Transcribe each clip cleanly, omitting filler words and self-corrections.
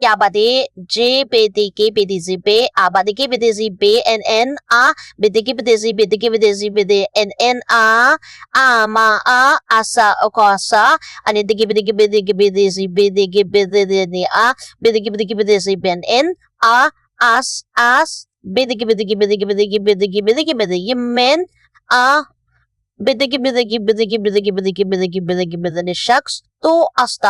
Ya badi J BDG BDZ B A badi G BDZ B N N A BDG BDZ BDG BDZ BD N N A ma A asa okosa ani digi BDG BDG BDZ BDG BDG A BDG BDG BDZ BN N A as BDG BDG BDG BDG BDG BDG BDG men A BDG BDG BDG BDG BDG BDG BDG BDG shucks to asta.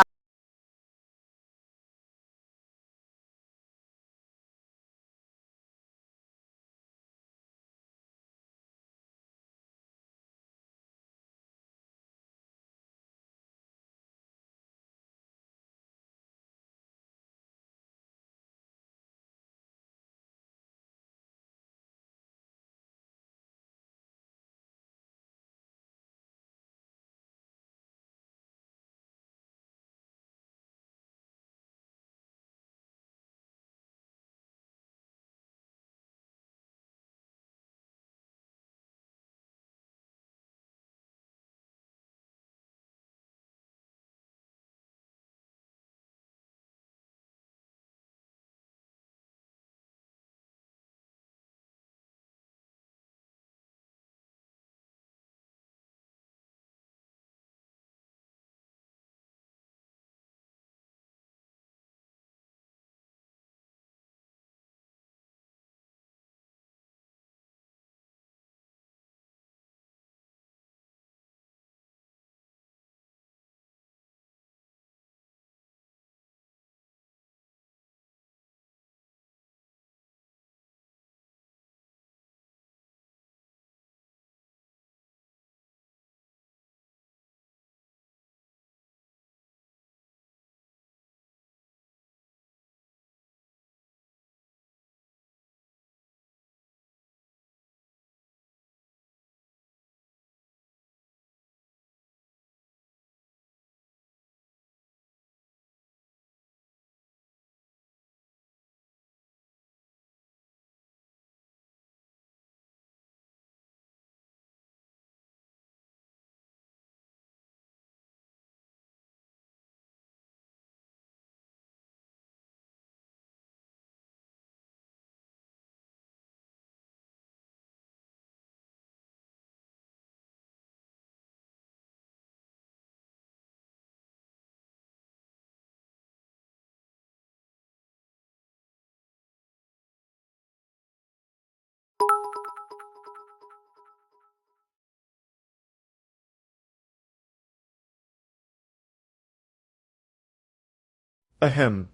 Ahem.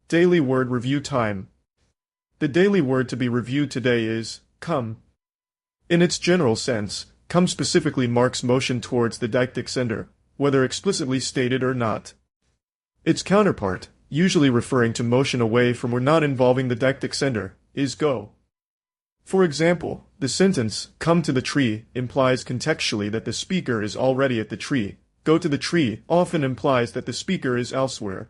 Daily word review time. The daily word to be reviewed today is come. In its general sense, come specifically marks motion towards the deictic sender, whether explicitly stated or not. Its counterpart, usually referring to motion away from or not involving the deictic sender, is go. For example, the sentence, come to the tree, implies contextually that the speaker is already at the tree. Go to the tree often implies that the speaker is elsewhere.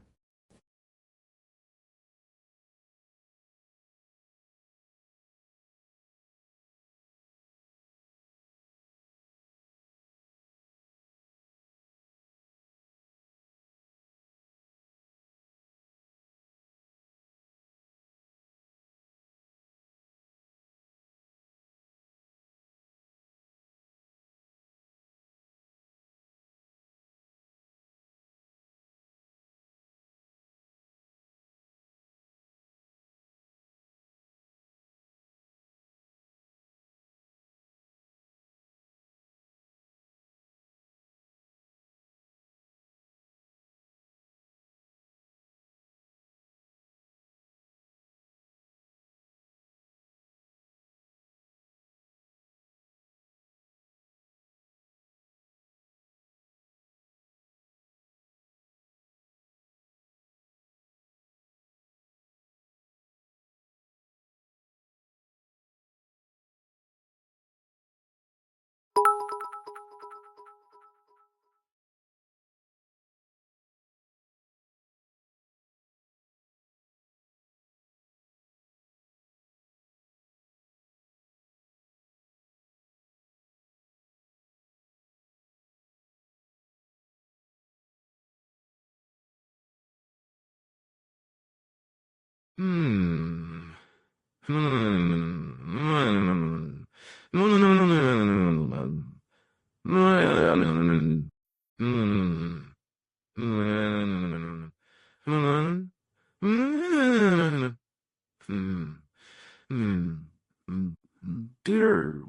Dear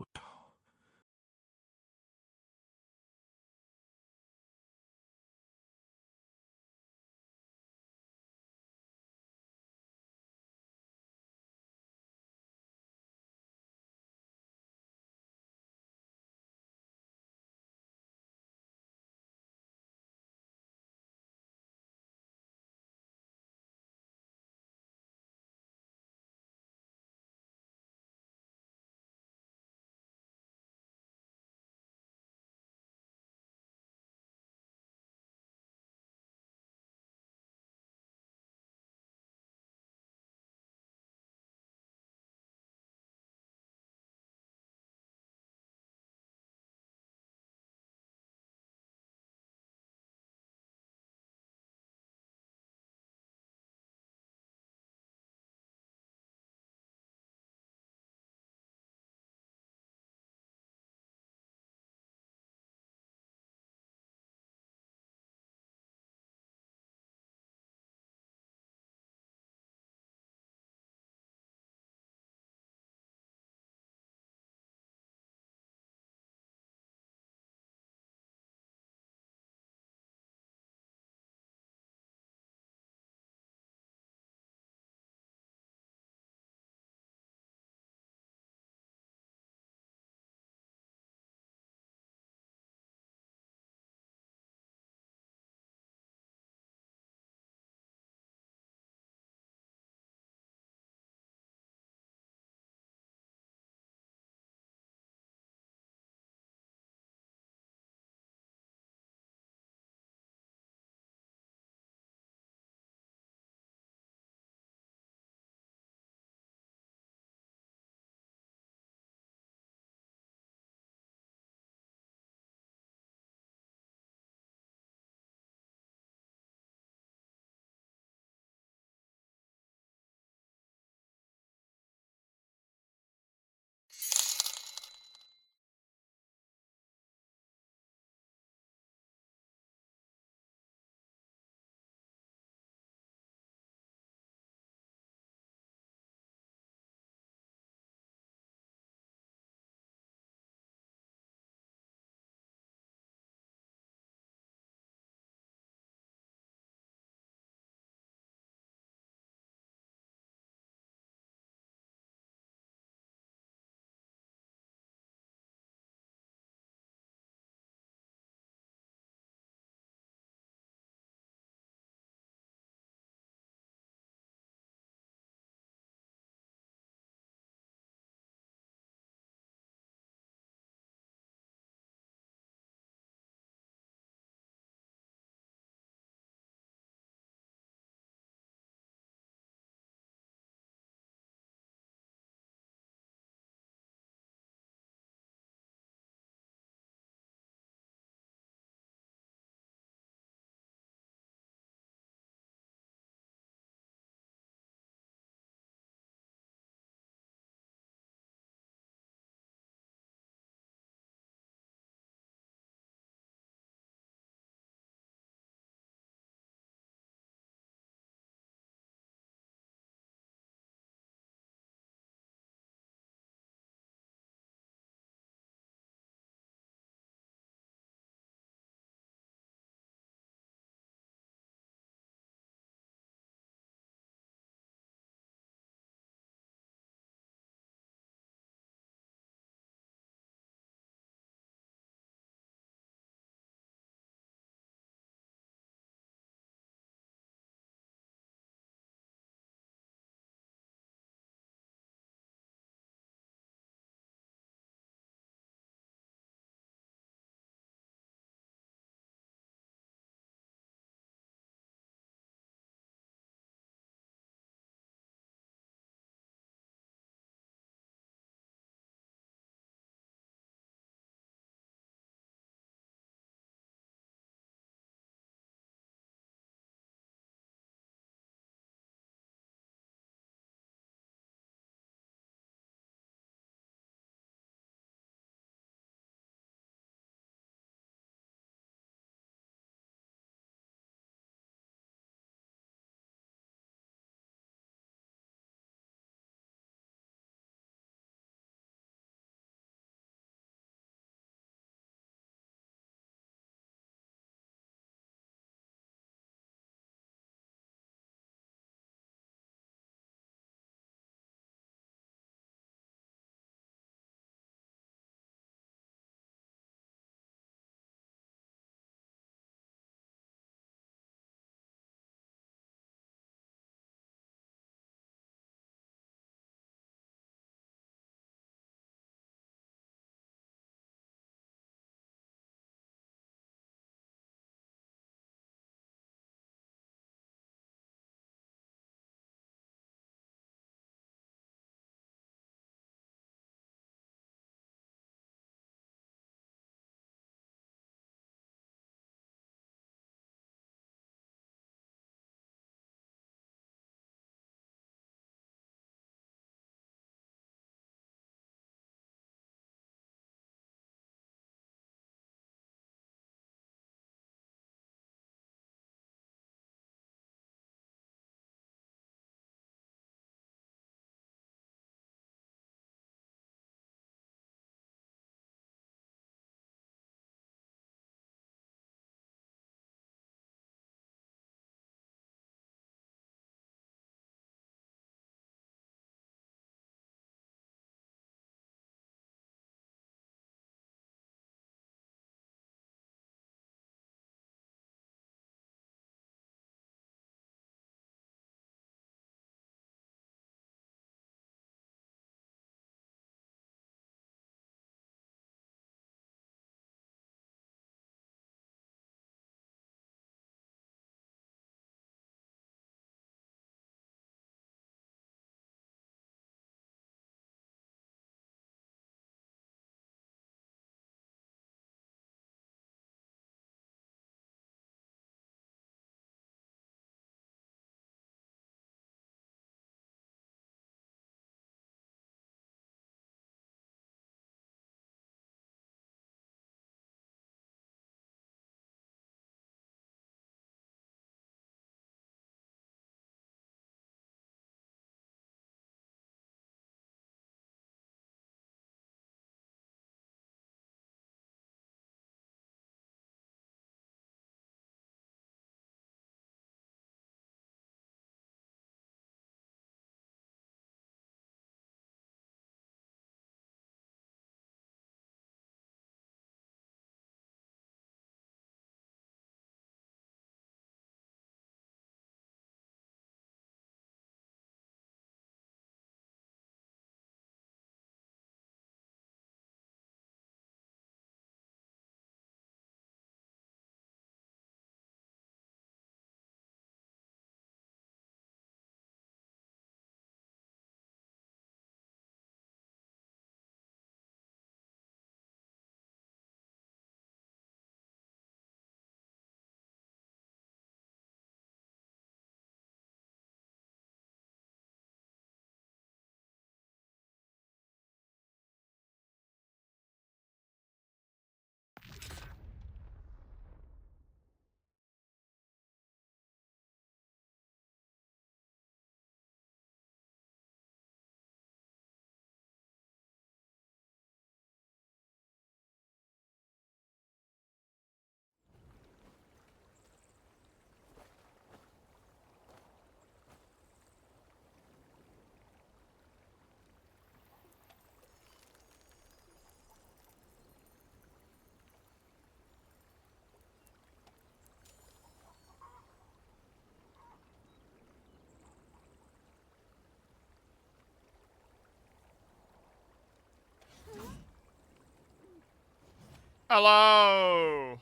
Hello.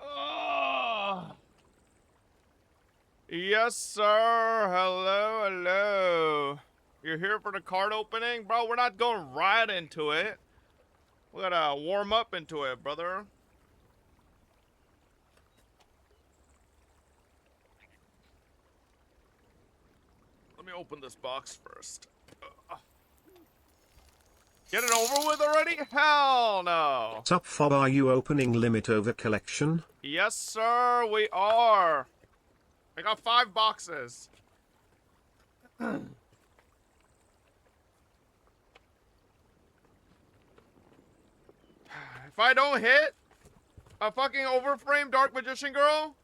Oh. Yes, sir. Hello, hello. You're here for the card opening? Bro, we're not going right into it. We gotta warm up into it, brother. Let me open this box first. Get it over with already? Hell no. Sup Fob, are you opening limit over collection? Yes, sir, we are. I got 5 boxes. If I don't hit a fucking overframe Dark Magician Girl,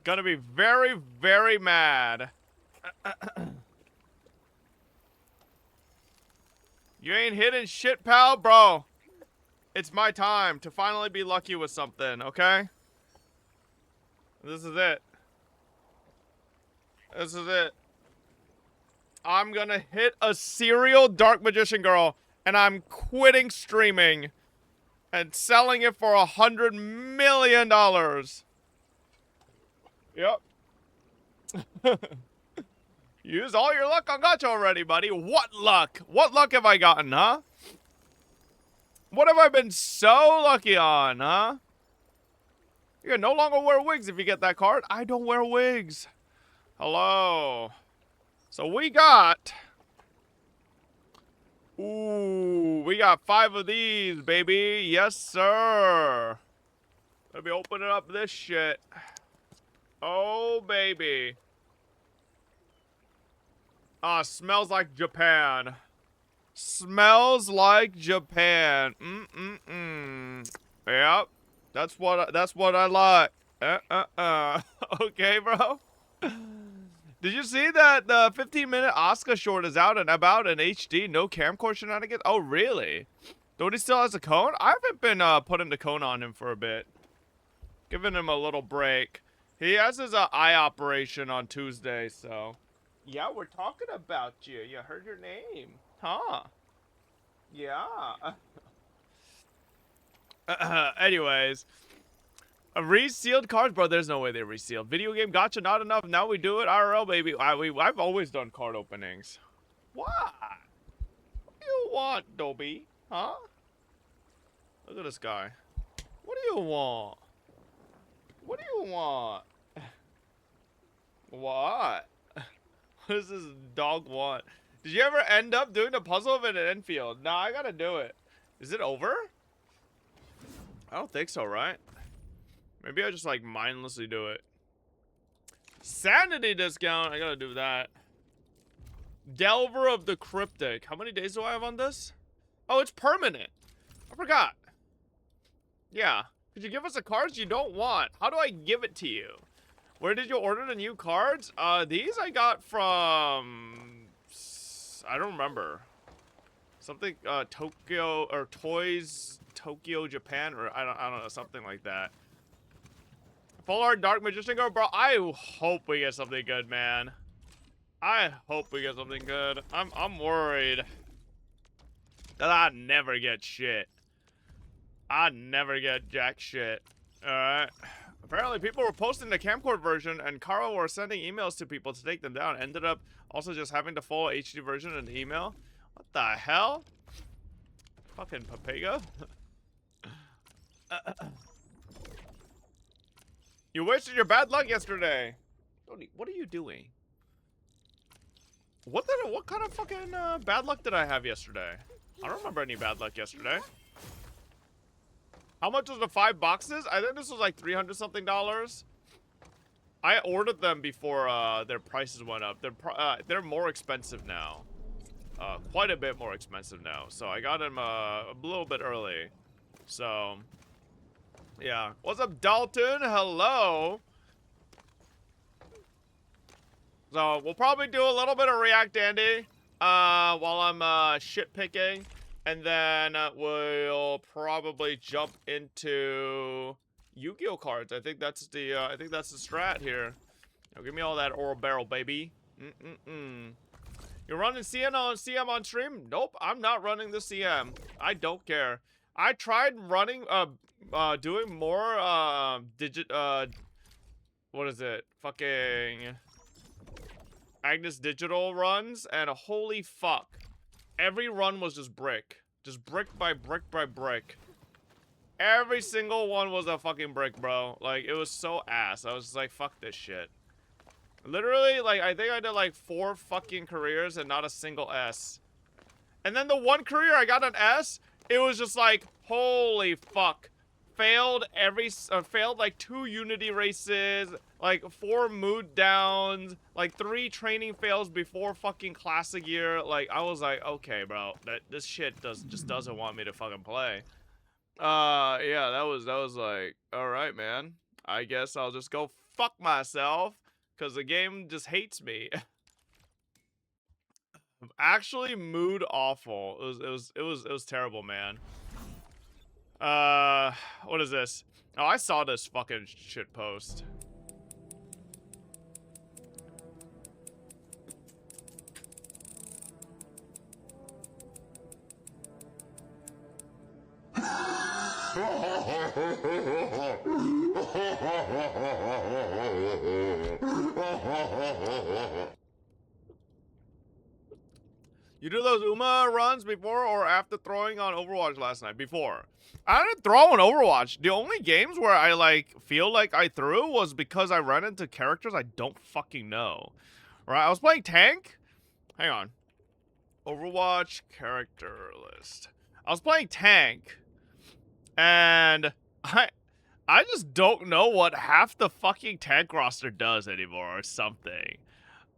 gonna be very, very mad. You ain't hitting shit, pal? Bro, it's my time to finally be lucky with something, okay? This is it. This is it. I'm gonna hit a serial Dark Magician Girl, and I'm quitting streaming and selling it for $100 million. Yep. Use all your luck on Gacha already, buddy. What luck? What luck have I gotten, huh? What have I been so lucky on, huh? You can no longer wear wigs if you get that card. I don't wear wigs. Hello. So we got... Ooh, we got 5 of these, baby. Yes, sir. Let me open up this shit. Oh, baby. Ah, smells like Japan. Smells like Japan. Yep. That's what I like. Okay, bro. Did you see that the 15-minute Asuka short is out and about in HD? No camcorder shenanigans? Oh, really? Don't he still has a cone? I haven't been putting the cone on him for a bit. Giving him a little break. He has his eye operation on Tuesday, so... Yeah, we're talking about you. You heard your name. Huh? Yeah. Anyways. Resealed cards? Bro, there's no way they resealed. Video game gotcha, not enough. Now we do it. IRL, baby. I've always done card openings. What? What do you want, Dobby? Huh? Look at this guy. What do you want? What do you want? What? What does this dog want? Did you ever end up doing the puzzle of an infield? Nah, I gotta do it. Is it over? I don't think so, right? Maybe I just like mindlessly do it. Sanity discount. I gotta do that. Delver of the Cryptic. How many days do I have on this? Oh, it's permanent. I forgot. Yeah. Could you give us the cards you don't want? How do I give it to you? Where did you order the new cards? These I got from... I don't remember. Something, Tokyo, or Toys, Tokyo, Japan, or I don't know, something like that. Full art Dark Magician Girl, bro. I hope we get something good, man. I hope we get something good. I'm worried that I never get shit. I never get jack shit. Alright. Apparently people were posting the camcorder version and Carl were sending emails to people to take them down. Ended up also just having the full HD version in the email. What the hell? Fucking Papago. You wasted your bad luck yesterday. What are you doing? What kind of fucking bad luck did I have yesterday? I don't remember any bad luck yesterday. How much was the 5 boxes? I think this was like $300 something. I ordered them before their prices went up. They're more expensive now. Quite a bit more expensive now. So I got them a little bit early. So yeah. What's up, Dalton? Hello. So we'll probably do a little bit of React Andy while I'm shit picking. And then we'll probably jump into Yu-Gi-Oh cards. I think that's the strat here. Now give me all that Oro Barrel, baby. You're running CM on stream? Nope, I'm not running the CM. I don't care. I tried running doing more what is it? Fucking Agnes Digital runs, and holy fuck. Every run was just brick. Just brick by brick by brick. Every single one was a fucking brick, bro. Like, it was so ass. I was just like, fuck this shit. Literally, like, I think I did like 4 fucking careers and not a single S. And then the one career I got an S, it was just like, holy fuck. Failed like 2 Unity races, like 4 mood downs, like 3 training fails before fucking classic year. Like, I was like, okay, bro, this shit just doesn't want me to fucking play. Yeah, that was like, all right, man. I guess I'll just go fuck myself, cause the game just hates me. Actually, mood awful. It was terrible, man. What is this? Oh, I saw this fucking shit post. You do those UMA runs before or after throwing on Overwatch last night? Before. I didn't throw on Overwatch. The only games where I, like, feel like I threw was because I ran into characters I don't fucking know. Right? I was playing tank. Hang on. Overwatch character list. I was playing tank. And I just don't know what half the fucking tank roster does anymore or something.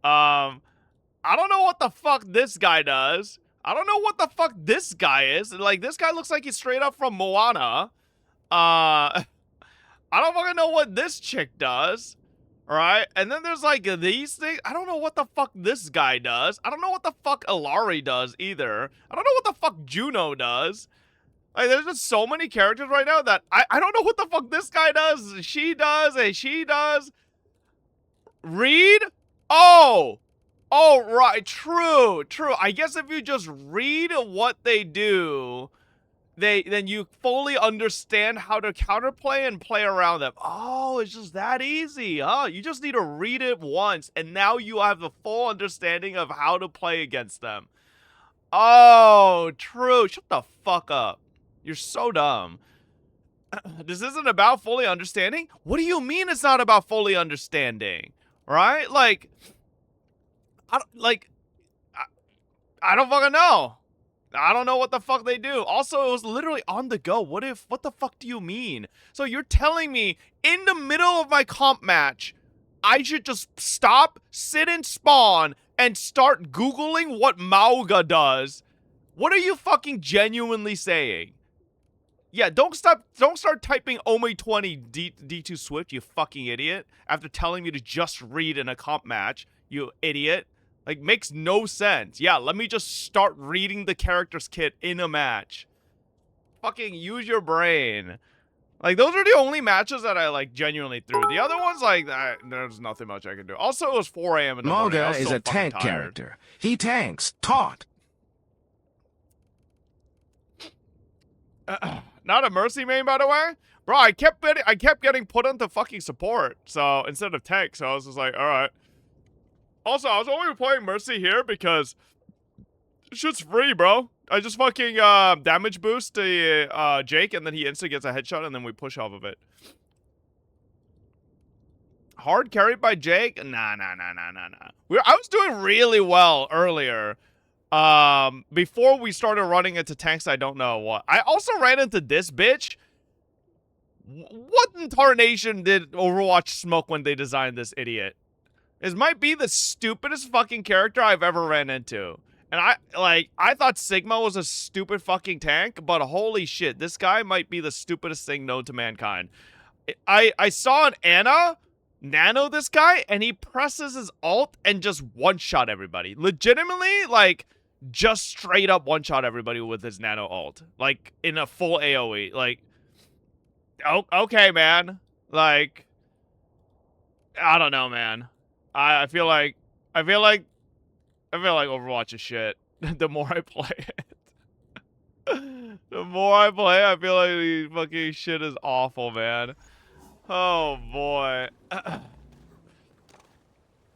I don't know what the fuck this guy does. I don't know what the fuck this guy is. Like, this guy looks like he's straight up from Moana. I don't fucking know what this chick does. Alright? And then there's, like, these things. I don't know what the fuck this guy does. I don't know what the fuck Ilari does, either. I don't know what the fuck Juno does. Like, there's just so many characters right now that I don't know what the fuck this guy does. She does, and she does. Read? Oh! Oh, right, true. I guess if you just read what they do, then you fully understand how to counterplay and play around them. Oh, it's just that easy, huh? You just need to read it once, and now you have the full understanding of how to play against them. Oh, true. Shut the fuck up. You're so dumb. This isn't about fully understanding? What do you mean it's not about fully understanding? Right? Like... I don't fucking know. I don't know what the fuck they do. Also, it was literally on the go. What the fuck do you mean? So you're telling me in the middle of my comp match, I should just stop, sit and spawn, and start Googling what Mauga does? What are you fucking genuinely saying? Yeah, don't start typing Ome20 D2 Swift, you fucking idiot, after telling me to just read in a comp match, you idiot. Like, makes no sense. Yeah, let me just start reading the character's kit in a match. Fucking use your brain. Like, those are the only matches that I, like, genuinely threw. The other ones, like, there's nothing much I can do. Also, it was 4 a.m. in the morning. Mauga is a tank character. He tanks. Taught. Not a Mercy main, by the way. Bro, I kept getting put into fucking support. So, instead of tank. So, I was just like, alright. Also, I was only playing Mercy here because shit's free, bro. I just fucking damage boost the Jake, and then he instantly gets a headshot, and then we push off of it. Hard carried by Jake? Nah. I was doing really well earlier. Before we started running into tanks, I don't know what. I also ran into this bitch. What in tarnation did Overwatch smoke when they designed this idiot? This might be the stupidest fucking character I've ever ran into. And I thought Sigma was a stupid fucking tank, but holy shit, this guy might be the stupidest thing known to mankind. I saw an Ana nano this guy, and he presses his ult and just one-shot everybody. Legitimately, like, just straight up one-shot everybody with his nano ult. Like, in a full AoE. Like, Oh, okay, man. Like, I don't know, man. I feel like Overwatch is shit. The more I play it. The more I play, I feel like the fucking shit is awful, man. Oh boy.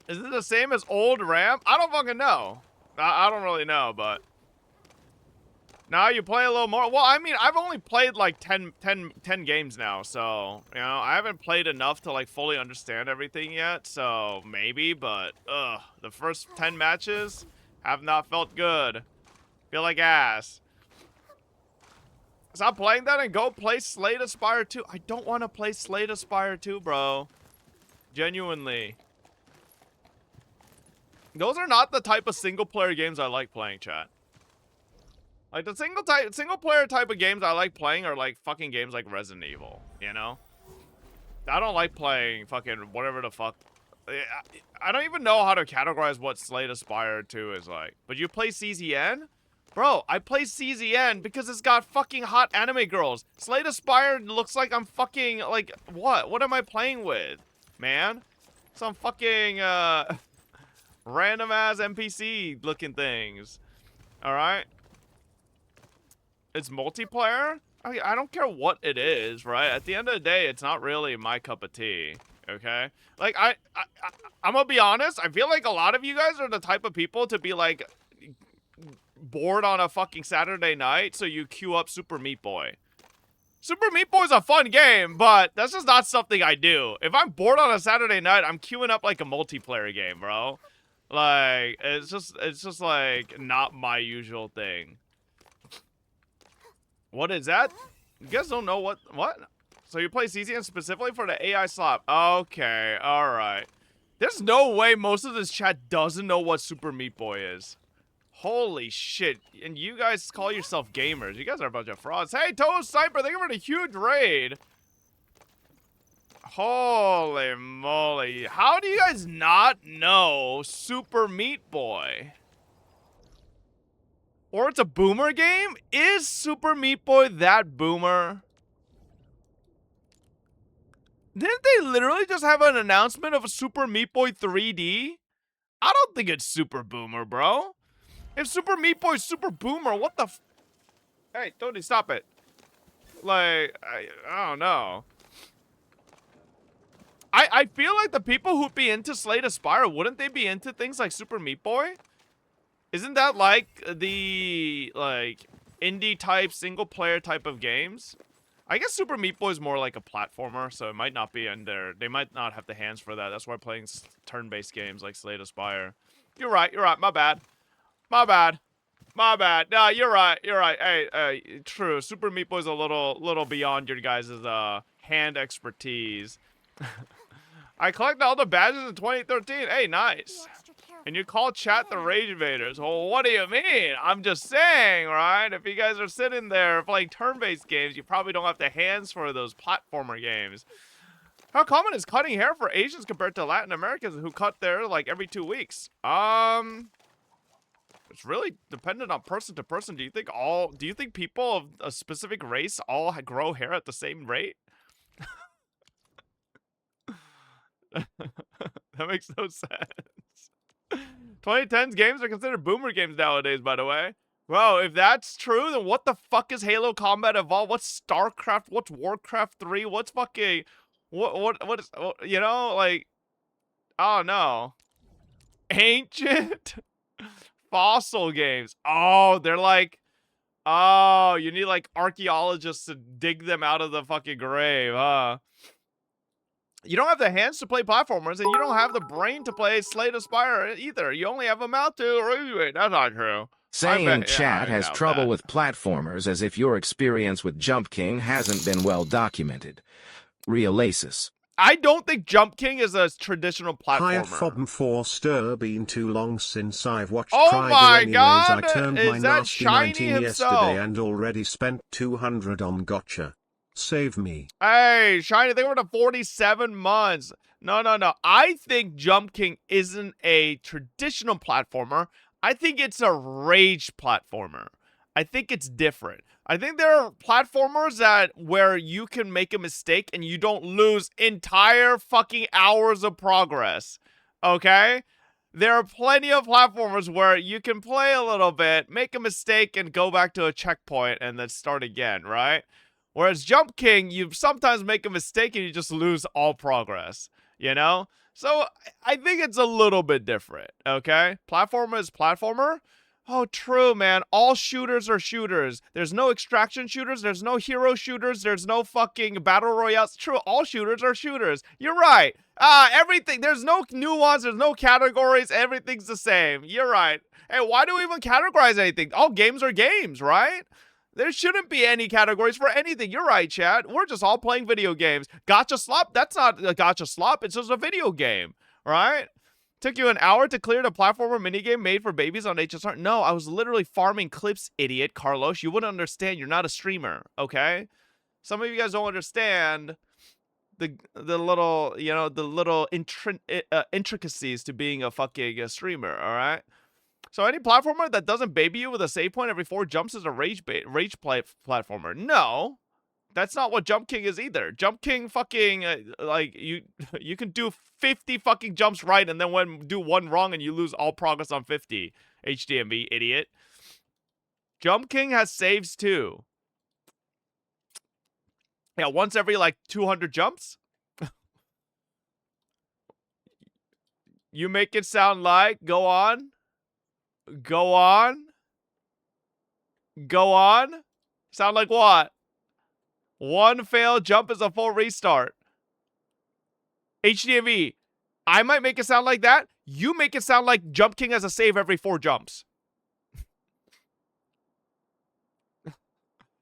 Is it the same as old RAM? I don't fucking know. I don't really know, but now you play a little more. Well, I mean, I've only played like 10 games now, so, you know, I haven't played enough to like fully understand everything yet, so maybe, but the first 10 matches have not felt good. Feel like ass. Stop playing that and go play Slay the Spire 2. I don't want to play Slay the Spire 2, bro. Genuinely. Those are not the type of single-player games I like playing, chat. Like, the single-player type of games I like playing are, like, fucking games like Resident Evil, you know? I don't like playing fucking whatever the fuck. I don't even know how to categorize what Slay the Spire 2 is like. But you play CZN? Bro, I play CZN because it's got fucking hot anime girls. Slay the Spire looks like I'm fucking, like, what? What am I playing with, man? Some fucking, random-ass NPC-looking things. Alright? It's multiplayer? I don't care what it is, right? At the end of the day, it's not really my cup of tea, okay? Like, I'm gonna be honest, I feel like a lot of you guys are the type of people to be, like, bored on a fucking Saturday night, so you queue up Super Meat Boy. Super Meat Boy is a fun game, but that's just not something I do. If I'm bored on a Saturday night, I'm queuing up like a multiplayer game, bro. Like, it's just like not my usual thing. What is that? You guys don't know what? So you play CCN specifically for the AI slap? Okay, alright. There's no way most of this chat doesn't know what Super Meat Boy is. Holy shit. And you guys call yourself gamers. You guys are a bunch of frauds. Hey, Toast Cypher, thank you for the huge raid. Holy moly. How do you guys not know Super Meat Boy? Or it's a boomer game? Is Super Meat Boy that boomer? Didn't they literally just have an announcement of a Super Meat Boy 3D? I don't think it's super boomer, bro. If Super Meat Boy's super boomer, what the f— Hey, Tony, stop it. Like, I don't know. I feel like the people who'd be into Slay the Spire, wouldn't they be into things like Super Meat Boy? Isn't that like the, like, indie type, single player type of games? I guess Super Meat Boy is more like a platformer, so it might not be in there. They might not have the hands for that. That's why playing turn-based games like Slay the Spire. You're right, my bad. My bad. No, you're right. Hey, true. Super Meat Boy's a little beyond your guys' hand expertise. I collected all the badges in 2013. Hey, nice. And you call chat the Rage Invaders. Well, what do you mean? I'm just saying, right? If you guys are sitting there playing turn-based games, you probably don't have the hands for those platformer games. How common is cutting hair for Asians compared to Latin Americans who cut their, like, every 2 weeks? It's really dependent on person to person. Do you think people of a specific race all grow hair at the same rate? That makes no sense. 2010's games are considered boomer games nowadays, by the way. Well, if that's true, then what the fuck is Halo Combat Evolved? What's StarCraft? What's Warcraft 3? What's fucking... What is... You know, like... Oh, no. Ancient... Fossil games. Oh, they're like... Oh, you need, like, archaeologists to dig them out of the fucking grave, huh? You don't have the hands to play platformers, and you don't have the brain to play Slay the Spire either. You only have a mouth to... Wait, that's not true. Saying chat has trouble with platformers as if your experience with Jump King hasn't been well documented. Realasis. I don't think Jump King is a traditional platformer. Hi, Fob 4 Stir. Been too long since I've watched Oh Trigal my anyways. God, I turned is my that nasty Shiny 19 himself? yesterday and already spent 200 on Gacha. Save me. Hey, Shiny, they were to 47 months. No. I think Jump King isn't a traditional platformer. I think it's a rage platformer. I think it's different. I think there are platformers where you can make a mistake and you don't lose entire fucking hours of progress. Okay? There are plenty of platformers where you can play a little bit, make a mistake, and go back to a checkpoint and then start again, right? Whereas Jump King, you sometimes make a mistake and you just lose all progress, you know? So I think it's a little bit different, okay? Platformer is platformer. Oh, true, man. All shooters are shooters. There's no extraction shooters. There's no hero shooters. There's no fucking battle royales. True, all shooters are shooters. You're right. Everything. There's no nuance. There's no categories. Everything's the same. You're right. Hey, why do we even categorize anything? All games are games, right? There shouldn't be any categories for anything. You're right, chat. We're just all playing video games. Gacha slop? That's not a gacha slop. It's just a video game, right? Took you an hour to clear the platformer minigame made for babies on HSR? No, I was literally farming clips, idiot, Carlos. You wouldn't understand. You're not a streamer, okay? Some of you guys don't understand the little, you know, the little intricacies to being a fucking streamer, all right? So any platformer that doesn't baby you with a save point every 4 jumps is a rage platformer. No. That's not what Jump King is either. Jump King fucking, like, you can do 50 fucking jumps right and then do one wrong and you lose all progress on 50. HDMV, idiot. Jump King has saves too. Yeah, once every, like, 200 jumps. You make it sound like, go on. Go on. Go on. Sound like what? One failed jump is a full restart. HDMV, I might make it sound like that. You make it sound like Jump King has a save every 4 jumps.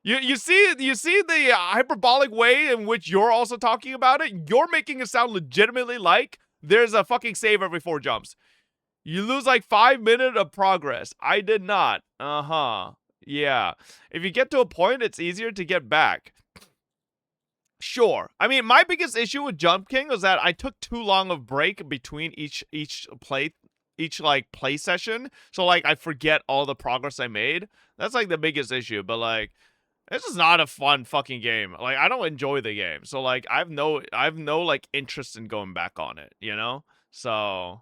You see the hyperbolic way in which you're also talking about it? You're making it sound legitimately like there's a fucking save every 4 jumps. You lose like 5 minutes of progress. I did not. Uh-huh. Yeah. If you get to a point, it's easier to get back. Sure. I mean, my biggest issue with Jump King was that I took too long of break between each play session. So like I forget all the progress I made. That's like the biggest issue. But like, this is not a fun fucking game. Like I don't enjoy the game. So like I've no like interest in going back on it, you know? So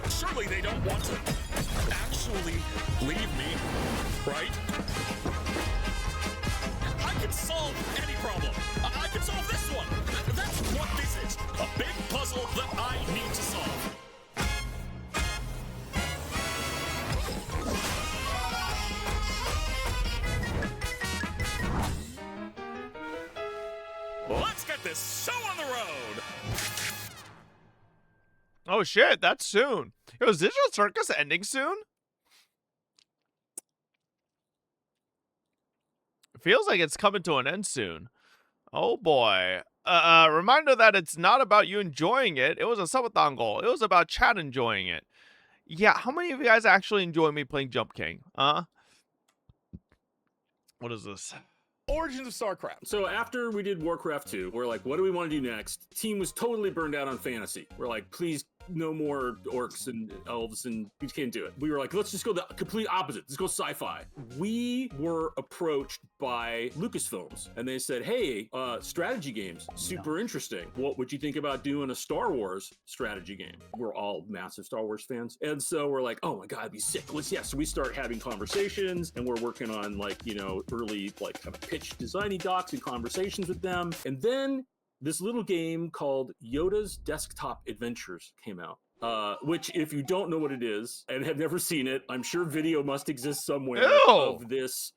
surely they don't want to actually leave me, right? I can solve any problem. I can solve this one. That's what this is. A big puzzle that I need to solve. Let's get this show on the road. oh shit, that's soon. Yo, is Digital Circus ending soon? It feels like it's coming to an end soon. Oh boy. Reminder that it's not about you enjoying it. It was a subathon goal. It was about chat enjoying it. Yeah, how many of you guys actually enjoy me playing Jump King? What is this? Origins of StarCraft. So after we did Warcraft 2, we're like, what do we want to do next? Team was totally burned out on fantasy. We're like, please, no more orcs and elves, and we can't do it. We were like, let's just go the complete opposite. Let's go sci-fi. We were approached by Lucasfilms, and they said, hey, strategy games, super interesting. What would you think about doing a Star Wars strategy game? We're all massive Star Wars fans. And so we're like, oh my God, it'd be sick. So we start having conversations, and we're working on like, you know, early like kind of pitch designy docs and conversations with them. And then this little game called Yoda's Desktop Adventures came out. Which, if you don't know what it is and have never seen it, I'm sure video must exist somewhere Ew. of this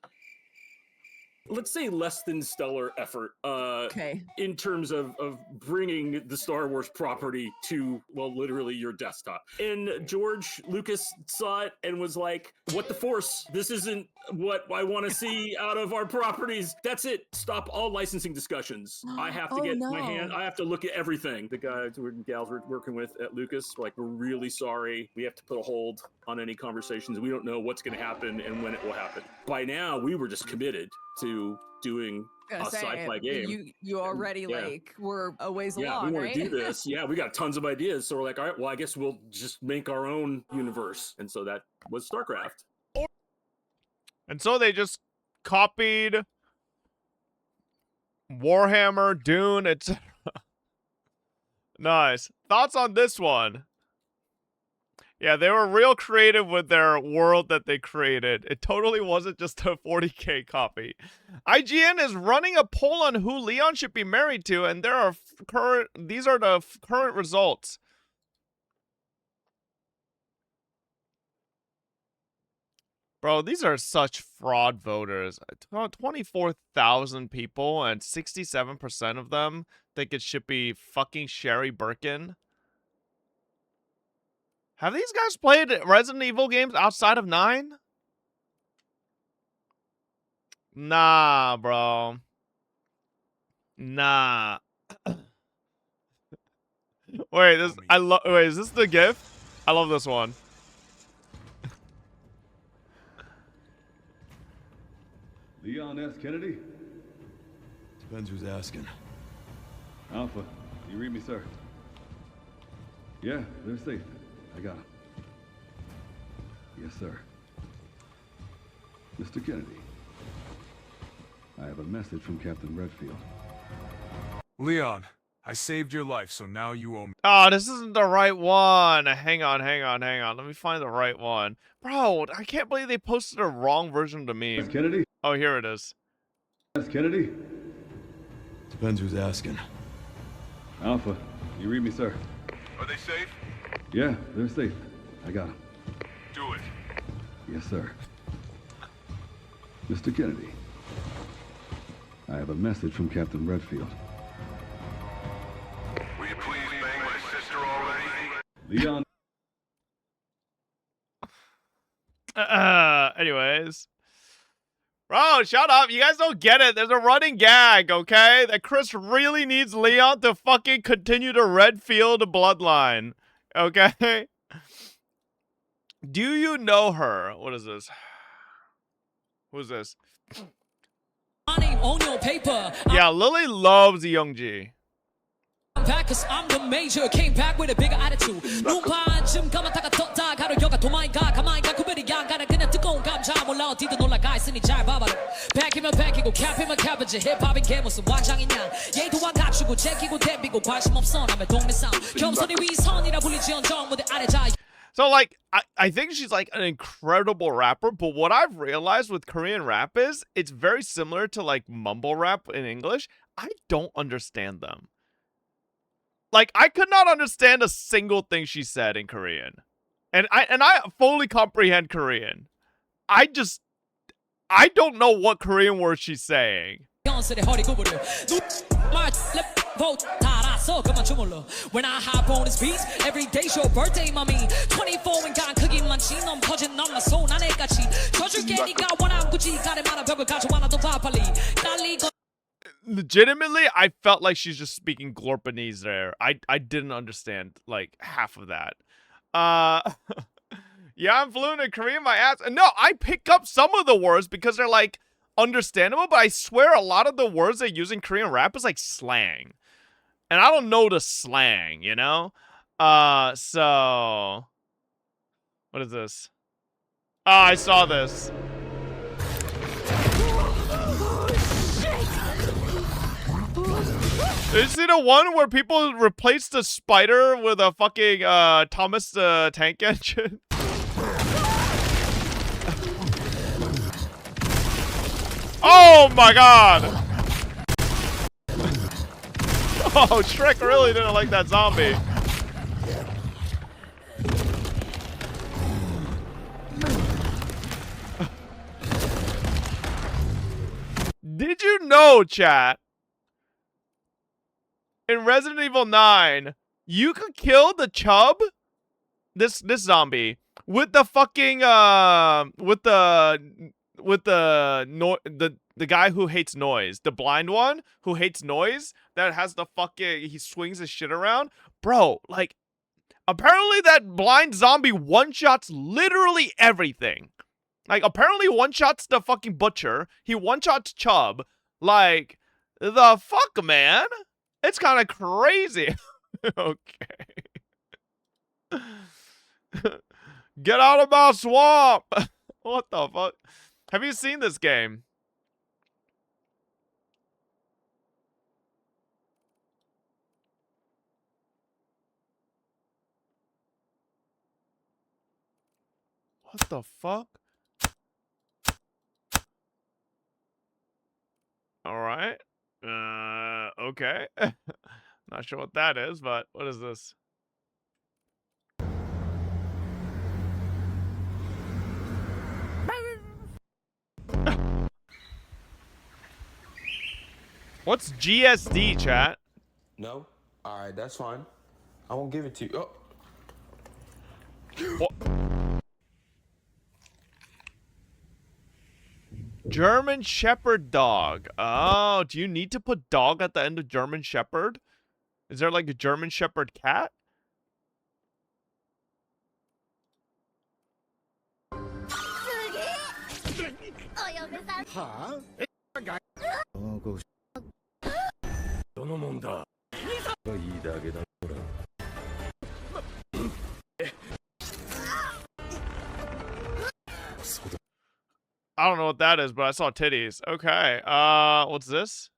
let's say less than stellar effort Okay. in terms of bringing the Star Wars property to, well, literally your desktop. And George Lucas saw it and was like, what the Force? This isn't what I want to see out of our properties. That's it. Stop all licensing discussions. I have to get my hand, I have to look at everything. The guys and gals we're working with at Lucas were like, we're really sorry. We have to put a hold on any conversations. We don't know what's going to happen and when it will happen. By now, we were just committed to doing a sci-fi game. You already like we're a ways yeah, along, we want right? to do this. Yeah, we got tons of ideas. So we're like, all right, well, I guess we'll just make our own universe. And so that was StarCraft. And so they just copied Warhammer, Dune, etc. Nice. Thoughts on this one? Yeah, they were real creative with their world that they created. It totally wasn't just a 40K copy. IGN is running a poll on who Leon should be married to, and these are the current results. Bro, these are such fraud voters. 24,000 people, and 67% of them think it should be fucking Sherry Birkin. Have these guys played Resident Evil games outside of 9? Nah, bro. Nah. Wait, is this the GIF? I love this one. Leon S. Kennedy? Depends who's asking. Alpha, you read me, sir? Yeah, they're safe. I got him. Yes, sir. Mr. Kennedy, I have a message from Captain Redfield. Leon, I saved your life, so now you owe me. Oh, this isn't the right one. Hang on. Let me find the right one. Bro, I can't believe they posted a wrong version of the meme. Kennedy? Oh, here it is. Yes, Kennedy? Depends who's asking. Alpha, you read me, sir? Are they safe? Yeah, they're safe. I got him. Do it. Yes, sir. Mr. Kennedy, I have a message from Captain Redfield. Will you please bang my sister already? Leon. Anyways. Bro, shut up. You guys don't get it. There's a running gag, okay? That Chris really needs Leon to fucking continue the Redfield bloodline. Okay? Do you know her? What is this? Who's this? Yeah, Lily loves Youngji. Back cause I'm the major, came back with a bigger attitude. 눈반쯤 감았다가 떴다 가로 여가 도망가 가만히 가 구별이 안 가는 그냥 뜨거운 감자 몰라 어디든 올라가 있으니 잘 봐봐라. 백이면 백이고 캡이면 캡이지 힙합인 게 무슨 완장이냐. 예의도 안 갖추고 제끼고 대비고 관심 없어 남의 동네 싸움. 겸손이 위선이라 불리지언정 무대 아래 자. So, like, I think she's, like, an incredible rapper, but what I've realized with Korean rap is it's very similar to, like, mumble rap in English. I don't understand them. Like, I could not understand a single thing she said in Korean. And I fully comprehend Korean. I don't know what Korean words she's saying. When I hop on his beats, every day's your birthday, mommy. 24 인간 크기만 지놈 퍼진 넌 나소 난 애같이 쳐줄게 니가 원한 굳이 가래 많은 벽을 가져와 나도 봐 빨리 깔리고. Legitimately, I felt like she's just speaking Glorpanese there. I didn't understand, like, half of that. Yeah, I'm fluent in Korean, my ass. No, I pick up some of the words because they're, like, understandable, but I swear a lot of the words they use in Korean rap is, like, slang. And I don't know the slang, you know? So... What is this? Oh, I saw this. Did you see the one where people replaced the spider with a fucking Thomas the Tank Engine? Oh my god! Oh, Shrek really didn't like that zombie. know, chat. In Resident Evil 9, you could kill the chub, this zombie, with the fucking with the guy who hates noise, the blind one who hates noise, that has the fucking, he swings his shit around, bro. Like, apparently that blind zombie one-shots literally everything. Like, apparently one-shots the fucking butcher, he one-shots Chubb. Like, the fuck, man? It's kind of crazy. Okay. Get out of my swamp! What the fuck? Have you seen this game? What the fuck? Alright. Okay. Not sure what that is, but what is this? What's GSD, chat? No? Alright, that's fine. I won't give it to you. Oh. What? German Shepherd dog. Oh, do you need to put dog at the end of German Shepherd? Is there like a German Shepherd cat? Huh? I don't know what that is, but I saw titties. Okay. What's this?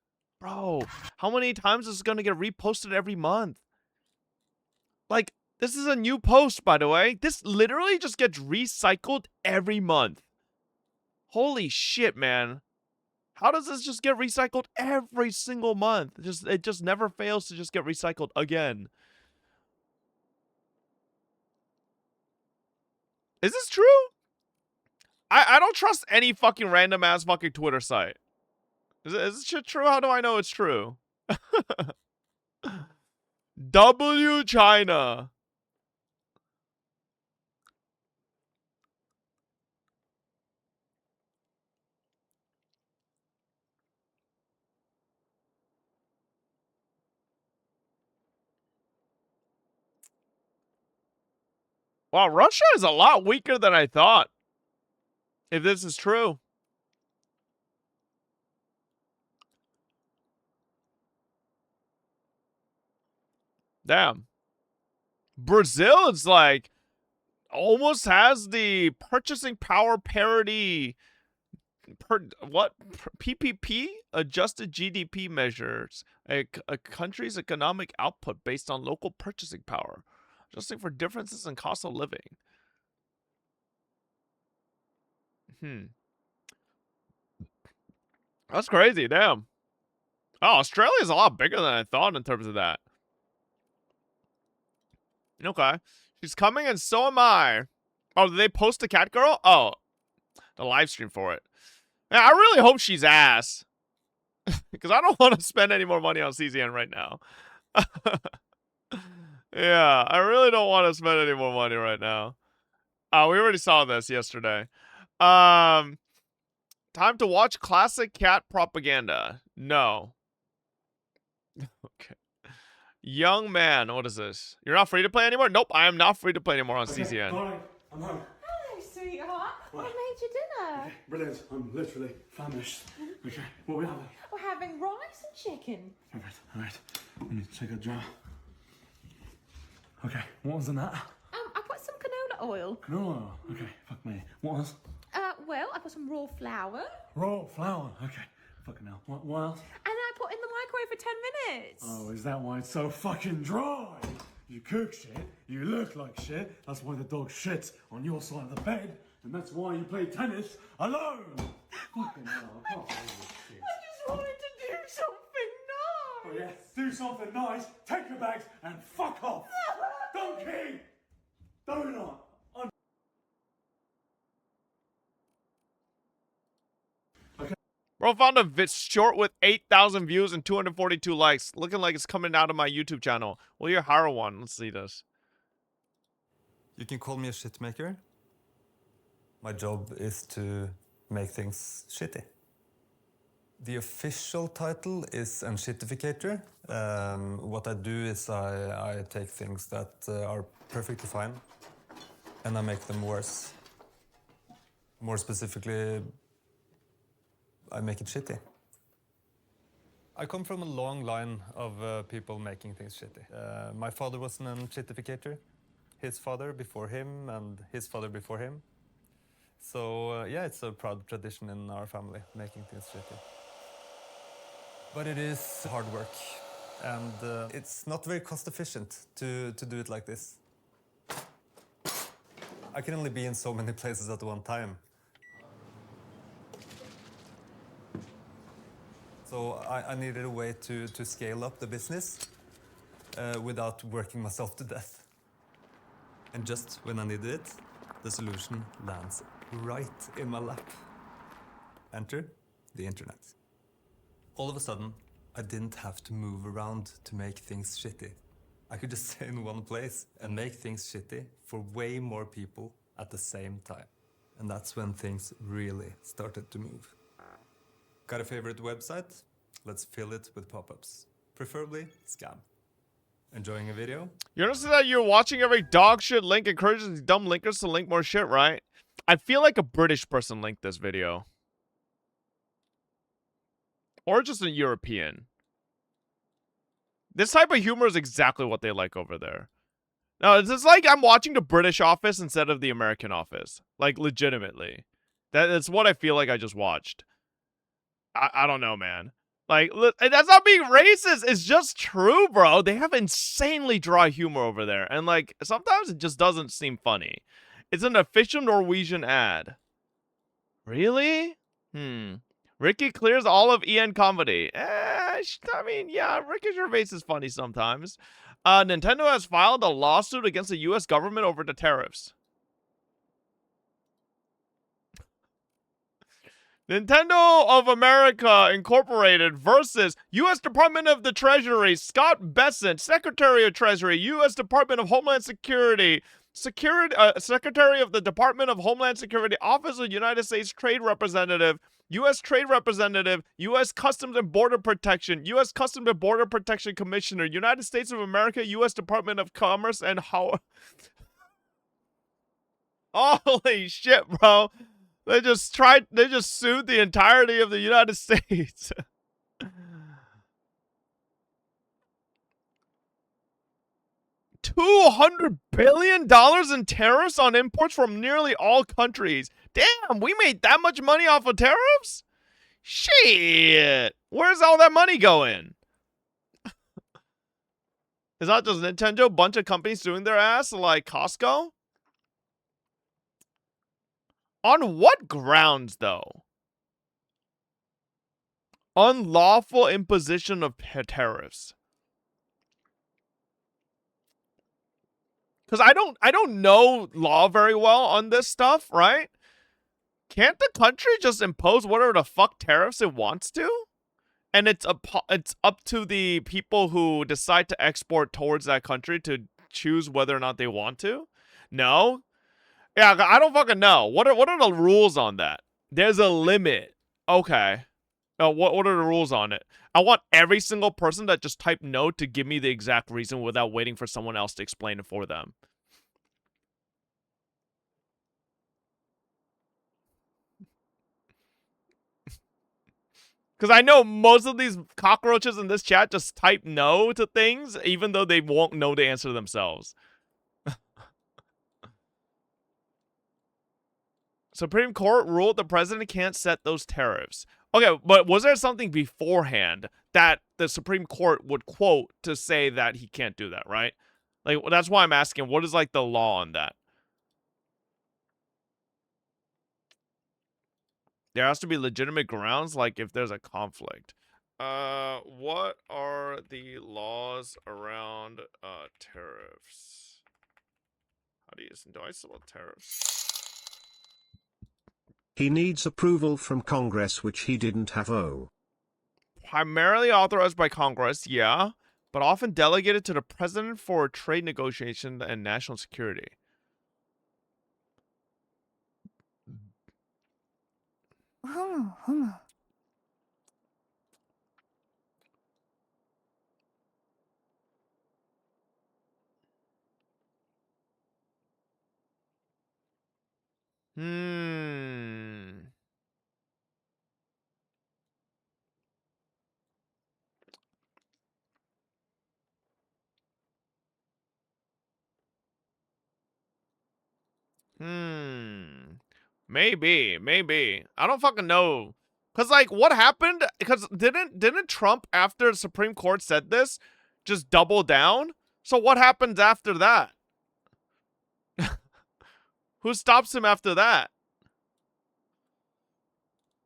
Bro, how many times is this gonna get reposted every month? Like, this is a new post, by the way. This literally just gets recycled every month. Holy shit, man. How does this just get recycled every single month? It just never fails to just get recycled again. Is this true? I don't trust any fucking random ass fucking Twitter site. Is this shit true? How do I know it's true? W China. Wow, Russia is a lot weaker than I thought. If this is true. Damn. Brazil is like almost has the purchasing power parity PPP adjusted GDP measures a country's economic output based on local purchasing power, adjusting for differences in cost of living. That's crazy. Damn. Oh, Australia is a lot bigger than I thought in terms of that. Okay. She's coming and so am I. Oh, did they post a cat girl? Oh, the live stream for it. Man, I really hope she's ass. Because I don't want to spend any more money on CZN right now. Yeah, I really don't want to spend any more money right now. We already saw this yesterday. Time to watch classic cat propaganda. No. Okay. Young man, what is this? You're not free to play anymore? Nope, I am not free to play anymore on CZN. Morning, I'm home. Hello, sweetheart. What made you dinner? Okay, brilliant. I'm literally famished. Okay, what are we having? We're having rice and chicken. Alright. Let me take a jar. Okay, what was in that? I put some canola oil. No. Okay, fuck me. What else? Well, I put some raw flour. Raw flour. Okay. Fucking hell. What else? And I put in the microwave for 10 minutes. Oh, is that why it's so fucking dry? You cook shit, you look like shit, that's why the dog shits on your side of the bed, and that's why you play tennis alone! Fucking hell, I can't believe this shit. I just wanted to do something nice! Oh yeah, do something nice, take your bags, and fuck off! Donkey! Donut! Bro found a short with 8,000 views and 242 likes. Looking like it's coming out of my YouTube channel. Well, you're Haro one. Let's see this. You can call me a shitmaker. My job is to make things shitty. The official title is Unshittificator. What I do is I take things that are perfectly fine and I make them worse. More specifically, I make it shitty. I come from a long line of people making things shitty. My father was an unshittificator. His father before him and his father before him. So yeah, it's a proud tradition in our family, making things shitty. But it is hard work, and it's not very cost efficient to do it like this. I can only be in so many places at one time. So I needed a way to scale up the business without working myself to death. And just when I needed it, the solution lands right in my lap. Enter the internet. All of a sudden, I didn't have to move around to make things shitty. I could just stay in one place and make things shitty for way more people at the same time. And that's when things really started to move. Got a favorite website? Let's fill it with pop-ups. Preferably scam. Enjoying a video? You understand that you're watching every dog shit link encourages these dumb linkers to link more shit, right? I feel like a British person linked this video. Or just a European. This type of humor is exactly what they like over there. No, it's like I'm watching the British Office instead of the American Office. Like, legitimately. That's what I feel like I just watched. I don't know, man. Like, that's not being racist. It's just true, bro. They have insanely dry humor over there. And, like, sometimes it just doesn't seem funny. It's an official Norwegian ad. Really? Ricky clears all of EN comedy. I mean, yeah, Ricky Gervais is funny sometimes. Nintendo has filed a lawsuit against the U.S. government over the tariffs. Nintendo of America Incorporated versus U.S. Department of the Treasury, Scott Bessent, Secretary of Treasury, U.S. Department of Homeland Security, Secretary of the Department of Homeland Security, Office of United States Trade Representative, U.S. Trade Representative, U.S. Customs and Border Protection, U.S. Customs and Border Protection Commissioner, United States of America, U.S. Department of Commerce, and how... Holy shit, bro. They just sued the entirety of the United States. $200 billion in tariffs on imports from nearly all countries. Damn, we made that much money off of tariffs? Shit. Where's all that money going? Is that just Nintendo? A bunch of companies suing their ass like Costco? On what grounds, though? Unlawful imposition of tariffs. Because I don't know law very well on this stuff, right? Can't the country just impose whatever the fuck tariffs it wants to? And it's up to the people who decide to export towards that country to choose whether or not they want to? No? Yeah, I don't fucking know. What are the rules on that? There's a limit. Okay. What are the rules on it? I want every single person that just typed no to give me the exact reason without waiting for someone else to explain it for them. Because I know most of these cockroaches in this chat just type no to things, even though they won't know the answer themselves. Supreme Court ruled the president can't set those tariffs. Okay, but was there something beforehand that the Supreme Court would quote to say that he can't do that, right? Like, that's why I'm asking, what is, like, the law on that? There has to be legitimate grounds, like, if there's a conflict. What are the laws around, tariffs? How do I spell tariffs? He needs approval from Congress, which he didn't have. Primarily authorized by Congress, yeah, but often delegated to the president for trade negotiation and national security. Maybe. I don't fucking know. Cause like what happened? Because didn't Trump, after the Supreme Court said this, just double down? So what happens after that? Who stops him after that?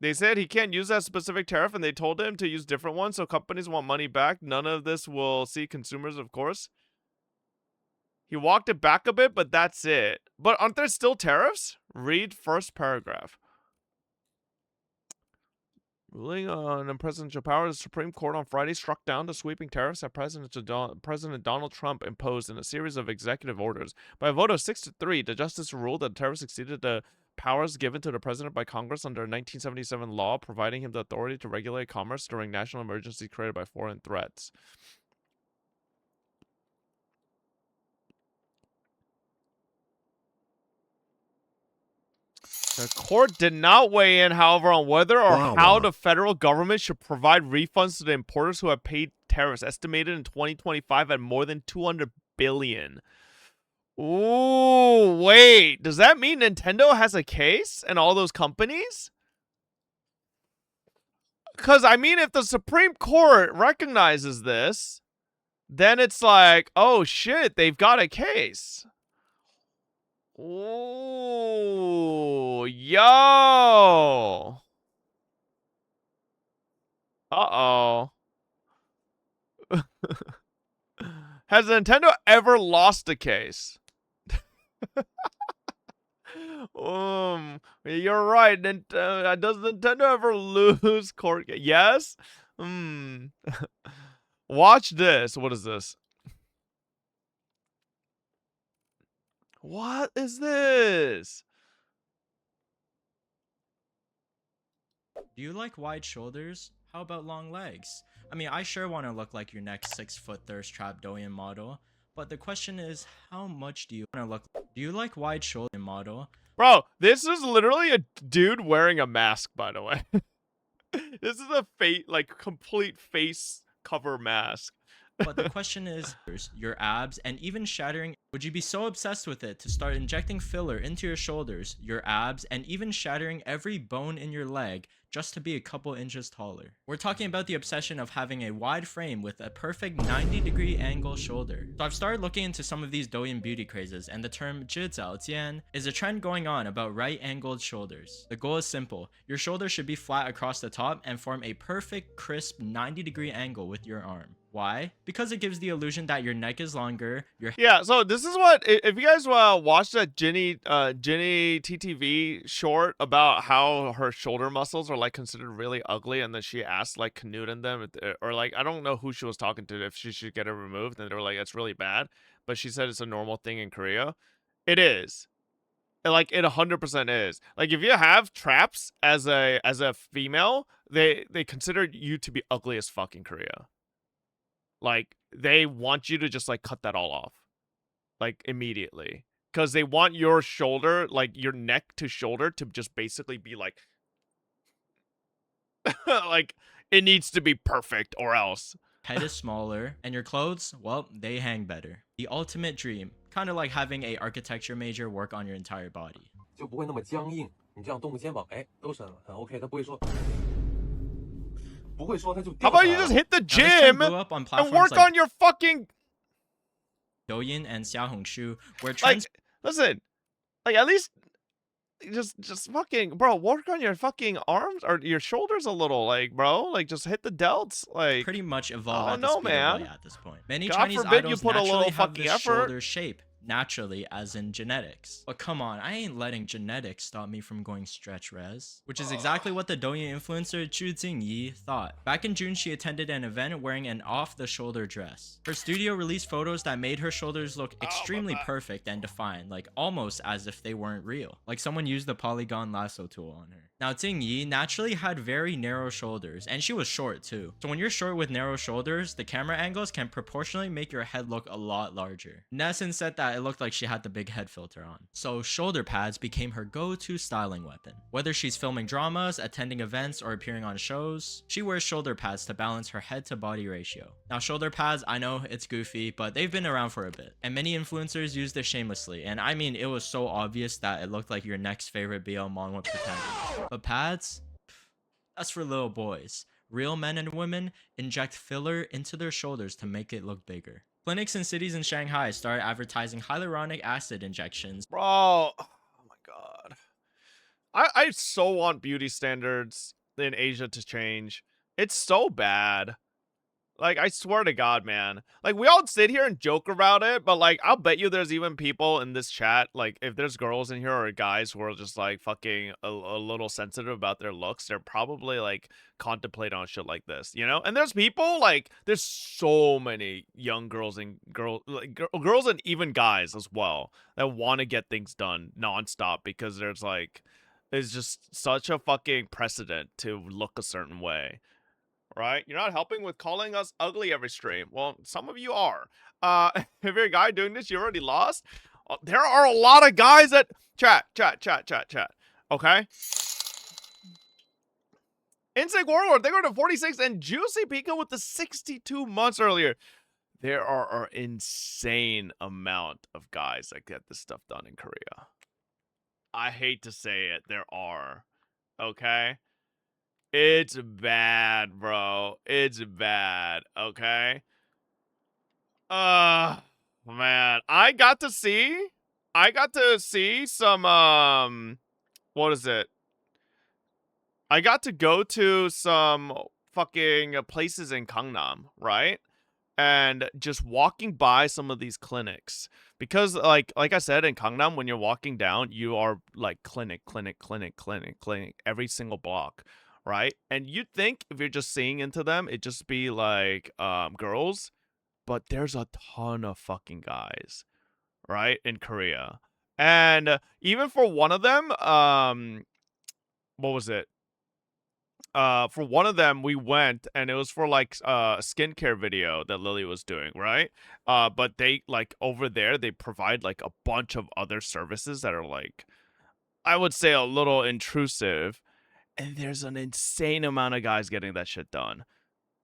They said he can't use that specific tariff, and they told him to use different ones, so companies want money back. None of this will see consumers, of course. He walked it back a bit, but that's it. But aren't there still tariffs? Read first paragraph. Ruling on presidential power, the Supreme Court on Friday struck down the sweeping tariffs that President Donald Trump imposed in a series of executive orders. By a vote of 6-3, the justice ruled that the tariffs exceeded the powers given to the president by Congress under a 1977 law, providing him the authority to regulate commerce during national emergencies created by foreign threats. The court did not weigh in, however, on whether or how the federal government should provide refunds to the importers who have paid tariffs, estimated in 2025 at more than $200 billion. Ooh, wait. Does that mean Nintendo has a case and all those companies? Because, I mean, if the Supreme Court recognizes this, then it's like, oh shit, they've got a case. Ooh, yo. Uh-oh. Has Nintendo ever lost a case? You're right. Does Nintendo ever lose court? Yes? Watch this. What is this? What is this? Do you like wide shoulders? How about long legs? I mean, I sure want to look like your next 6-foot thirst trap Doyen model, but the question is, how much do you want to look? Do you like wide shoulder model? Bro, this is literally a dude wearing a mask, by the way. This is a complete face cover mask. But the question is, your abs, and even shattering. Would you be so obsessed with it to start injecting filler into your shoulders, your abs, and even shattering every bone in your leg just to be a couple inches taller? We're talking about the obsession of having a wide frame with a perfect 90-degree angle shoulder. So I've started looking into some of these Douyin beauty crazes, and the term 直角肩 is a trend going on about right-angled shoulders. The goal is simple. Your shoulders should be flat across the top and form a perfect, crisp 90-degree angle with your arm. Why? Because it gives the illusion that your neck is longer. Yeah, so this is what, if you guys watched that Jenny TTV short about how her shoulder muscles are like considered really ugly, and then she asked like Canute and them, or like I don't know who she was talking to, if she should get it removed, and they were like, it's really bad, but she said it's a normal thing in Korea. It is. Like it 100% is. Like if you have traps as a female, they consider you to be ugly as fuck in Korea. Like, they want you to just, like, cut that all off. Like, immediately. Because they want your shoulder, like, your neck to shoulder to just basically be, like... like, it needs to be perfect or else. Head is smaller, and your clothes, well, they hang better. The ultimate dream. Kind of like having a architecture major work on your entire body. 就不会那么僵硬，你这样动个肩膀，哎，都是很 OK， 它不会说。 How about you just hit the gym and work on your fucking Douyin and Xiaohongshu, where trends. Like, listen, like at least just fucking, bro, work on your fucking arms or your shoulders a little, like, bro, like just hit the delts, like pretty much evolve at the speed of light at this point. Many God Chinese forbid idols you put a little naturally have fucking this effort. shoulder shape, naturally as in genetics. But come on, I ain't letting genetics stop me from going stretch res. Which is exactly what the Douyin influencer Chu Jingyi thought. Back in June, she attended an event wearing an off-the-shoulder dress. Her studio released photos that made her shoulders look extremely perfect and defined, like almost as if they weren't real. Like someone used the polygon lasso tool on her. Now Jingyi naturally had very narrow shoulders, and she was short too. So when you're short with narrow shoulders, the camera angles can proportionally make your head look a lot larger. Nessun said that it looked like she had the big head filter on. So shoulder pads became her go-to styling weapon. Whether she's filming dramas, attending events, or appearing on shows, she wears shoulder pads to balance her head to body ratio. Now shoulder pads, I know it's goofy, but they've been around for a bit. And many influencers use this shamelessly, and I mean it was so obvious that it looked like your next favorite BL manga pretender. But pads? That's for little boys. Real men and women inject filler into their shoulders to make it look bigger. Clinics in cities in Shanghai started advertising hyaluronic acid injections. Bro, oh my god. I so want beauty standards in Asia to change. It's so bad. Like, I swear to God, man. Like, we all sit here and joke about it, but, like, I'll bet you there's even people in this chat, like, if there's girls in here or guys who are just, like, fucking a little sensitive about their looks, they're probably, like, contemplating on shit like this, you know? And there's people, like, there's so many young girls and girls and even guys as well that want to get things done nonstop because there's, like, it's just such a fucking precedent to look a certain way. Right? You're not helping with calling us ugly every stream. Well, some of you are. If you're a guy doing this, you already lost. There are a lot of guys that... Chat. Okay? Insect Warlord, they go to 46, and Juicy Pika with the 62 months earlier. There are an insane amount of guys that get this stuff done in Korea. I hate to say it. There are. Okay? It's bad, bro. It's bad, okay? Man. I got to see some, what is it? I got to go to some fucking places in Gangnam, right? And just walking by some of these clinics. Because, like I said, in Gangnam, when you're walking down, you are, like, clinic, every single block. Right? And you'd think if you're just seeing into them, it'd just be like girls, but there's a ton of fucking guys, right? In Korea. And even for one of them, what was it? For one of them, we went and it was for like a skincare video that Lily was doing, right? But they like over there, they provide like a bunch of other services that are like, I would say a little intrusive. And there's an insane amount of guys getting that shit done.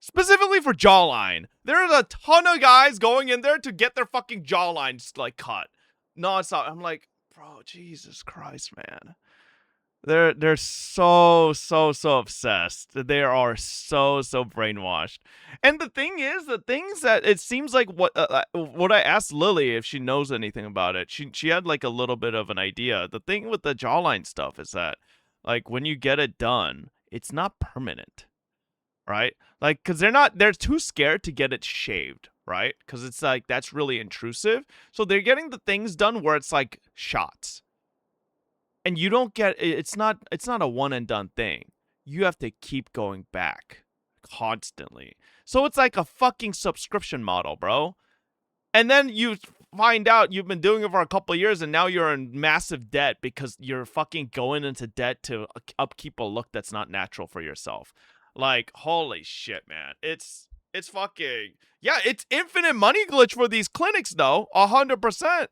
Specifically for jawline. There's a ton of guys going in there to get their fucking jawlines, like, cut. Non-stop. I'm like, bro, Jesus Christ, man. They're so obsessed. They are so brainwashed. And the thing is, the things that it seems like what I asked Lily if she knows anything about it, she had like a little bit of an idea. The thing with the jawline stuff is that, like, when you get it done, it's not permanent, right? Like, because they're too scared to get it shaved, right? Because it's like, that's really intrusive. So they're getting the things done where it's like shots. And you don't get, it's not a one and done thing. You have to keep going back constantly. So it's like a fucking subscription model, bro. And then you find out you've been doing it for a couple of years and now you're in massive debt because you're fucking going into debt to upkeep a look that's not natural for yourself. Like, holy shit, man. It's fucking, yeah, it's infinite money glitch for these clinics though. 100%.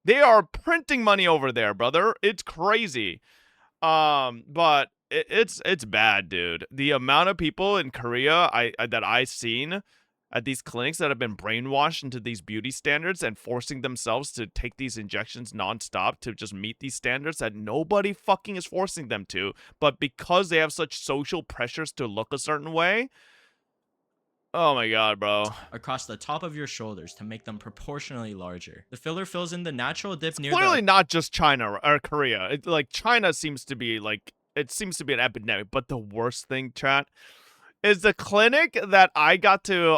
They are printing money over there, brother. It's crazy. But it's bad, dude. The amount of people in Korea that I've seen at these clinics that have been brainwashed into these beauty standards and forcing themselves to take these injections nonstop to just meet these standards that nobody fucking is forcing them to, but because they have such social pressures to look a certain way. Oh my god, bro. Across the top of your shoulders to make them proportionally larger. The filler fills in the natural dip near Clearly not just China or Korea. Like, China seems to be like, it seems to be an epidemic, but the worst thing, chat, is the clinic that I got to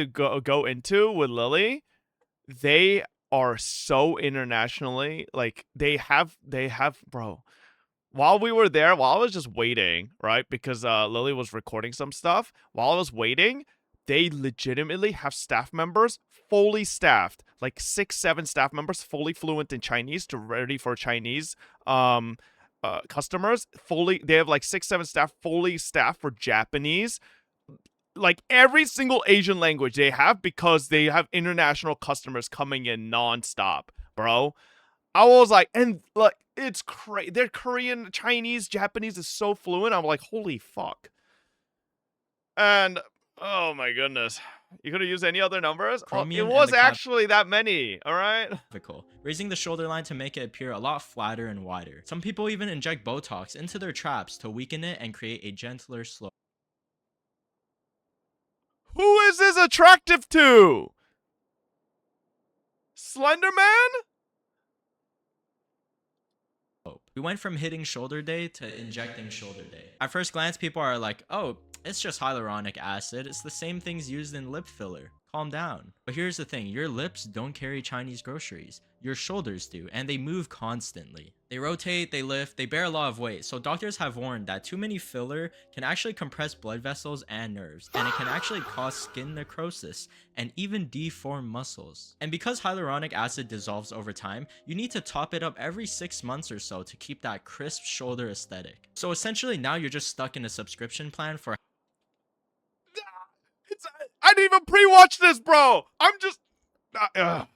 go into with Lily. They are so internationally, like they have bro. While we were there, while I was just waiting, right? Because Lily was recording some stuff. While I was waiting, they legitimately have staff members fully staffed, like 6-7 staff members fully fluent in Chinese to ready for Chinese customers. They have like 6-7 staff fully staffed for Japanese. Like every single Asian language they have, because they have international customers coming in nonstop, bro. I was like, and like, it's crazy. Their Korean, Chinese, Japanese is so fluent. I'm like, holy fuck. And oh my goodness, you could have used any other numbers. Chromium It and was the actually that many. All right. Raising the shoulder line to make it appear a lot flatter and wider. Some people even inject Botox into their traps to weaken it and create a gentler slope. Who is this attractive to? Slenderman? We went from hitting shoulder day to injecting shoulder day. At first glance, people are like, oh, it's just hyaluronic acid. It's the same things used in lip filler. Calm down. But here's the thing, your lips don't carry Chinese groceries. Your shoulders do, and they move constantly. They rotate, they lift, they bear a lot of weight. So doctors have warned that too many filler can actually compress blood vessels and nerves, and it can actually cause skin necrosis and even deform muscles. And because hyaluronic acid dissolves over time, you need to top it up every 6 months or so to keep that crisp shoulder aesthetic. So essentially now you're just stuck in a subscription plan for I didn't even pre-watch this, bro. I'm just I'm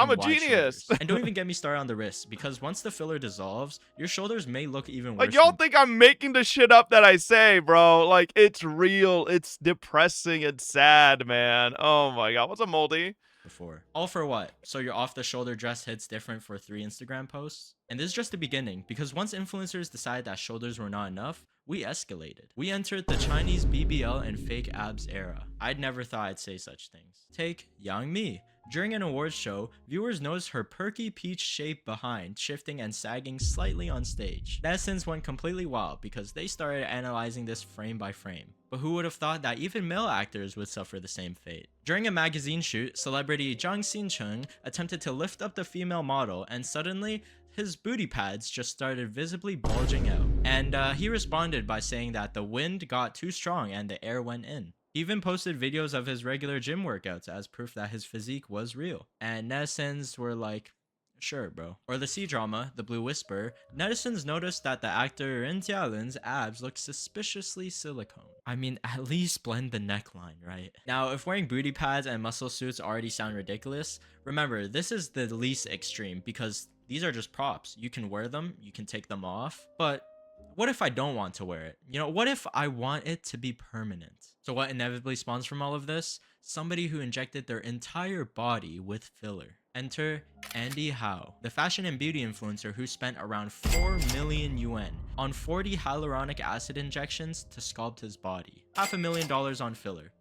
a wide genius. shoulders. And don't even get me started on the wrists, because once the filler dissolves, your shoulders may look even worse. Like, y'all think I'm making the shit up that I say, bro. Like, it's real. It's depressing and sad, man. Oh my god. What's a moldy? Before. All for what? So your off-the-shoulder dress hits different for 3 Instagram posts? And this is just the beginning, because once influencers decided that shoulders were not enough, we escalated. We entered the Chinese BBL and fake abs era. I'd never thought I'd say such things. Take Yang Mi. During an awards show, viewers noticed her perky peach shape behind shifting and sagging slightly on stage. Netizens went completely wild because they started analyzing this frame by frame. But who would have thought that even male actors would suffer the same fate? During a magazine shoot, celebrity Zhang Xincheng attempted to lift up the female model, and suddenly, his booty pads just started visibly bulging out. And he responded by saying that the wind got too strong and the air went in. He even posted videos of his regular gym workouts as proof that his physique was real. And netizens were like, sure, bro. Or the C-drama, The Blue Whisper, netizens noticed that the actor Ren Jialin's abs looked suspiciously silicone. I mean, at least blend the neckline, right? Now, if wearing booty pads and muscle suits already sound ridiculous, remember, this is the least extreme because these are just props. You can wear them, you can take them off, but what if I don't want to wear it? You know, what if I want it to be permanent? So what inevitably spawns from all of this? Somebody who injected their entire body with filler. Enter Andy Howe, the fashion and beauty influencer who spent around 4 million yuan on 40 hyaluronic acid injections to sculpt his body. $500,000 on filler.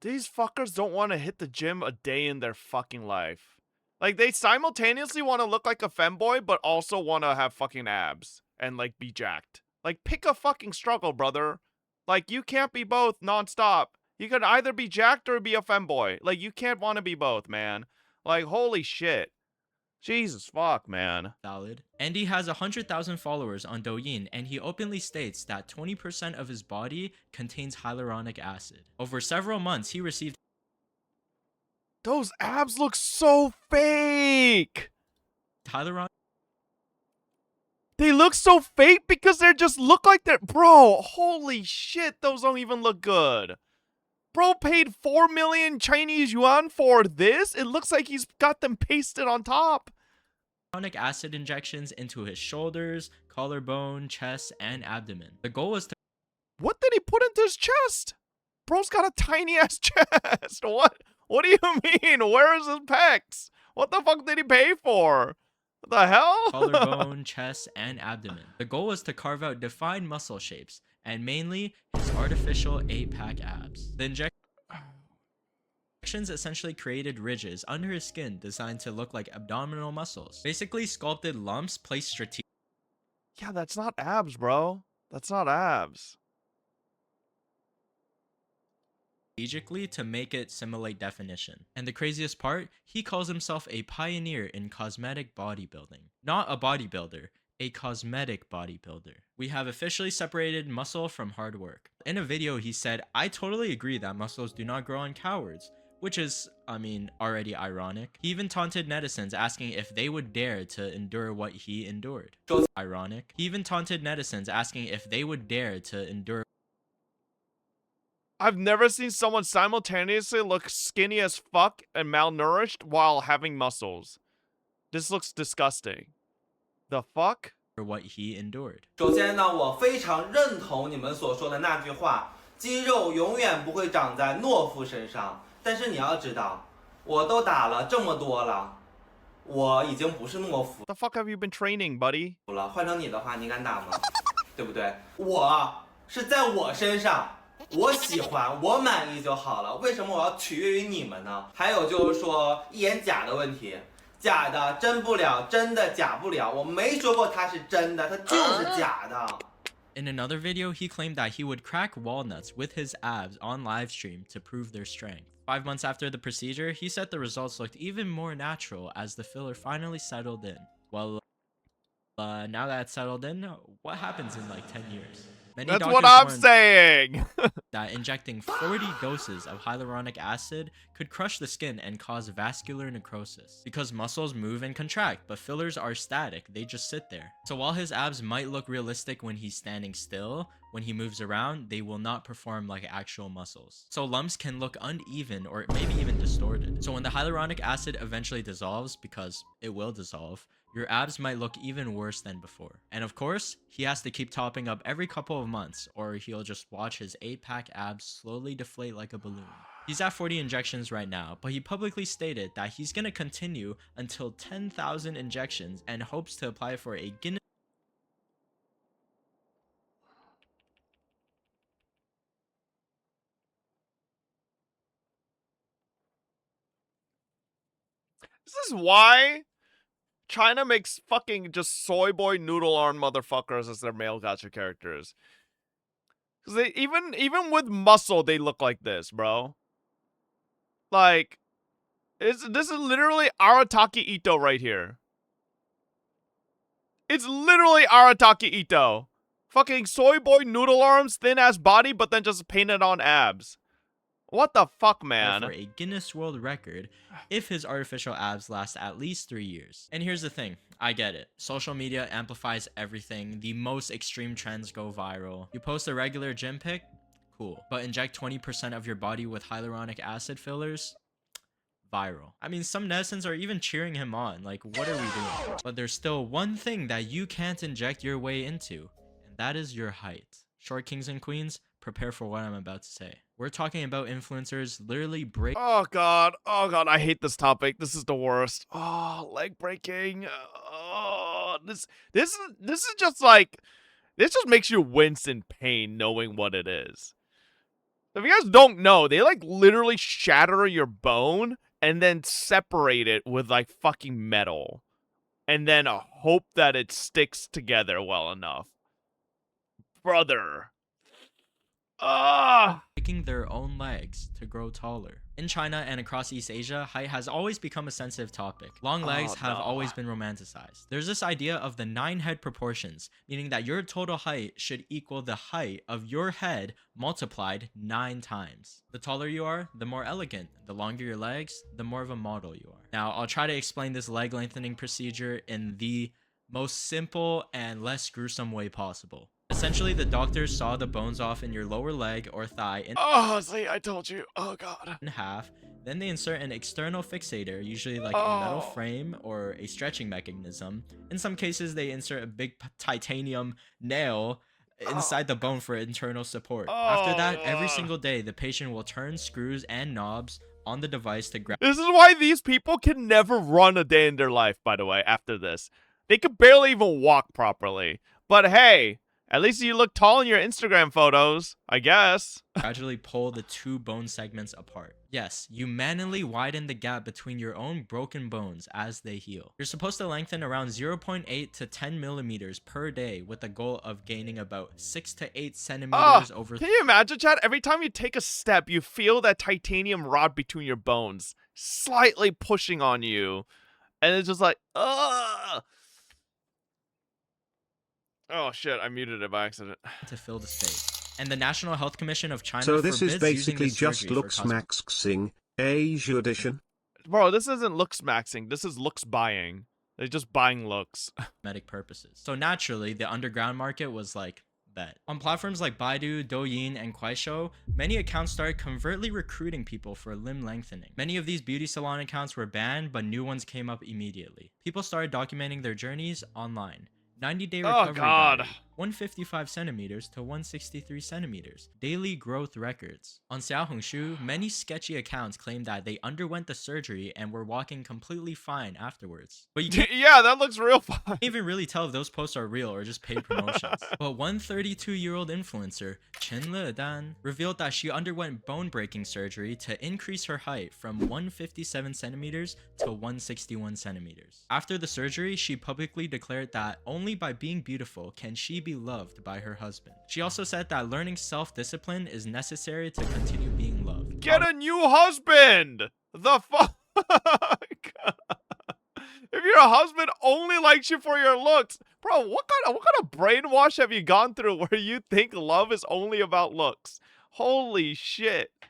These fuckers don't want to hit the gym a day in their fucking life. Like, they simultaneously want to look like a femboy, but also want to have fucking abs and, like, be jacked. Like, pick a fucking struggle, brother. Like, you can't be both nonstop. You could either be jacked or be a femboy. Like, you can't want to be both, man. Like, holy shit. Jesus fuck, man. Valid. Andy has 100,000 followers on Douyin, and he openly states that 20% of his body contains hyaluronic acid. Over several months, he received... Those abs look so fake! Hyaluronic... They look so fake because they just look like they're... Bro, holy shit, those don't even look good. Bro paid 4 million Chinese yuan for this? It looks like he's got them pasted on top. Hyaluronic acid injections into his shoulders, collarbone, chest, and abdomen. The goal was to... What did he put into his chest? Bro's got a tiny ass chest. What do you mean? Where is his pecs? What the fuck did he pay for? What the hell? Collarbone, chest, and abdomen. The goal was to carve out defined muscle shapes, and mainly his artificial 8-pack abs. The injections essentially created ridges under his skin designed to look like abdominal muscles. Basically sculpted lumps placed strategically. Yeah, that's not abs, bro. That's not abs. strategically to make it simulate definition. And the craziest part, he calls himself a pioneer in cosmetic bodybuilding. Not a bodybuilder, a cosmetic bodybuilder. We have officially separated muscle from hard work. In a video, he said, "I totally agree that muscles do not grow on cowards," which is, I mean, already ironic. He even taunted netizens, asking if they would dare to endure what he endured. Ironic. He even taunted netizens, asking if they would dare to endure. I've never seen someone simultaneously look skinny as fuck and malnourished while having muscles. This looks disgusting. The fuck? What he endured. 首先呢，我非常认同你们所说的那句话，肌肉永远不会长在懦夫身上。但是你要知道，我都打了这么多了，我已经不是懦夫。The fuck have you been training, buddy? 了，换成你的话，你敢打吗？对不对？我是在我身上。 我喜欢，我满意就好了。为什么我要取悦于你们呢？还有就是说一眼假的问题，假的真不了，真的假不了。我没说过它是真的，它就是假的。 In another video, he claimed that he would crack walnuts with his abs on livestream to prove their strength. 5 months after the procedure, he said the results looked even more natural as the filler finally settled in. Well, now that it's settled in, what happens in like 10 years? Many That's what I'm saying! that injecting 40 doses of hyaluronic acid could crush the skin and cause vascular necrosis. Because muscles move and contract, but fillers are static, they just sit there. So while his abs might look realistic when he's standing still, when he moves around, they will not perform like actual muscles. So lumps can look uneven or maybe even distorted. So when the hyaluronic acid eventually dissolves, because it will dissolve, your abs might look even worse than before. And of course, he has to keep topping up every couple of months, or he'll just watch his 8-pack abs slowly deflate like a balloon. He's at 40 injections right now, but he publicly stated that he's gonna continue until 10,000 injections and hopes to apply for a Guinness. This is why China makes fucking just soy boy noodle arm motherfuckers as their male gacha characters. Cause they even with muscle they look like this, bro. Like, this is literally Arataki Ito right here. It's literally Arataki Ito. Fucking soy boy noodle arms, thin ass body, but then just painted on abs. What the fuck, man? For a Guinness World Record if his artificial abs last at least 3 years. And here's the thing, I get it. Social media amplifies everything. The most extreme trends go viral. You post a regular gym pic, cool. But inject 20% of your body with hyaluronic acid fillers, viral. I mean, some netizens are even cheering him on. Like, what are we doing? But there's still one thing that you can't inject your way into, and that is your height. Short kings and queens, prepare for what I'm about to say. We're talking about influencers literally break. Oh god, I hate this topic. This is the worst. Oh, leg breaking. Oh, this is just like, this just makes you wince in pain knowing what it is. If you guys don't know, they like literally shatter your bone and then separate it with like fucking metal, and then hope that it sticks together well enough. Brother. Breaking their own legs to grow taller. In China and across East Asia, height has always become a sensitive topic. Long legs have always been romanticized. There's this idea of the 9 head proportions, meaning that your total height should equal the height of your head multiplied 9 times. The taller you are, the more elegant. The longer your legs, the more of a model you are. Now, I'll try to explain this leg lengthening procedure in the most simple and less gruesome way possible. Essentially, the doctors saw the bones off in your lower leg or thigh in see, I told you. Oh god. in half. Then they insert an external fixator, usually like a metal frame or a stretching mechanism. In some cases, they insert a big titanium nail inside the bone for internal support. After that, every single day, the patient will turn screws and knobs on the device to grab. This is why these people can never run a day in their life, by the way, after this. They could barely even walk properly. But hey, At least you look tall in your Instagram photos, I guess. Gradually pull the two bone segments apart. Yes, you manually widen the gap between your own broken bones as they heal. You're supposed to lengthen around 0.8 to 10 millimeters per day with the goal of gaining about 6 to 8 centimeters over. Can you imagine, Chad? Every time you take a step, you feel that titanium rod between your bones slightly pushing on you. And it's just like, ugh. Oh shit, I muted it by accident. To fill the space. And the National Health Commission of China So this forbids is basically using this just surgery looks for cosmetic maxing, Asia edition. Bro, this isn't looks maxing. This is looks buying. They're just buying looks. purposes. So naturally, the underground market was like, bet. On platforms like Baidu, Douyin, and Kuaishou, many accounts started covertly recruiting people for limb lengthening. Many of these beauty salon accounts were banned, but new ones came up immediately. People started documenting their journeys online. 90-day recovery diary, 155 centimeters to 163 centimeters. Daily growth records. On Xiaohongshu, many sketchy accounts claimed that they underwent the surgery and were walking completely fine afterwards. But you can't yeah, that looks real fine. even really tell if those posts are real or just paid promotions. But one 32-year-old influencer, Chen Ledan, revealed that she underwent bone-breaking surgery to increase her height from 157 centimeters to 161 centimeters. After the surgery, she publicly declared that only by being beautiful can she be loved by her husband. She also said that learning self-discipline is necessary to continue being loved. Get a new husband! The fuck? If your husband only likes you for your looks, bro, what kind of brainwash have you gone through where you think love is only about looks? Holy shit. I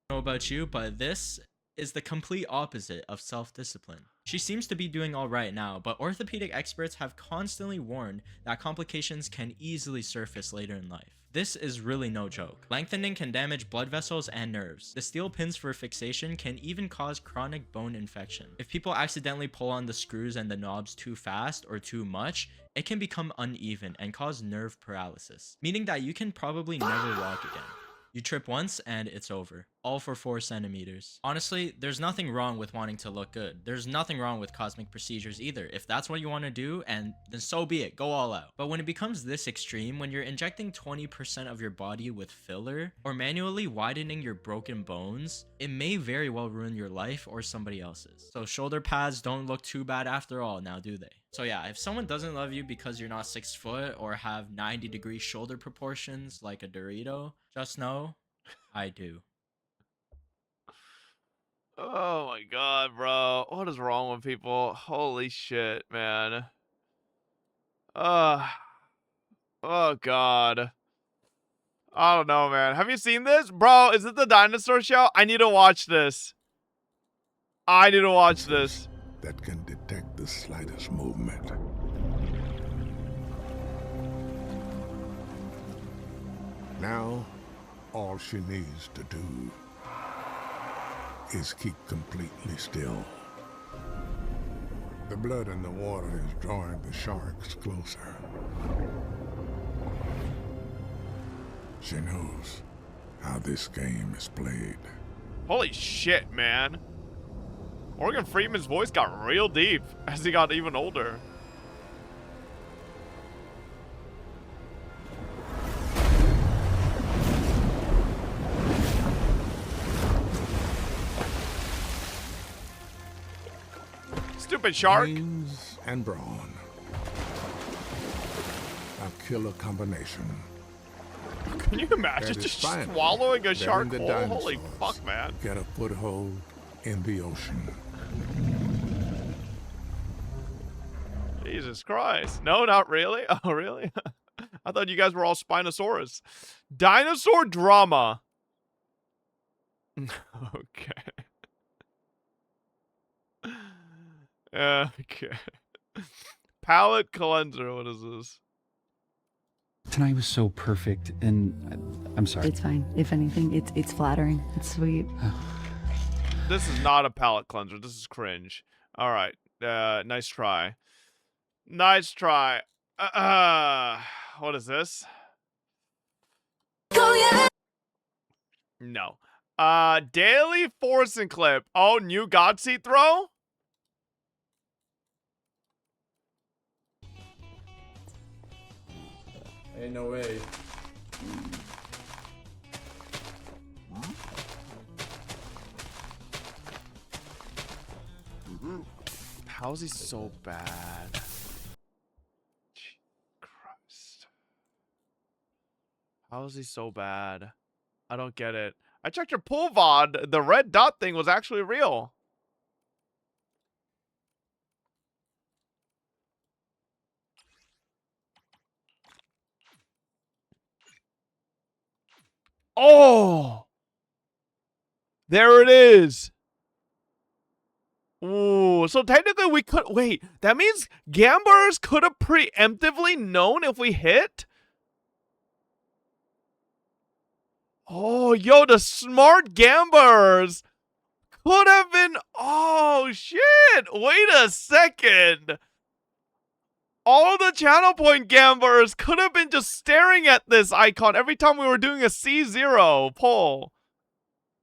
don't know about you, but this is the complete opposite of self-discipline. She seems to be doing all right now, but orthopedic experts have constantly warned that complications can easily surface later in life. This is really no joke. Lengthening can damage blood vessels and nerves. The steel pins for fixation can even cause chronic bone infection. If people accidentally pull on the screws and the knobs too fast or too much, it can become uneven and cause nerve paralysis, meaning that you can probably never walk again. You trip once and it's over. All for 4 centimeters. Honestly, there's nothing wrong with wanting to look good. There's nothing wrong with cosmetic procedures either. If that's what you want to do, and then so be it, go all out. But when it becomes this extreme, when you're injecting 20% of your body with filler, or manually widening your broken bones, it may very well ruin your life or somebody else's. So shoulder pads don't look too bad after all, now do they? So yeah, if someone doesn't love you because you're not 6 foot or have 90-degree shoulder proportions like a Dorito, just know, I do. Oh my god, bro. What is wrong with people? Holy shit, man. Oh god. I don't know, man. Have you seen this? Bro, is it the dinosaur show? I need to watch this. I need to watch this. That can detect the slightest movement. Now, all she needs to do is keep completely still. The blood in the water is drawing the sharks closer. She knows how this game is played. Holy shit, man. Morgan Freeman's voice got real deep as he got even older. Stupid shark. Brains and brawn. A killer combination. Can you imagine That is just finally swallowing a letting shark the whole? Holy dinosaurs fuck, man. Get a foothold in the ocean. Jesus Christ. No, not really. Oh, really? I thought you guys were all Spinosaurus. Dinosaur drama. Okay. Okay. Palette cleanser. What is this? Tonight was so perfect, and I'm sorry. It's fine. If anything, it's flattering. It's sweet. This is not a palette cleanser. This is cringe. All right. Nice try. Nice try. What is this? No. Daily Forcing clip. Oh, new God Seat throw? Ain't no way. How is he so bad? Christ. How is he so bad? I don't get it. I checked your pull VOD. The red dot thing was actually real. Oh! There it is. Ooh, so technically we could... Wait, that means gamblers could have preemptively known if we hit? Oh, yo, the smart gamblers could have been... Oh, shit. Wait a second. All the channel point gamblers could have been just staring at this icon every time we were doing a C0 pull.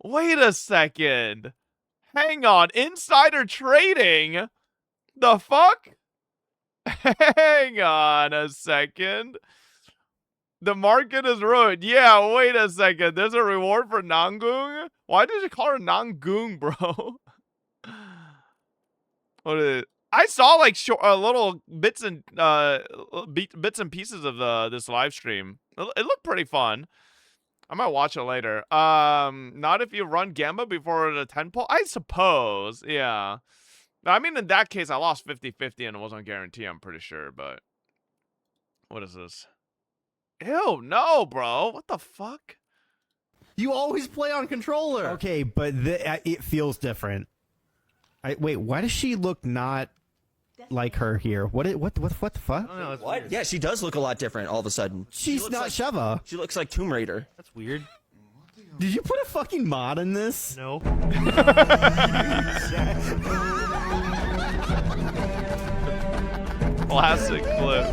Wait a second. Hang on. Insider trading? The fuck? Hang on a second. The market is ruined. Yeah, wait a second. There's a reward for Nangung? Why did you call her Nangung, bro? What is it? I saw like little bits and pieces of this live stream. It looked pretty fun. I might watch it later. Not if you run Gamba before the 10 pull. I suppose. Yeah. I mean, in that case, I lost 50-50 and it wasn't a guarantee, I'm pretty sure, but what is this? Ew, no, bro. What the fuck? You always play on controller. Okay, but it feels different. Wait, why does she look not like her here? What the fuck? What? Yeah, she does look a lot different all of a sudden. She's not Sheva. She looks like Tomb Raider. That's weird. Did you put a fucking mod in this? No. Classic clip.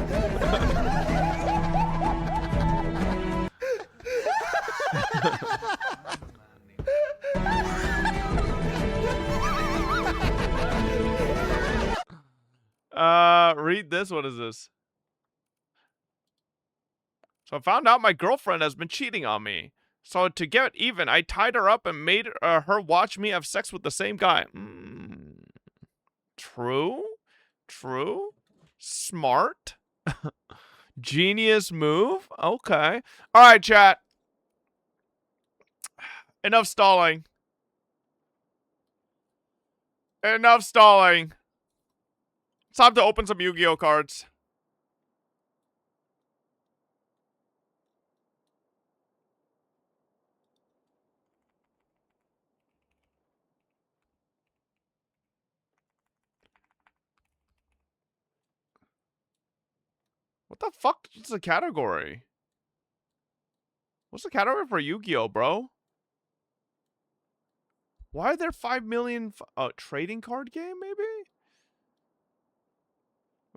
Read this. What is this? So I found out my girlfriend has been cheating on me. So to get even, I tied her up and made her watch me have sex with the same guy. True? True? Smart? Genius move? Okay. All right, chat. Enough stalling. Enough stalling. It's time to open some Yu-Gi-Oh cards. What the fuck is the category? What's the category for Yu-Gi-Oh, bro? Why are there 5 million trading card game, maybe?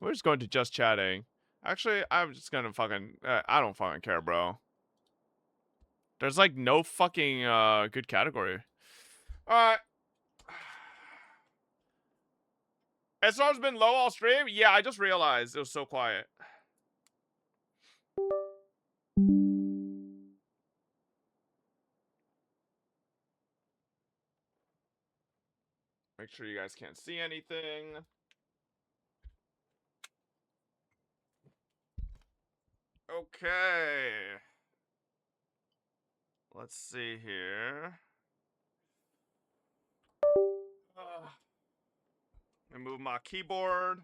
We're just going to just chatting. Actually, I'm just gonna fucking... I don't fucking care, bro. There's like no fucking good category. Alright. SR's been low all stream? Yeah, I just realized it was so quiet. Make sure you guys can't see anything. Okay. Let's see here. Let me move my keyboard.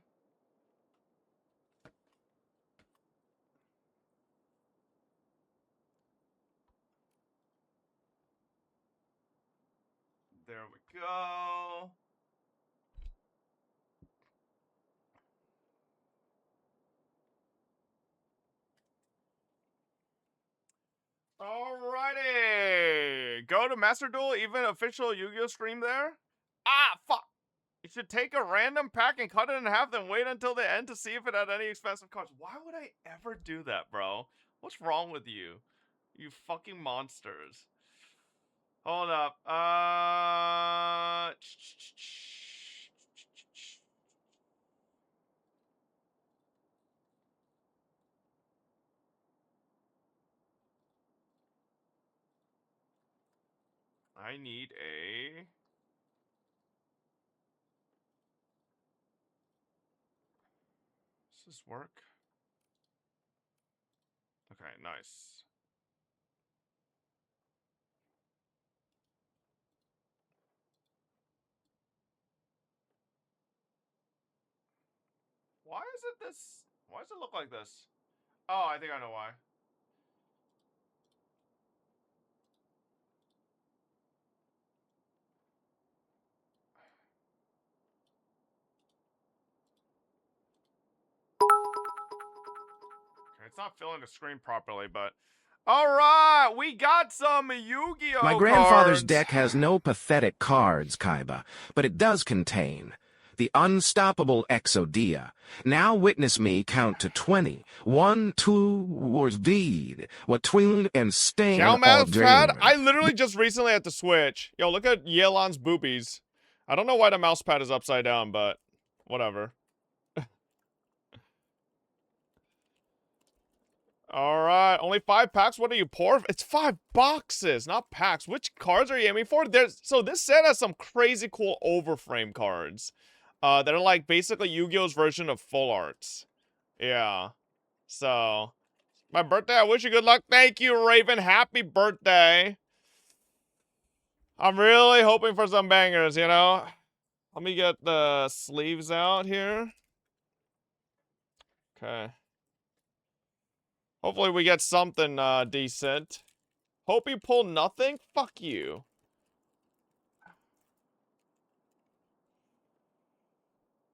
There we go. Alrighty. Go to Master Duel, even official Yu-Gi-Oh stream there. Ah, fuck. You should take a random pack and cut it in half, then wait until the end to see if it had any expensive cards. Why would I ever do that, bro? What's wrong with you? You fucking monsters. Hold up. I need a... Does this work? Okay, nice. Why is it this? Why does it look like this? Oh, I think I know why. Okay, it's not filling the screen properly, but... Alright, we got some Yu-Gi-Oh! My grandfather's cards. deck has no pathetic cards, Kaiba, but it does contain the unstoppable Exodia. Now witness me count to 20. 1, 2, wars deed. What twin and stain Cow all mouse pad? dream. I literally just recently had to switch. Yo, look at Yelan's boobies. I don't know why the mouse pad is upside down, but whatever. Alright, only 5 packs? What are you, poor? It's 5 boxes, not packs. Which cards are you aiming for? So this set has some crazy cool overframe cards. That are like basically Yu-Gi-Oh's version of full arts. Yeah. So, my birthday, I wish you good luck. Thank you, Raven. Happy birthday. I'm really hoping for some bangers, you know? Let me get the sleeves out here. Okay. Hopefully we get something decent. Hope you pull nothing? Fuck you.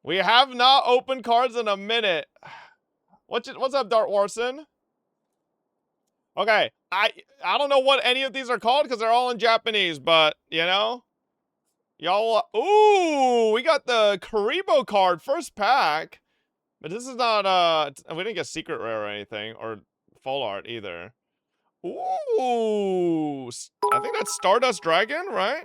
We have not opened cards in a minute. What's up, Dart Warson? Okay, I don't know what any of these are called because they're all in Japanese, but, you know? Y'all, ooh, we got the Karibo card, first pack. But this is not, we didn't get secret rare or anything, or full art either. Ooh, I think that's Stardust Dragon, right?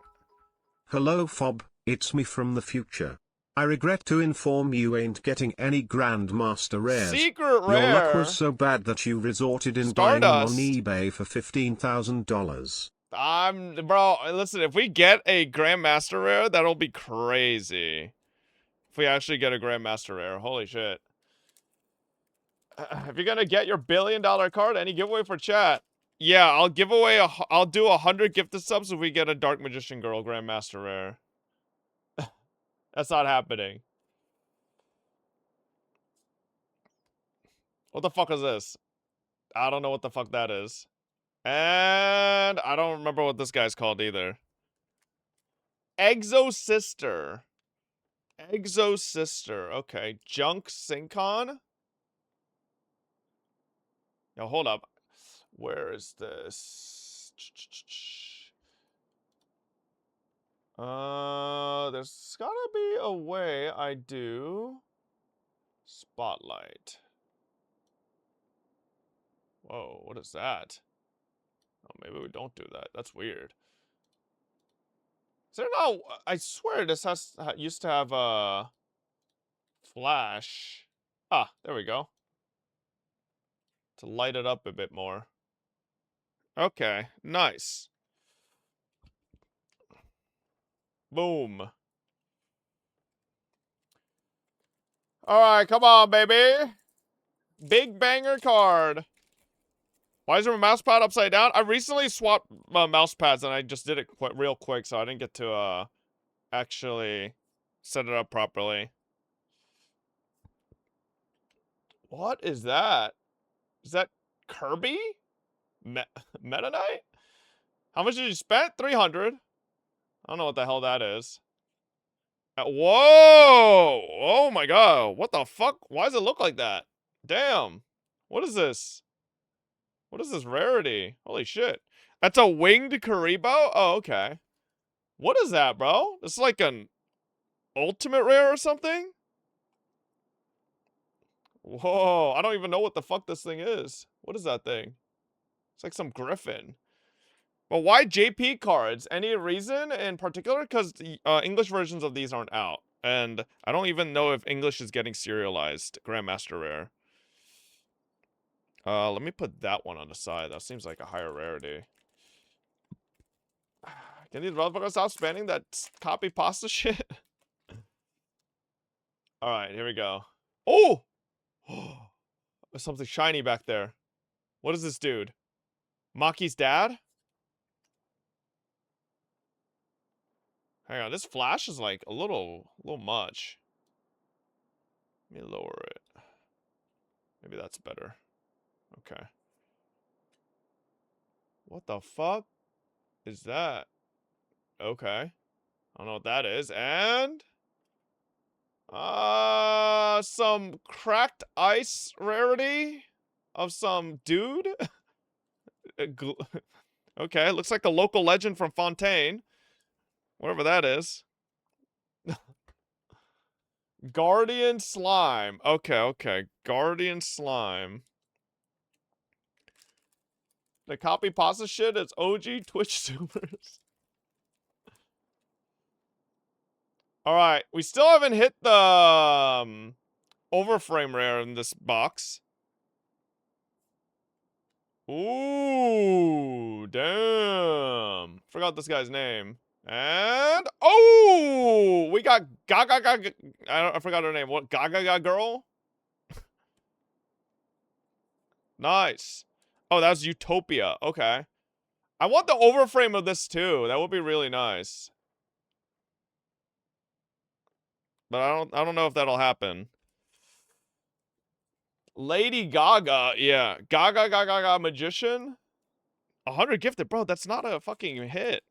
Hello Fob, it's me from the future. I regret to inform you ain't getting any Grandmaster rares. Secret Your luck rare? was so bad that you resorted in buying them on Stardust. eBay for $15,000. Bro, listen, if we get a Grandmaster rare, that'll be crazy. If we actually get a Grandmaster rare, holy shit. If you're gonna get your $1 billion card, any giveaway for chat? Yeah, I'll give away I'll do 100 gifted subs if we get a Dark Magician Girl Grandmaster rare. That's not happening. What the fuck is this? I don't know what the fuck that is. And I don't remember what this guy's called either. Exo Sister. Exo Sister. Okay. Junk Syncon? Yo, hold up. Where is this? There's gotta be a way I do Spotlight. Whoa, what is that? Oh, maybe we don't do that. That's weird. Is there no... I swear this used to have flash. Ah, there we go. To light it up a bit more. Okay, nice. Boom. Alright, come on, baby. Big banger card. Why is there a mouse pad upside down? I recently swapped mouse pads and I just did it real quick, so I didn't get to actually set it up properly. What is that? Is that Kirby? Meta Knight? How much did you spend? 300. I don't know what the hell that is. Whoa! Oh my god. What the fuck? Why does it look like that? Damn. What is this? What is this rarity? Holy shit. That's a winged Karibo? Oh, okay. What is that, bro? This is like an ultimate rare or something? Whoa. I don't even know what the fuck this thing is. What is that thing? It's like some griffin. But why JP cards? Any reason in particular? Because the English versions of these aren't out. And I don't even know if English is getting serialized. Grandmaster Rare. Let me put that one on the side. That seems like a higher rarity. Can these motherfuckers stop spamming that copy pasta shit? Alright, here we go. Oh! There's something shiny back there. What is this dude? Maki's dad? Hang on, this flash is like a little much. Let me lower it. Maybe that's better. Okay. What the fuck is that? Okay. I don't know what that is. And some cracked ice rarity of some dude. Okay, looks like the local legend from Fontaine. Whatever that is. Guardian Slime. Okay. Guardian Slime. The copy pasta shit is OG Twitch Supers. Alright, we still haven't hit the overframe rare in this box. Ooh, damn. Forgot this guy's name. And oh, we got Gaga. I forgot her name. What Gaga girl? Nice. Oh, that's Utopia. Okay. I want the overframe of this too. That would be really nice. But I don't know if that'll happen. Lady Gaga, yeah. Gaga magician. 100 gifted, bro. That's not a fucking hit.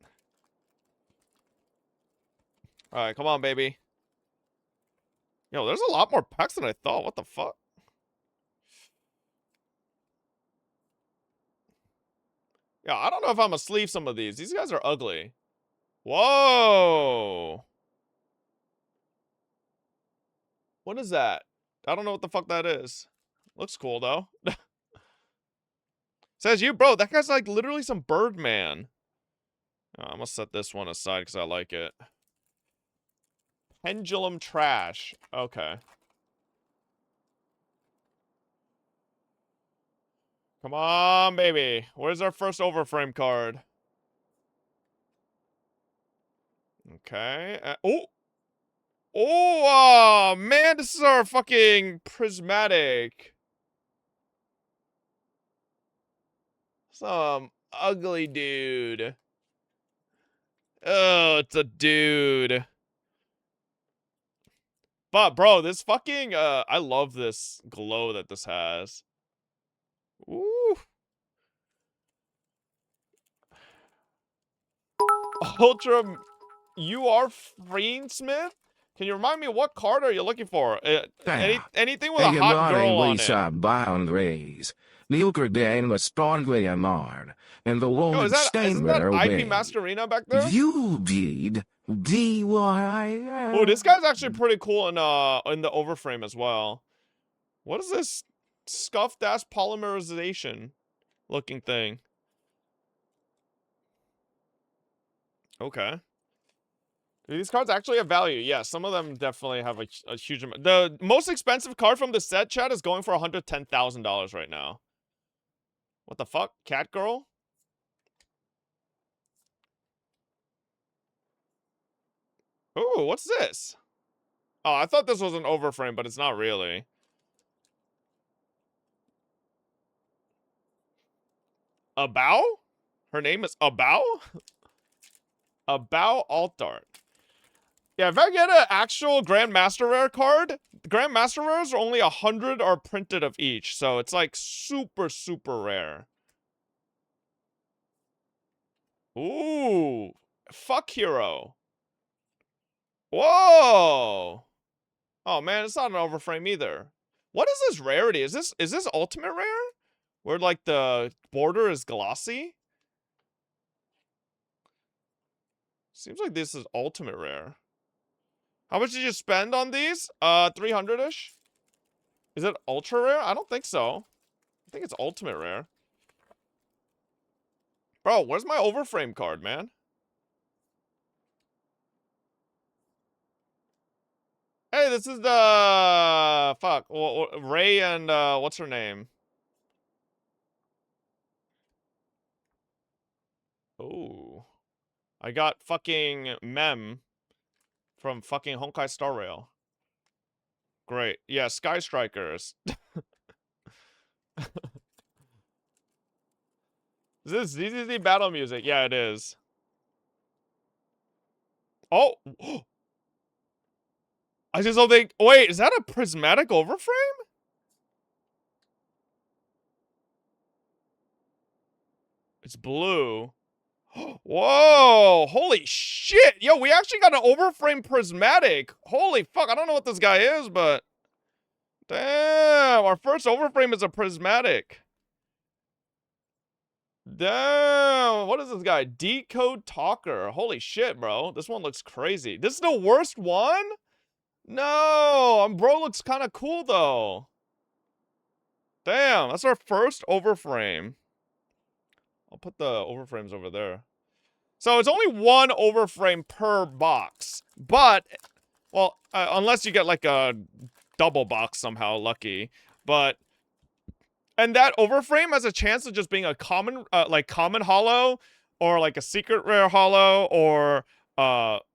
All right, come on, baby. Yo, there's a lot more packs than I thought. What the fuck? Yeah, I don't know if I'm gonna sleeve some of these. These guys are ugly. Whoa. What is that? I don't know what the fuck that is. Looks cool, though. Says you, bro. That guy's like literally some Birdman. Oh, I'm gonna set this one aside because I like it. Pendulum trash. Okay. Come on, baby. Where's our first overframe card? Okay. Oh, man, this is our fucking prismatic. Some ugly dude. Oh, it's a dude. But, bro, this fucking, I love this glow that this has. Ooh. Ultra, you are Freensmith? Can you remind me what card are you looking for? Anything with a hot girl on it. Boundaries. Lucre was strongly marred, and the Yo, world isn't that IP away. Masquerina back there? You did. D-Y. Oh, this guy's actually pretty cool in the overframe as well. What is this scuffed ass polymerization looking thing? Okay. Do these cards actually have value? Yeah, some of them definitely have a huge amount. The most expensive card from the set, chat, is going for $110,000 right now. What the fuck? Cat girl? Ooh, what's this? Oh, I thought this was an overframe, but it's not really. Abao? Her name is Abao? Abao Altart. Yeah, if I get an actual Grandmaster Rare card, Grandmaster Rares are only 100 are printed of each, so it's like super, super rare. Ooh. Fuck hero. Whoa. Oh man, it's not an overframe either. What is this rarity? Is this ultimate rare? Where like the border is glossy? Seems like this is ultimate rare. How much did you spend on these? 300-ish? Is it ultra rare? I don't think so. I think it's ultimate rare. Bro, where's my overframe card, man? Hey, this is the... Fuck. Ray and, what's her name? Oh. I got fucking Mem from fucking Honkai Star Rail. Great. Yeah, Sky Strikers. Is this ZZZ battle music? Yeah, it is. Oh! I just don't think... Wait, is that a prismatic overframe? It's blue. Whoa! Holy shit! Yo, we actually got an overframe prismatic. Holy fuck, I don't know what this guy is, but... Damn, our first overframe is a prismatic. Damn, what is this guy? Decode Talker. Holy shit, bro. This one looks crazy. This is the worst one? No, bro looks kind of cool, though. Damn, that's our first overframe. I'll put the overframes over there. So it's only one overframe per box. But, well, unless you get like a double box somehow, lucky. But... And that overframe has a chance of just being a common, common holo, or like a secret rare holo, or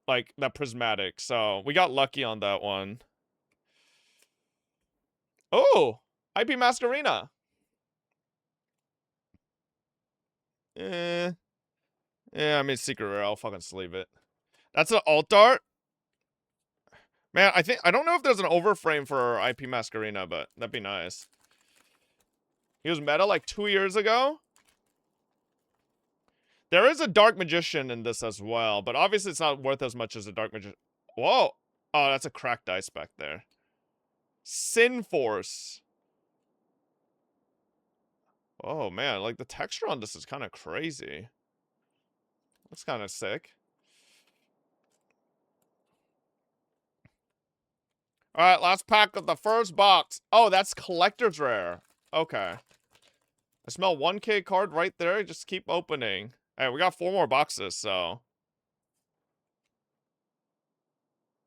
like that prismatic. So we got lucky on that one. Oh, IP Masquerina. Yeah, I mean secret rare. I'll fucking sleeve it. That's an alt art. Man, I don't know if there's an overframe for IP Masquerina, but that'd be nice. He was meta like 2 years ago. There is a Dark Magician in this as well, but obviously it's not worth as much as a Dark Magician. Whoa. Oh, that's a cracked dice back there. Sin Force. Oh, man. Like, the texture on this is kind of crazy. That's kind of sick. Alright, last pack of the first box. Oh, that's Collector's Rare. Okay. I smell 1K card right there. Just keep opening. Hey, we got 4 more boxes, so.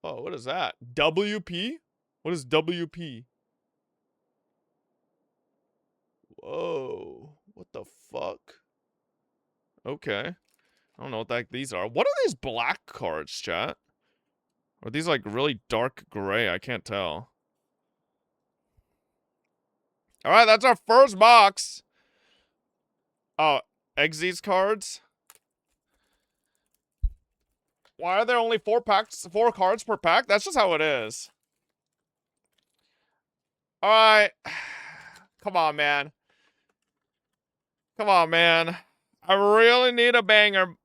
Oh, what is that? WP? What is WP? Whoa. What the fuck? Okay. I don't know what the heck these are. What are these black cards, chat? Are these like really dark gray? I can't tell. Alright, that's our first box. Oh, Exes cards. Why are there only 4 cards per pack? That's just how it is. Alright. Come on, man. Come on, man. I really need a banger.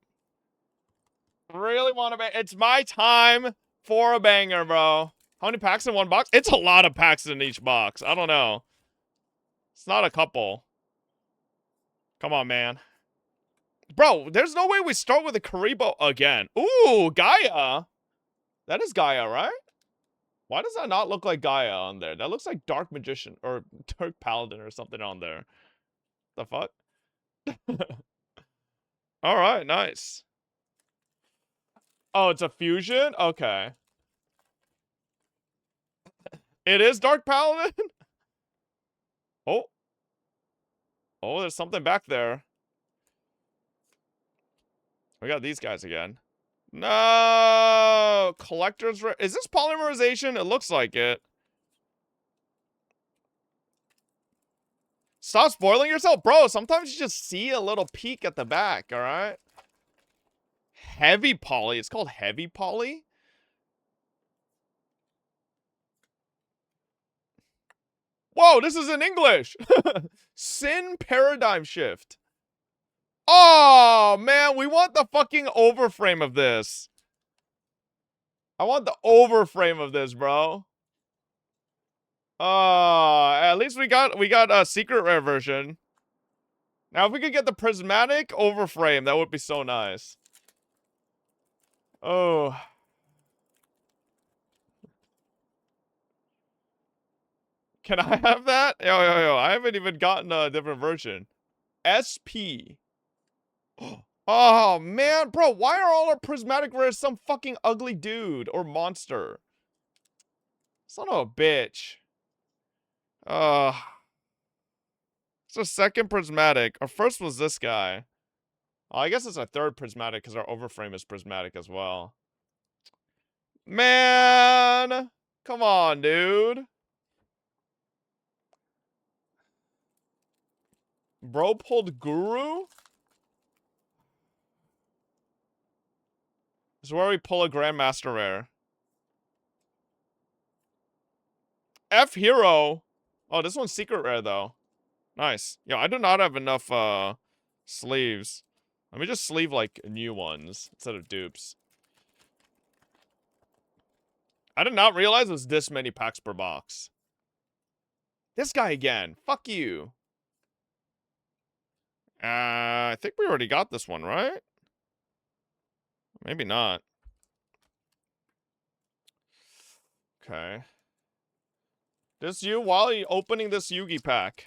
Really want a banger. It's my time for a banger, bro. How many packs in one box? It's a lot of packs in each box. I don't know. It's not a couple. Come on, man. Bro, there's no way we start with a Karibo again. Ooh, Gaia. That is Gaia, right? Why does that not look like Gaia on there? That looks like Dark Magician or Dark Paladin or something on there. The fuck? Alright, nice. Oh, it's a fusion? Okay. It is Dark Paladin? Oh. Oh, there's something back there. We got these guys again. No! Collector's Rare. Is this polymerization? It looks like it. Stop spoiling yourself. Bro, sometimes you just see a little peek at the back, alright? Heavy poly. It's called heavy poly? Whoa, this is in English! Sin Paradigm Shift. Oh, man, we want the fucking overframe of this. I want the overframe of this, bro. At least we got a secret rare version. Now, if we could get the prismatic overframe, that would be so nice. Oh. Can I have that? Yo, I haven't even gotten a different version. SP. Oh, man. Bro, why are all our prismatic rares some fucking ugly dude or monster? Son of a bitch. It's a second prismatic. Our first was this guy. Oh, I guess it's a third prismatic because our overframe is prismatic as well. Man! Come on, dude. Bro pulled Guru? This is where we pull a Grandmaster Rare. F Hero. Oh, this one's secret rare, though. Nice. Yo, I do not have enough, sleeves. Let me just sleeve, like, new ones instead of dupes. I did not realize it was this many packs per box. This guy again. Fuck you. I think we already got this one, right? Maybe not. Okay. This you while you opening this Yugi pack.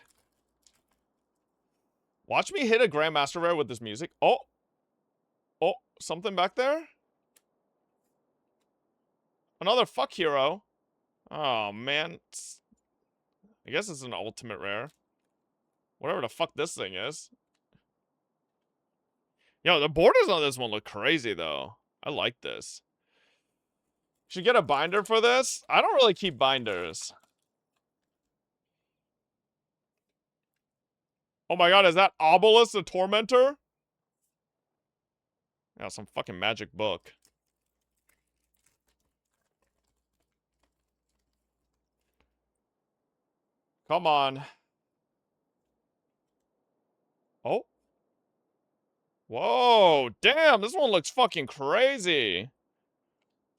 Watch me hit a Grandmaster Rare with this music. Oh. Oh, something back there? Another fuck hero. Oh, man. I guess it's an ultimate rare. Whatever the fuck this thing is. Yo, the borders on this one look crazy, though. I like this. Should get a binder for this? I don't really keep binders. Oh my god, is that Obelisk the Tormentor? Yeah, some fucking magic book. Come on. Oh. Whoa, damn, this one looks fucking crazy.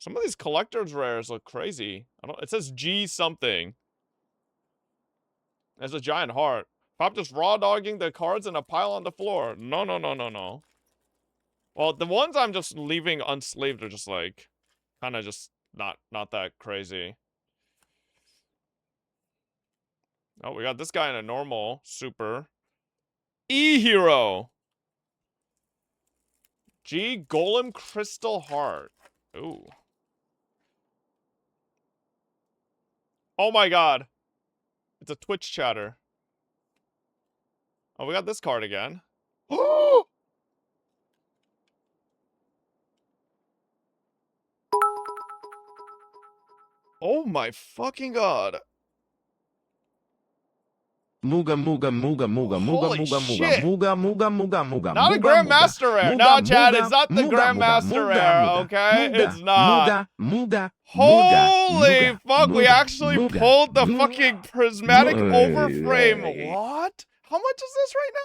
Some of these collector's rares look crazy. It says G something. There's a giant heart. Pop just raw dogging the cards in a pile on the floor. No, no, no, no, no. Well, the ones I'm just leaving unsleeved are just like, kind of just not that crazy. Oh, we got this guy in a normal, super. E-Hero. G Golem Crystal Heart. Ooh. Oh my god. It's a Twitch chatter. Oh, we got this card again. Oh my fucking god. Muga muga muga muga muga Holy muga shit. muga muga muga muga. Not a Grandmaster Rare. No, Chad, it's not the Grandmaster Rare, okay? It's not. Holy fuck, we actually pulled the fucking prismatic overframe. What? How much is this right now?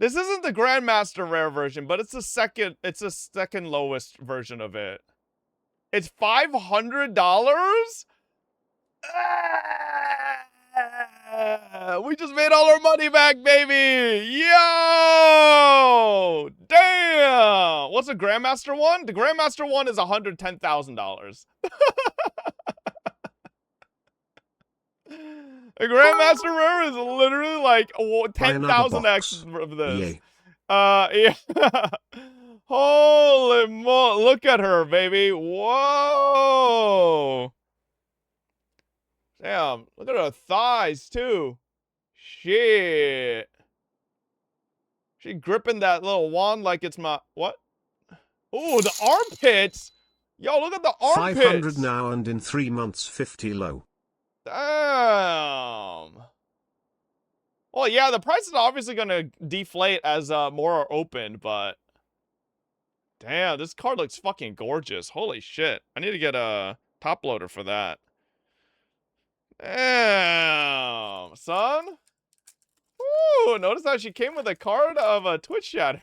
This isn't the Grandmaster Rare version, but it's the second lowest version of it. It's $500? We just made all our money back, baby! Yo! Damn! What's a Grandmaster one? The Grandmaster one is $110,000. A Grandmaster Rare is literally like 10,000x of this. Yeah. Holy mo! Look at her, baby! Whoa! Damn! Look at her thighs too. Shit! She gripping that little wand like it's my what? Ooh, the armpits! Yo, look at the armpits! 500 now and in 3 months 50 low. Damn. Well, yeah, the price is obviously gonna deflate as more are opened, but damn, this card looks fucking gorgeous. Holy shit. I need to get a top loader for that. Damn, son. Ooh, notice how she came with a card of a Twitch chatter.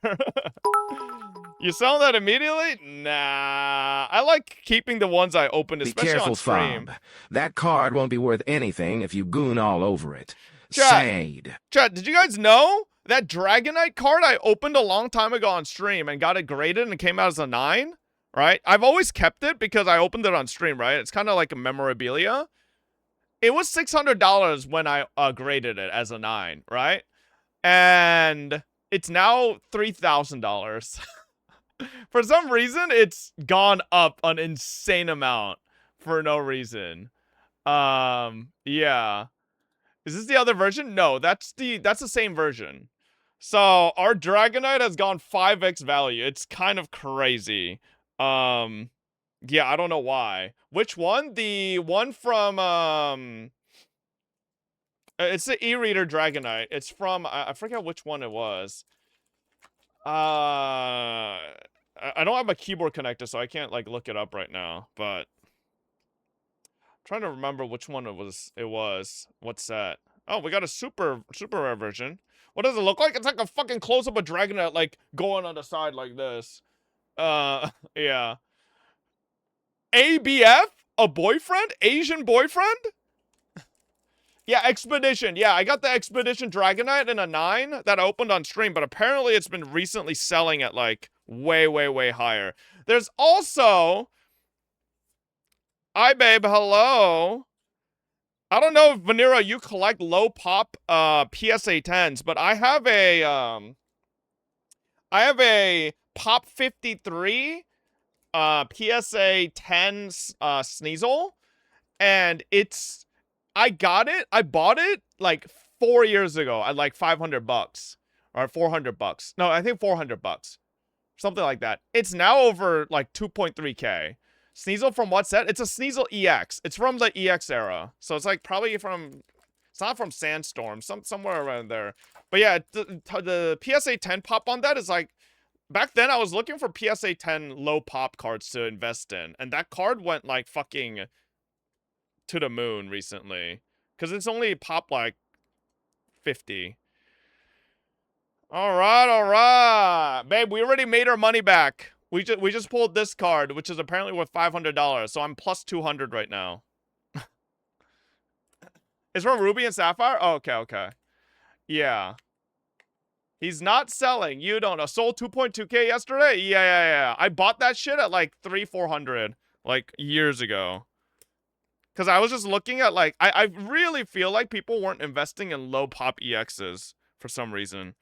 You selling that immediately? Nah. I like keeping the ones I opened, Be especially careful, on stream. Fob. That card won't be worth anything if you goon all over it. Chat, did you guys know that Dragonite card I opened a long time ago on stream and got it graded and it came out as a 9? Right? I've always kept it because I opened it on stream, right? It's kind of like a memorabilia. It was $600 when I graded it as a 9, right? And it's now $3,000. For some reason, it's gone up an insane amount for no reason. Yeah. Is this the other version? No, that's the same version. So our Dragonite has gone 5x value. It's kind of crazy. Yeah, I don't know why. Which one? The one from it's the e-reader Dragonite. It's from I forget which one it was. I don't have a keyboard connector, so I can't like look it up right now, but I'm trying to remember which one it was. What set? Oh, we got a super rare version. What does it look like? It's like a fucking close-up of Dragonite like going on the side like this. Yeah. ABF? A boyfriend? Asian boyfriend? Yeah, Expedition. Yeah, I got the Expedition Dragonite in a 9 that I opened on stream, but apparently it's been recently selling at like way higher. There's also... Hi, babe. Hello. I don't know if, Vanera, you collect low pop PSA 10s, but I have a Pop 53 PSA 10 Sneasel, and I bought it like 4 years ago at like $500 or $400. No, I think $400, something like that. It's now over like 2.3K. Sneasel from what set? It's a Sneasel EX. It's from the EX era, so it's like probably from. It's not from Sandstorm, somewhere around there. But yeah, the PSA 10 pop on that is like. Back then, I was looking for PSA 10 low pop cards to invest in, and that card went like fucking to the moon recently, because it's only popped like 50. All right, babe. We already made our money back. We just pulled this card, which is apparently worth $500. So I'm plus 200 right now. It's from Ruby and Sapphire. Oh, okay. Yeah. He's not selling. You don't know. Sold 2.2K yesterday? Yeah. I bought that shit at like 300-400 like years ago. Because I was just looking at like, I really feel like people weren't investing in low pop EXs for some reason.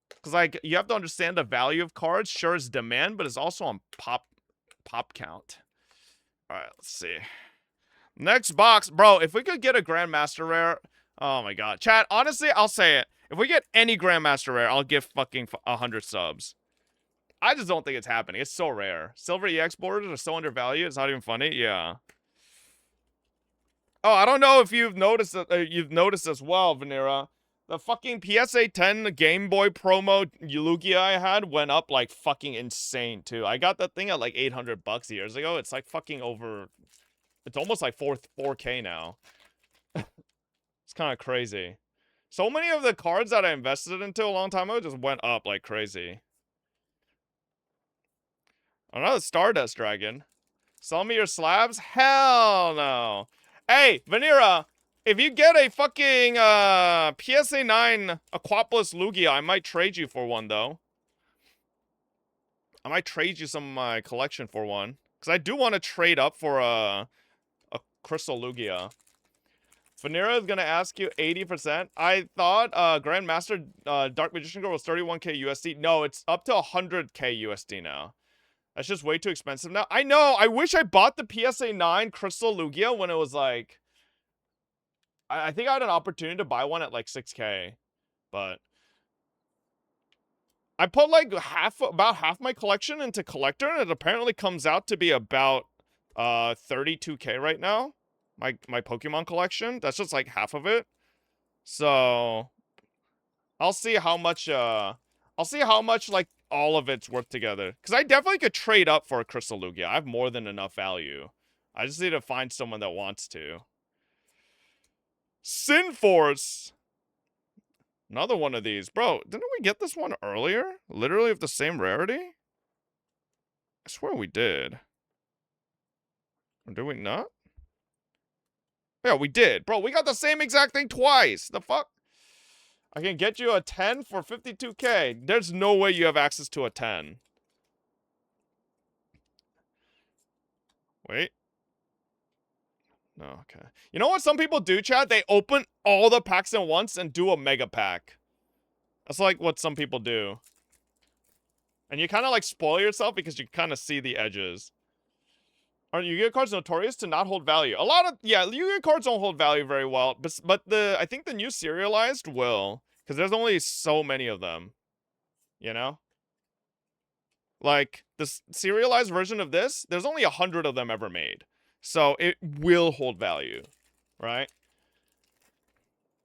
Because like, you have to understand the value of cards. Sure, it's demand, but it's also on pop count. All right, let's see. Next box. Bro, if we could get a Grandmaster Rare. Oh my god. Chat, honestly, I'll say it. If we get any Grandmaster Rare, I'll give fucking 100 subs. I just don't think it's happening. It's so rare. Silver EX borders are so undervalued. It's not even funny. Yeah. Oh, I don't know if you've noticed as well, Vanera. The fucking PSA 10 Game Boy promo Yugia I had went up like fucking insane too. I got that thing at like $800 years ago. It's like fucking over. It's almost like 4K now. It's kind of crazy. So many of the cards that I invested into a long time ago just went up like crazy. Another Stardust Dragon. Sell me your slabs? Hell no. Hey, Vanera, if you get a fucking PSA 9 Aquapolis Lugia, I might trade you for one, though. I might trade you some of my collection for one. Because I do want to trade up for a Crystal Lugia. Vanera is going to ask you 80%. I thought Grandmaster Dark Magician Girl was 31K USD. No, it's up to 100K USD now. That's just way too expensive now. I know. I wish I bought the PSA 9 Crystal Lugia when it was like... I think I had an opportunity to buy one at like 6K. But... I put like about half my collection into collector, and it apparently comes out to be about 32K right now. My Pokemon collection. That's just like half of it. So... I'll see how much like all of it's worth together. Because I definitely could trade up for a Crystal Lugia. I have more than enough value. I just need to find someone that wants to. Sin Force! Another one of these. Bro, didn't we get this one earlier? Literally of the same rarity? I swear we did. Or did we not? Yeah, we did. Bro, we got the same exact thing twice. The fuck? I can get you a 10 for 52K. There's no way you have access to a 10. Wait. No, okay. You know what some people do, chat? They open all the packs at once and do a mega pack. That's like what some people do. And you kind of like spoil yourself because you kind of see the edges. Are Yu-Gi-Oh cards notorious to not hold value? Yeah, Yu-Gi-Oh cards don't hold value very well, but I think the new serialized will, Because there's only so many of them. You know? Like, this serialized version of this, there's only 100 of them ever made. So it will hold value. Right?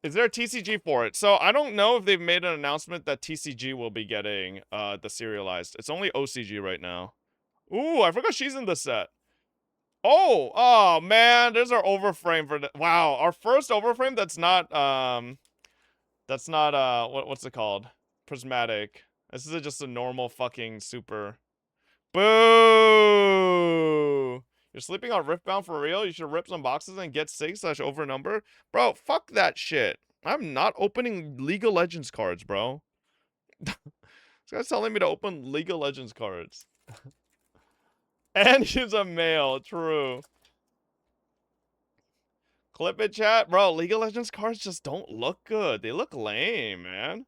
Is there a TCG for it? So I don't know if they've made an announcement that TCG will be getting the serialized. It's only OCG right now. Ooh, I forgot she's in the set. Oh, man, there's our overframe for the, wow, our first overframe that's not what's it called? Prismatic. This is just a normal fucking super. Boo! You're sleeping on Riftbound for real? You should rip some boxes and get 6/over number? Bro, fuck that shit. I'm not opening League of Legends cards, bro. This guy's telling me to open League of Legends cards. And he's a male, true. Clip it, chat. Bro, League of Legends cards just don't look good. They look lame, man.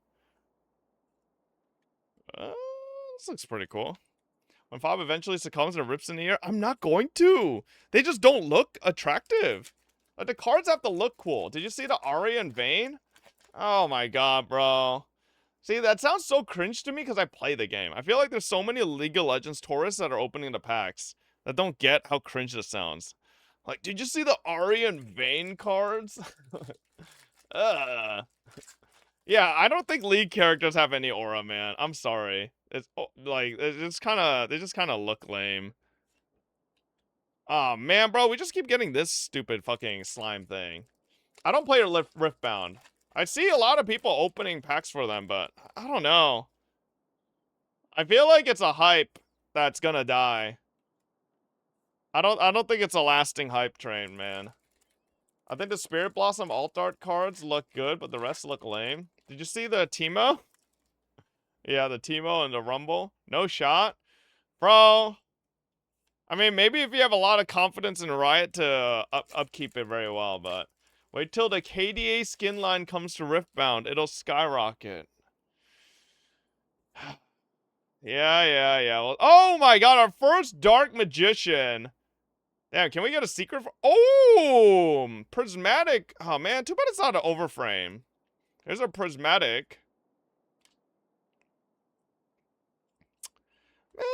This looks pretty cool. When Fob eventually succumbs and rips in the air, I'm not going to. They just don't look attractive. Like, the cards have to look cool. Did you see the Arya and Vayne? Oh my god, bro. See, that sounds so cringe to me because I play the game. I feel like there's so many League of Legends tourists that are opening the packs that don't get how cringe this sounds. Like, did you see the Arya and Vayne cards? Yeah, I don't think League characters have any aura, man. I'm sorry. It's like they just kind of look lame. Oh man, bro, we just keep getting this stupid fucking slime thing. I don't play Riftbound. I see a lot of people opening packs for them, but I don't know. I feel like it's a hype that's gonna die. I don't think it's a lasting hype train, man. I think the Spirit Blossom alt art cards look good, but the rest look lame. Did you see the Teemo? Yeah, the Teemo and the Rumble. No shot. Bro. I mean, maybe if you have a lot of confidence in Riot to upkeep it very well, but wait till the KDA skin line comes to Riftbound. It'll skyrocket. Yeah. Well, oh my god, our first Dark Magician. Damn, can we get a secret for... Oh! Prismatic. Oh, man. Too bad it's not an overframe. There's a Prismatic. Man,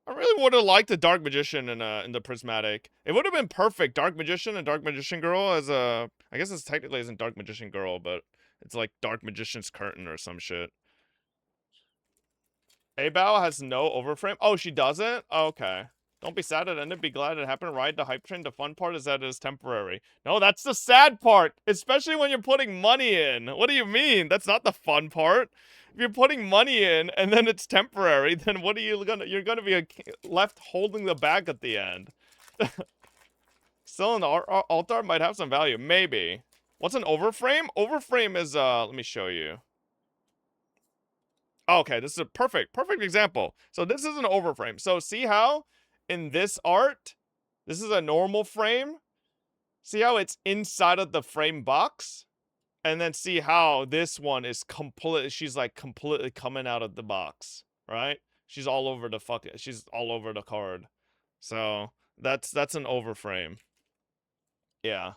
I really would have liked the Dark Magician in the Prismatic. It would have been perfect. Dark Magician and Dark Magician Girl as a... I guess it's technically isn't Dark Magician Girl, but it's like Dark Magician's Curtain or some shit. Abao has no overframe. Oh, she doesn't? Okay. Don't be sad at it. Be glad it happened. Ride the hype train. The fun part is that it is temporary. No, that's the sad part. Especially when you're putting money in. What do you mean? That's not the fun part. If you're putting money in and then it's temporary, then what are you gonna... You're gonna be left holding the bag at the end. Still, an alt art might have some value. Maybe. What's an overframe? Overframe is... Let me show you. Okay, this is a perfect example. So this is an overframe. So see how... in this art, this is a normal frame. See how it's inside of the frame box? And then see how this one is she's like completely coming out of the box, right? She's all over the card. So that's an overframe. Yeah.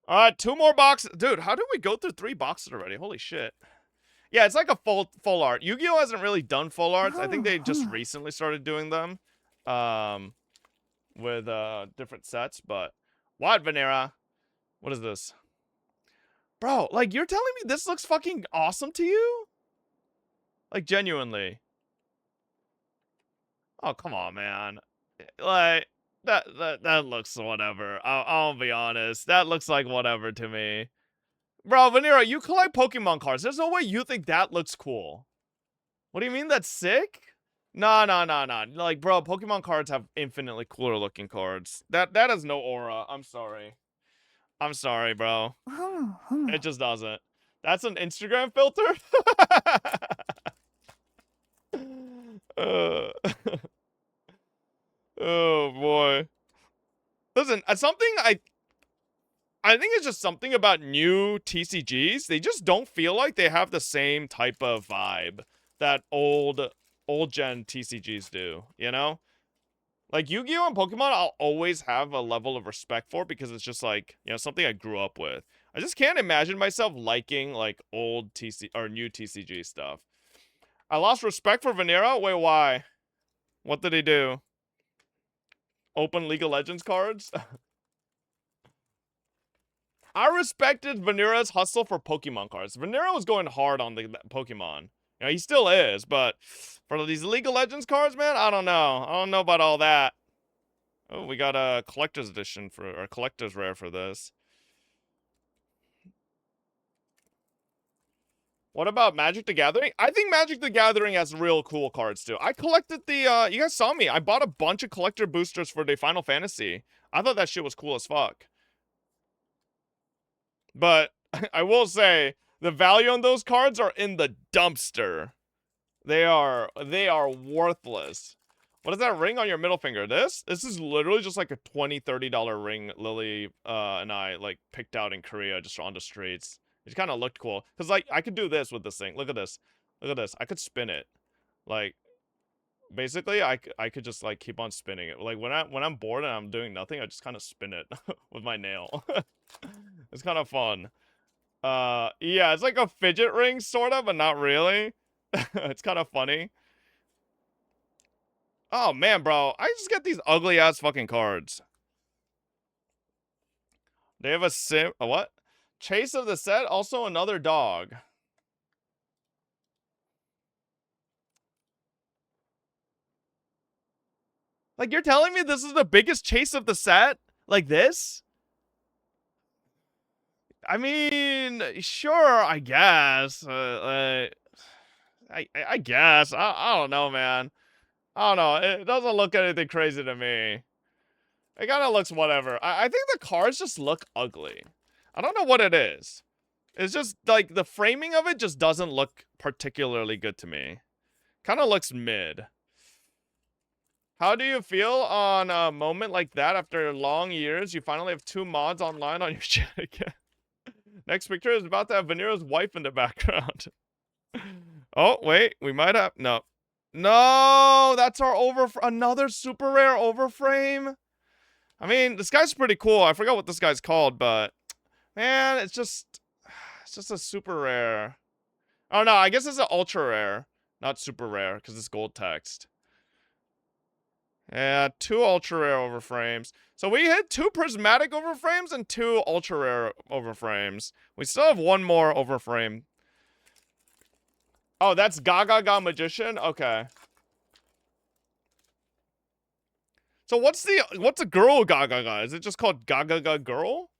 All right, 2 more boxes. Dude, how did we go through 3 boxes already? Holy shit. Yeah, it's like a full art. Yu-Gi-Oh hasn't really done full arts. I think they just recently started doing them. With different sets, but what, Venera? What is this? Bro, like, you're telling me this looks fucking awesome to you? Like, genuinely. Oh, come on, man. Like, that looks whatever. I'll be honest. That looks like whatever to me. Bro, Venera, you collect Pokemon cards. There's no way you think that looks cool. What do you mean that's sick? Nah. Like, bro, Pokemon cards have infinitely cooler looking cards. That has no aura. I'm sorry. I'm sorry, bro. It just doesn't. That's an Instagram filter? Oh, boy. Listen, something I think it's just something about new TCGs. They just don't feel like they have the same type of vibe that old gen TCGs do, you know? Like, Yu-Gi-Oh! And Pokemon, I'll always have a level of respect for because it's just like, you know, something I grew up with. I just can't imagine myself liking like old TC or new TCG stuff. I lost respect for Vanera. Wait, why? What did he do? Open League of Legends cards? I respected Vanera's hustle for Pokemon cards. Vanera was going hard on the Pokemon. You know, he still is, but for these League of Legends cards, man, I don't know. I don't know about all that. Oh, we got a collector's edition for, or collector's rare for this. What about Magic the Gathering? I think Magic the Gathering has real cool cards too. I collected the, you guys saw me. I bought a bunch of collector boosters for the Final Fantasy. I thought that shit was cool as fuck. But I will say, the value on those cards are in the dumpster. They are worthless. What is that ring on your middle finger? This is literally just like a $20, $30 ring Lily and I like picked out in Korea just on the streets. It kind of looked cool. Because like I could do this with this thing. Look at this. Look at this. I could spin it. Like basically I could just like keep on spinning it. Like when I'm bored and I'm doing nothing, I just kind of spin it with my nail. It's kind of fun. Yeah, it's like a fidget ring sort of, but not really. It's kind of funny. Oh man, bro, I just get these ugly ass fucking cards. They have a what? Chase of the set, also another dog. Like, you're telling me this is the biggest chase of the set? Like this? I mean, sure, I guess. I guess. I don't know, man. I don't know. It doesn't look anything crazy to me. It kind of looks whatever. I think the cards just look ugly. I don't know what it is. It's just, like, the framing of it just doesn't look particularly good to me. Kind of looks mid. How do you feel on a moment like that after long years? You finally have 2 mods online on your chat again. Next picture is about to have Vanera's wife in the background. Oh, wait. We might have... No. No! That's our another super rare overframe? I mean, this guy's pretty cool. I forgot what this guy's called, but... Man, it's just a super rare. Oh, no. I guess it's an ultra rare. Not super rare, because it's gold text. Yeah, 2 ultra rare overframes. So we hit 2 prismatic overframes and 2 ultra rare overframes. We still have 1 more overframe. Oh, that's Gaga Magician? Okay. So what's a girl Gaga? Is it just called Gaga Girl?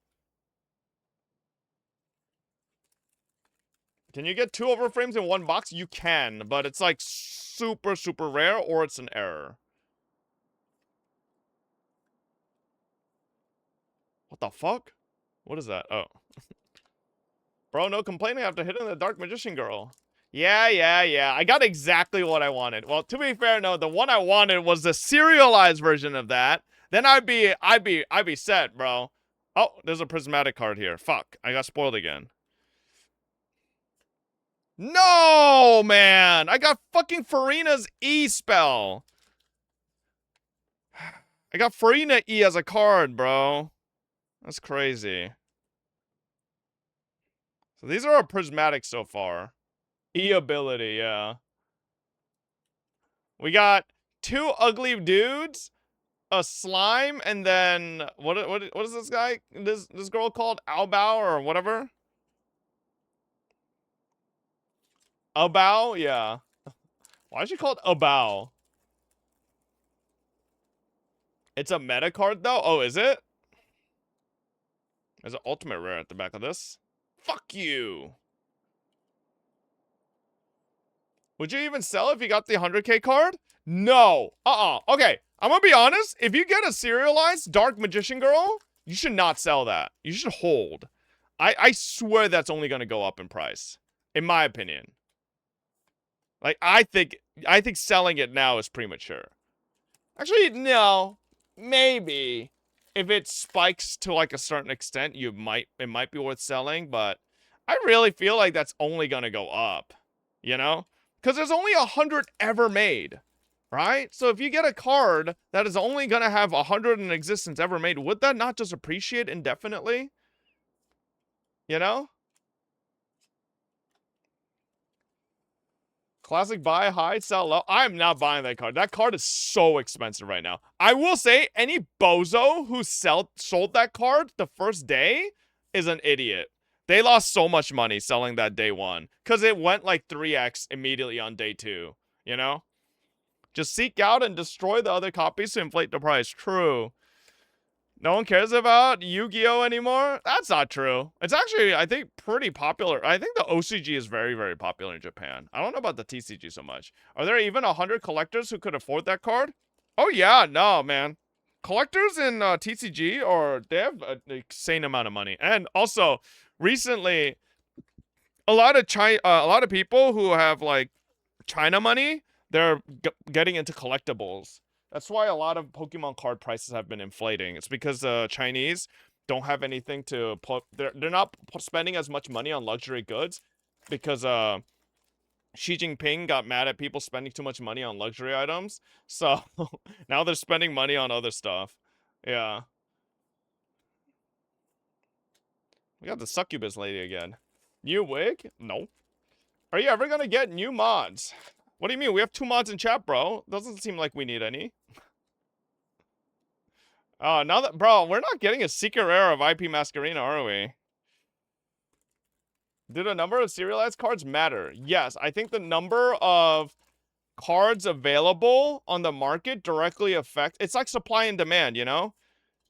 Can you get 2 overframes in 1 box? You can, but it's like super, super rare or it's an error. What the fuck? What is that? Oh. Bro, no complaining after hitting the Dark Magician Girl. Yeah. I got exactly what I wanted. Well, to be fair, no, the one I wanted was the serialized version of that. Then I'd be set, bro. Oh, there's a prismatic card here. Fuck. I got spoiled again. No, man. I got fucking Farina's E spell. I got Farina E as a card, bro. That's crazy. So these are our prismatic so far. E ability, yeah. We got 2 ugly dudes, a slime, and then what is this guy? This girl called Albao or whatever? Albao, yeah. Why is she called Albao? It's a meta card though. Oh, is it? There's an ultimate rare at the back of this. Fuck you. Would you even sell if you got the 100k card? No. Okay, I'm gonna be honest. If you get a serialized Dark Magician Girl, you should not sell that. You should hold. I swear that's only gonna go up in price. In my opinion. Like, I think selling it now is premature. Actually, no. Maybe. If it spikes to like a certain extent, it might be worth selling, but I really feel like that's only gonna go up, you know? Because there's only 100 ever made, right? So if you get a card that is only gonna have 100 in existence ever made, would that not just appreciate indefinitely? You know? Classic buy high, sell low. I'm not buying that card. That card is so expensive right now. I will say any bozo who sold that card the first day is an idiot. They lost so much money selling that day one because it went like 3x immediately on day two, you know? Just seek out and destroy the other copies to inflate the price. True. No one cares about Yu-Gi-Oh anymore? That's not true. It's actually, I think, pretty popular. I think the OCG is very, very popular in Japan. I don't know about the TCG so much. Are there even 100 collectors who could afford that card? Oh, yeah. No, man. Collectors in TCG, they have an insane amount of money. And also, recently, a lot of people who have, like, China money, they're getting into collectibles. That's why a lot of Pokemon card prices have been inflating. It's because Chinese don't have anything to put. They're not spending as much money on luxury goods because Xi Jinping got mad at people spending too much money on luxury items. So now they're spending money on other stuff. Yeah. We got the succubus lady again. New wig? No. Are you ever gonna get new mods? What do you mean? We have 2 mods in chat, bro. Doesn't seem like we need any. Oh, now that, bro, we're not getting a secret rare of IP Masquerena, are we? Do the number of serialized cards matter? Yes, I think the number of cards available on the market directly affects. It's like supply and demand, you know?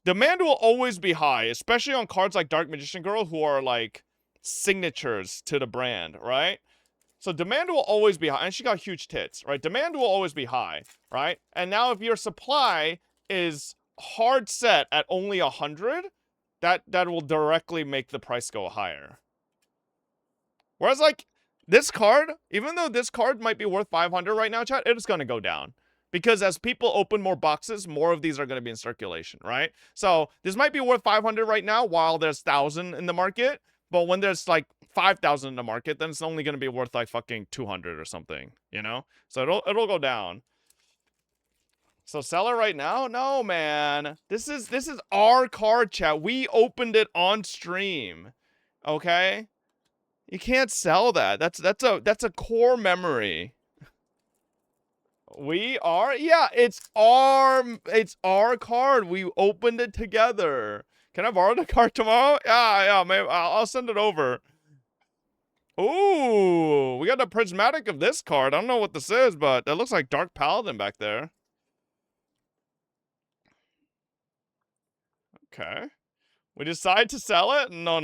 Demand will always be high, especially on cards like Dark Magician Girl, who are like signatures to the brand, right? So demand will always be high, and she got huge tits, right? Demand will always be high, right? And now if your supply is hard set at only 100, that will directly make the price go higher. Whereas like this card, even though this card might be worth 500 right now, chat, it is going to go down. Because as people open more boxes, more of these are going to be in circulation, right? So this might be worth 500 right now while there's 1,000 in the market. But when there's like 5,000 in the market, then it's only going to be worth like fucking 200 or something, you know? So it'll go down. So sell it right now? No, man. This is our card, chat. We opened it on stream. Okay? You can't sell that. That's a core memory. We are? Yeah, it's our card. We opened it together. Can I borrow the card tomorrow? Yeah, maybe I'll send it over. Ooh, we got the prismatic of this card. I don't know what this is, but that looks like Dark Paladin back there. Okay. We decide to sell it? No.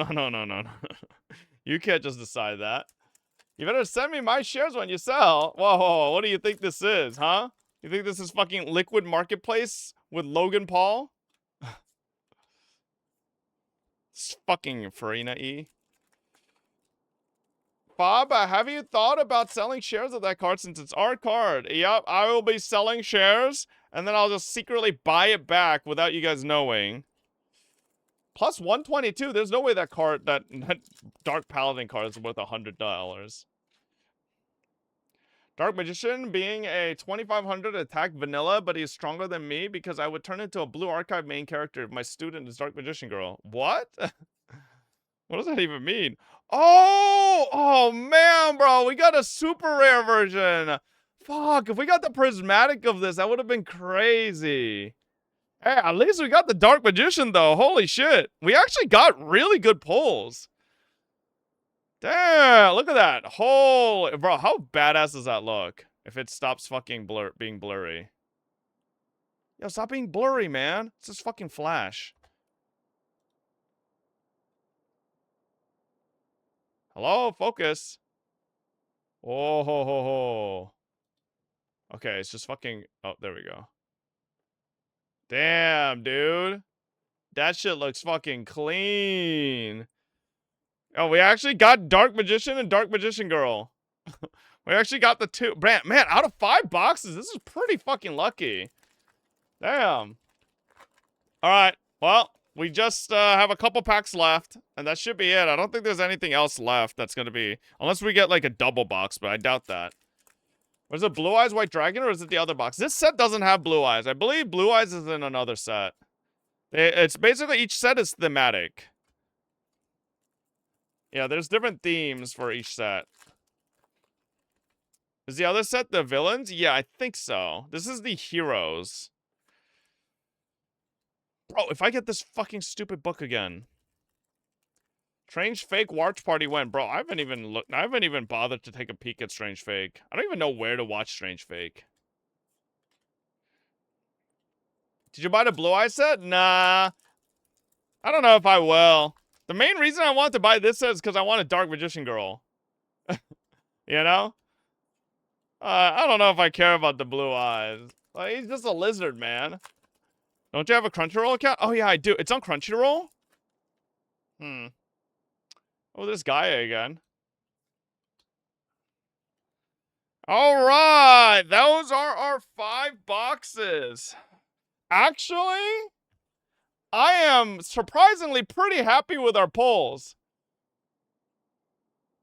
You can't just decide that. You better send me my shares when you sell. Whoa, what do you think this is, huh? You think this is fucking Liquid Marketplace with Logan Paul? It's fucking Farina E. Bob, have you thought about selling shares of that card since it's our card? Yep, I will be selling shares, and then I'll just secretly buy it back without you guys knowing. Plus 122. There's no way that card, that Dark Paladin card is worth $100. Dark Magician being a 2500 attack vanilla, but he's stronger than me because I would turn into a Blue Archive main character if my student is Dark Magician Girl. What? What does that even mean? Oh man, bro, we got a super rare version. Fuck, if we got the prismatic of this, that would have been crazy. Hey, at least we got the Dark Magician though. Holy shit. We actually got really good pulls. Damn, look at that. Holy, bro, how badass does that look? If it stops fucking being blurry. Yo, stop being blurry, man. It's just fucking Flash. Hello, focus. Oh, ho, ho, ho. Okay, it's just fucking... Oh, there we go. Damn, dude. That shit looks fucking clean. Oh, we actually got Dark Magician and Dark Magician Girl. We actually got the two. Man, out of 5 boxes, this is pretty fucking lucky. Damn. Alright, well, we just have a couple packs left, and that should be it. I don't think there's anything else left that's gonna be... Unless we get, like, a double box, but I doubt that. Was it Blue Eyes White Dragon, or is it the other box? This set doesn't have Blue Eyes. I believe Blue Eyes is in another set. It's basically, each set is thematic. Yeah, there's different themes for each set. Is the other set the villains? Yeah, I think so. This is the heroes. Bro, if I get this fucking stupid book again. Strange Fake Watch Party when? Bro, I haven't even bothered to take a peek at Strange Fake. I don't even know where to watch Strange Fake. Did you buy the Blue Eye set? Nah. I don't know if I will. The main reason I wanted to buy this set is because I want a Dark Magician Girl. You know? I don't know if I care about the blue eyes. Like, he's just a lizard, man. Don't you have a Crunchyroll account? Oh, yeah, I do. It's on Crunchyroll? Oh, this guy again. All right. Those are our 5 boxes. Actually, I am surprisingly pretty happy with our pulls.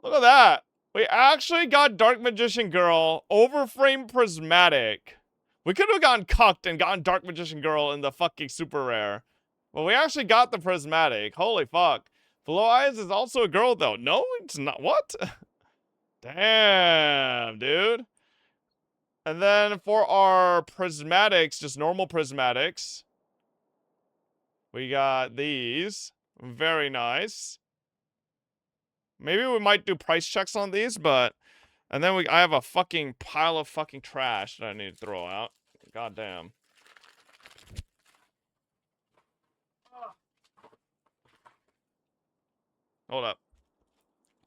Look at that. We actually got Dark Magician Girl, Overframe Prismatic. We could have gotten cucked and gotten Dark Magician Girl in the fucking super rare. But we actually got the Prismatic. Holy fuck. Blue Eyes is also a girl, though. No, it's not. What? Damn, dude. And then for our Prismatics, just normal Prismatics, we got these. Very nice. Maybe we might do price checks on these, but... And then I have a fucking pile of fucking trash that I need to throw out. God damn. Hold up.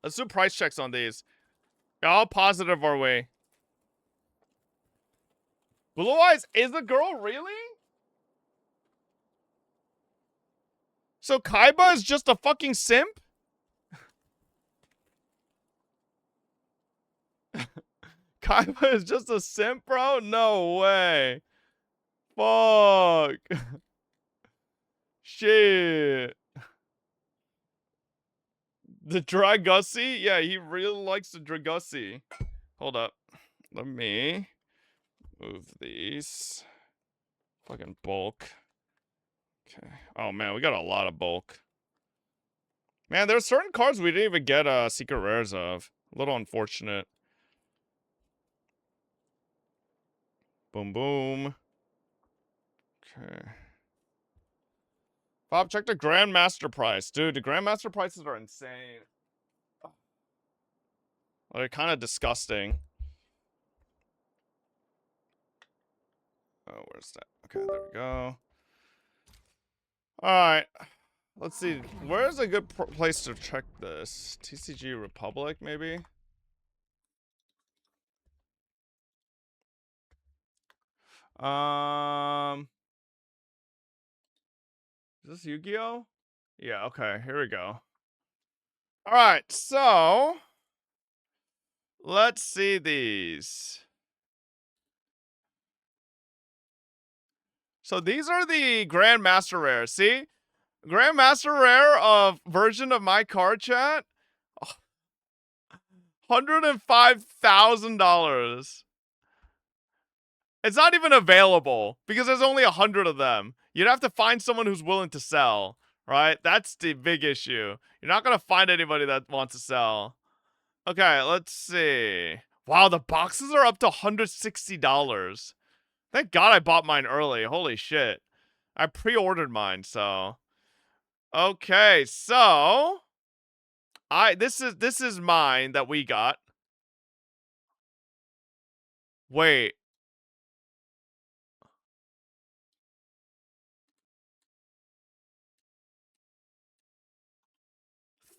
Let's do price checks on these. How positive are we? Blue Eyes is a girl, really? So Kaiba is just a fucking simp? Kaiba is just a simp, bro? No way. Fuck. Shit. The Dragussi? Yeah, he really likes the Dragussi. Hold up. Let me move these. Fucking bulk. Okay. Oh, man, we got a lot of bulk. Man, there's certain cards we didn't even get secret rares of. A little unfortunate. Boom, boom. Okay. Bob, check the Grandmaster price. Dude, the Grandmaster prices are insane. They're kind of disgusting. Oh, where's that? Okay, there we go. Alright. Let's see. Where's a good place to check this? TCG Republic, maybe? Is this Yu-Gi-Oh? Yeah, okay, here we go. Alright, so let's see these. So these are the Grandmaster Rare. See? Grandmaster Rare of version of my card chat. $105,000. It's not even available because there's only 100 of them. You'd have to find someone who's willing to sell, right? That's the big issue. You're not going to find anybody that wants to sell. Okay, let's see. Wow, the boxes are up to $160. Thank God I bought mine early. Holy shit. I pre-ordered mine, so. Okay, so this is mine that we got. Wait.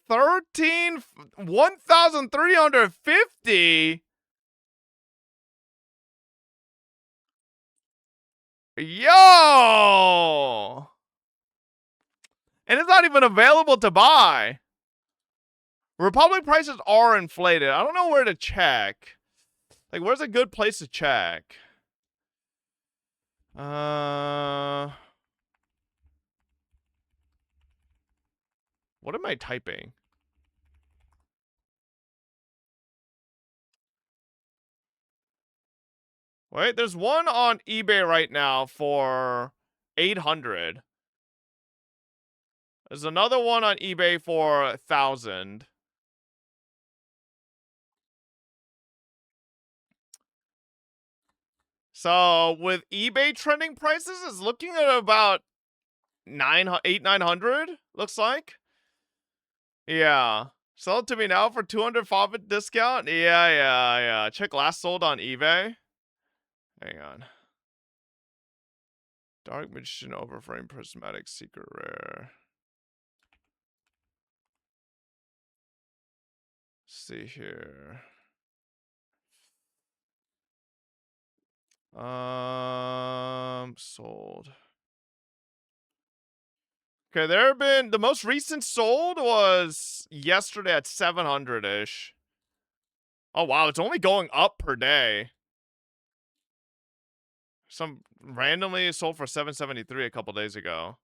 $1,350. Yo! And it's not even available to buy. Republic prices are inflated. I don't know where to check. Like, where's a good place to check? What am I typing? Wait, there's one on eBay right now for $800. There's another one on eBay for $1,000. So with eBay trending prices, it's looking at about 900, looks like. Yeah. Sell it to me now for 200 profit discount? Yeah. Check last sold on eBay. Hang on. Dark Magician Overframe Prismatic Secret Rare. Let's see here. Sold. Okay, there have been, the most recent sold was yesterday at 700-ish. Oh wow, it's only going up per day. Some randomly sold for 773 a couple days ago.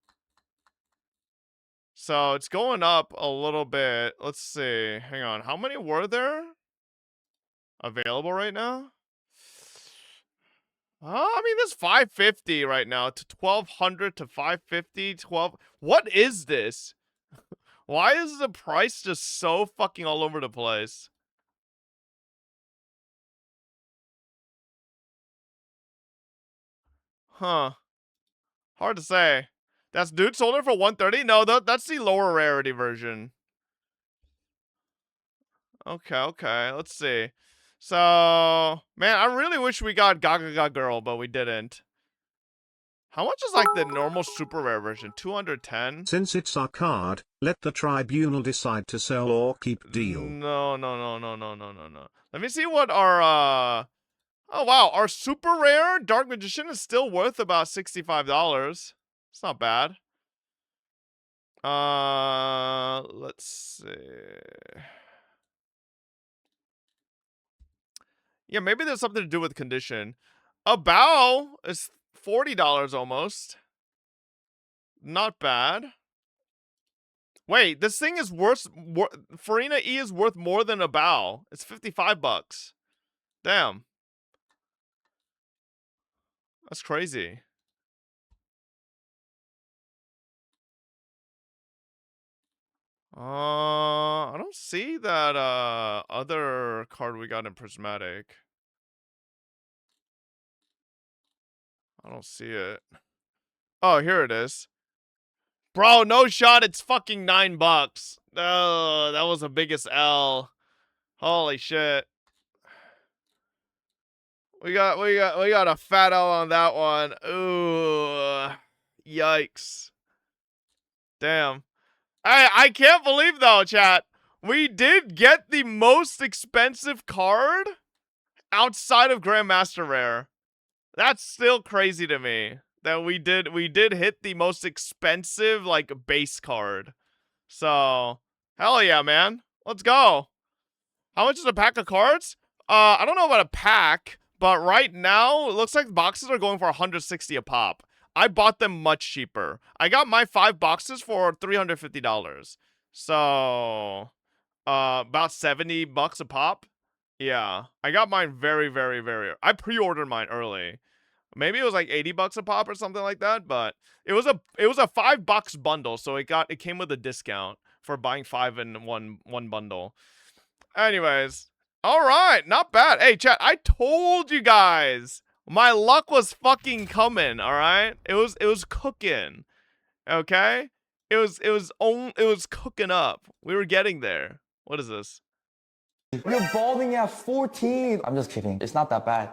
So it's going up a little bit. Let's see. Hang on. How many were there available right now? I mean, there's 550 right now to 1200 to 550, 12. What is this? Why is the price just so fucking all over the place? Huh. Hard to say. That's dude sold it for 130? No, that's the lower rarity version. Okay. Let's see. So, man, I really wish we got Gaga Girl, but we didn't. How much is like the normal super rare version? 210? Since it's our card, let the tribunal decide to sell or keep deal. No. Let me see what our oh wow, our super rare Dark Magician is still worth about $65. It's not bad. Let's see. Yeah, maybe there's something to do with condition. A bow is $40 almost. Not bad. Wait, this thing is worth. Farina E is worth more than a bow. It's $55. Damn. That's crazy. I don't see that other card we got in Prismatic. I don't see it. Oh, here it is. Bro, no shot, it's fucking $9. Oh, that was the biggest L. Holy shit. We got a fat L on that one. Ooh. Yikes. Damn. I can't believe though, chat. We did get the most expensive card outside of Grandmaster Rare. That's still crazy to me. That we did hit the most expensive like base card. So, hell yeah, man. Let's go. How much is a pack of cards? I don't know about a pack, but right now it looks like boxes are going for 160 a pop. I bought them much cheaper. I got my 5 boxes for $350. So, about $70 a pop. Yeah, I got mine very. I pre-ordered mine early. Maybe it was like $80 a pop or something like that, but it was a $5 bundle, so it came with a discount for buying 5 in one bundle. Anyways, all right, not bad. Hey, chat, I told you guys my luck was fucking coming. All right, it was cooking. Okay, it was cooking up. We were getting there. What is this? You're balding at 14. I'm just kidding. It's not that bad.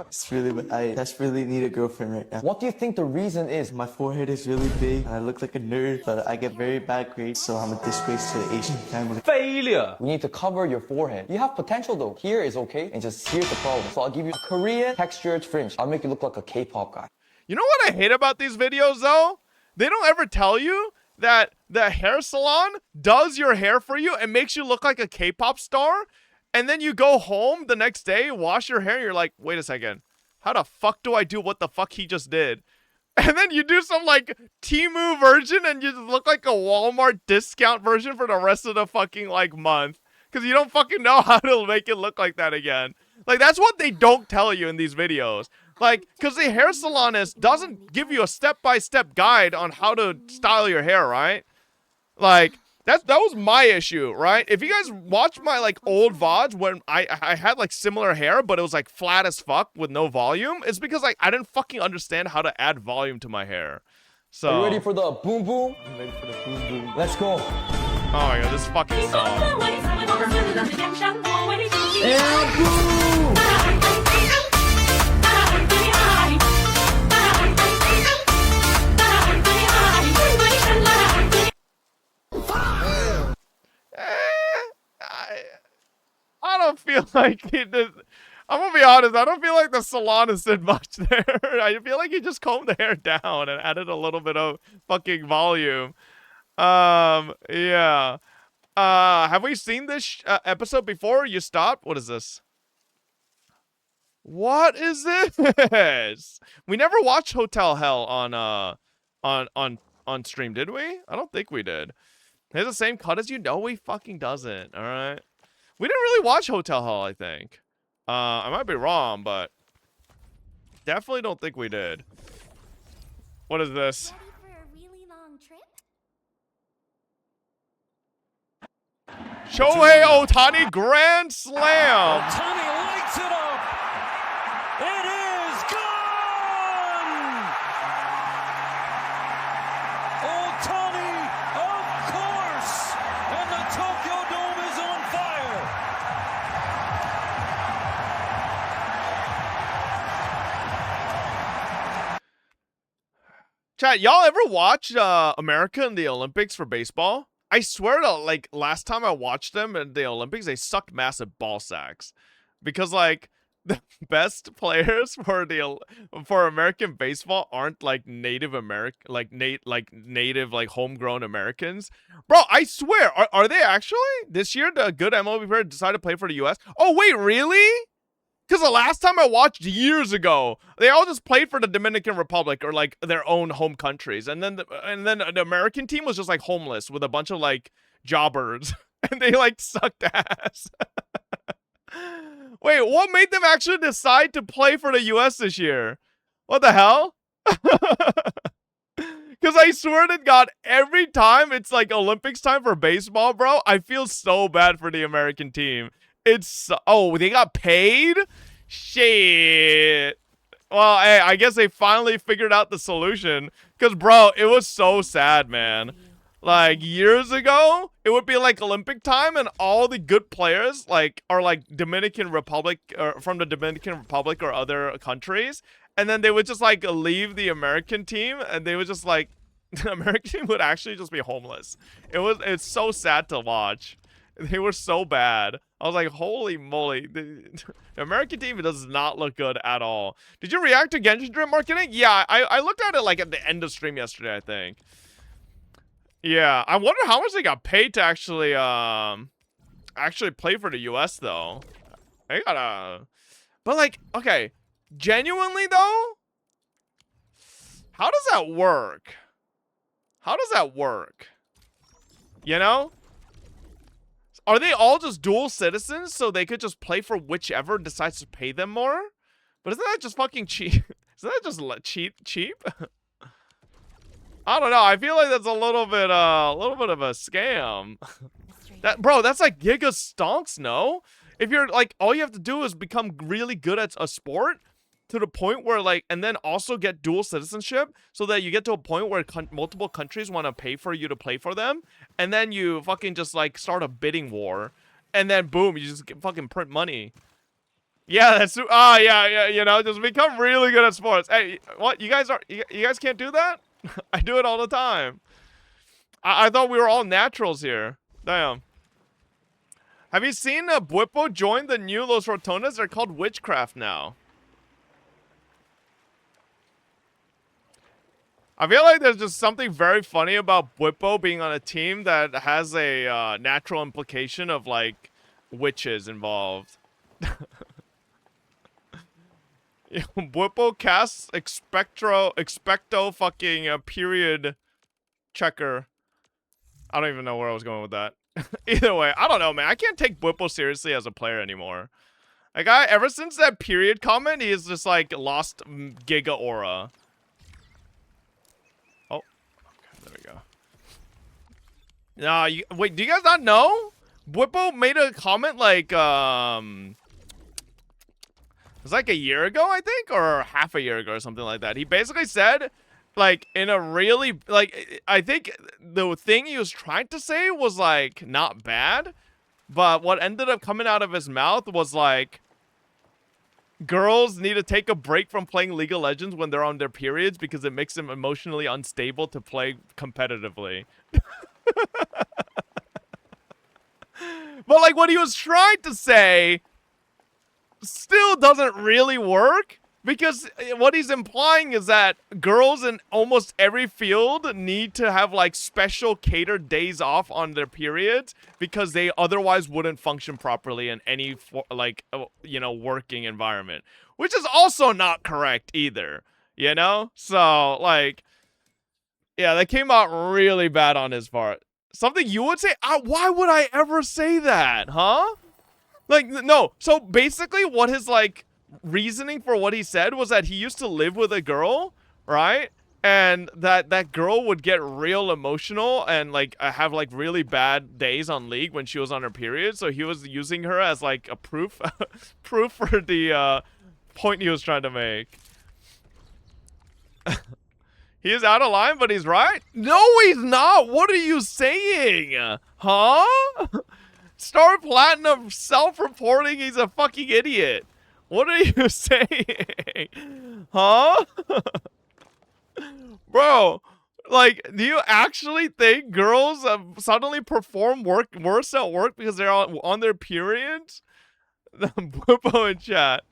It's really bad. I desperately need a girlfriend right now. What do you think the reason is? My forehead is really big. And I look like a nerd, but I get very bad grades, so I'm a disgrace to the Asian family. Failure! We need to cover your forehead. You have potential though. Here is okay, and just here's the problem. So I'll give you a Korean textured fringe. I'll make you look like a K-pop guy. You know what I hate about these videos though? They don't ever tell you that the hair salon does your hair for you and makes you look like a K-pop star, and then you go home the next day, wash your hair, and you're like, wait a second, how the fuck do I do what the fuck he just did? And then you do some like Temu version and you just look like a Walmart discount version for the rest of the fucking like month, because you don't fucking know how to make it look like that again. Like, that's what they don't tell you in these videos. Like, because the hair salonist doesn't give you a step-by-step guide on how to style your hair, right? Like, that was my issue, right? If you guys watch my like old VODs when I had like similar hair, but it was like flat as fuck with no volume, it's because like I didn't fucking understand how to add volume to my hair. So Are you ready for the boom boom? I'm ready for the boom boom. Let's go. Oh my god, this fucking song. And boom! I don't feel like he did. I'm gonna be honest, I don't feel like the salonist did much there. I feel like he just combed the hair down and added a little bit of fucking volume. Yeah. Have we seen this episode before? You stopped? What is this? What is this? We never watched Hotel Hell on stream, did we? I don't think we did. He has the same cut as you? No, he fucking doesn't. All right. We didn't really watch Hotel Hell, I think. I might be wrong, but definitely don't think we did. What is this? Shohei Ohtani Grand Slam. Ohtani lights it up. It is gone. Ohtani, of course, and the Tokyo Dome is on fire. Chat, y'all ever watch America in the Olympics for baseball? I swear to, like, last time I watched them in the Olympics, they sucked massive ball sacks. Because, like, the best players for American baseball aren't, like, Native American, like, native, like, homegrown Americans. Bro, I swear, are they actually? This year, the good MLB player decided to play for the U.S.? Oh, wait, really? Because the last time I watched years ago, they all just played for the Dominican Republic or like their own home countries, and then the American team was just like homeless with a bunch of like jobbers, and they like sucked ass. Wait, what made them actually decide to play for the U.S. this year? What the hell? Because I swear to God, every time it's like Olympics time for baseball, bro, I feel so bad for the American team. Oh, they got paid? Shit. Well, hey, I guess they finally figured out the solution. Because, bro, it was so sad, man. Like, years ago, it would be like Olympic time and all the good players, like, are like Dominican Republic, or from the Dominican Republic or other countries. And then they would just, like, leave the American team and they would just, like, the American team would actually just be homeless. It's so sad to watch. They were so bad. I was like, holy moly. The American team does not look good at all. Did you react to Genshin Drip marketing? Yeah, I looked at it like at the end of stream yesterday, I think. Yeah, I wonder how much they got paid to actually play for the US though. They gotta... But like, okay, genuinely though, how does that work? How does that work? You know? Are they all just dual citizens so they could just play for whichever decides to pay them more? But isn't that just fucking cheap? Isn't that just cheap? I don't know. I feel like that's a little bit of a scam. Bro, that's like giga stonks, no? If you're like, all you have to do is become really good at a sport to the point where like, and then also get dual citizenship so that you get to a point where multiple countries want to pay for you to play for them. And then you fucking just like start a bidding war. And then boom, you just fucking print money. Yeah, that's, yeah, you know, just become really good at sports. Hey, what, you guys can't do that? I do it all the time. I thought we were all naturals here. Damn. Have you seen Bwipo join the new Los Rotondas? They're called Witchcraft now. I feel like there's just something very funny about Bwipo being on a team that has a natural implication of like witches involved. Bwipo casts expecto fucking period checker. I don't even know where I was going with that. Either way, I don't know, man. I can't take Bwipo seriously as a player anymore. Like, ever since that period comment, he has just like lost giga aura. Oh, okay, there we go. Wait, do you guys not know? Whippo made a comment like, it was like a year ago, I think, or half a year ago or something like that. He basically said, like, in a really, like, I think the thing he was trying to say was, like, not bad, but what ended up coming out of his mouth was, like, girls need to take a break from playing League of Legends when they're on their periods because it makes them emotionally unstable to play competitively. But, like, what he was trying to say still doesn't really work, because what he's implying is that girls in almost every field need to have, like, special catered days off on their periods because they otherwise wouldn't function properly in any, like, you know, working environment. Which is also not correct either, you know? So, like, yeah, that came out really bad on his part. Something you would say? Why would I ever say that, huh? Like, no. So basically what his, like, reasoning for what he said was that he used to live with a girl, right? And that girl would get real emotional and, like, have, like, really bad days on League when she was on her period. So he was using her as, like, a proof, proof for the point he was trying to make. He is out of line, but he's right? No, he's not! What are you saying? Huh? Star Platinum self-reporting he's a fucking idiot. What are you saying? Huh? Bro, like, do you actually think girls suddenly perform worse at work because they're on their periods? Boopo in chat.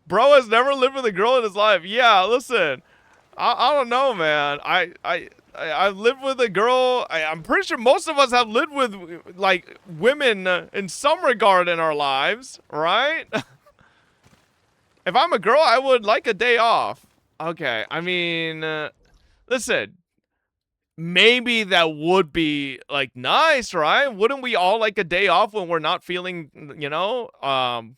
Bro has never lived with a girl in his life. Yeah, listen. I don't know, man. I lived with a girl. I'm pretty sure most of us have lived with, like, women in some regard in our lives, right? If I'm a girl, I would like a day off. Okay, I mean, listen. Maybe that would be, like, nice, right? Wouldn't we all like a day off when we're not feeling, you know,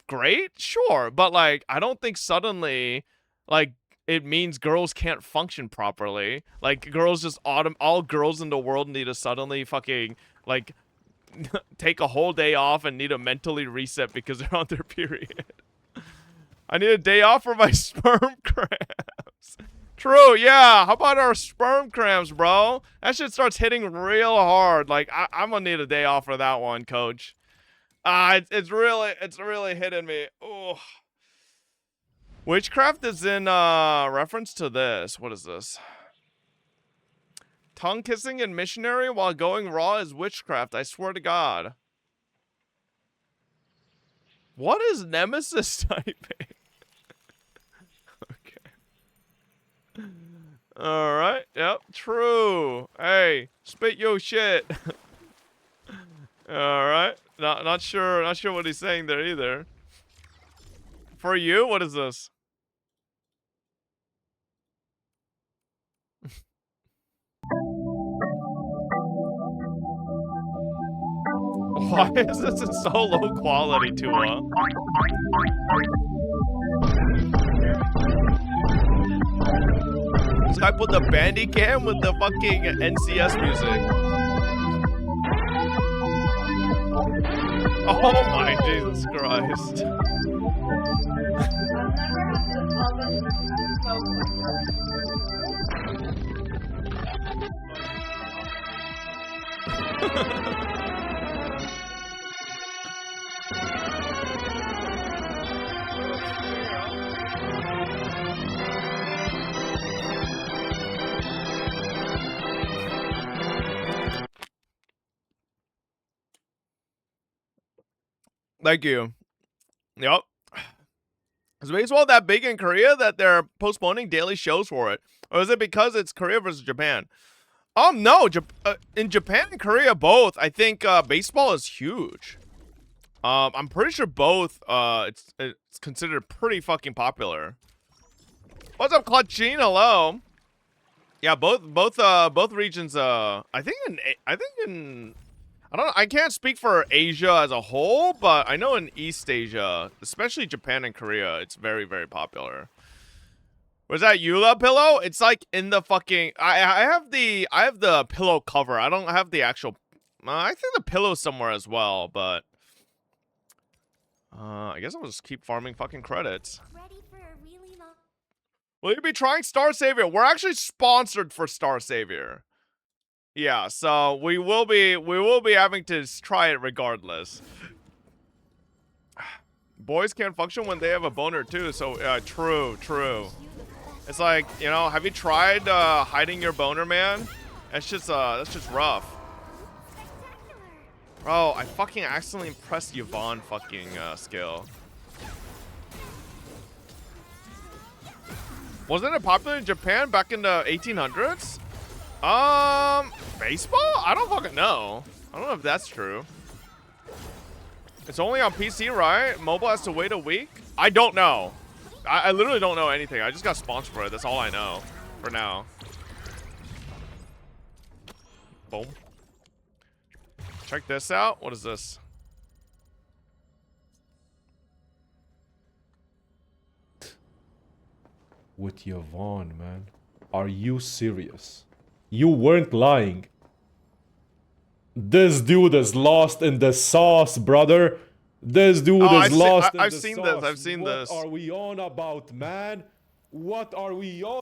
great? Sure, but, like, I don't think suddenly, like, it means girls can't function properly. Like, girls just all girls in the world need to suddenly fucking, like, take a whole day off and need to mentally reset because they're on their period. I need a day off for my sperm cramps. True, yeah. How about our sperm cramps, bro? That shit starts hitting real hard. Like, I'm gonna need a day off for that one, coach. It's really hitting me. Oh. Witchcraft is in reference to this. What is this? Tongue kissing and missionary while going raw is witchcraft. I swear to God. What is Nemesis typing? Okay. Alright. Yep. True. Hey, spit your shit. Alright. Not sure what he's saying there either. For you, what is this? Why is this in so low quality, Tua? This guy put the bandy cam with the fucking NCS music. Oh my Jesus Christ. Thank you. Yep. Is baseball that big in Korea that they're postponing daily shows for it? Or is it because it's Korea versus Japan? No. In Japan and Korea, both. I think baseball is huge. I'm pretty sure both, it's considered pretty fucking popular. What's up, Clutchine? Hello. Yeah, both regions, I think in I can't speak for Asia as a whole, but I know in East Asia, especially Japan and Korea, it's very, very popular. Was that Eula pillow? It's like in the fucking I have the pillow cover. I don't have the actual I think the pillow's somewhere as well, but I guess I'll just keep farming fucking credits. Will you be trying Star Savior? We're actually sponsored for Star Savior. Yeah, so we will be having to try it regardless. Boys can't function when they have a boner too, so true. It's like, you know, have you tried hiding your boner, man? That's just rough. Bro, I fucking accidentally pressed Yvonne fucking skill. Wasn't it popular in Japan back in the 1800s? Baseball? I don't fucking know. I don't know if that's true. It's only on PC, right? Mobile has to wait a week? I don't know. I literally don't know anything. I just got sponsored for it. That's all I know for now. Boom. Check this out. What is this? With Yvonne, man. Are you serious? You weren't lying. This dude is lost in the sauce, brother. This dude is lost in the sauce. I've seen this. I've seen this. What are we on about, man? What are we on?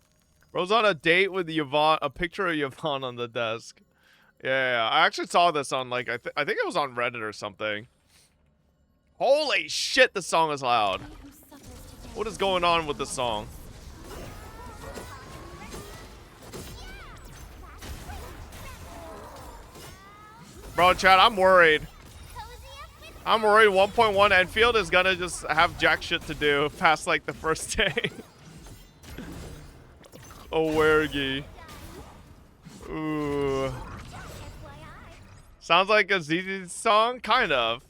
Bro's on a date with Yvonne. A picture of Yvonne on the desk. Yeah. I actually saw this on, like, I think it was on Reddit or something. Holy shit, the song is loud. What is going on with this song? Bro, chat, I'm worried. I'm worried 1.1 Enfield is gonna just have jack shit to do past, like, the first day. Oh, Wergy. Ooh. Sounds like a ZZ song? Kind of.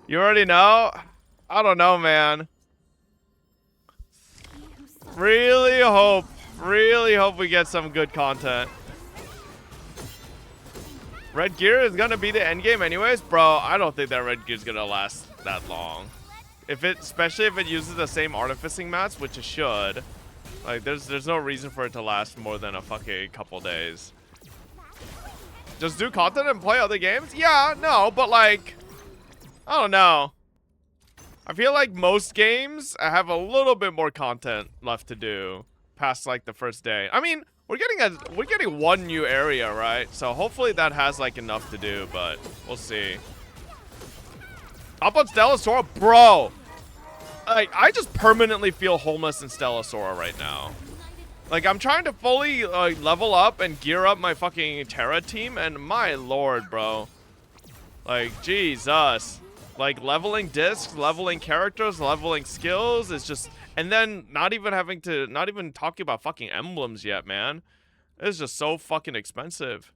You already know? I don't know, man. Really hope we get some good content. Red gear is gonna be the end game anyways, bro. I don't think that red gear is gonna last that long. Especially if it uses the same artificing mats, which it should. Like, there's no reason for it to last more than a fucking couple days. Just do content and play other games? Yeah, no, but like, I don't know. I feel like most games have a little bit more content left to do past like the first day. I mean, we're getting one new area, right? So hopefully that has like enough to do, but we'll see. Up on Stellasora, bro. Like, I just permanently feel homeless in Stellasora right now. Like, I'm trying to fully level up and gear up my fucking Terra team, and my lord, bro. Like, Jesus. Like, leveling discs, leveling characters, leveling skills is just... And then not even talking about fucking emblems yet, man. It's just so fucking expensive.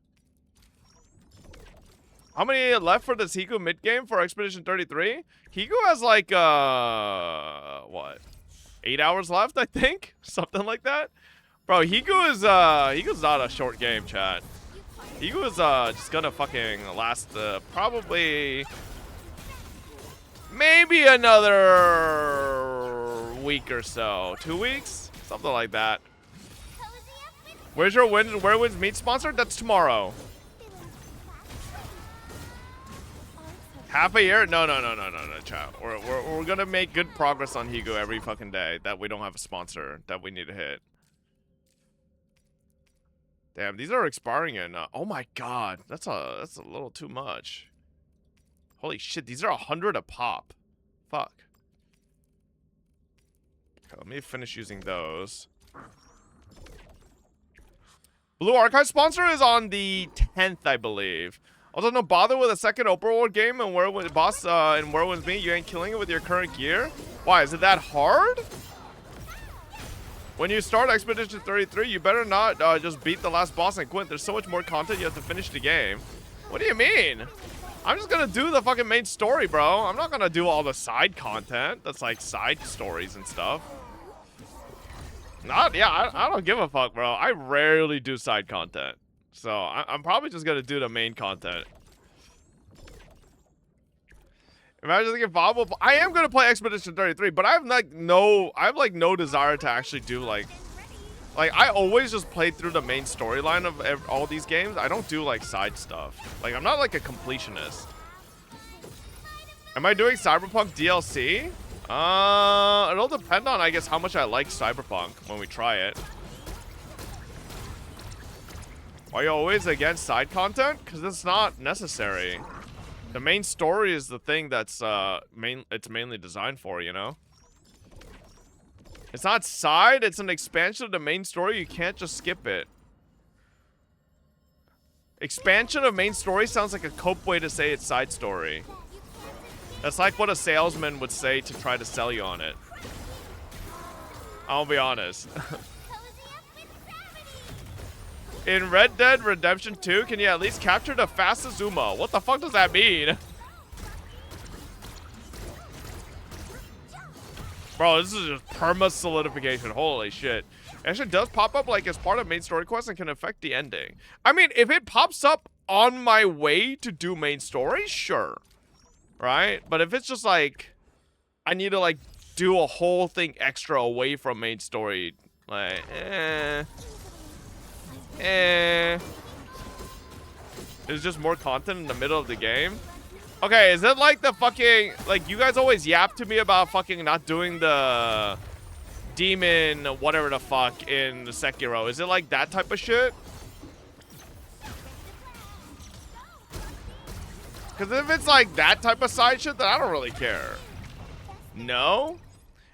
How many left for this Higu mid game for Expedition 33? Higu has like what? 8 hours left, I think? Something like that. Bro, Higu's not a short game, chat. Higu is just gonna fucking last probably maybe another week or so. 2 weeks? Something like that. Where's your Where Wins Meat sponsor? That's tomorrow. Half a year? No, chat. We're gonna make good progress on Higu every fucking day that we don't have a sponsor that we need to hit. Damn, these are expiring in oh my god, that's a little too much. Holy shit, these are 100 a pop. Fuck. Okay, let me finish using those. Blue Archive sponsor is on the 10th, I believe. Also, no bother with a second Oprah World game and Where Wins Boss and Where Wins Me. You ain't killing it with your current gear. Why, is it that hard? When you start Expedition 33, you better not just beat the last boss and quit. There's so much more content you have to finish the game. What do you mean? I'm just gonna do the fucking main story, bro. I'm not gonna do all the side content. That's like side stories and stuff. I don't give a fuck, bro. I rarely do side content. So I'm probably just gonna do the main content. Imagine thinking viable. I am gonna play Expedition 33, but I have no desire to actually do like Like, I always just play through the main storyline of all these games. I don't do, like, side stuff. Like, I'm not, like, a completionist. Am I doing Cyberpunk DLC? It'll depend on, I guess, how much I like Cyberpunk when we try it. Are you always against side content? Because it's not necessary. The main story is the thing that's, it's mainly designed for, you know? It's not side, it's an expansion of the main story. You can't just skip it. Expansion of main story sounds like a cope way to say it's side story. That's like what a salesman would say to try to sell you on it. I'll be honest. In Red Dead Redemption 2, can you at least capture the fastest Zuma? What the fuck does that mean? Bro, this is just perma solidification. Holy shit. It actually does pop up like as part of main story quest and can affect the ending. I mean, if it pops up on my way to do main story, sure. Right? But if it's just like, I need to like do a whole thing extra away from main story, like, It's just more content in the middle of the game. Okay, is it like the fucking, like, you guys always yap to me about fucking not doing the demon whatever the fuck in the Sekiro. Is it like that type of shit? Because if it's like that type of side shit, then I don't really care. No?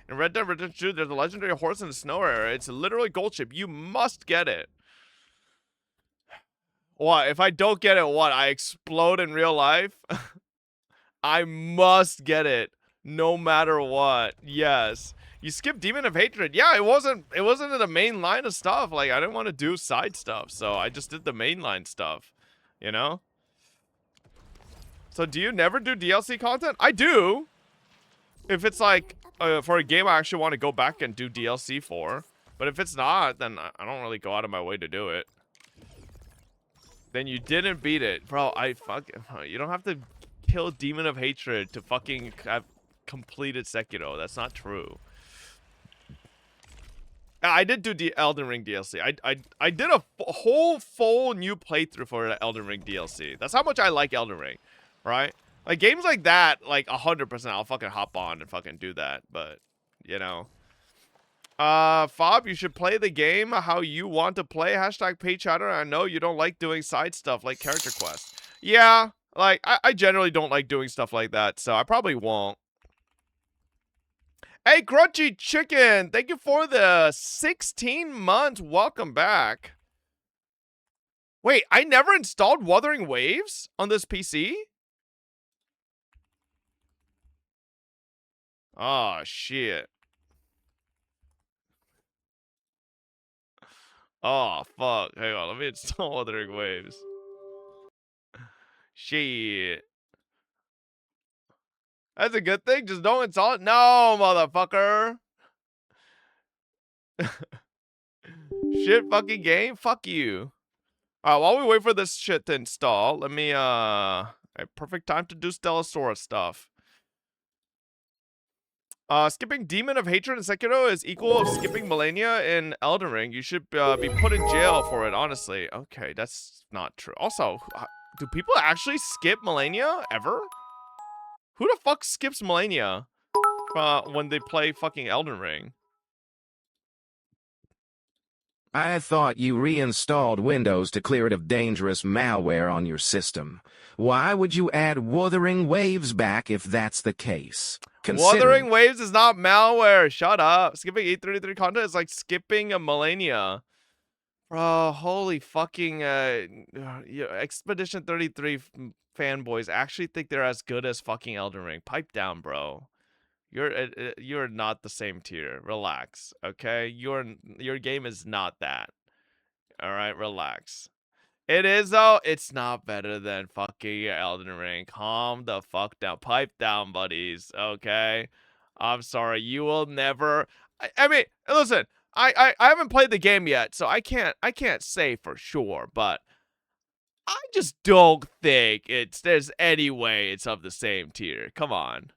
In Red Dead Redemption 2, there's a legendary horse in the snow area. It's literally gold ship. You must get it. What? If I don't get it, what? I explode in real life? I must get it. No matter what. Yes. You skipped Demon of Hatred. Yeah, it wasn't in the main line of stuff. Like, I didn't want to do side stuff. So I just did the mainline stuff. You know? So do you never do DLC content? I do. If it's like, for a game I actually want to go back and do DLC for. But if it's not, then I don't really go out of my way to do it. Then you didn't beat it. Bro, you don't have to kill Demon of Hatred to fucking have completed Sekiro. That's not true. I did do Elden Ring DLC. I did a whole full new playthrough for the Elden Ring DLC. That's how much I like Elden Ring, right? Like games like that, like 100%, I'll fucking hop on and fucking do that. But you know, Fob, you should play the game how you want to play. Hashtag pay chatter. I know you don't like doing side stuff like character quests. Yeah, like I generally don't like doing stuff like that, so I probably won't. Hey, Crunchy Chicken, thank you for the 16 months. Welcome back. Wait, I never installed Wuthering Waves on this PC? Oh, shit. Oh, fuck. Hang on, let me install Wuthering Waves. Shit. That's a good thing. Just don't install it. No, motherfucker. Shit fucking game. Fuck you. Alright, while we wait for this shit to install, let me, a perfect time to do Stellasaurus stuff. Skipping Demon of Hatred in Sekiro is equal of skipping Millennia in Elden Ring. You should be put in jail for it, honestly. Okay, that's not true. Also, do people actually skip Millennia ever? Who the fuck skips Millennia when they play fucking Elden Ring? I thought you reinstalled Windows to clear it of dangerous malware on your system. Why would you add Wuthering Waves back if that's the case? Wuthering Waves is not malware. Shut up. Skipping 833 content is like skipping a Millennia. Bro, holy fucking Expedition 33 fanboys actually think they're as good as fucking Elden Ring. Pipe down, bro. You're not the same tier. Relax, okay? Your game is not that. All right, relax. It is though. It's not better than fucking Elden Ring. Calm the fuck down. Pipe down, buddies. Okay. I'm sorry. You will never. I mean, listen. I haven't played the game yet, so I can't say for sure, but I just don't think there's any way it's of the same tier. Come on.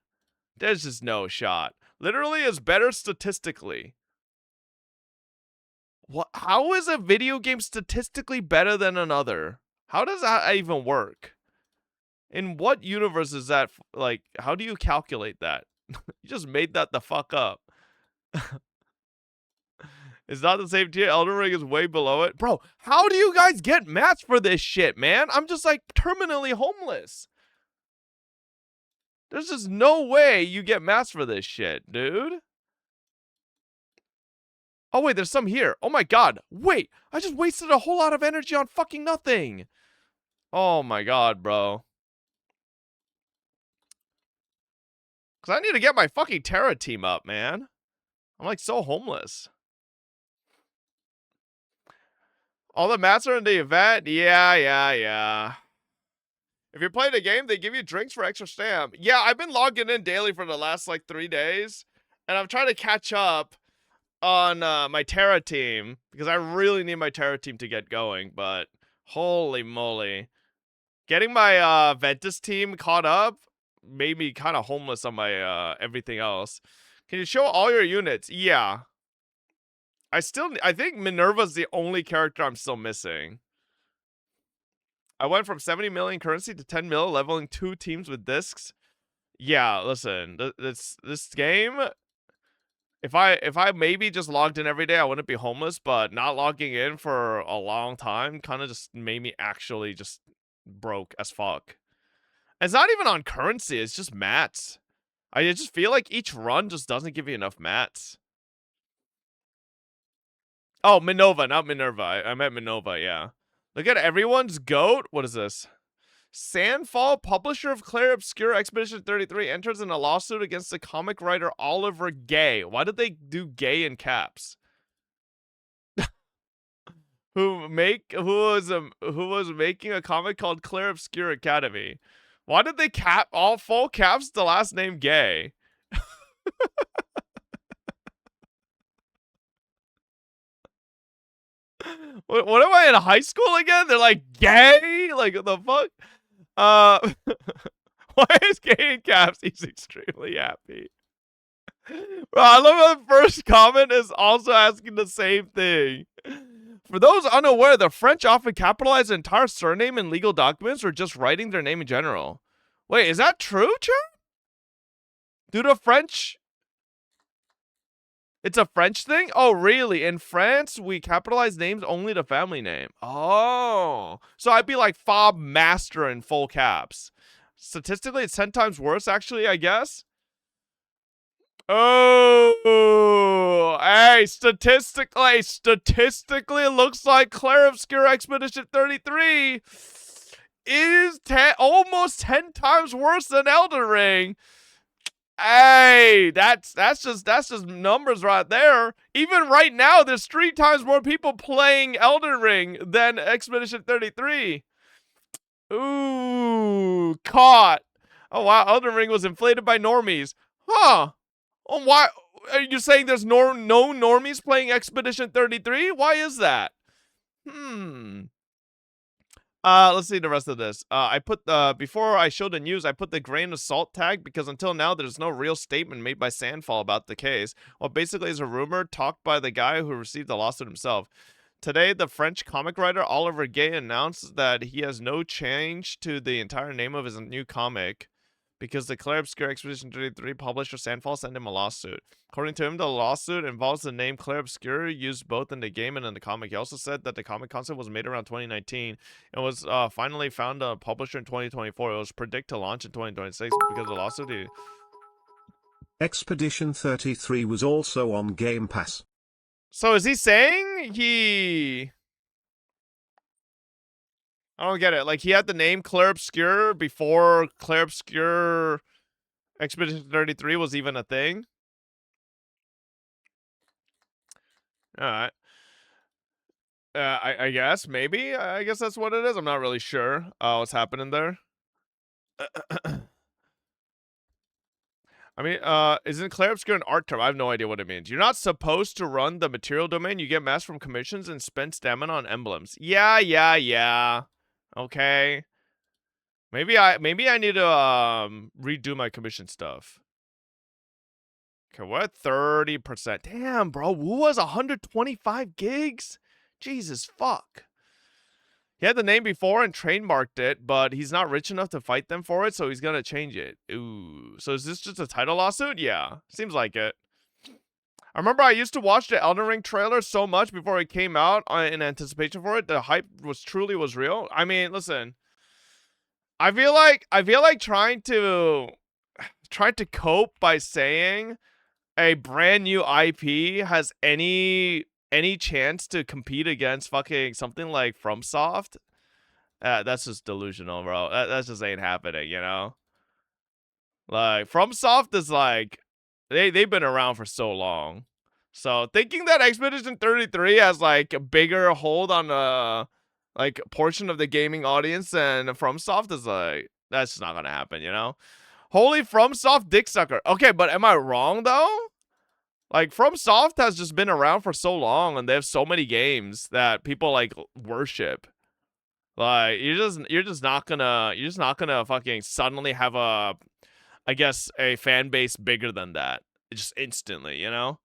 There's just no shot. Literally is better statistically. What? How is a video game statistically better than another? How does that even work? In what universe is that? Like, how do you calculate that? You just made that the fuck up. It's not the same tier. Elden Ring is way below it. Bro, how do you guys get mats for this shit, man? I'm just like terminally homeless. There's just no way you get mats for this shit, dude. Oh, wait, there's some here. Oh my god. Wait, I just wasted a whole lot of energy on fucking nothing. Oh my god, bro. Because I need to get my fucking Terra team up, man. I'm like so homeless. All the mats are in the event? Yeah. If you're playing a game, they give you drinks for extra stamp. Yeah, I've been logging in daily for the last like 3 days. And I'm trying to catch up on my Terra team. Because I really need my Terra team to get going. But holy moly. Getting my Ventus team caught up made me kind of homeless on my everything else. Can you show all your units? Yeah. I think Minerva's the only character I'm still missing. I went from 70 million currency to 10 mil, leveling 2 teams with discs. Yeah, listen, this game, if I maybe just logged in every day, I wouldn't be homeless, but not logging in for a long time kind of just made me actually just broke as fuck. It's not even on currency, it's just mats. I just feel like each run just doesn't give you enough mats. Oh, Minerva, not Minerva. I meant Minerva, yeah. Look at everyone's goat. What is this? Sandfall, publisher of Clair Obscure Expedition 33, enters in a lawsuit against the comic writer Oliver Gay. Why did they do gay in caps? who was making a comic called Clair Obscure Academy. Why did they cap all full caps the last name Gay? What am I in high school again? They're like, gay? Like, what the fuck? Why is gay in caps? He's extremely happy. Bro, I love how the first comment is also asking the same thing. For those unaware, the French often capitalize an entire surname in legal documents or just writing their name in general. Wait, is that true, Chan? Do the French... It's a French thing? Oh, really? In France, we capitalize names only the family name. Oh. So I'd be like Fob Master in full caps. Statistically, it's 10 times worse, actually, I guess. Oh. Hey, statistically, it looks like Clair Obscure Expedition 33 is almost 10 times worse than Elden Ring. Hey, that's just numbers right there. Even right now, there's 3 times more people playing Elden Ring than Expedition 33. Ooh, caught. Oh wow, Elden Ring was inflated by normies. Huh? Oh, why are you saying there's no normies playing Expedition 33? Why is that? Let's see the rest of this. I put before I showed the news, I put the grain of salt tag because until now there's no real statement made by Sandfall about the case. Well, basically is a rumor talked by the guy who received the lawsuit himself. Today, the French comic writer Oliver Gay announced that he has no change to the entire name of his new comic because the Clair Obscure Expedition 33 publisher Sandfall sent him a lawsuit. According to him, the lawsuit involves the name Clair Obscure used both in the game and in the comic. He also said that the comic concept was made around 2019 and was finally found a publisher in 2024. It was predicted to launch in 2026 because of the lawsuit. Expedition 33 was also on Game Pass. So is he saying he... I don't get it. Like, he had the name Clair Obscure before Clair Obscure Expedition 33 was even a thing? Alright. I guess, maybe? I guess that's what it is. I'm not really sure what's happening there. I mean, isn't Clair Obscure an art term? I have no idea what it means. You're not supposed to run the material domain. You get mass from commissions and spend stamina on emblems. Yeah. Okay. Maybe I need to redo my commission stuff. Okay, we're at 30%. Damn, bro. Wu was 125 gigs? Jesus fuck. He had the name before and trademarked it, but he's not rich enough to fight them for it, so he's gonna change it. Ooh. So is this just a title lawsuit? Yeah. Seems like it. I remember I used to watch the Elden Ring trailer so much before it came out in anticipation for it. The hype was real. I mean, listen. I feel like trying to cope by saying a brand new IP has any chance to compete against fucking something like FromSoft, that's just delusional, bro. That just ain't happening, you know? Like, FromSoft is like, they've been around for so long. So thinking that Expedition 33 has like a bigger hold on a like portion of the gaming audience than FromSoft is like, that's just not gonna happen, you know? Holy FromSoft dick sucker. Okay, but am I wrong though? Like, FromSoft has just been around for so long, and they have so many games that people like worship. Like, you're just not gonna fucking suddenly have a fan base bigger than that just instantly, you know?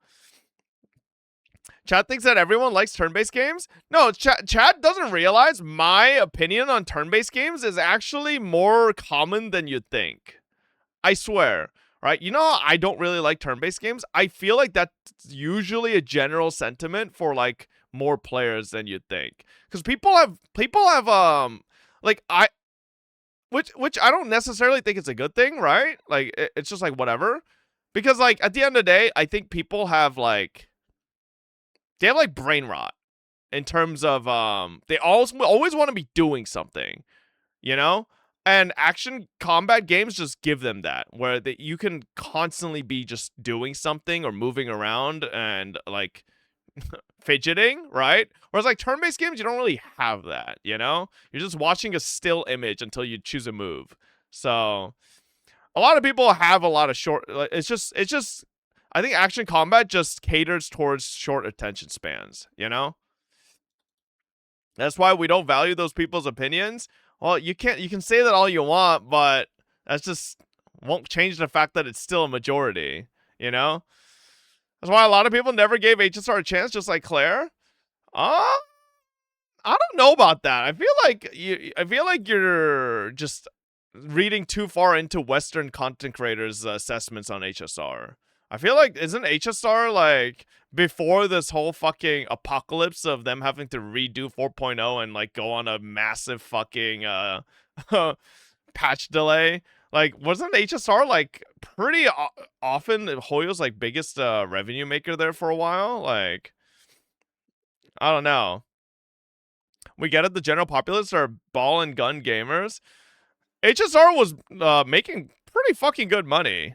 Chat thinks that everyone likes turn-based games. No, chat doesn't realize my opinion on turn-based games is actually more common than you'd think. I swear. Right? You know, I don't really like turn-based games. I feel like that's usually a general sentiment for like more players than you'd think. Because people have like which I don't necessarily think it's a good thing, right? Like it's just like whatever. Because like at the end of the day, I think people have like brain rot in terms of they always want to be doing something, you know? And action combat games just give them that, where you can constantly be just doing something or moving around and like fidgeting, right? Whereas like turn-based games, you don't really have that, you know? You're just watching a still image until you choose a move. So a lot of people have a lot of short, it's just I think action combat just caters towards short attention spans, you know? That's why we don't value those people's opinions. Well, you can say that all you want, but that's just won't change the fact that it's still a majority, you know? That's why a lot of people never gave HSR a chance, just like Claire. I don't know about that. I feel like you're just reading too far into Western content creators' assessments on HSR. I feel like, isn't HSR like before this whole fucking apocalypse of them having to redo 4.0 and like go on a massive fucking patch delay? Like, wasn't HSR like pretty often Hoyo's like biggest revenue maker there for a while? Like, I don't know. We get it, the general populace are ball and gun gamers. HSR was making pretty fucking good money.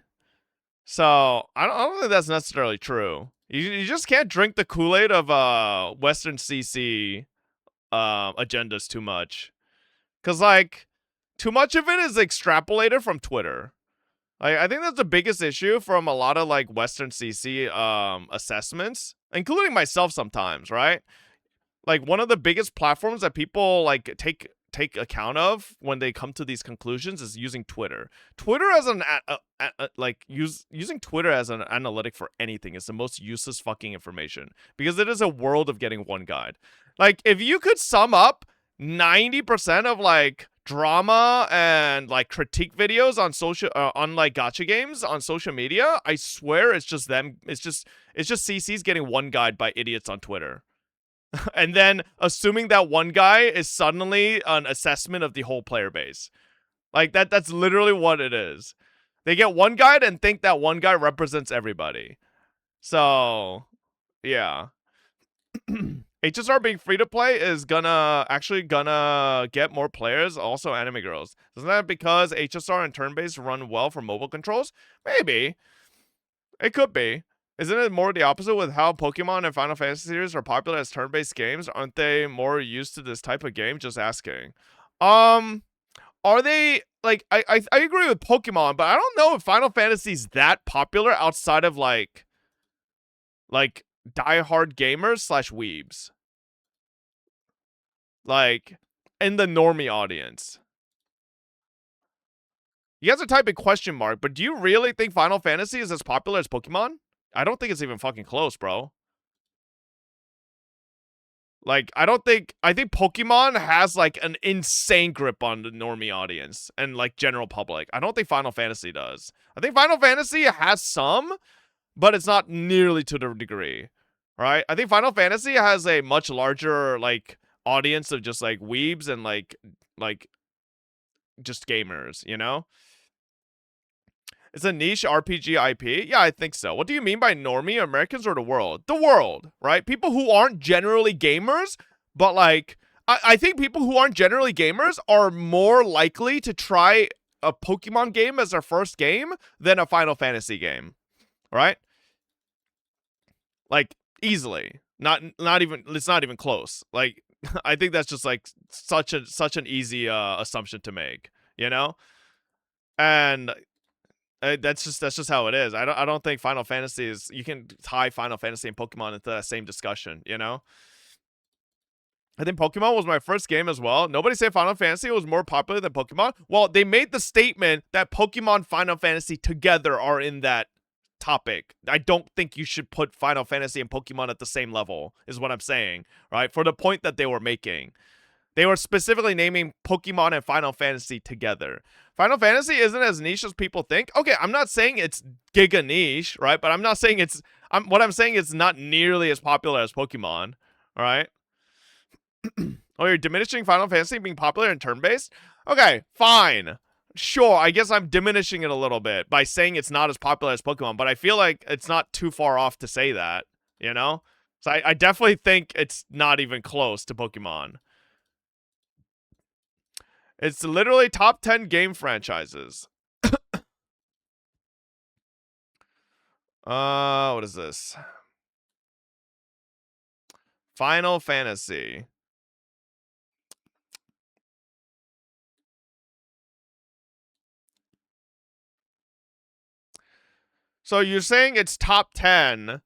So, I don't think that's necessarily true. You just can't drink the Kool-Aid of Western CC agendas too much. Because, like, too much of it is extrapolated from Twitter. Like, I think that's the biggest issue from a lot of, like, Western CC assessments, including myself sometimes, right? Like, one of the biggest platforms that people, like, take account of when they come to these conclusions is using Twitter. Twitter as using Twitter as an analytic for anything is the most useless fucking information, because it is a world of getting one guide. Like, if you could sum up 90% of like drama and like critique videos on social on like gacha games on social media, I swear it's just them. It's just CCs getting one guide by idiots on Twitter. And then assuming that one guy is suddenly an assessment of the whole player base. Like, that's literally what it is. They get one guide and think that one guy represents everybody. So, yeah. HSR being free to play is gonna get more players, also anime girls. Isn't that because HSR and turn-based run well for mobile controls? Maybe. It could be. Isn't it more the opposite with how Pokemon and Final Fantasy series are popular as turn-based games? Aren't they more used to this type of game? Just asking. Are they, like, I agree with Pokemon, but I don't know if Final Fantasy's that popular outside of like diehard gamers / weebs. Like, in the normie audience. You guys are typing question mark, but do you really think Final Fantasy is as popular as Pokemon? I don't think it's even fucking close, bro. Like, I think Pokemon has, like, an insane grip on the normie audience and, like, general public. I don't think Final Fantasy does. I think Final Fantasy has some, but it's not nearly to the degree, right? I think Final Fantasy has a much larger, like, audience of just, like, weebs and, like, just gamers, you know? It's a niche RPG IP? Yeah, I think so. What do you mean by normie? Americans or the world? The world, right? People who aren't generally gamers, but like, I think people who aren't generally gamers are more likely to try a Pokemon game as their first game than a Final Fantasy game, right? Like, easily. Not even, it's not even close. Like, I think that's just like such an easy assumption to make, you know? And that's just how it is. I don't think Final Fantasy is, you can tie Final Fantasy and Pokemon into that same discussion, you know? I think Pokemon was my first game as well. Nobody said Final Fantasy was more popular than Pokemon. Well, they made the statement that Pokemon, Final Fantasy together are in that topic. I don't think you should put Final Fantasy and Pokemon at the same level, is what I'm saying, right? For the point that they were making. They were specifically naming Pokemon and Final Fantasy together. Final Fantasy isn't as niche as people think. Okay, I'm not saying it's giga niche, right? But I'm not saying it's... what I'm saying is not nearly as popular as Pokemon, all right? Oh, you're diminishing Final Fantasy being popular in turn-based? Okay, fine. Sure, I guess I'm diminishing it a little bit by saying it's not as popular as Pokemon, but I feel like it's not too far off to say that, you know? So I definitely think it's not even close to Pokemon. It's literally top 10 game franchises. What is this? Final Fantasy. So you're saying it's top 10,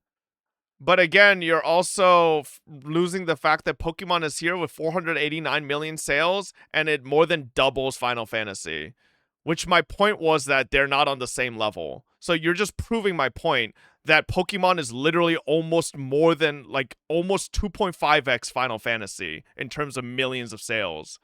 but again, you're also losing the fact that Pokemon is here with 489 million sales, and it more than doubles Final Fantasy. Which my point was that they're not on the same level. So you're just proving my point that Pokemon is literally almost more than, like, almost 2.5x Final Fantasy in terms of millions of sales.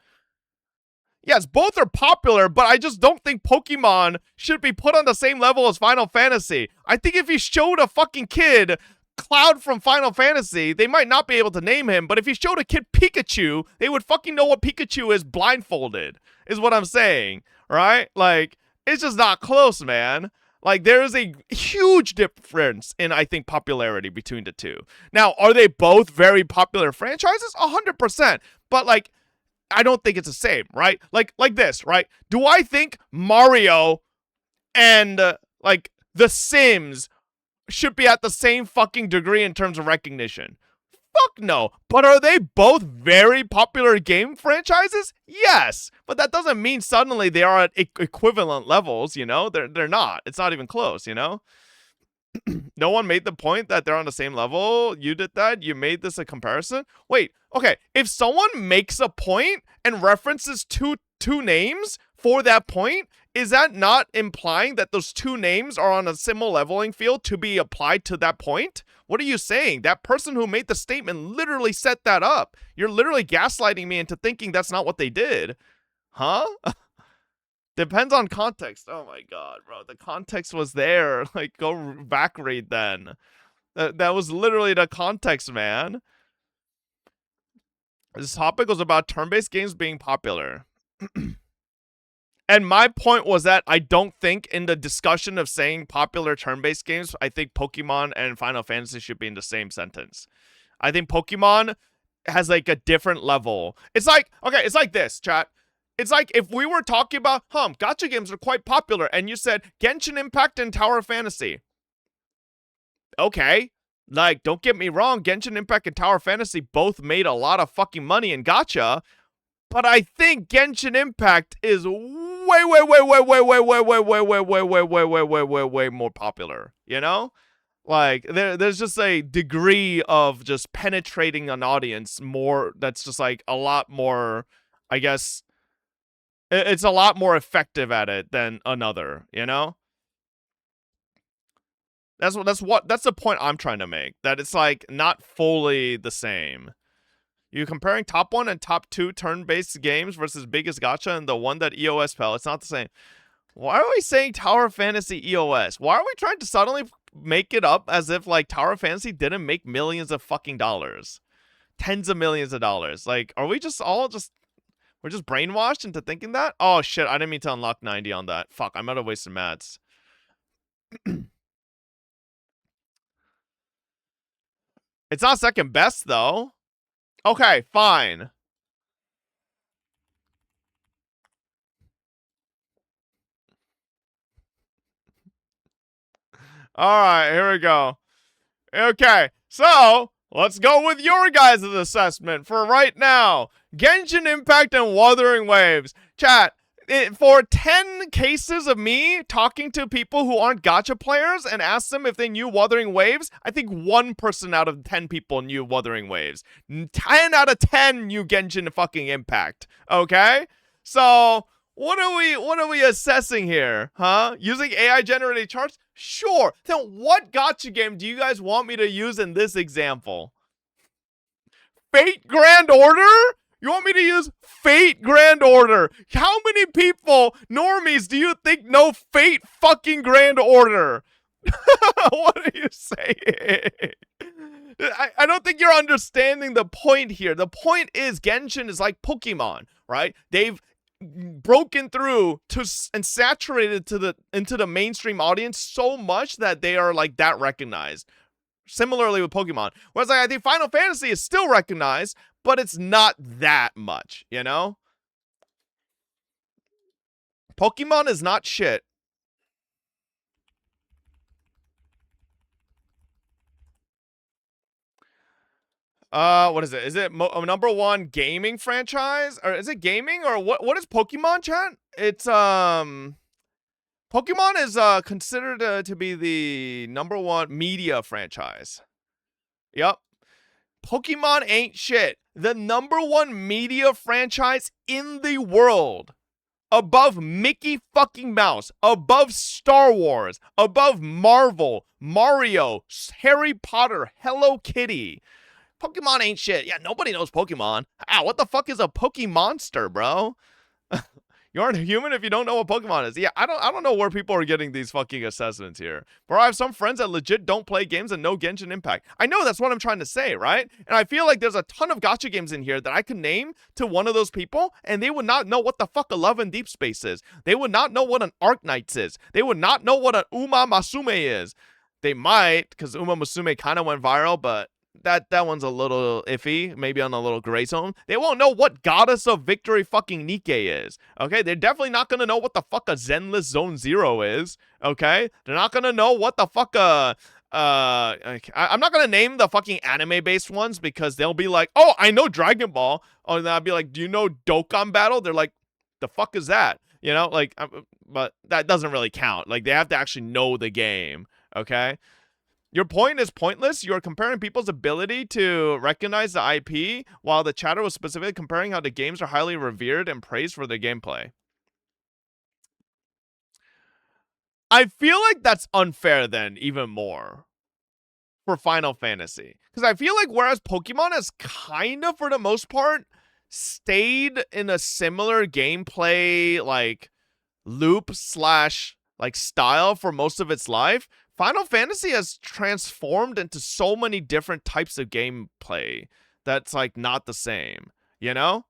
Yes, both are popular, but I just don't think Pokemon should be put on the same level as Final Fantasy. I think if you showed a fucking kid Cloud from Final Fantasy, they might not be able to name him, but if you showed a kid Pikachu, they would fucking know what Pikachu is blindfolded, is what I'm saying, right? Like, it's just not close, man. Like, there is a huge difference in, I think, popularity between the two. Now, are they both very popular franchises? 100%. But, like, I don't think it's the same, right? Like this, right? Do I think Mario and, like, The Sims should be at the same fucking degree in terms of recognition? Fuck no. But are they both very popular game franchises? Yes. But that doesn't mean suddenly they are at equivalent levels, you know? They're not. It's not even close, you know? No one made the point that they're on the same level. You did that. You made this a comparison. Wait, okay. If someone makes a point and references two names for that point, is that not implying that those two names are on a similar leveling field to be applied to that point? What are you saying? That person who made the statement literally set that up. You're literally gaslighting me into thinking that's not what they did. Huh? Depends on context. Oh my god, bro. The context was there. Like, go back read then. That was literally the context, man. This topic was about turn-based games being popular. And my point was that I don't think in the discussion of saying popular turn-based games, I think Pokemon and Final Fantasy should be in the same sentence. I think Pokemon has, like, a different level. It's like, okay, it's like this, chat. It's like if we were talking about, gacha games are quite popular, and you said Genshin Impact and Tower Fantasy. Okay. Like, don't get me wrong, Genshin Impact and Tower Fantasy both made a lot of fucking money in gacha, but I think Genshin Impact is way more popular, you know? Like, there's just a degree of just penetrating an audience more that's just, like, a lot more, I guess, it's a lot more effective at it than another, you know? That's the point I'm trying to make. That it's like not fully the same. You're comparing top 1 and top 2 turn-based games versus biggest gacha and the one that EOS fell. It's not the same. Why are we saying Tower Fantasy EOS? Why are we trying to suddenly make it up as if like Tower Fantasy didn't make millions of fucking dollars? Tens of millions of dollars. Like, are we just all we're just brainwashed into thinking that? Oh shit, I didn't mean to unlock 90 on that. Fuck, I might have wasted mats. It's not second best though. Okay, fine. Alright, here we go. Okay, so let's go with your guys' assessment for right now. Genshin Impact and Wuthering Waves. Chat, for 10 cases of me talking to people who aren't gacha players and ask them if they knew Wuthering Waves, I think 1 person out of 10 people knew Wuthering Waves. 10 out of 10 knew Genshin fucking Impact. Okay? So, what are we assessing here? Huh? Using AI generated charts? Sure. Then what gacha game do you guys want me to use in this example? Fate Grand Order? You want me to use Fate Grand Order? How many people, normies, do you think know Fate fucking Grand Order? What are you saying? I don't think you're understanding the point here. The point is Genshin is like Pokemon, right? They've broken through and saturated into the mainstream audience so much that they are like that recognized. Similarly with Pokemon. Whereas like, I think Final Fantasy is still recognized, but it's not that much, you know? Pokemon is not shit. What is it? Is it number 1 gaming franchise? Or is it gaming? Or what is Pokemon, chat? It's, Pokemon is, considered to be the number 1 media franchise. Yep. Pokemon ain't shit. The number 1 media franchise in the world. Above Mickey fucking Mouse. Above Star Wars. Above Marvel. Mario. Harry Potter. Hello Kitty. Pokemon ain't shit. Yeah, nobody knows Pokemon. Ah, what the fuck is a Pokemonster, bro? You aren't human if you don't know what Pokemon is. Yeah, I don't know where people are getting these fucking assessments here. Bro, I have some friends that legit don't play games and know Genshin Impact. I know that's what I'm trying to say, right? And I feel like there's a ton of gacha games in here that I could name to one of those people, and they would not know what the fuck a Love in Deep Space is. They would not know what an Arknights is. They would not know what an Uma Masume is. They might, because Uma Musume kind of went viral, but that one's a little iffy, maybe on a little gray zone. They won't know what Goddess of Victory fucking Nikkei is, okay? They're definitely not gonna know what the fuck a Zenless Zone Zero is, okay? They're not gonna know what the fuck I'm not gonna name the fucking anime-based ones because they'll be like, oh, I know Dragon Ball. Oh, and then I'll be like, do you know Dokkan Battle? They're like, the fuck is that? You know, like, but that doesn't really count. Like, they have to actually know the game, okay? Your point is pointless. You're comparing people's ability to recognize the IP, while the chatter was specifically comparing how the games are highly revered and praised for their gameplay. I feel like that's unfair then, even more, for Final Fantasy. Because I feel like whereas Pokemon has kind of, for the most part, stayed in a similar gameplay, like, loop slash, like, style for most of its life, Final Fantasy has transformed into so many different types of gameplay that's, like, not the same, you know?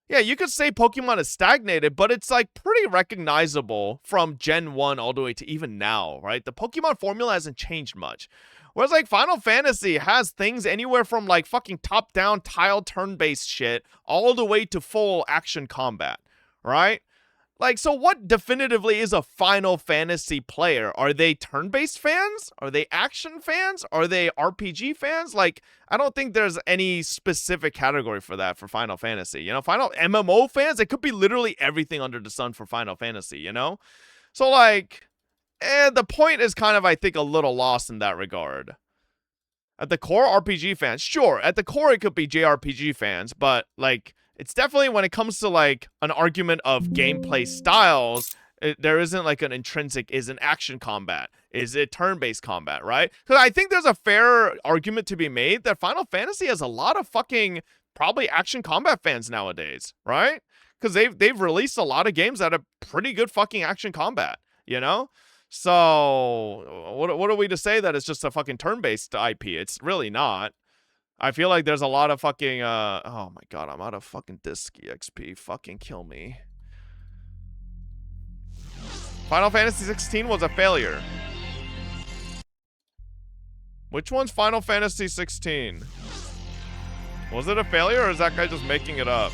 Yeah, you could say Pokemon is stagnated, but it's, like, pretty recognizable from Gen 1 all the way to even now, right? The Pokemon formula hasn't changed much. Whereas, like, Final Fantasy has things anywhere from, like, fucking top-down tile turn-based shit all the way to full action combat, right? Like, so what definitively is a Final Fantasy player? Are they turn-based fans? Are they action fans? Are they RPG fans? Like, I don't think there's any specific category for that for Final Fantasy. You know, Final MMO fans, it could be literally everything under the sun for Final Fantasy, you know? So, like, the point is kind of, I think, a little lost in that regard. At the core, RPG fans. Sure, at the core, it could be JRPG fans, but, like, it's definitely when it comes to, like, an argument of gameplay styles, There isn't like an intrinsic, is an action combat, is it turn-based combat, right? Because I think there's a fair argument to be made that Final Fantasy has a lot of fucking probably action combat fans nowadays, right? Because they've released a lot of games that have pretty good fucking action combat, you know? So what are we to say that it's just a fucking turn-based IP? It's really not. I feel like there's a lot of fucking oh my god, I'm out of fucking disc EXP. Fucking kill me. Final Fantasy 16 was a failure. Which one's Final Fantasy 16? Was it a failure, or is that guy just making it up?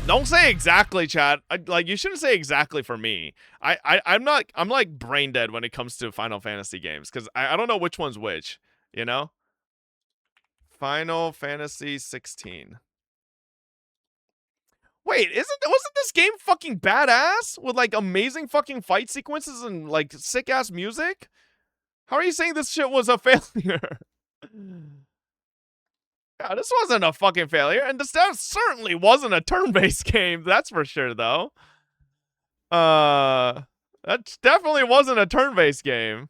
Don't say exactly, chat. Like, you shouldn't say exactly for me. I'm like brain dead when it comes to Final Fantasy games, because I don't know which one's which, you know? Final Fantasy 16. Wait, wasn't this game fucking badass with like amazing fucking fight sequences and like sick ass music? How are you saying this shit was a failure? Yeah, this wasn't a fucking failure, and this certainly wasn't a turn-based game. That's for sure, though. That definitely wasn't a turn-based game.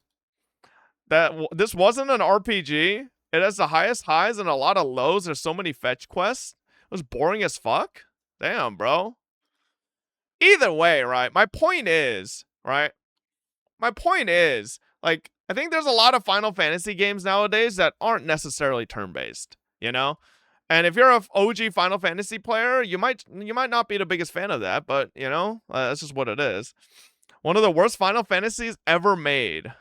This wasn't an RPG. It has the highest highs and a lot of lows. There's so many fetch quests. It was boring as fuck. Damn, bro. Either way, right? My point is, right? My point is, like, I think there's a lot of Final Fantasy games nowadays that aren't necessarily turn-based, you know? And if you're a OG Final Fantasy player, you might not be the biggest fan of that, but, you know, that's just what it is. One of the worst Final Fantasies ever made.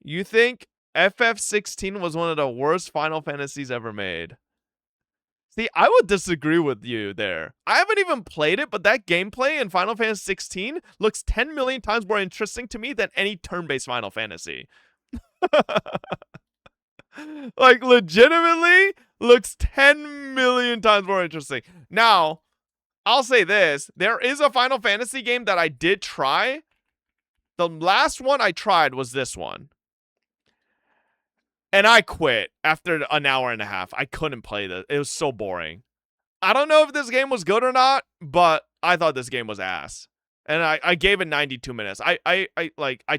You think FF16 was one of the worst Final Fantasies ever made? See, I would disagree with you there. I haven't even played it, but that gameplay in Final Fantasy 16 looks 10 million times more interesting to me than any turn-based Final Fantasy. Like, legitimately looks 10 million times more interesting. Now, I'll say this. There is a Final Fantasy game that I did try. The last one I tried was this one. And I quit after an hour and a half. I couldn't play this. It was so boring. I don't know if this game was good or not, but I thought this game was ass. And I gave it 92 minutes. I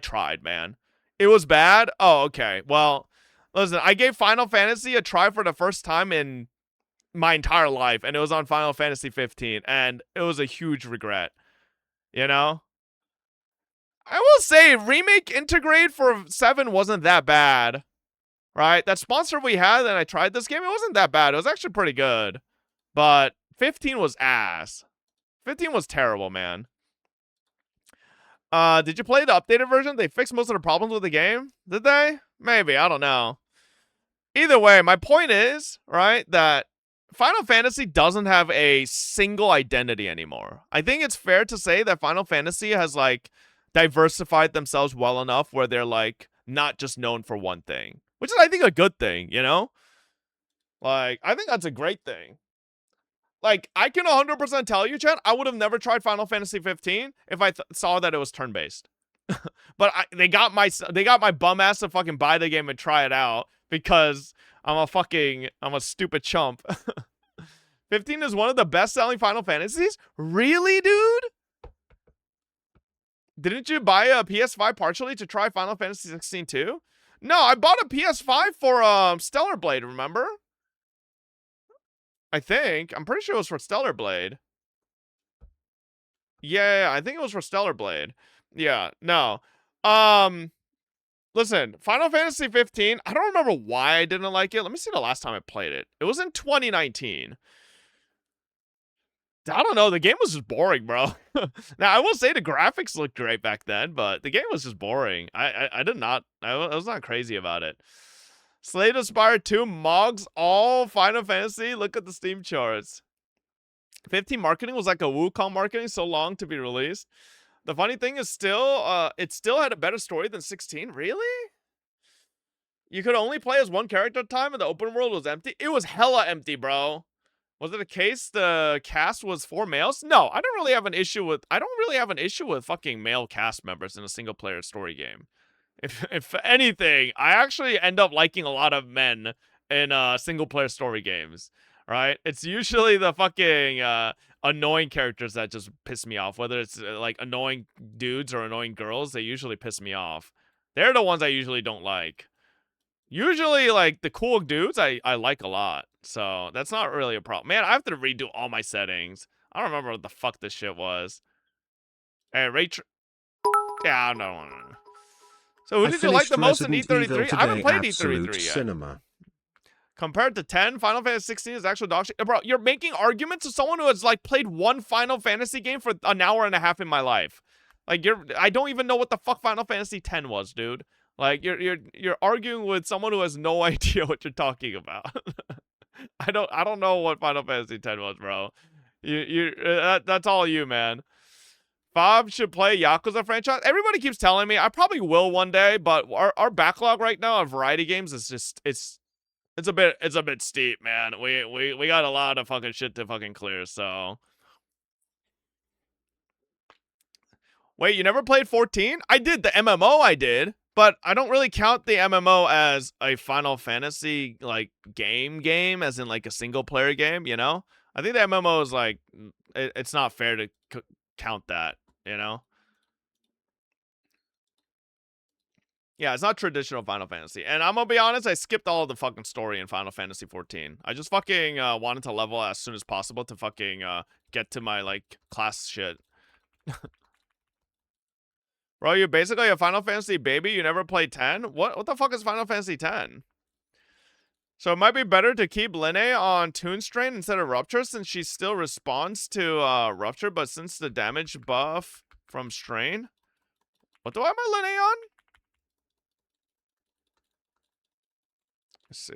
tried, man. It was bad? Oh, okay. Well, listen, I gave Final Fantasy a try for the first time in my entire life, and it was on Final Fantasy 15, and it was a huge regret. You know? I will say, Remake Integrate for 7 wasn't that bad. Right? That sponsor we had, and I tried this game, it wasn't that bad. It was actually pretty good. But 15 was ass. 15 was terrible, man. Did you play the updated version? They fixed most of the problems with the game? Did they? Maybe. I don't know. Either way, my point is, right, that Final Fantasy doesn't have a single identity anymore. I think it's fair to say that Final Fantasy has, like, diversified themselves well enough where they're, like, not just known for one thing. Which is, I think, a good thing, you know? Like, I think that's a great thing. Like, I can 100% tell you, Chet, I would have never tried Final Fantasy 15 if I saw that it was turn-based. But they got my bum ass to fucking buy the game and try it out because I'm a stupid chump. 15 is one of the best-selling Final Fantasies? Really, dude? Didn't you buy a PS5 partially to try Final Fantasy 16 too? No, I bought a PS5 for Stellar Blade, remember? I think. I'm pretty sure it was for Stellar Blade. Yeah, I think it was for Stellar Blade. Yeah, no. Listen, Final Fantasy 15, I don't remember why I didn't like it. Let me see the last time I played it. It was in 2019. I don't know, the game was just boring, bro. Now, I will say the graphics looked great back then, but the game was just boring. I was not crazy about it. Slade Aspire 2 mogs all Final Fantasy. Look at the Steam charts. 15 marketing was like a Wukong marketing, so long to be released. The funny thing is it still had a better story than 16. Really? You could only play as one character at a time and the open world was empty? It was hella empty, bro. Was it a case the cast was 4 males? No, I don't really have an issue with fucking male cast members in a single player story game. If anything, I actually end up liking a lot of men in single player story games. Right? It's usually the fucking annoying characters that just piss me off. Whether it's like annoying dudes or annoying girls, they usually piss me off. They're the ones I usually don't like. Usually, like, the cool dudes I like a lot. So, that's not really a problem. Man, I have to redo all my settings. I don't remember what the fuck this shit was. Hey, yeah, no. So, who did you like the most in E33? I haven't played E33 yet. Cinema. Compared to 10, Final Fantasy 16 is actual dog shit. Bro, you're making arguments to someone who has, like, played one Final Fantasy game for an hour and a half in my life. Like, I don't even know what the fuck Final Fantasy 10 was, dude. Like, you're arguing with someone who has no idea what you're talking about. I don't know what Final Fantasy 10 was, bro. That's all you, man. Bob should play Yakuza franchise. Everybody keeps telling me I probably will one day, but our backlog right now of variety games is just it's a bit steep, man. We got a lot of fucking shit to fucking clear, so. Wait, you never played 14? I did the MMO, I did. But I don't really count the MMO as a Final Fantasy, like, game, as in, like, a single-player game, you know? I think the MMO is, like, it's not fair to count that, you know? Yeah, it's not traditional Final Fantasy. And I'm gonna be honest, I skipped all of the fucking story in Final Fantasy 14. I just fucking wanted to level as soon as possible to fucking get to my, like, class shit. Bro, you're basically a Final Fantasy baby. You never played 10? What the fuck is Final Fantasy 10? So it might be better to keep Linne on Toon Strain instead of Rupture since she still responds to Rupture, but since the damage buff from Strain. What do I have my Linne on? Let's see.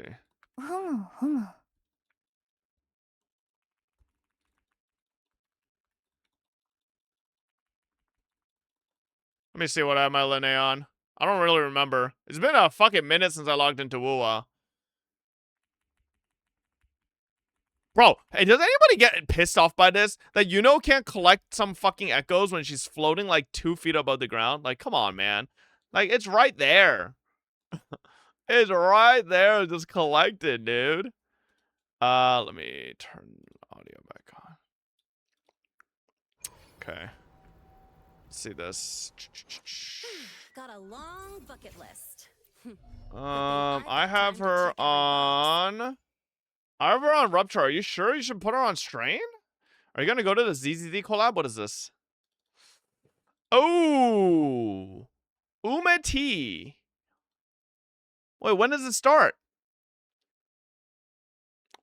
Let me see what I have my Linne on. I don't really remember. It's been a fucking minute since I logged into WUA. Bro, hey, does anybody get pissed off by this? That Yuno can't collect some fucking echoes when she's floating like 2 feet above the ground? Like, come on, man. Like, it's right there. It's right there. Just collected, dude. Let me turn audio back on. Okay. See this. Got a long bucket list. I have her on. I have her on Rupture. Are you sure you should put her on Strain? Are you gonna go to the ZZZ collab? What is this? Oh, Umeti. Wait, when does it start?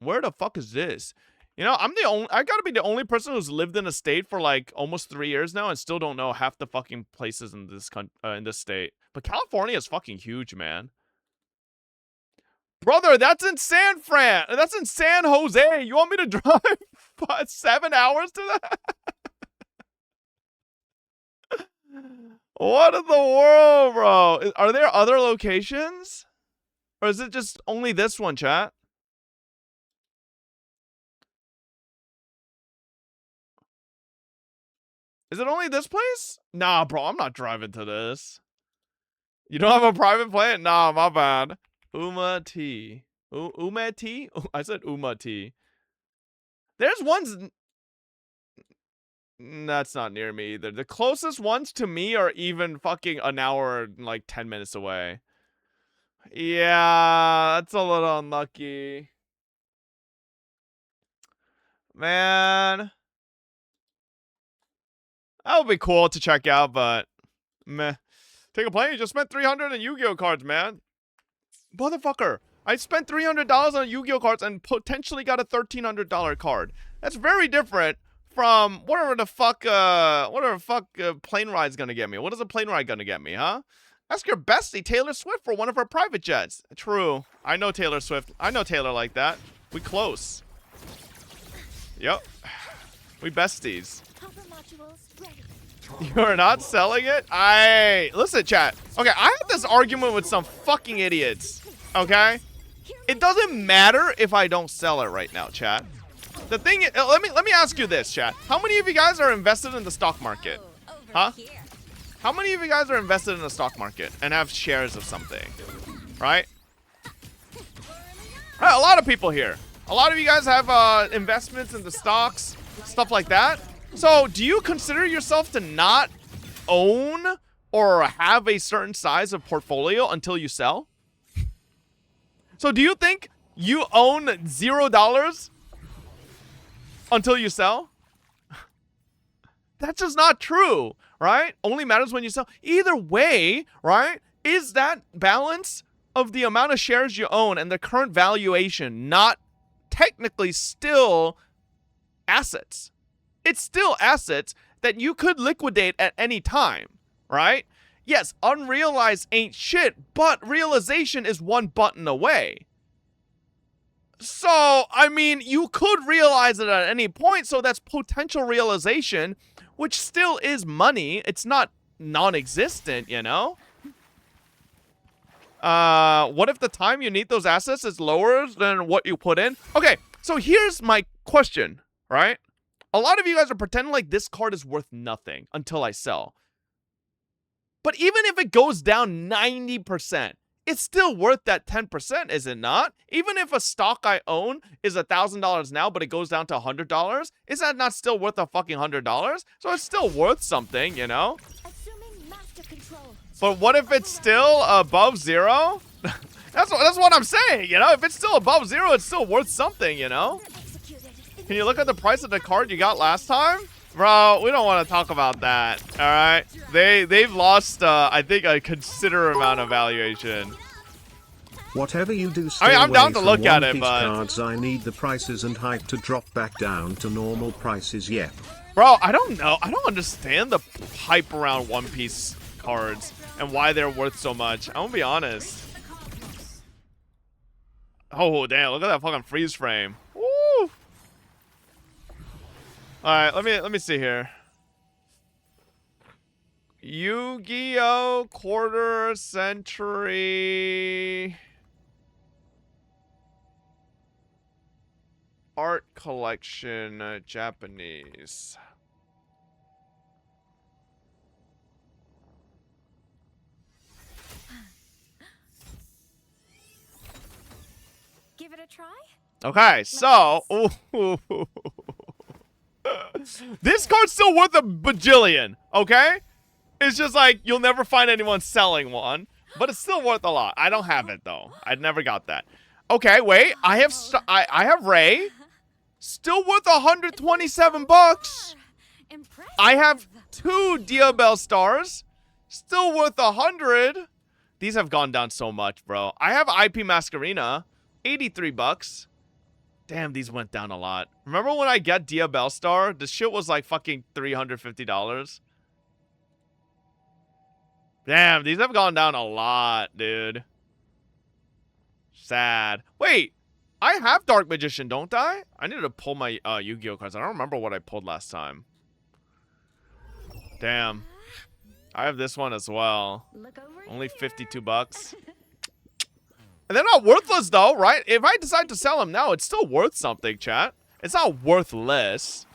Where the fuck is this? You know, I gotta be the only person who's lived in a state for like almost 3 years now and still don't know half the fucking places in this state. But California is fucking huge, man. Brother, that's in San Fran. That's in San Jose. You want me to drive 7 hours to that? What in the world, bro? Are there other locations? Or is it just only this one, chat? Is it only this place? Nah, bro, I'm not driving to this. You don't have a private plane? Nah, my bad. Umati. Umati? I said Umati. There's ones... That's not near me either. The closest ones to me are even fucking an hour and like 10 minutes away. Yeah, that's a little unlucky. Man. That would be cool to check out, but meh. Take a plane, you just spent 300 on Yu-Gi-Oh cards, man. Motherfucker. I spent $300 on Yu-Gi-Oh cards and potentially got a $1,300 card. That's very different from whatever the fuck plane ride's gonna get me. What is a plane ride gonna get me, huh? Ask your bestie, Taylor Swift, for one of her private jets. True. I know Taylor Swift. I know Taylor like that. We close. Yep. We besties. You're not selling it? Listen, chat. Okay, I had this argument with some fucking idiots. Okay? It doesn't matter if I don't sell it right now, chat. The thing is, let me ask you this, chat. How many of you guys are invested in the stock market? Huh? How many of you guys are invested in the stock market and have shares of something? Right? Right, a lot of people here. A lot of you guys have investments in the stocks, stuff like that. So do you consider yourself to not own or have a certain size of portfolio until you sell? So do you think you own $0 until you sell? That's just not true, right? Only matters when you sell. Either way, right? Is that balance of the amount of shares you own and the current valuation not technically still assets? It's still assets that you could liquidate at any time, right? Yes, unrealized ain't shit, but realization is one button away. So, I mean, you could realize it at any point, so that's potential realization, which still is money. It's not non-existent, you know? What if the time you need those assets is lower than what you put in? Okay, so here's my question, right? A lot of you guys are pretending like this card is worth nothing until I sell. But even if it goes down 90%, it's still worth that 10%, is it not? Even if a stock I own is $1,000 now, but it goes down to $100, is that not still worth a fucking $100? So it's still worth something, you know? But what if it's still above zero? That's what I'm saying, you know? If it's still above zero, it's still worth something, you know? Can you look at the price of the card you got last time? Bro, we don't want to talk about that, all right? They've lost, I think, a considerable amount of valuation. Whatever you do, I mean, I'm down to look at it, but cards, I need the prices and hype to drop back down to normal prices. Yet, bro, I don't know. I don't understand the hype around One Piece cards and why they're worth so much. I'm gonna be honest. Oh damn! Look at that fucking freeze frame. Woo! All right, let me see here. Yu-Gi-Oh! Quarter Century Art Collection, Japanese. Give it a try? Okay, so this card's still worth a bajillion, okay? It's just like you'll never find anyone selling one, but it's still worth a lot. I don't have it though. I never got that. Okay, wait. I have Ray. Still worth 127 bucks. I have 2 Diabell stars. Still worth 100. These have gone down so much, bro. I have IP Masquerina, 83 bucks. Damn, these went down a lot. Remember when I got Diabell Star? This shit was like fucking $350. Damn, these have gone down a lot, dude. Sad. Wait, I have Dark Magician, don't I? I need to pull my Yu-Gi-Oh cards. I don't remember what I pulled last time. Damn. I have this one as well. Only 52 bucks. And they're not worthless though, right? If I decide to sell them now, it's still worth something, chat. It's not worthless,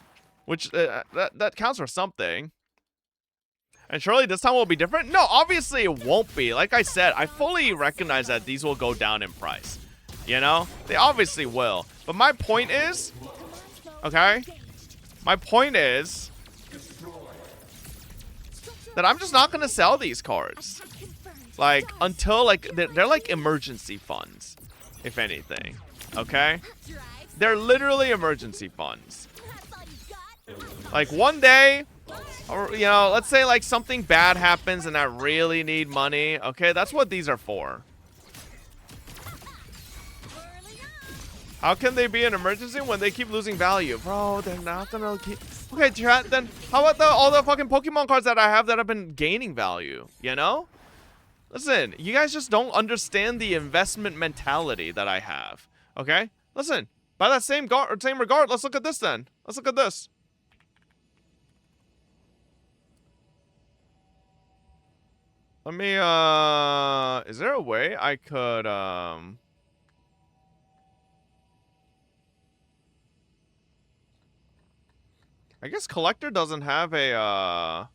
which that counts for something. And surely this time will be different? No, obviously it won't be. Like I said, I fully recognize that these will go down in price. You know? They obviously will. But my point is, okay? My point is that I'm just not going to sell these cards. Like, until, like, they're like emergency funds, if anything, okay? They're literally emergency funds. Like, one day, or, you know, let's say, like, something bad happens and I really need money, okay? That's what these are for. How can they be an emergency when they keep losing value? Bro, they're not gonna keep... Okay, chat, then how about all the fucking Pokemon cards that I have that have been gaining value, you know? Listen, you guys just don't understand the investment mentality that I have, okay? Listen, by that same regard, let's look at this then. Let's look at this. Let me, is there a way I could, I guess Collector doesn't have a,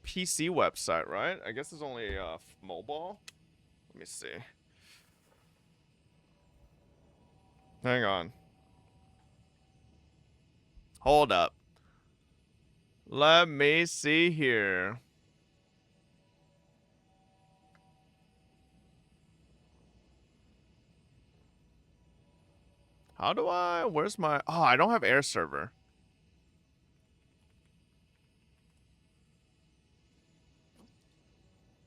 PC website, right? I guess it's only mobile. Let me see. Hang on. Hold up. Let me see here. How do I? Where's my? Oh, I don't have air server.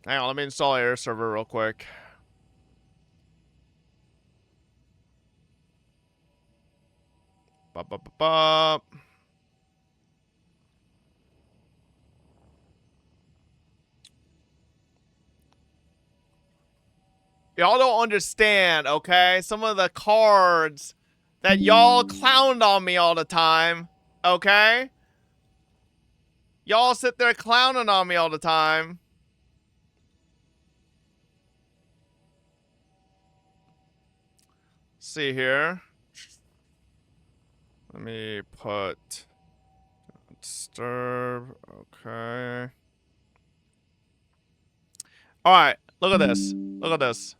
Hang on, let me install air server real quick. Ba. Y'all don't understand, okay? Some of the cards that y'all clowned on me all the time, okay? Y'all sit there clowning on me all the time. Let's see here. Let me put disturb. Okay. All right. Look at this. Look at this.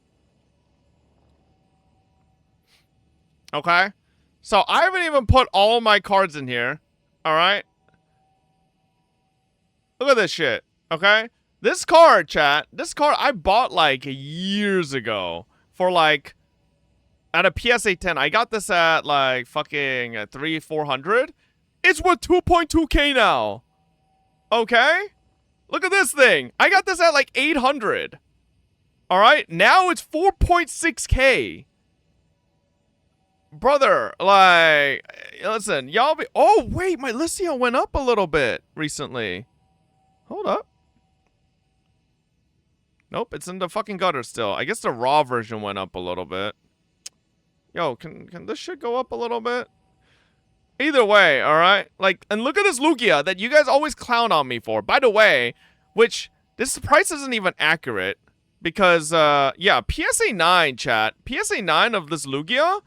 Okay. So I haven't even put all my cards in here. All right. Look at this shit. Okay. This card, chat. This card I bought like years ago for like at a PSA 10. I got this at like fucking 300-400. It's worth 2.2K now. Okay. Look at this thing. I got this at like 800. All right. Now it's 4.6K. Brother, like, listen, y'all be. Oh, wait, my Lycia went up a little bit recently. Hold up. Nope, it's in the fucking gutter still. I guess the raw version went up a little bit. Yo, can this shit go up a little bit? Either way, all right? Like, and look at this Lugia that you guys always clown on me for. By the way, which this price isn't even accurate because, yeah, PSA 9, chat. PSA 9 of this Lugia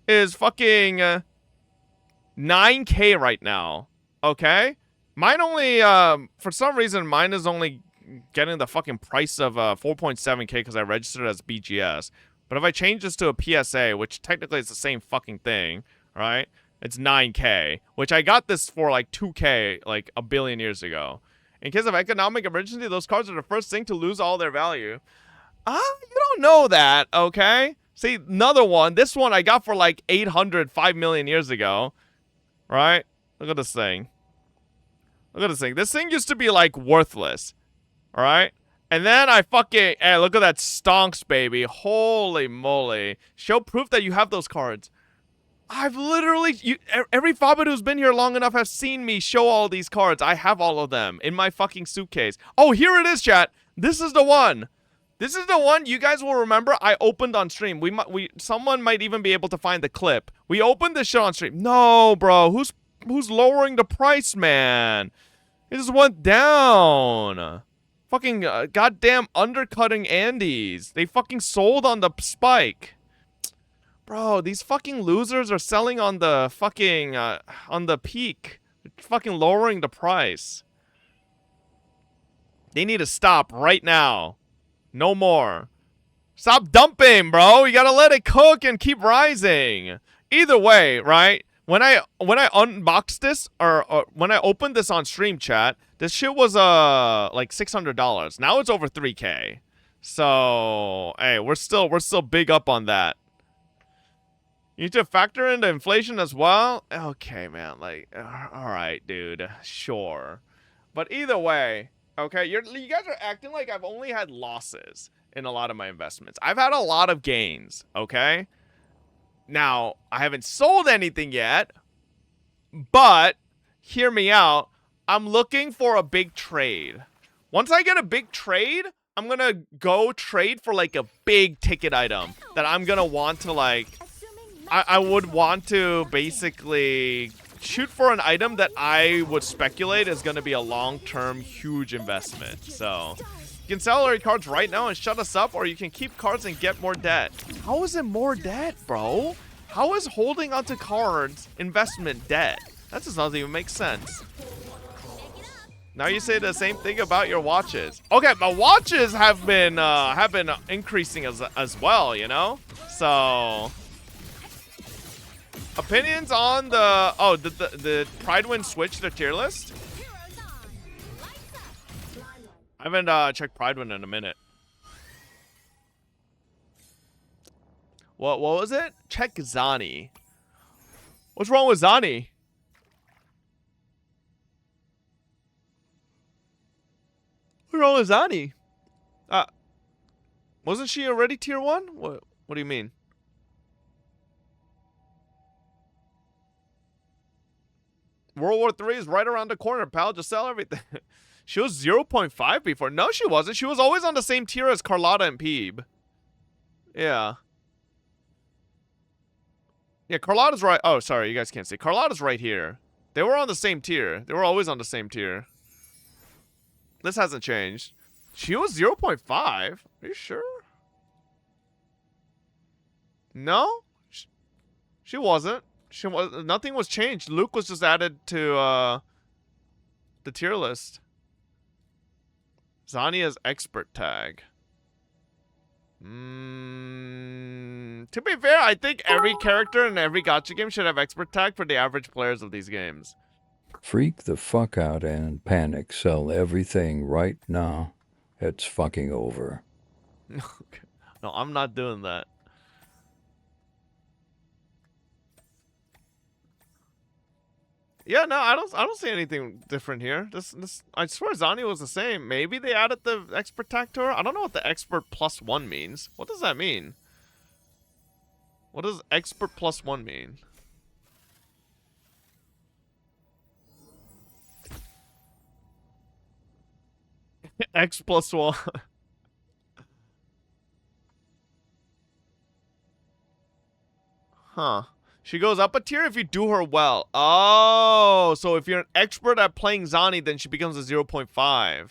is fucking 9K right now. Okay? Mine only, for some reason, mine is only getting the fucking price of 4.7K because I registered as BGS. But if I change this to a PSA, which technically is the same fucking thing, right? It's 9K, which I got this for like 2K like a billion years ago. In case of economic emergency, those cards are the first thing to lose all their value. You don't know that, okay? See, another one. This one I got for like 800, 5 million years ago. Right? Look at this thing. Look at this thing. This thing used to be like worthless. Alright? And then I fucking... Hey, look at that stonks, baby. Holy moly. Show proof that you have those cards. I've literally... every Fabid who's been here long enough has seen me show all these cards. I have all of them in my fucking suitcase. Oh, here it is, chat. This is the one. This is the one you guys will remember I opened on stream. Someone might even be able to find the clip. We opened this shit on stream. No, bro. Who's lowering the price, man? It just went down. Fucking goddamn undercutting Andes. They fucking sold on the spike. Bro, these fucking losers are selling on the fucking, on the peak. They're fucking lowering the price. They need to stop right now. No more. Stop dumping, bro. You gotta let it cook and keep rising. Either way, right? When I unboxed this or when I opened this on stream, chat, this shit was like $600. Now it's over 3K. So, hey, we're still big up on that. You need to factor in the inflation as well? Okay, man. Like, all right, dude. Sure. But either way, okay, you guys are acting like I've only had losses in a lot of my investments. I've had a lot of gains, okay? Now, I haven't sold anything yet, but hear me out. I'm looking for a big trade. Once I get a big trade, I'm going to go trade for like a big ticket item that I'm going to want to like... I would want to basically shoot for an item that I would speculate is going to be a long-term huge investment. So you can sell our cards right now and shut us up, or you can keep cards and get more debt. How is it more debt, bro? How is holding onto cards investment debt? That just doesn't even make sense. Now you say the same thing about your watches. Okay, my watches have been increasing as well, you know? So opinions on the the Pridewind switch the tier list? I haven't checked Pridewind in a minute. What was it? Check Zani. What's wrong with Zani? What's wrong with Zani? Wasn't she already tier 1? What do you mean? World War 3 is right around the corner, pal. Just sell everything. She was 0.5 before. No, she wasn't. She was always on the same tier as Carlotta and Peeb. Yeah. Yeah, Carlotta's right. Oh, sorry. You guys can't see. Carlotta's right here. They were on the same tier. They were always on the same tier. This hasn't changed. She was 0.5. Are you sure? No? She wasn't. She was. Nothing was changed. Luke was just added to the tier list. Zania's expert tag. To be fair, I think every character in every gacha game should have expert tag for the average players of these games. Freak the fuck out and panic. Sell everything right now. It's fucking over. Okay. No, I'm not doing that. Yeah, no, I don't see anything different here. This I swear Zani was the same. Maybe they added the expert tag to her. I don't know what the expert +1 means. What does that mean? What does expert +1 mean? X +1. Huh. She goes up a tier if you do her well. Oh, so if you're an expert at playing Zani, then she becomes a 0.5.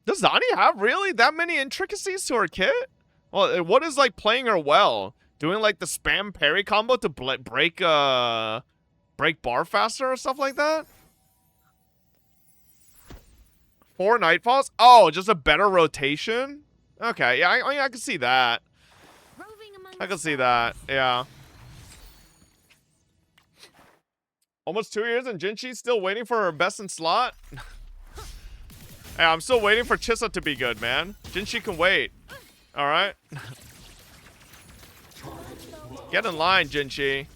Does Zani have really that many intricacies to her kit? Well, what is like playing her well? Doing like the spam parry combo to break bar faster or stuff like that? 4 Nightfalls? Oh, just a better rotation? Okay, yeah, I can see that. I can see that, yeah. Almost 2 years and Jinshi's still waiting for her best in slot? Yeah, I'm still waiting for Chissa to be good, man. Jinshi can wait. Alright? Get in line, Jinshi.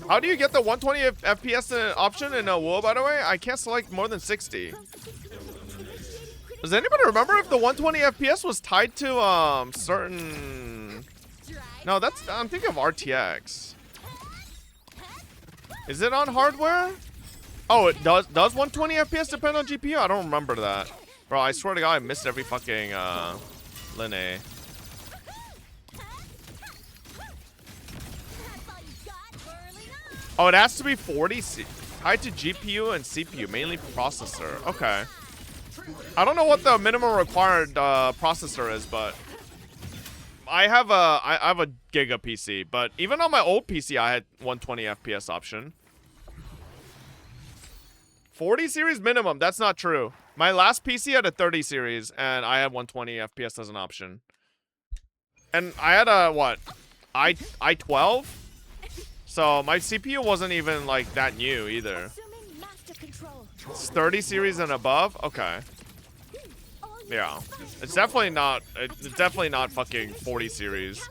How do you get the 120 FPS option in WoW, by the way? I can't select more than 60. Does anybody remember if the 120 FPS was tied to certain? No, that's I'm thinking of RTX. Is it on hardware? Oh, it does 120 FPS depend on GPU? I don't remember that. Bro, I swear to God, I missed every fucking Linne. Oh, it has to be 40 tied to GPU and CPU, mainly processor. Okay. I don't know what the minimum required processor is, but I have a Giga PC. But even on my old PC, I had 120 FPS option. 40 series minimum. That's not true. My last PC had a 30 series, and I had 120 FPS as an option. And I had a what? i12. So my CPU wasn't even like that new either. It's 30 series and above? Okay. Yeah. It's definitely not fucking 40 series.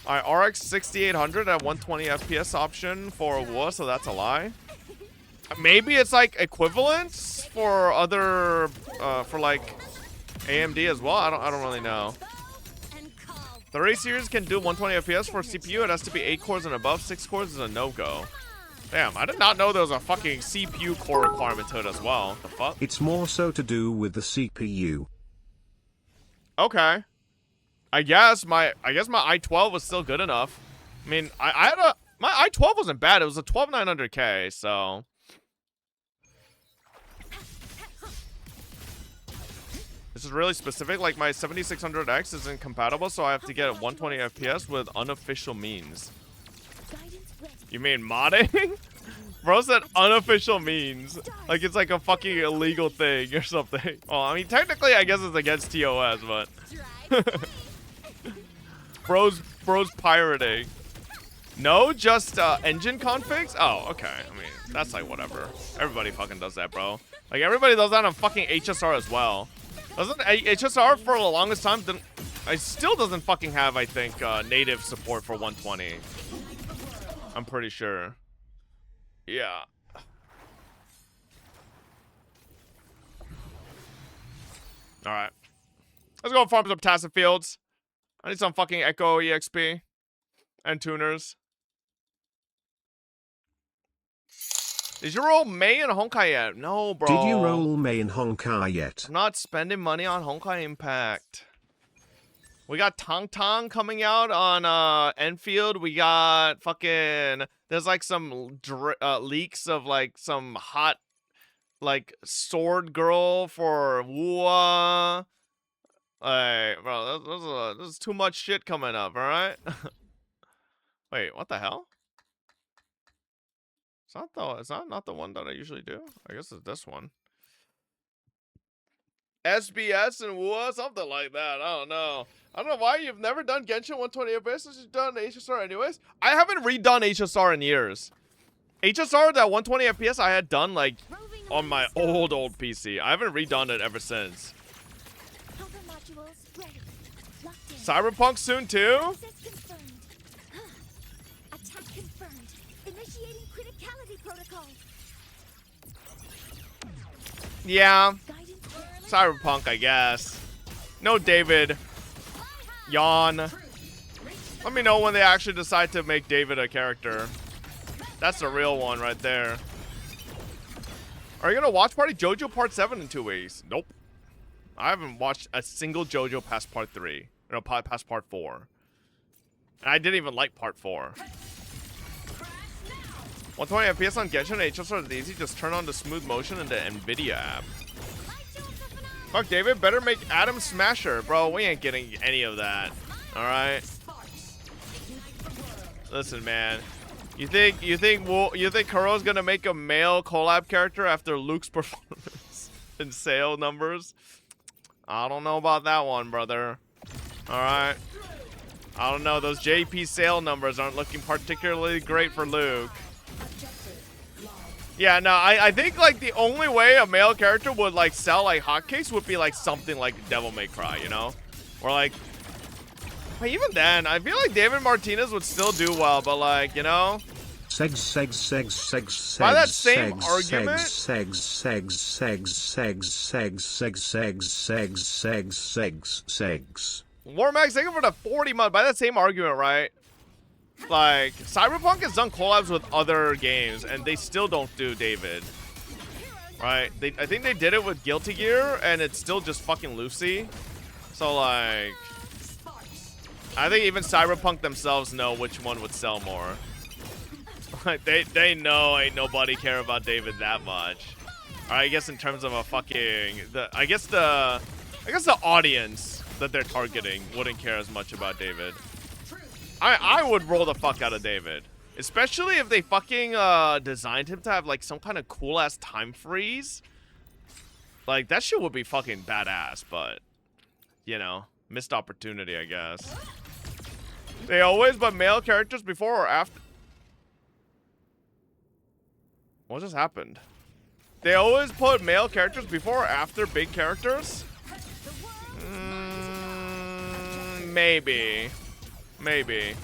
Alright, RX 6800 at 120 FPS option for WoW, so that's a lie. Maybe it's like equivalents for other for like AMD as well. I don't really know. 30 series can do 120 FPS for CPU. It has to be 8 cores and above. 6 cores is a no-go. Damn, I did not know there was a fucking CPU core requirement to it as well. The fuck? It's more so to do with the CPU. Okay. I guess my i12 was still good enough. I mean, I had my i12 wasn't bad. It was a 12900K, so. This is really specific. Like my 7600X isn't compatible, so I have to get 120 FPS with unofficial means. You mean modding? Bro said unofficial means. Like it's like a fucking illegal thing or something. Well, I mean, technically, I guess it's against TOS, but... Bro's pirating. No, just engine configs? Oh, okay. I mean, that's like whatever. Everybody fucking does that, bro. Like everybody does that on fucking HSR as well. Doesn't HSR for the longest time? It still doesn't fucking have, I think, native support for 120. I'm pretty sure. Yeah. All right. Let's go farm some Tacit Fields. I need some fucking Echo EXP and tuners. Did you roll Mei and Honkai yet? No, bro. Did you roll Mei and Honkai yet? I'm not spending money on Honkai Impact. We got Tang Tang coming out on Enfield. We got fucking... There's like some leaks of like some hot like sword girl for Wua. Bro, there's too much shit coming up, alright? Wait, what the hell? It's not the one that I usually do. I guess it's this one. SBS and Wua, something like that. I don't know. I don't know why you've never done Genshin 120 FPS since you've done HSR anyways. I haven't redone HSR in years. HSR, that 120 FPS I had done like on my old PC. I haven't redone it ever since. Cyberpunk soon too? Attack confirmed. Initiating criticality protocol. Yeah. Cyberpunk, I guess. No David. Yawn. Let me know when they actually decide to make David a character. That's the real one right there. Are you gonna watch Party JoJo Part 7 in 2 weeks? Nope. I haven't watched a single JoJo past Part 3. No, past Part 4. And I didn't even like Part 4. 120 FPS on Genshin and HSR is easy. Just turn on the smooth motion in the NVIDIA app. Fuck David, better make Adam Smasher. Bro, we ain't getting any of that. Alright? Listen, man. You think Kuro's gonna make a male collab character after Luke's performance in sale numbers? I don't know about that one, brother. Alright? I don't know. Those JP sale numbers aren't looking particularly great for Luke. Yeah, no, I think like the only way a male character would like sell like hotcakes would be like something like Devil May Cry, you know? Or like, but even then, I feel like David Martinez would still do well, but like, you know? By that same argument, Warmax, thank you for the 40 month. By that same argument, right? Like, Cyberpunk has done collabs with other games, and they still don't do David. Right? I think they did it with Guilty Gear, and it's still just fucking Lucy. So, like... I think even Cyberpunk themselves know which one would sell more. Like, they know ain't nobody care about David that much. I guess in terms of a fucking... I guess the audience that they're targeting wouldn't care as much about David. I would roll the fuck out of David. Especially if they fucking designed him to have like some kind of cool ass time freeze. Like that shit would be fucking badass, but you know, missed opportunity, I guess. They always put male characters before or after. What just happened? They always put male characters before or after big characters? Maybe. Maybe.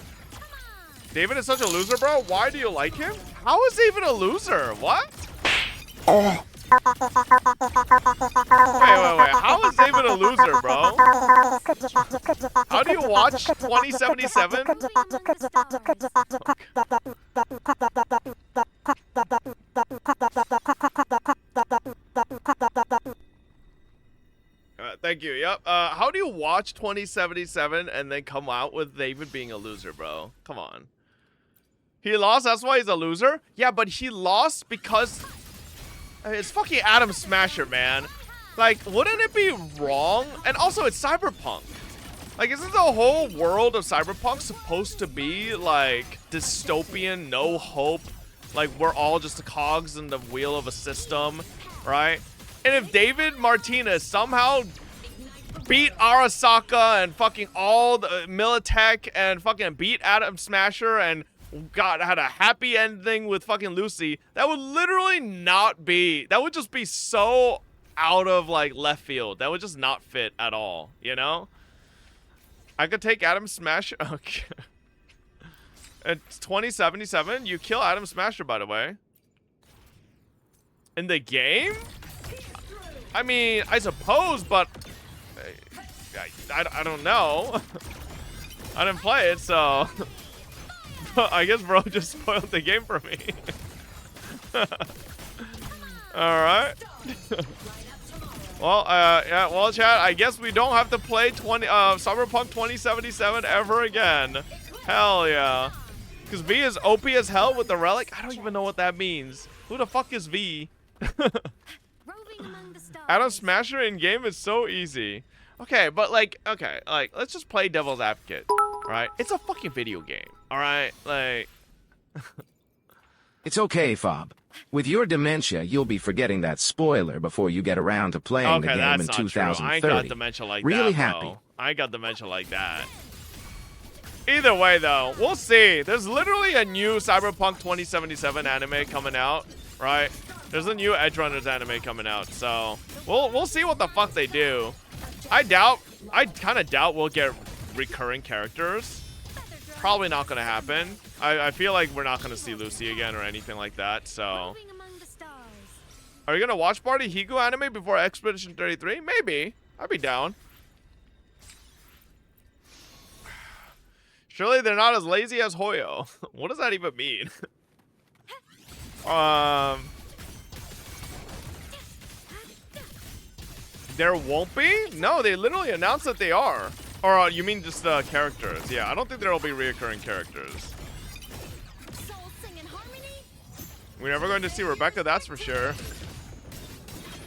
David is such a loser, bro. Why do you like him? How is he even a loser? What? Wait. How is David a loser, bro? How do you watch 2077? Thank you. Yep. How do you watch 2077 and then come out with David being a loser, bro? Come on. He lost, that's why he's a loser? Yeah, but he lost because... it's fucking Adam Smasher, man. Like, wouldn't it be wrong? And also, it's Cyberpunk. Like, isn't the whole world of Cyberpunk supposed to be, like, dystopian, no hope? Like, we're all just the cogs in the wheel of a system, right? And if David Martinez somehow beat Arasaka and fucking all the Militech and fucking beat Adam Smasher and had a happy ending with fucking Lucy, that would literally not be, that would just be so out of, like, left field. That would just not fit at all, you know? I could take Adam Smasher. Okay. It's 2077. You kill Adam Smasher, by the way. In the game? I mean, I suppose, but I don't know. I didn't play it, so I guess bro just spoiled the game for me. All right. Well, yeah, well, chat, I guess we don't have to play Cyberpunk 2077 ever again. Hell yeah. Because V is OP as hell with the relic. I don't even know what that means. Who the fuck is V? Adam Smasher in game is so easy. Okay, but like, okay, like, let's just play devil's advocate, right? It's a fucking video game, all right? Like, It's okay, Fob. With your dementia, you'll be forgetting that spoiler before you get around to playing the okay, game that's in not true. 2030. I ain't got dementia like Really that, happy. bro. I ain't got dementia like that. Either way, though, we'll see. There's literally a new Cyberpunk 2077 anime coming out, right? There's a new Edge Runners anime coming out, so we'll see what the fuck they do. I kind of doubt we'll get recurring characters. Probably not gonna happen. I feel like we're not gonna see Lucy again or anything like that, so. Are you gonna watch party Higu anime before Expedition 33? Maybe. I'd be down. Surely they're not as lazy as Hoyo. What does that even mean? There won't be? No, they literally announced that they are. Or you mean just characters? Yeah, I don't think there will be reoccurring characters. We're never going to see Rebecca, that's for sure.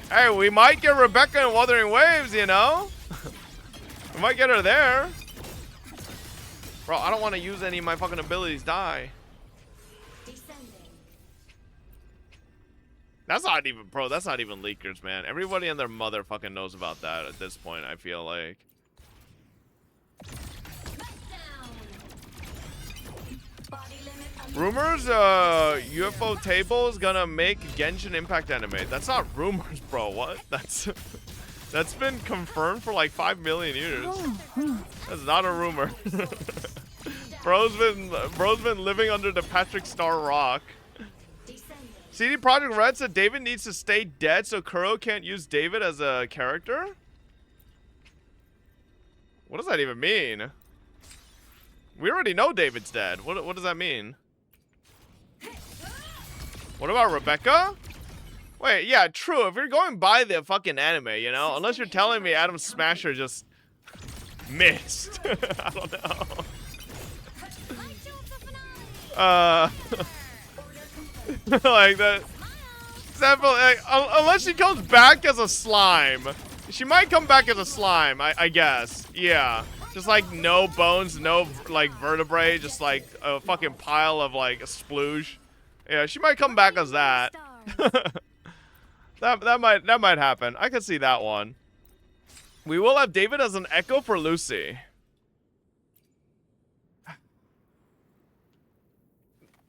Hey, we might get Rebecca in Wuthering Waves, you know? We might get her there. Bro, I don't want to use any of my fucking abilities. Die. That's not even, bro, that's not even leakers, man. Everybody and their mother fucking knows about that at this point, I feel like. Rumors, UFO table is gonna make Genshin Impact anime. That's not rumors, bro. What? That's been confirmed for like 5 million years. That's not a rumor. Bro's been living under the Patrick Star rock. CD Projekt Red said David needs to stay dead so Kuro can't use David as a character? What does that even mean? We already know David's dead. What does that mean? What about Rebecca? Wait, yeah, true. If you're going by the fucking anime, you know, unless you're telling me Adam Smasher just missed. I don't know. Like that. Example, like, unless she comes back as a slime. She might come back as a slime, I guess. Yeah. Just like no bones, no like vertebrae, just like a fucking pile of like a splooge. Yeah, she might come back as that. that might happen. I could see that one. We will have David as an echo for Lucy.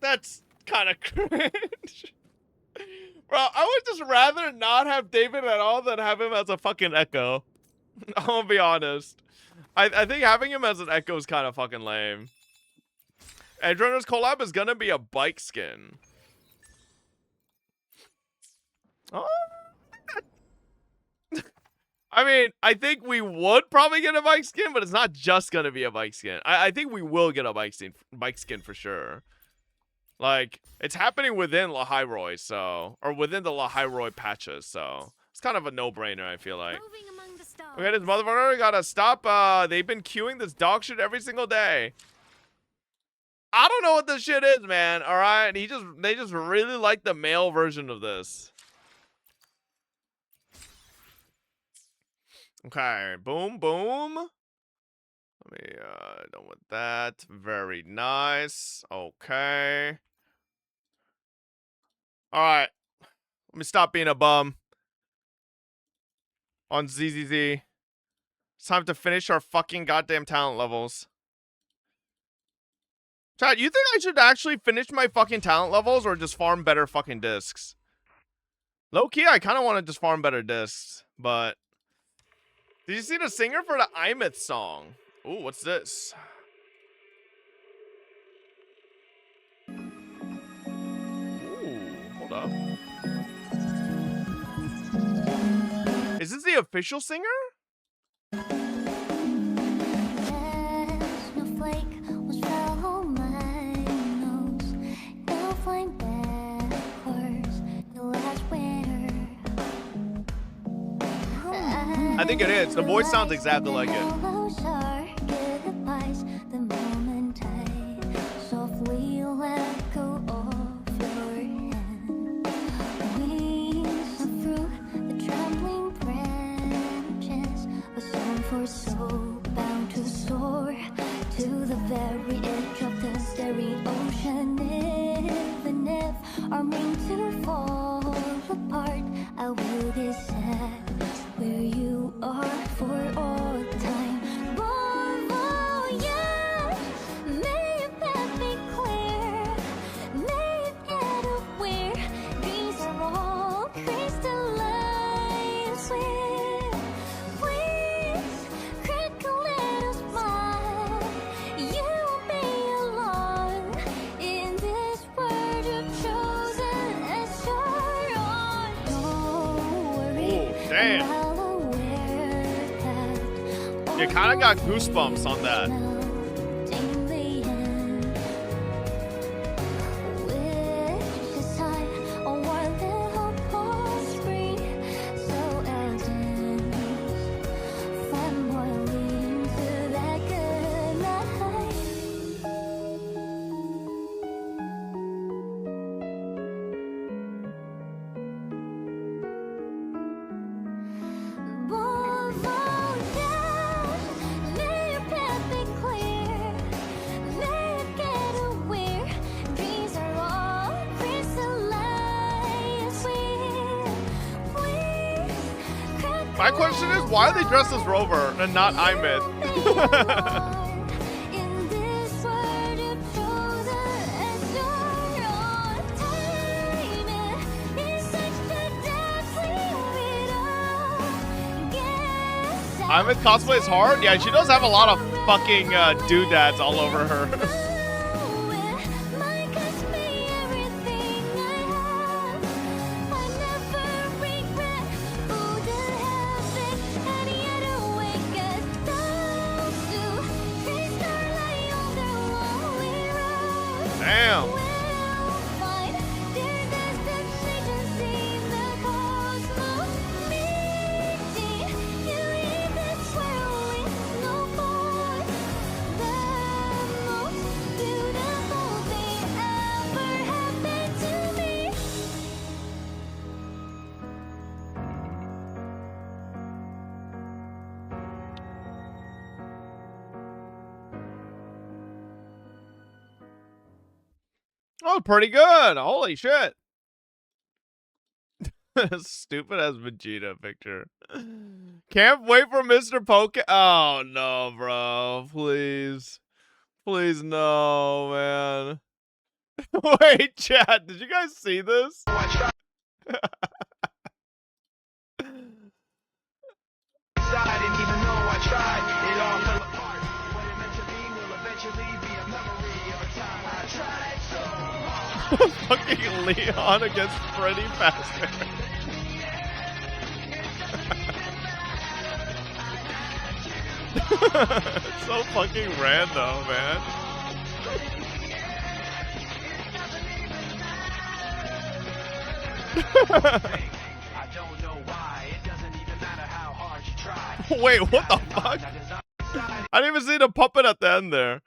That's kind of cringe. Bro, I would just rather not have David at all than have him as a fucking echo. I'm gonna be honest. I think having him as an echo is kind of fucking lame. Edge Runners collab is gonna be a bike skin. Oh. I mean, I think we would probably get a bike skin, but it's not just gonna be a bike skin. I think we will get a bike skin for sure. Like, it's happening within Lahairoi, so, or within the Lahairoi patches, so it's kind of a no-brainer, I feel like. Okay, this motherfucker gotta stop. They've been queuing this dog shit every single day. I don't know what this shit is, man. All right, they just really like the male version of this. Okay, boom, boom. Let me, done with that. Very nice. Okay. Alright. Let me stop being a bum. On ZZZ. It's time to finish our fucking goddamn talent levels. Chad, you think I should actually finish my fucking talent levels or just farm better fucking discs? Low key, I kind of want to just farm better discs, but did you see the singer for the Imith song? Ooh, what's this? Ooh, hold up. Is this the official singer? I think it is. The voice sounds exactly like it. So bound to soar to the very edge of the staring ocean. Even if I'm meant to fall apart, I will decide where you are for all time. Oh, yeah. May your path be clear. May you get aware. These are all crystalline sweet. Please, crack a little smile. You won't be alone in this world you've chosen as your own. Don't worry. Damn. You kind of got goosebumps on that. My question is, why are they dressed as Rover and not Imith? Imith cosplay is hard? Yeah, she does have a lot of fucking doodads all over her. Damn. Oh, pretty good. Holy shit. Stupid as Vegeta picture. Can't wait for Mr. Poke. Oh, no, bro. Please. Please, no, man. Wait, chat. Did you guys see this? Fucking Leon against Freddy Fazbear. It's so fucking random, man. Wait, what the fuck? I didn't even see the puppet at the end there.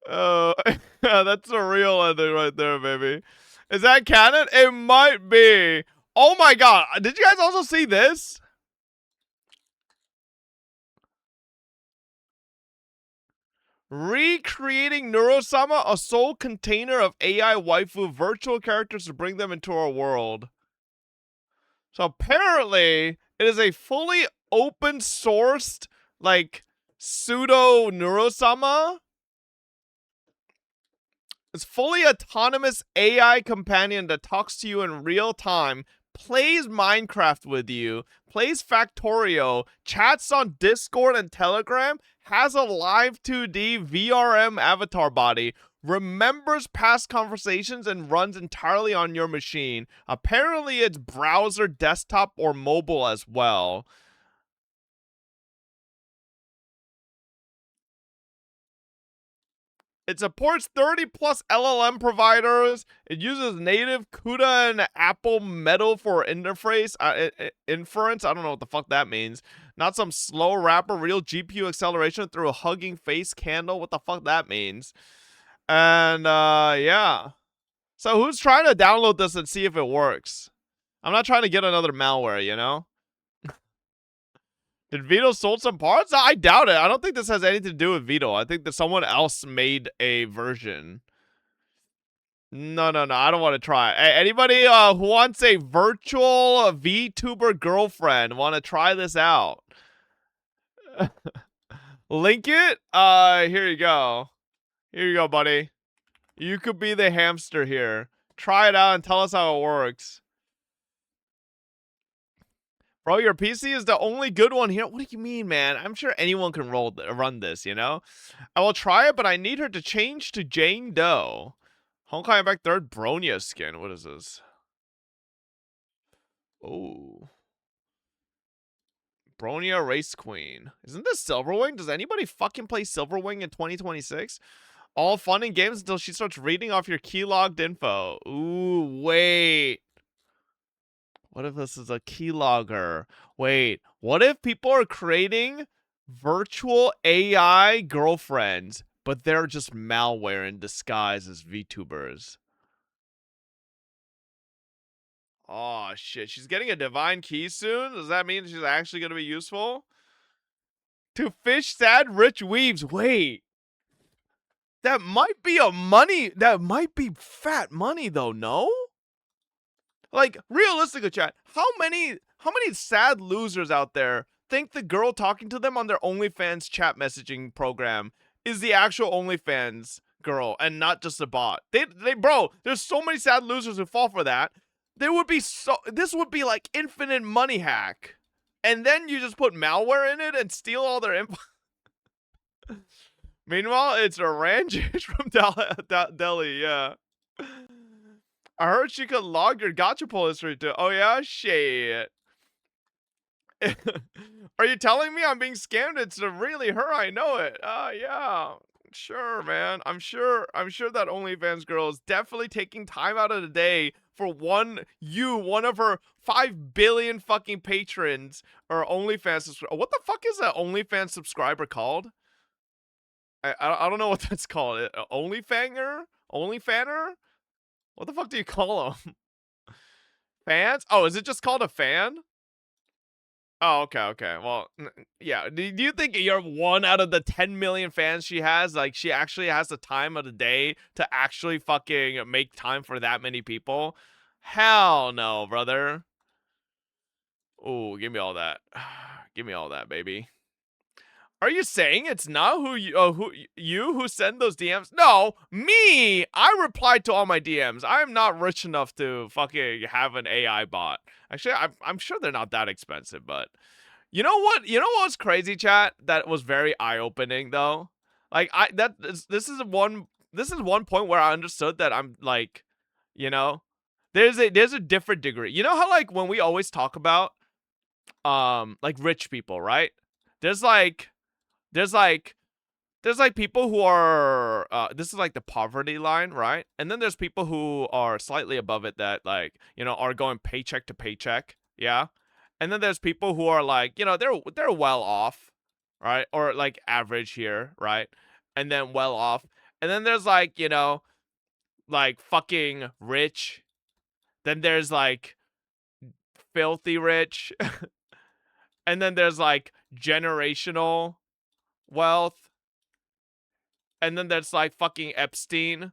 Yeah, that's a real ending right there, baby. Is that canon? It might be. Oh my god. Did you guys also see this? Recreating Neurosama, a sole container of AI waifu virtual characters to bring them into our world. So apparently, it is a fully open sourced, like, pseudo Neurosama. It's fully autonomous AI companion that talks to you in real time, plays Minecraft with you, plays Factorio, chats on Discord and Telegram, has a live 2D VRM avatar body, remembers past conversations, and runs entirely on your machine. Apparently it's browser, desktop, or mobile as well. It supports 30 plus LLM providers. It uses native CUDA and Apple Metal for interface inference. I don't know what the fuck that means. Not some slow wrapper, real GPU acceleration through a hugging face candle. What the fuck that means. And yeah. So who's trying to download this and see if it works? I'm not trying to get another malware, you know? Did Vito sold some parts? I doubt it. I don't think this has anything to do with Vito. I think that someone else made a version. No. I don't want to try. Hey, anybody who wants a virtual VTuber girlfriend want to try this out? Link it? Here you go. Here you go, buddy. You could be the hamster here. Try it out and tell us how it works. Bro, your PC is the only good one here. What do you mean, man? I'm sure anyone can run this, you know? I will try it, but I need her to change to Jane Doe. Honkai back third Bronya skin. What is this? Oh. Bronya Race Queen. Isn't this Silverwing? Does anybody fucking play Silverwing in 2026? All fun and games until she starts reading off your keylogged info. Ooh, wait. What if this is a keylogger? Wait, what if people are creating virtual AI girlfriends, but they're just malware in disguise as VTubers? Oh, shit. She's getting a divine key soon? Does that mean she's actually going to be useful? To fish sad rich weaves. Wait. That might be that might be fat money, though, no? Like, realistically, chat, how many sad losers out there think the girl talking to them on their OnlyFans chat messaging program is the actual OnlyFans girl and not just a bot? Bro, there's so many sad losers who fall for that. This would be like infinite money hack. And then you just put malware in it and steal all their info. Meanwhile, it's a Ranjish from Delhi, yeah. I heard she could log your gacha pull history too. Oh yeah? Shit. Are you telling me I'm being scammed? It's really her, I know it. Yeah. Sure, man. I'm sure that OnlyFans girl is definitely taking time out of the day for one of her 5 billion fucking patrons or OnlyFans. What the fuck is that OnlyFans subscriber called? I don't know what that's called. OnlyFanger? OnlyFanner? What the fuck do you call them? Fans? Oh, is it just called a fan? Oh, okay. Well, yeah. Do you think you're one out of the 10 million fans she has? Like, she actually has the time of the day to actually fucking make time for that many people? Hell no, brother. Ooh, give me all that. Give me all that, baby. Are you saying it's not who send those DMs? No, me. I replied to all my DMs. I am not rich enough to fucking have an AI bot. Actually, I'm sure they're not that expensive, but you know what? You know what's crazy, chat? That was very eye-opening though. Like this is one point where I understood that I'm like, you know, there's a different degree. You know how like when we always talk about like rich people, right? There's like people who are this is like the poverty line, right? And then there's people who are slightly above it that like, you know, are going paycheck to paycheck, yeah? And then there's people who are like, you know, they're well off, right? Or like average here, right? And then well off. And then there's like, you know, like fucking rich. Then there's like filthy rich. And then there's like generational wealth. And then there's like fucking Epstein,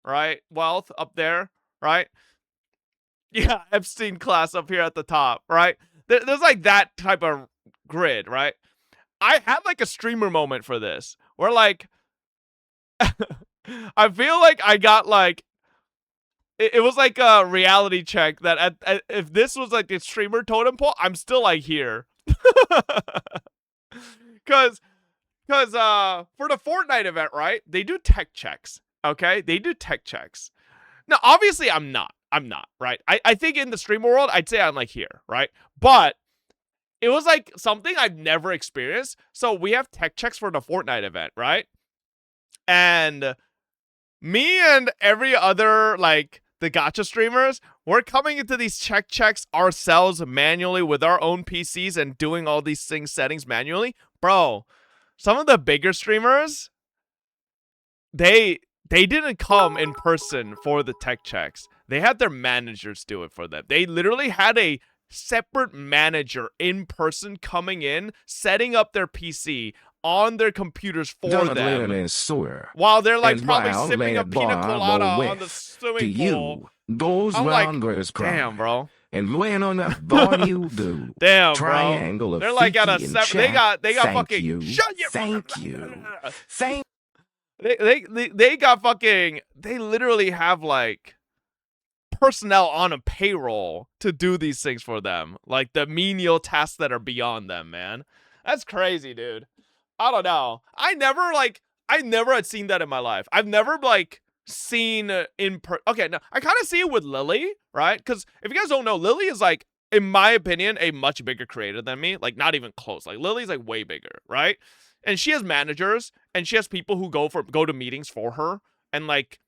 right? Wealth up there, right? Yeah, Epstein class up here at the top, right? There's like that type of grid, right? I had like a streamer moment for this where like I feel like I got like it was like a reality check that if this was like the streamer totem pole, I'm still like here. Cause for the Fortnite event, right? They do tech checks. Okay? They do tech checks. Now, obviously I'm not, right? I think in the streamer world, I'd say I'm like here, right? But it was like something I've never experienced. So we have tech checks for the Fortnite event, right? And me and every other, like, the gacha streamers, we're coming into these checks ourselves manually with our own PCs and doing all these settings manually. Bro, some of the bigger streamers, they didn't come in person for the tech checks. They had their managers do it for them. They literally had a separate manager in person coming in, setting up their PC on their computers for them. While they're like probably sipping a pina colada on the swimming pool. Those I'm like, rounders cry. damn, bro. And when on that ball you do. Damn, Triangle bro. of They're like at a Fiki and separate. They got Thank fucking. you. Shut your. Thank you. Thank. They got fucking. They literally have like personnel on a payroll to do these things for them, like the menial tasks that are beyond them, man. That's crazy, dude. I don't know. I never had seen that in my life. I've never like seen okay, no, I kind of see it with Lily, right? Because if you guys don't know, Lily is like, in my opinion, a much bigger creator than me. Like, not even close. Like, Lily's like way bigger, right? And she has managers, and she has people who go to meetings for her and like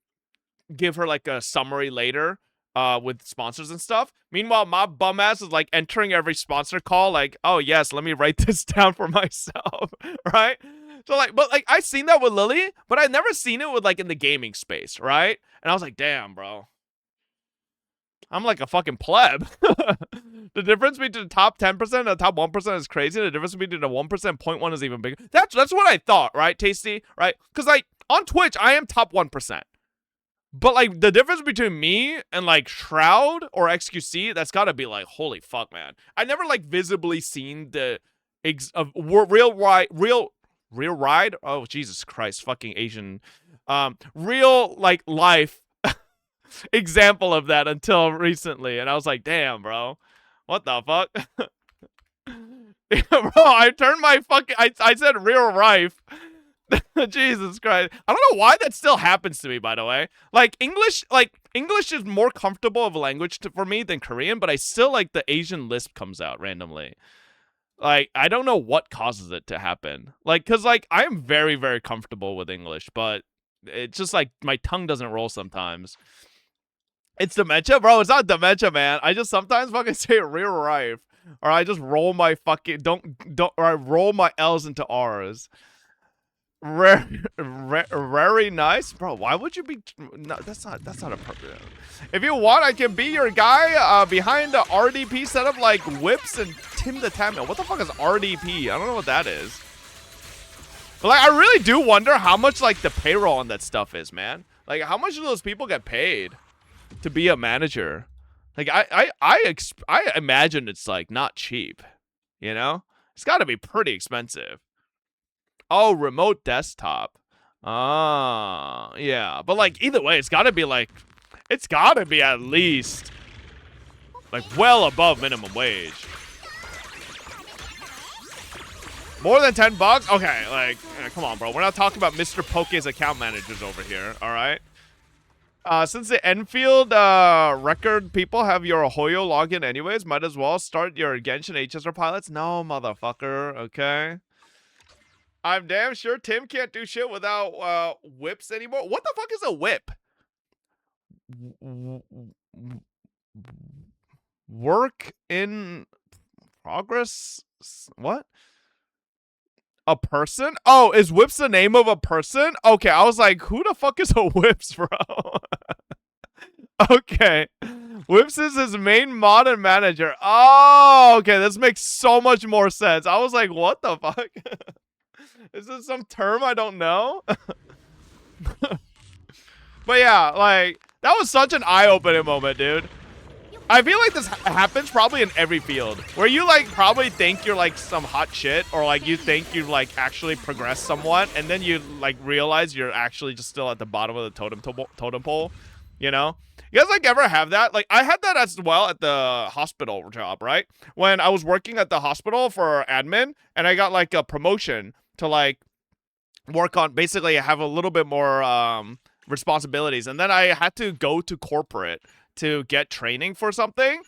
give her like a summary later with sponsors and stuff. Meanwhile, my bum ass is like entering every sponsor call like, oh yes, let me write this down for myself, right? So like, but like I've seen that with Lily, but I've never seen it with like in the gaming space, right? And I was like, damn, bro. I'm like a fucking pleb. The difference between the top 10% and the top 1% is crazy. The difference between the 1% and 0.1 is even bigger. That's what I thought, right, Tasty? Right? Because like on Twitch, I am top 1%. But like the difference between me and like Shroud or XQC, that's gotta be like, holy fuck, man. I never like visibly seen the real ride. Oh Jesus Christ, fucking Asian, real like life example of that until recently, and I was like, damn, bro, what the fuck? Bro, I turned my fucking. I said real life. Jesus Christ. I don't know why that still happens to me, by the way. Like, English is more comfortable of a language for me than Korean, but I still like the Asian lisp comes out randomly. Like, I don't know what causes it to happen. Like, because, like, I am very, very comfortable with English, but it's just, like, my tongue doesn't roll sometimes. It's dementia? Bro, it's not dementia, man. I just sometimes fucking say real life. Or I just roll my fucking, or I roll my L's into R's. Very nice, bro. Why would you be? No, that's not appropriate. If you want, I can be your guy behind the RDP setup like Whips and Tim the Tamil. What the fuck is RDP? I don't know what that is. But like, I really do wonder how much like the payroll on that stuff is, man. Like, how much do those people get paid to be a manager? Like, I imagine it's like not cheap. You know, it's got to be pretty expensive. Oh, remote desktop. Yeah. But like either way, it's gotta be at least like well above minimum wage. More than $10? Okay, like, come on, bro. We're not talking about Mr. Poke's account managers over here, alright? Since the Enfield record people have your Hoyo login anyways, might as well start your Genshin HSR pilots. No, motherfucker, okay? I'm damn sure Tim can't do shit without whips anymore. What the fuck is a whip? Work in progress? What? A person? Oh, is Whips the name of a person? Okay, I was like, who the fuck is a Whips, bro? Okay. Whips is his main mod and manager. Oh, okay, this makes so much more sense. I was like, what the fuck? Is this some term I don't know? But yeah, like, that was such an eye-opening moment, dude. I feel like this happens probably in every field, where you, like, probably think you're, like, some hot shit, or, like, you think you've, like, actually progressed somewhat, and then you, like, realize you're actually just still at the bottom of the totem pole, you know? You guys, like, ever have that? Like, I had that as well at the hospital job, right? When I was working at the hospital for admin, and I got, like, a promotion to, like, work on, basically have a little bit more, responsibilities, and then I had to go to corporate to get training for something,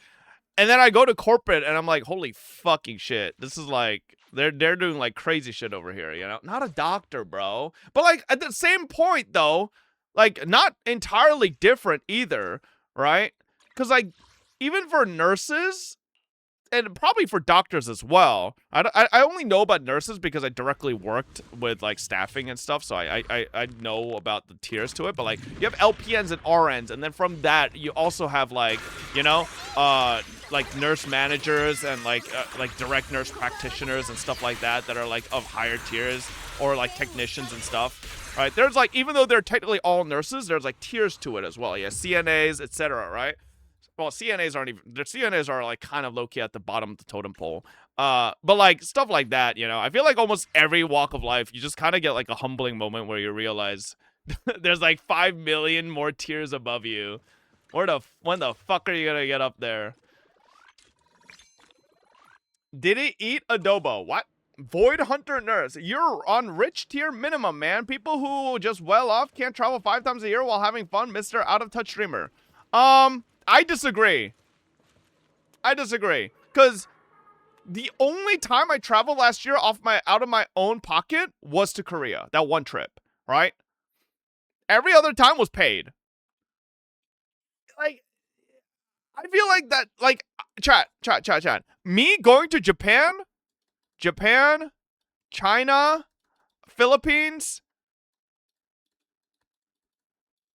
and then I go to corporate and I'm like, holy fucking shit, this is like, they're doing like crazy shit over here, you know? Not a doctor, bro, but like at the same point though, like not entirely different either, right? Because like even for nurses, and probably for doctors as well. I only know about nurses because I directly worked with like staffing and stuff, so I know about the tiers to it. But like you have LPNs and RNs, and then from that you also have like, you know, like nurse managers and like direct nurse practitioners and stuff like that that are like of higher tiers, or like technicians and stuff, right? There's like, even though they're technically all nurses, there's like tiers to it as well. Yeah, CNAs, etc., right? Well, CNAs aren't even, their CNAs are like kind of low-key at the bottom of the totem pole. But like stuff like that, you know, I feel like almost every walk of life, you just kind of get like a humbling moment where you realize there's like 5 million more tiers above you. When the fuck are you gonna get up there? Did he eat adobo? What? Void Hunter Nurse. You're on rich tier minimum, man. People who just well off can't travel 5 times a year while having fun. Mr. Out of Touch Streamer. I disagree. Because the only time I traveled last year out of my own pocket was to Korea. That one trip, right? Every other time was paid. Like, I feel like that, like, chat. Me going to Japan, China, Philippines.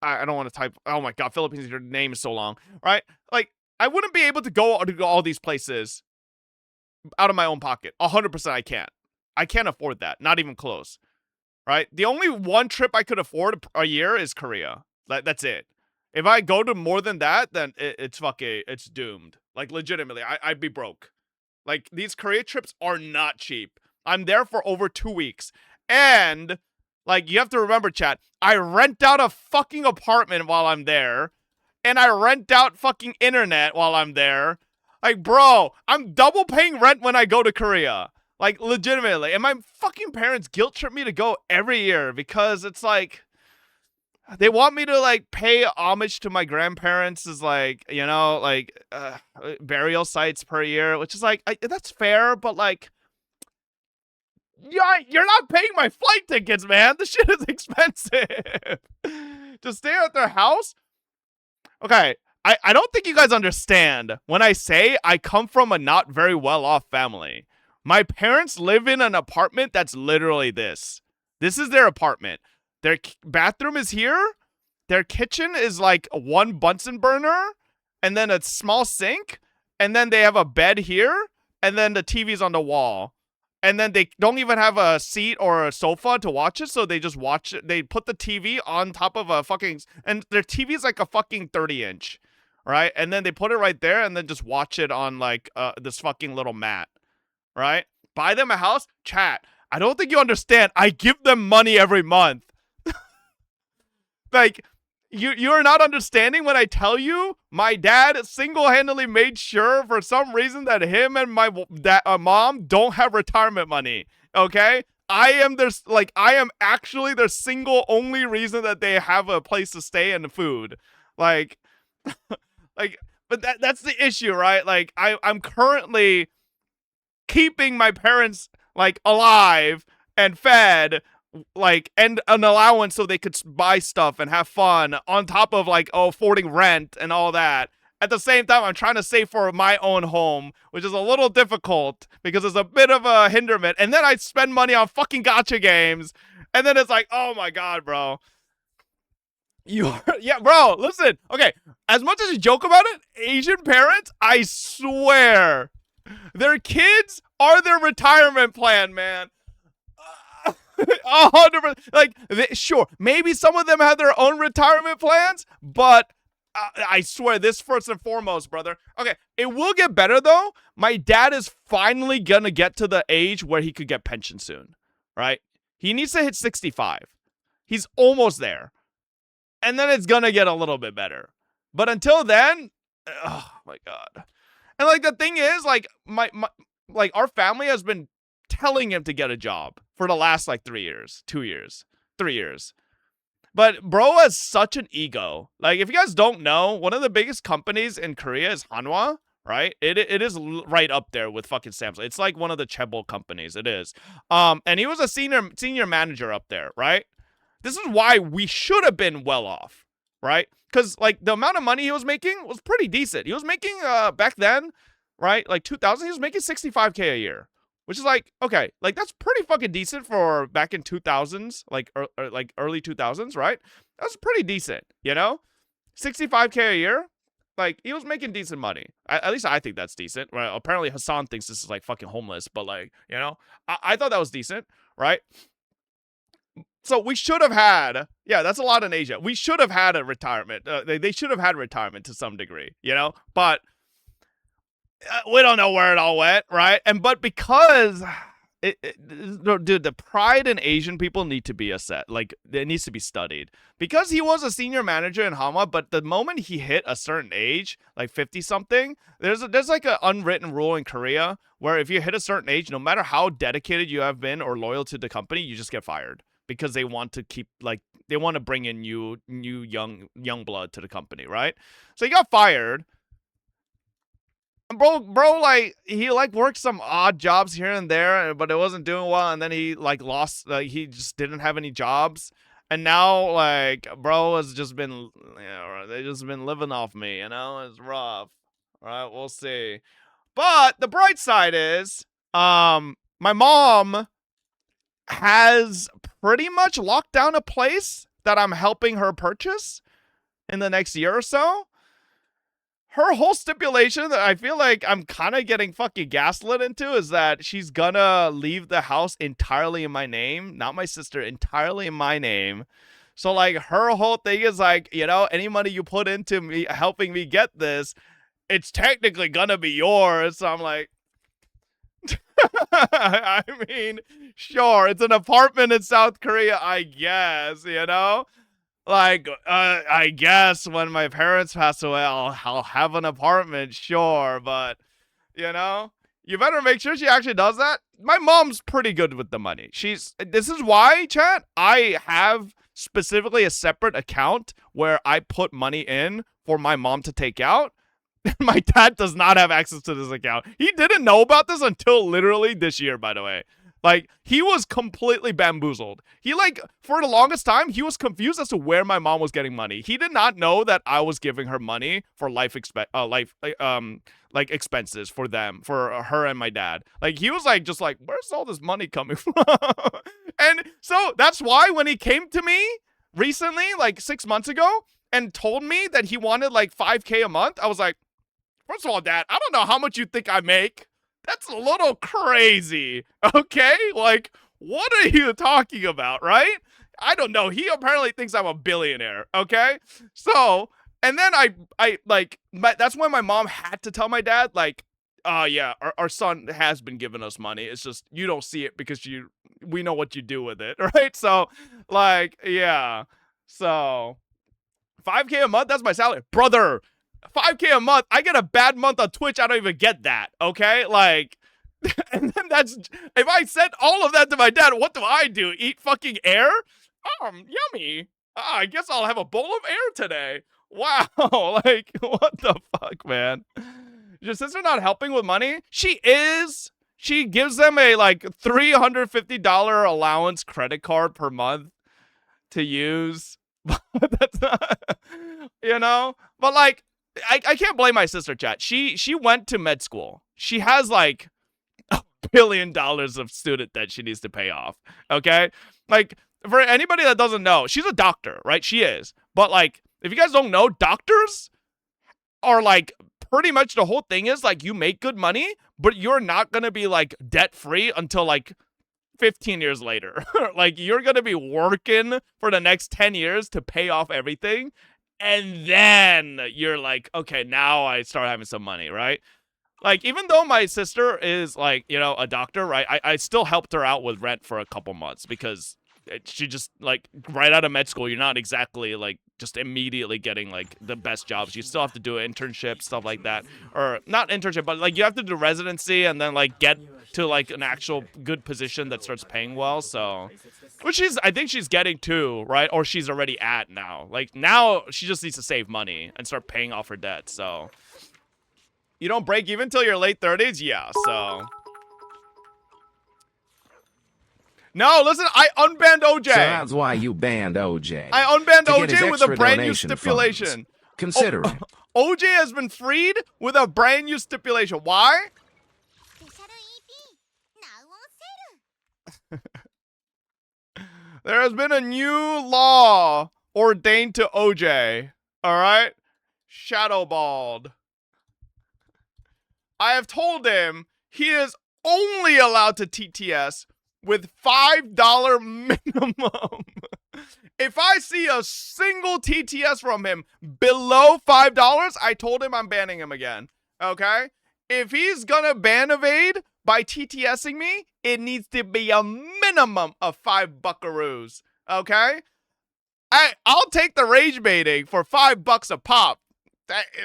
I don't want to type. Oh my god, Philippines, your name is so long, right? Like, I wouldn't be able to go to all these places out of my own pocket. 100% I can't. I can't afford that. Not even close, right? The only one trip I could afford a year is Korea. That's it. If I go to more than that, then it's doomed. Like, legitimately, I'd be broke. Like, these Korea trips are not cheap. I'm there for over 2 weeks. And, like, you have to remember, chat, I rent out a fucking apartment while I'm there. And I rent out fucking internet while I'm there. Like, bro, I'm double paying rent when I go to Korea. Like, legitimately. And my fucking parents guilt trip me to go every year because it's like, they want me to, like, pay homage to my grandparents' is like, you know, like, burial sites per year, which is like, that's fair, but like, you're not paying my flight tickets, man. This shit is expensive. To stay at their house? Okay, I don't think you guys understand when I say I come from a not very well-off family. My parents live in an apartment that's literally this. This is their apartment. Their bathroom is here. Their kitchen is like one Bunsen burner and then a small sink. And then they have a bed here. And then the TV's on the wall. And then they don't even have a seat or a sofa to watch it. So they just watch it. They put the TV on top of a fucking... And their TV is like a fucking 30-inch. Right? And then they put it right there and then just watch it on like this fucking little mat. Right? Buy them a house? Chat. I don't think you understand. I give them money every month. Like, you're not understanding when I tell you my dad single-handedly made sure for some reason that him and my mom don't have retirement money. Okay? I am actually their single only reason that they have a place to stay and food. Like, but that's the issue, right? Like, I'm currently keeping my parents, like, alive and fed, like, and an allowance so they could buy stuff and have fun on top of, like, affording rent and all that. At the same time, I'm trying to save for my own home, which is a little difficult because it's a bit of a hinderment. And then I spend money on fucking gacha games. And then it's like, oh my god, bro. Yeah, bro, listen. Okay, as much as you joke about it, Asian parents, I swear, their kids are their retirement plan, man. 100%. Like, sure, maybe some of them have their own retirement plans, but I swear, this first and foremost, brother. Okay, it will get better, though. My dad is finally gonna get to the age where he could get pension soon, right? He needs to hit 65. He's almost there. And then it's gonna get a little bit better. But until then, oh my God. And like the thing is, like like our family has been telling him to get a job for the last like 3 years, 2 years, 3 years. But bro has such an ego. Like, if you guys don't know, one of the biggest companies in Korea is Hanwha, right? It is right up there with fucking Samsung. It's like one of the chaebol companies. It is. And he was a senior manager up there, right? This is why we should have been well off, right? Because like the amount of money he was making was pretty decent. He was making back then, right? Like 2000, he was making 65K a year. Which is like, okay, like that's pretty fucking decent for back in 2000s, like early 2000s, right? That was pretty decent, you know? 65K a year, like he was making decent money. At least I think that's decent. Right? Apparently Hassan thinks this is like fucking homeless, but like, you know, I thought that was decent, right? So we should have had, yeah, that's a lot in Asia. We should have had a retirement. They should have had retirement to some degree, you know? But we don't know where it all went, right? But because dude, the pride in Asian people need to be like it needs to be studied. Because he was a senior manager in Hanwha, but the moment he hit a certain age, like 50 something, there's like an unwritten rule in Korea where if you hit a certain age, no matter how dedicated you have been or loyal to the company, you just get fired because they want to keep like they want to bring in new young blood to the company, right? So he got fired. Bro, like, he, like, worked some odd jobs here and there, but it wasn't doing well, and then he, like, lost, he just didn't have any jobs, and now, like, bro has just been, you know, they just been living off me, you know, it's rough, alright, we'll see, but the bright side is, my mom has pretty much locked down a place that I'm helping her purchase in the next year or so. Her whole stipulation that I feel like I'm kind of getting fucking gaslit into is that she's gonna leave the house entirely in my name, not my sister, entirely in my name. So like her whole thing is like, you know, any money you put into me helping me get this, it's technically gonna be yours. So I'm like, I mean, sure, it's an apartment in South Korea, I guess, you know? Like, I guess when my parents pass away, I'll have an apartment, sure, but, you know, you better make sure she actually does that. My mom's pretty good with the money. This is why, chat, I have specifically a separate account where I put money in for my mom to take out. My dad does not have access to this account. He didn't know about this until literally this year, by the way. Like, he was completely bamboozled. He, like, for the longest time, he was confused as to where my mom was getting money. He did not know that I was giving her money for expenses for them, for her and my dad. Like, he was, like, just like, where's all this money coming from? And so that's why when he came to me recently, like 6 months ago, and told me that he wanted, like, 5K a month, I was like, first of all, Dad, I don't know how much you think I make. That's a little crazy, okay? Like, what are you talking about, right? I don't know. He apparently thinks I'm a billionaire, okay? So, and then that's when my mom had to tell my dad, like, yeah, our son has been giving us money. It's just, you don't see it because we know what you do with it, right? So, like, yeah. So, 5K a month, that's my salary. Brother, 5K a month, I get a bad month on Twitch, I don't even get that, okay? Like, and then if I sent all of that to my dad, what do I do? Eat fucking air? Yummy. I guess I'll have a bowl of air today. Wow, like, what the fuck, man? Your sister not helping with money? She is. She gives them a, like, $350 allowance credit card per month to use. That's not, you know? But, like, I can't blame my sister, chat. She went to med school. She has like $1 billion of student debt she needs to pay off. Okay? Like, for anybody that doesn't know, she's a doctor, right? She is. But like, if you guys don't know, doctors are like pretty much the whole thing is like you make good money, but you're not gonna be like debt free until like 15 years later. Like, you're gonna be working for the next 10 years to pay off everything, and then you're like, okay, now I start having some money, right? Like, even though my sister is, like, you know, a doctor, right, I still helped her out with rent for a couple months because she just, like, right out of med school, you're not exactly, like, just immediately getting, like, the best jobs. You still have to do an internship, stuff like that. Or, not internship, but, like, you have to do residency and then, like, get to, like, an actual good position that starts paying well, so... Which I think she's getting to, right? Or she's already at now. Like, now she just needs to save money and start paying off her debt, so... You don't break even till your late 30s? Yeah, so... No, listen, I unbanned OJ. So that's why you banned OJ. I unbanned To get his OJ with a extra brand new donation stipulation. funds. Consider it. OJ has been freed with a brand new stipulation. Why? There has been a new law ordained to OJ. Alright? Shadowballed. I have told him he is only allowed to TTS with $5 minimum. If I see a single TTS from him below $5, I told him I'm banning him again. Okay? If he's gonna ban evade by TTSing me, it needs to be a minimum of 5 buckaroos. Okay? I'll take the rage baiting for $5 a pop.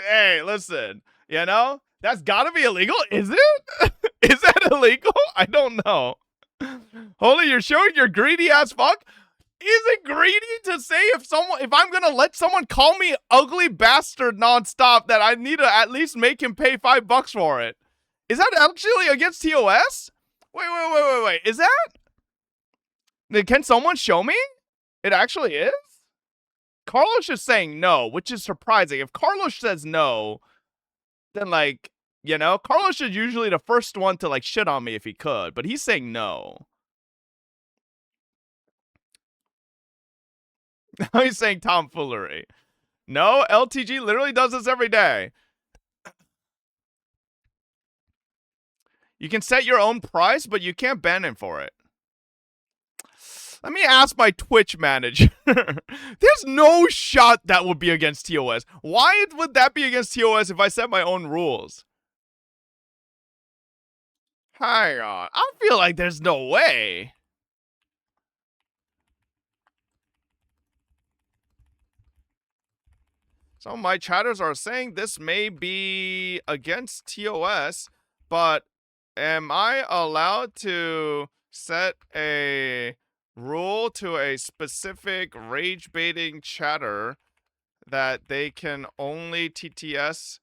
Hey, listen, you know? That's gotta be illegal, is it? Is that illegal? I don't know. Holy, you're showing your greedy ass fuck? Is it greedy to say if I'm gonna let someone call me ugly bastard nonstop that I need to at least make him pay $5 for it? Is that actually against TOS? Wait. Is that? Can someone show me? It actually is? Carlos is saying no, which is surprising. If Carlos says no, then, like, you know, Carlos is usually the first one to, like, shit on me if he could, but he's saying no. Now he's saying tomfoolery. No, LTG literally does this every day. You can set your own price, but you can't ban him for it. Let me ask my Twitch manager. There's no shot that would be against TOS. Why would that be against TOS if I set my own rules? Hang on. I feel like there's no way. Some of my chatters are saying this may be against TOS, but am I allowed to set a rule to a specific rage baiting chatter that they can only TTS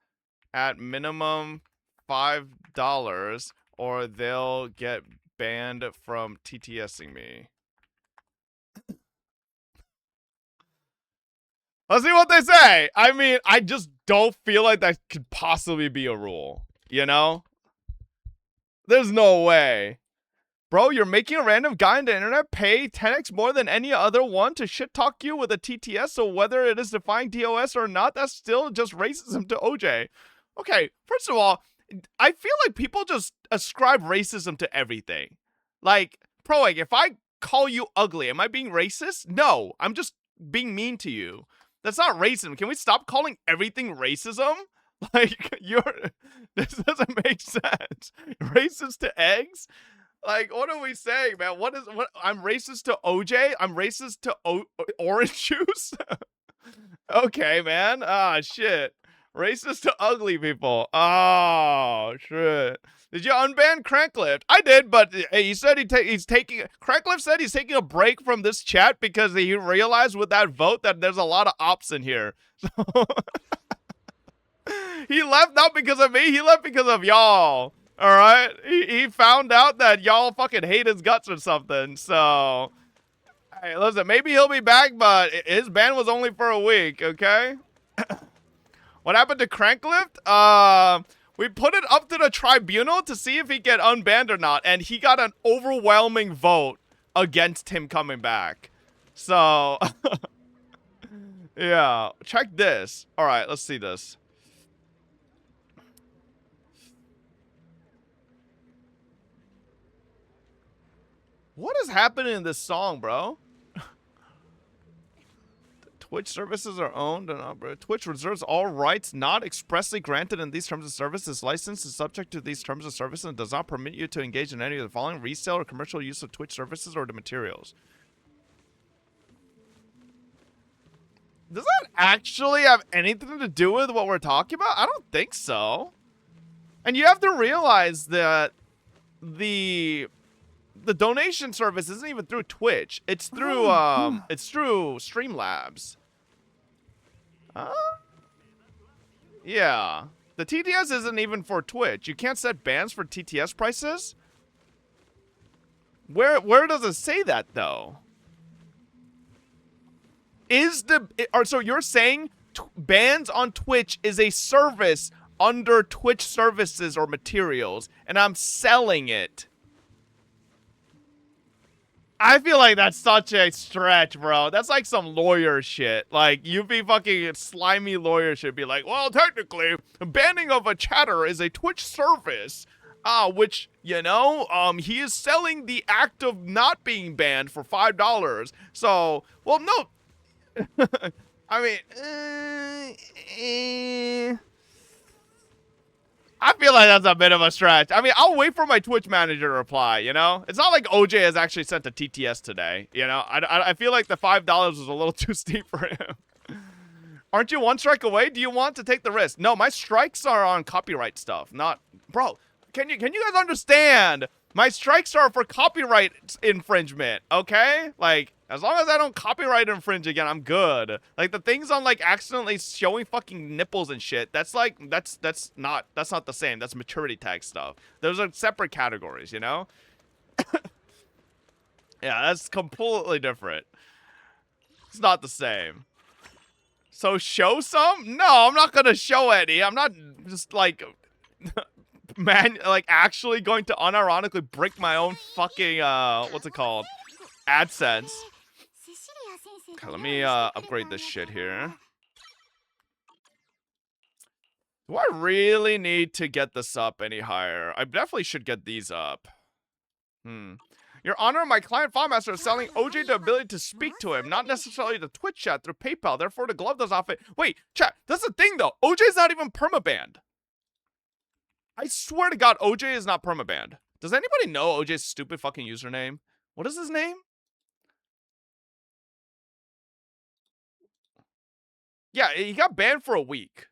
at minimum $5 or they'll get banned from TTSing me? Let's see what they say. I mean, I just don't feel like that could possibly be a rule, you know? There's no way. Bro, you're making a random guy on the internet pay 10x more than any other one to shit talk you with a TTS, so whether it is defying TOS or not, that's still just racism to OJ. Okay, first of all, I feel like people just ascribe racism to everything. Like, Proeg, if I call you ugly, am I being racist? No, I'm just being mean to you. That's not racism. Can we stop calling everything racism? Like, this doesn't make sense. Racist to eggs? Like, what are we saying, man? What I'm racist to OJ? I'm racist to orange juice? Okay, man. Ah, shit. Racist to ugly people. Oh, shit. Did you unban Cranklift? I did, but hey, he said he's taking... Cranklift said he's taking a break from this chat because he realized with that vote that there's a lot of ops in here. So... He left not because of me, he left because of y'all. Alright? He found out that y'all fucking hate his guts or something, so... Hey, listen, maybe he'll be back, but his ban was only for a week, okay? What happened to Cranklift? We put it up to the tribunal to see if he get unbanned or not, and he got an overwhelming vote against him coming back. So, yeah, check this. All right, let's see this. What is happening in this song, bro? Twitch services are owned and operated. Twitch reserves all rights not expressly granted in these terms of service. This license is subject to these terms of service and does not permit you to engage in any of the following: resale or commercial use of Twitch services or the materials. Does that actually have anything to do with what we're talking about? I don't think so. And you have to realize that the donation service isn't even through Twitch. It's through Streamlabs. Yeah. The TTS isn't even for Twitch. You can't set bans for TTS prices? Where does it say that though? So you're saying bans on Twitch is a service under Twitch services or materials, and I'm selling it. I feel like that's such a stretch, bro. That's like some lawyer shit. Like, you'd be fucking slimy lawyer shit. Be like, well, technically, banning of a chatter is a Twitch service. Which, you know, he is selling the act of not being banned for $5. So, well, no. I mean, I feel like that's a bit of a stretch. I mean, I'll wait for my Twitch manager to reply, you know? It's not like OJ has actually sent a TTS today, you know? I feel like the $5 was a little too steep for him. Aren't you one strike away? Do you want to take the risk? No, my strikes are on copyright stuff, not... Bro, can you guys understand? My strikes are for copyright infringement, okay? Like, as long as I don't copyright infringe again, I'm good. Like, the things on, like, accidentally showing fucking nipples and shit, that's, like, that's not the same. That's maturity tag stuff. Those are separate categories, you know? Yeah, that's completely different. It's not the same. So, show some? No, I'm not gonna show any. I'm not just, like... Man, like, actually going to unironically break my own fucking, what's it called? AdSense. Okay, let me, upgrade this shit here. Do I really need to get this up any higher? I definitely should get these up. Your Honor, my client FileMaster is selling OJ the ability to speak to him, not necessarily the Twitch chat through PayPal. Therefore, the glove does not fit. Wait, chat, that's the thing, though. OJ's not even permabanned. I swear to God, OJ is not permabanned. Does anybody know OJ's stupid fucking username? What is his name? Yeah, he got banned for a week.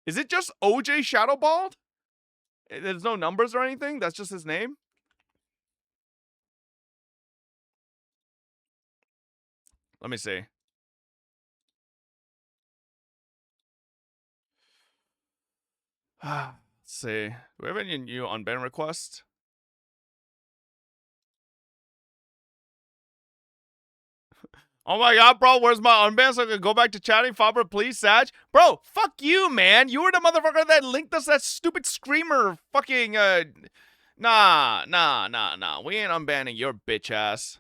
Is it just OJ Shadowballed? There's no numbers or anything? That's just his name? Let me see. Let's see. Do we have any new unban requests? Oh my god, bro, where's my unban so I can go back to chatting? Faber, please, Sag. Bro, fuck you, man. You were the motherfucker that linked us that stupid screamer fucking, Nah. We ain't unbanning your bitch ass.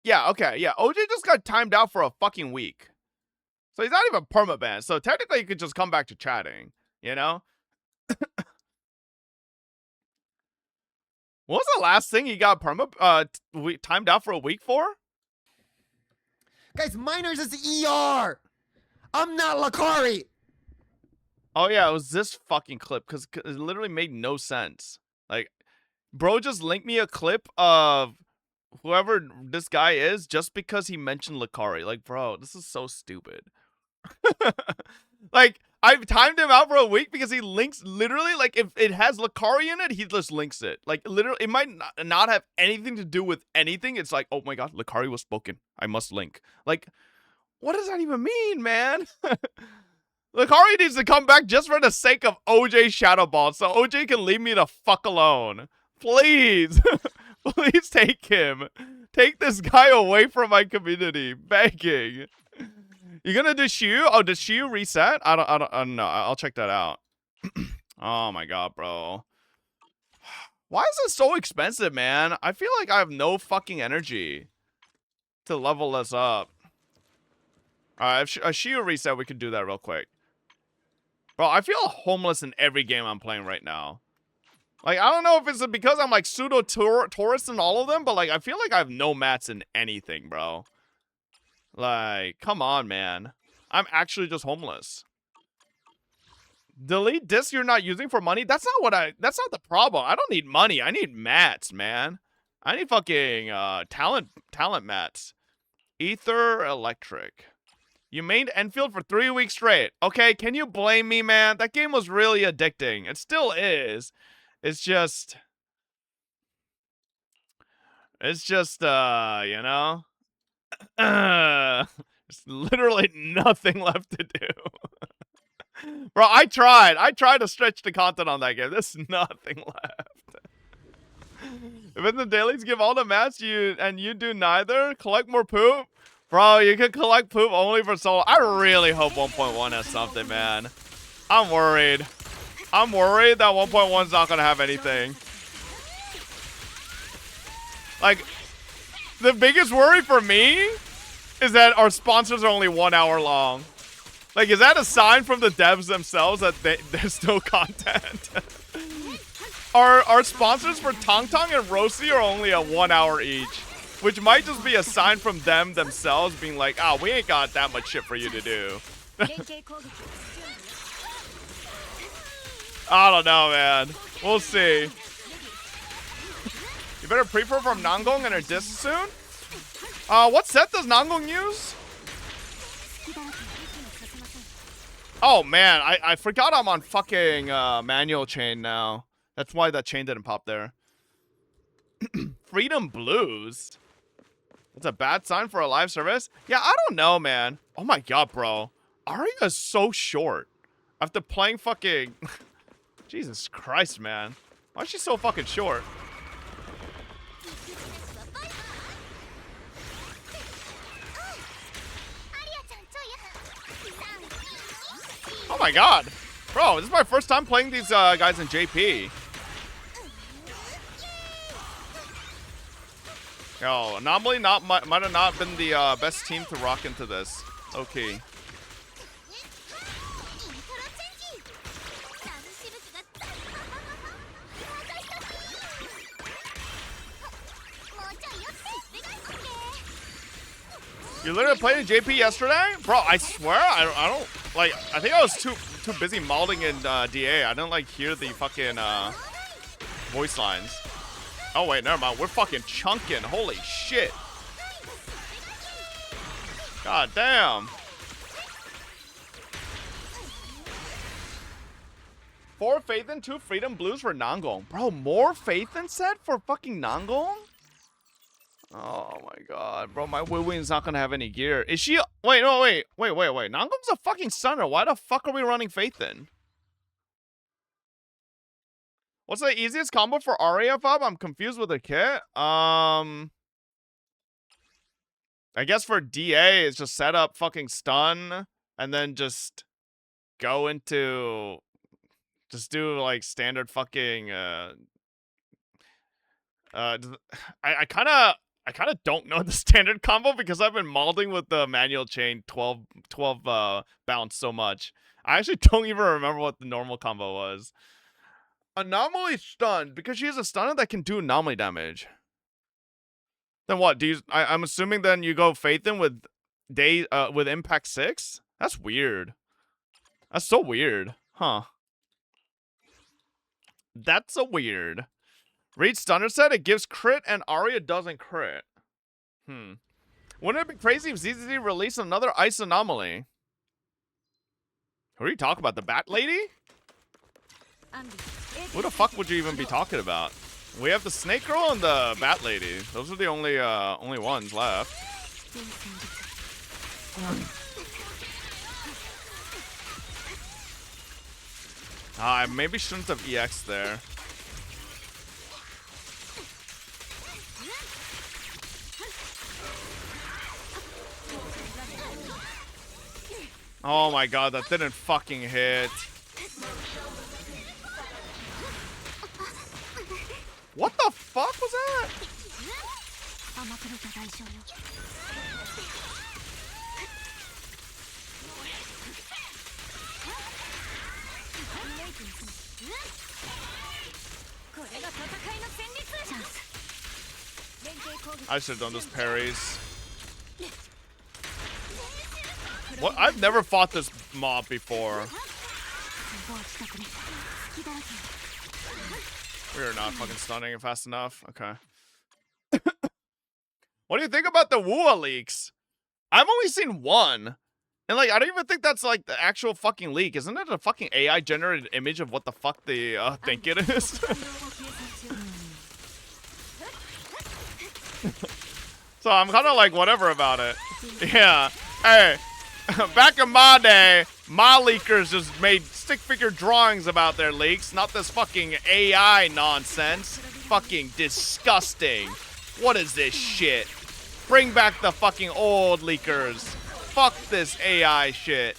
Yeah, okay, yeah. OJ just got timed out for a fucking week. So he's not even permaban. So technically you could just come back to chatting, you know? What was the last thing he got timed out for a week for? Guys, minors is ER. I'm not Lakari. Oh yeah, it was this fucking clip because it literally made no sense. Like, bro just linked me a clip of whoever this guy is just because he mentioned Lakari. Like, bro, this is so stupid. Like, I've timed him out for a week because he links literally, like, if it has Lakari in it, he just links it. Like, literally, it might not have anything to do with anything. It's like, oh my god, Lakari was spoken. I must link. Like, what does that even mean, man? Lakari needs to come back just for the sake of OJ Shadowball, so OJ can leave me the fuck alone. Please. Please take him. Take this guy away from my community. Begging. You gonna do Shiyu? Oh, does Shiyu reset? I don't know. I'll check that out. Oh my god, bro. Why is it so expensive, man? I feel like I have no fucking energy to level this up. Alright, if a Shiyu reset, we can do that real quick. Bro, I feel homeless in every game I'm playing right now. Like, I don't know if it's because I'm like pseudo-tourist in all of them, but like, I feel like I have no mats in anything, bro. Like, come on, man. I'm actually just homeless. Delete discs you're not using for money? That's not the problem. I don't need money. I need mats, man. I need fucking talent mats. Ether Electric. You mained Enfield for 3 weeks straight. Okay, can you blame me, man? That game was really addicting. It still is. It's just, you know? There's literally nothing left to do. Bro, I tried to stretch the content on that game. There's nothing left. If in the dailies give all the mats and you do neither, collect more poop? Bro, you can collect poop only for solo. I really hope 1.1 has something, man. I'm worried. I'm worried that 1.1's not gonna have anything. Like, the biggest worry for me is that our sponsors are only 1 hour long. Like, is that a sign from the devs themselves that there's no content? Our sponsors for Tong Tong and Rosie are only a 1 hour each. Which might just be a sign from them themselves being like, ah, we ain't got that much shit for you to do. I don't know, man. We'll see. You better pre-pro from Nangong and her disc soon? What set does Nangong use? Oh, man. I forgot I'm on fucking manual chain now. That's why that chain didn't pop there. Freedom Blues? That's a bad sign for a live service? Yeah, I don't know, man. Oh my god, bro. Arya is so short. After playing fucking... Jesus Christ, man. Why is she so fucking short? Oh my god. Bro, this is my first time playing these guys in JP. Yo, Anomaly might have not been the best team to rock into this. Okay. You literally played in JP yesterday? Bro, I swear, I don't, like, I think I was too busy modding in DA. I didn't, like, hear the fucking voice lines. Oh, wait, never mind. We're fucking chunking. Holy shit. God damn. 4 Faithin, 2 Freedom Blues for Nangong. Bro, more Faithin set for fucking Nangong? Oh my god. Bro, my Wu-Wing's not gonna have any gear. Is she... Wait, no, wait. Nangong's a fucking stunner. Why the fuck are we running Faithin? What's the easiest combo for Arya, Fob? I'm confused with the kit. I guess for DA, it's just set up fucking stun, and then just go into... Just do, like, standard fucking... I kind of don't know the standard combo because I've been molding with the manual chain 12 bounce so much. I actually don't even remember what the normal combo was. Anomaly stunned because she has a stunner that can do anomaly damage. Then what? Do you? I'm assuming then you go Faithin with with Impact 6. That's weird. That's so weird, huh? That's so weird. Read stunner set. It gives crit and Arya doesn't crit. Wouldn't it be crazy if ZZZ released another ice anomaly? Who are you talking about? The Bat Lady? Who the fuck would you even be talking about? We have the Snake Girl and the Bat Lady. Those are the only ones left. I maybe shouldn't have EX there. Oh my god, that didn't fucking hit. What the fuck was that? I should have done those parries. What? I've never fought this mob before. We are not fucking stunning it fast enough. Okay. What do you think about the Wua leaks? I've only seen one. And like, I don't even think that's like the actual fucking leak. Isn't it a fucking AI generated image of what the fuck they think it is? So I'm kind of like whatever about it. Yeah. Hey, back in my day, my leakers just made stick figure drawings about their leaks, not this fucking AI nonsense. Fucking disgusting. What is this shit? Bring back the fucking old leakers. Fuck this AI shit.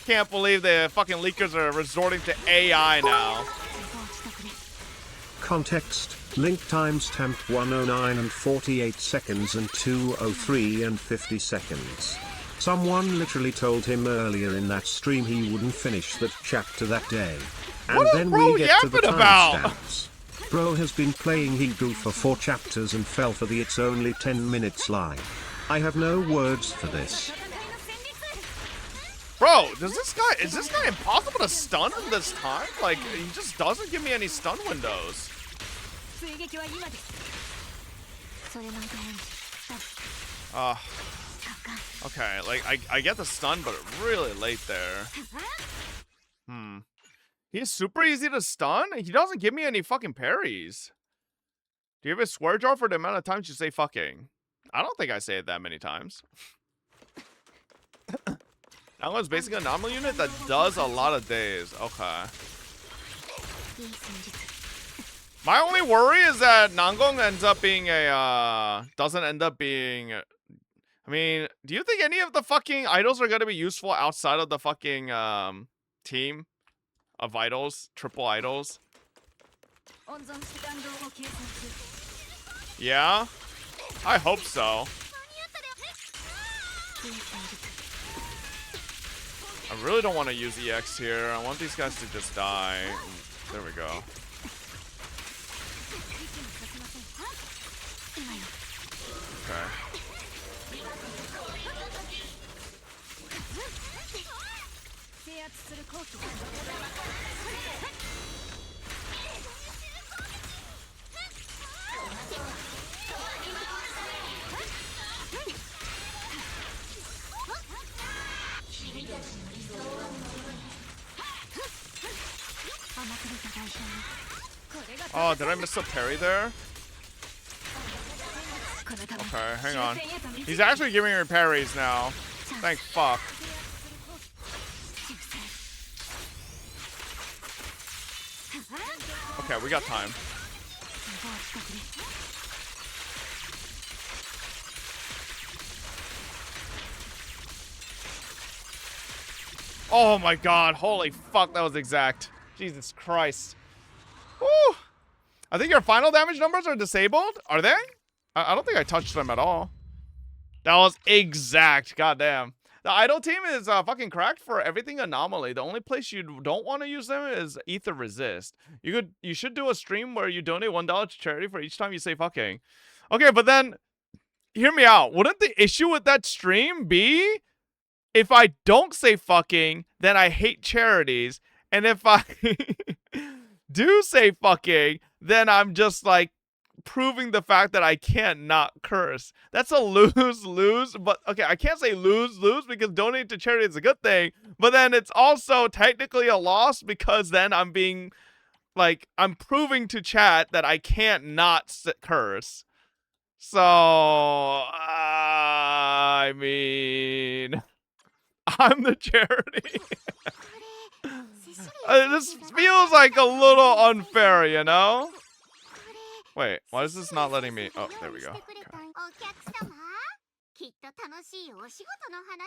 Can't believe the fucking leakers are resorting to AI now. Context, link timestamp 109 and 48 seconds and 203 and 50 seconds. Someone literally told him earlier in that stream he wouldn't finish that chapter that day. And What is then bro we get to the yapping about? timestamps. Bro has been playing Higurashi for 4 chapters and fell for the "it's only 10 minutes" line. I have no words for this. Bro, is this guy impossible to stun in this time? Like, he just doesn't give me any stun windows. Okay, like, I get the stun, but really late there. He's super easy to stun? He doesn't give me any fucking parries. Do you have a swear jar for the amount of times you say fucking? I don't think I say it that many times. That one's basically a normal unit that does a lot of days. Okay. My only worry is that Nangong ends up being a, doesn't end up being... I mean, do you think any of the fucking idols are going to be useful outside of the fucking, team of idols? Triple idols? Yeah? I hope so. I really don't want to use EX here. I want these guys to just die. There we go. Okay. Oh, did I miss a parry there? Okay, hang on. He's actually giving me parries now. Thank fuck. Okay, we got time. Oh my god, holy fuck, that was exact. Jesus Christ. Woo! I think your final damage numbers are disabled? Are they? I don't think I touched them at all. That was exact. Goddamn. The idol team is fucking cracked for everything anomaly. The only place you don't want to use them is Ether Resist. You should do a stream where you donate $1 to charity for each time you say fucking. Okay, but then hear me out. Wouldn't the issue with that stream be if I don't say fucking, then I hate charities, and if I do say fucking, then I'm just like proving the fact that I can't not curse. That's a lose-lose, but okay, I can't say lose-lose because donating to charity is a good thing, but then it's also technically a loss because then I'm being, like, I'm proving to chat that I can't not curse. So, I mean, I'm the charity. This feels like a little unfair, you know? Wait, why is this not letting me? Oh, there we go. Okay.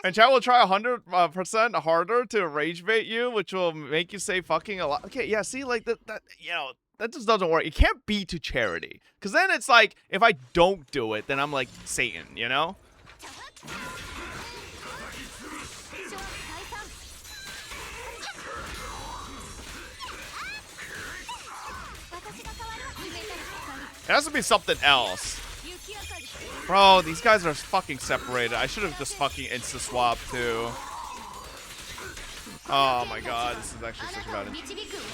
And chat will try 100% harder to rage bait you, which will make you say fucking a lot. Okay, yeah, see, like, that you know, that just doesn't work. You can't be to charity. Because then it's like, if I don't do it, then I'm like Satan, you know? It has to be something else. Bro, these guys are fucking separated. I should have just fucking insta-swap too. Oh my god, this is actually such a bad idea.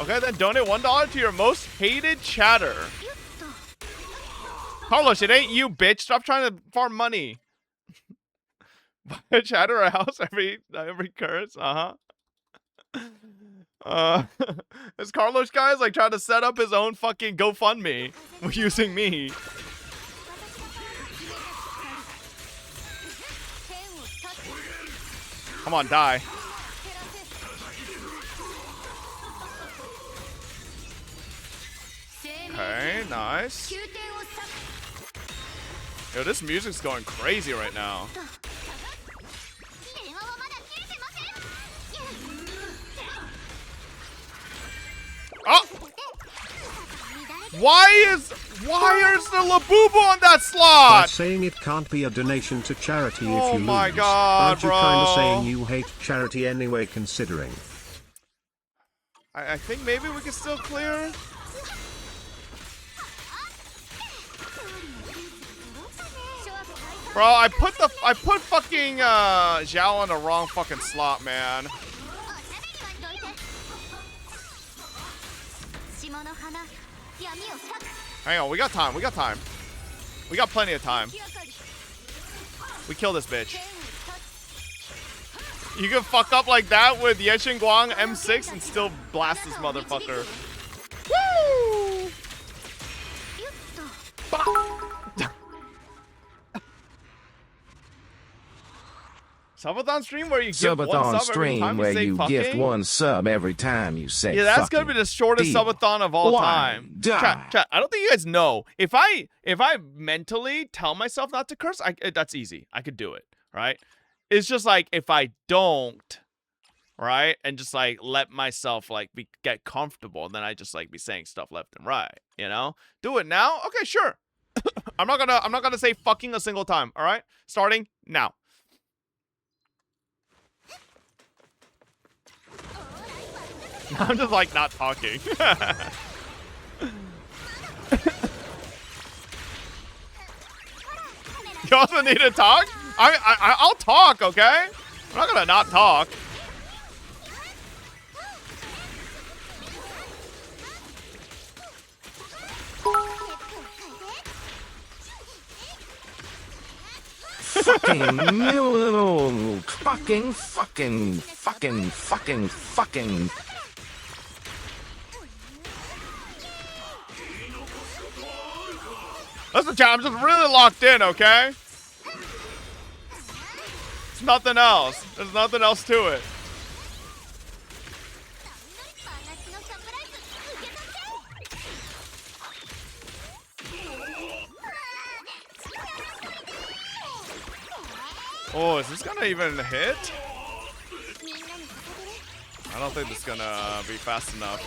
Okay, then donate $1 to your most hated chatter. Carlos, it ain't you, bitch. Stop trying to farm money. Buy a chatter a house every curse. This Carlos guy is like trying to set up his own fucking GoFundMe using me. Come on, die. Okay, nice. Yo, this music's going crazy right now. Oh! Why is the Labubu on that By slot? saying it can't be a donation to charity if Oh you lose. my god, Aren't you bro. kind of saying you hate charity anyway, considering? I think maybe we can still clear. Bro, I put fucking Zhao in the wrong fucking slot, man. Hang on, we got time. We got time. We got plenty of time. We kill this bitch. You can fuck up like that with Yeshin Guang M6 and still blast this motherfucker. Woo! Subathon stream where you give one Subathon sub every stream time where you say you fucking? gift one sub every time you say Yeah, that's fucking. gonna be the shortest Deal. subathon of all Why? time. Die. Chat, I don't think you guys know. If I mentally tell myself not to curse, that's easy. I could do it, right? It's just like if I don't, right, and just like let myself like get comfortable, then I just like be saying stuff left and right, you know? Do it now? Okay, sure. I'm not gonna say fucking a single time, all right? Starting now. I'm just like not talking. You also need to talk? I'll talk, okay? I'm not gonna not talk. fucking. Listen, chat, I'm just really locked in, okay? It's nothing else. There's nothing else to it. Oh, is this gonna even hit? I don't think this is gonna be fast enough.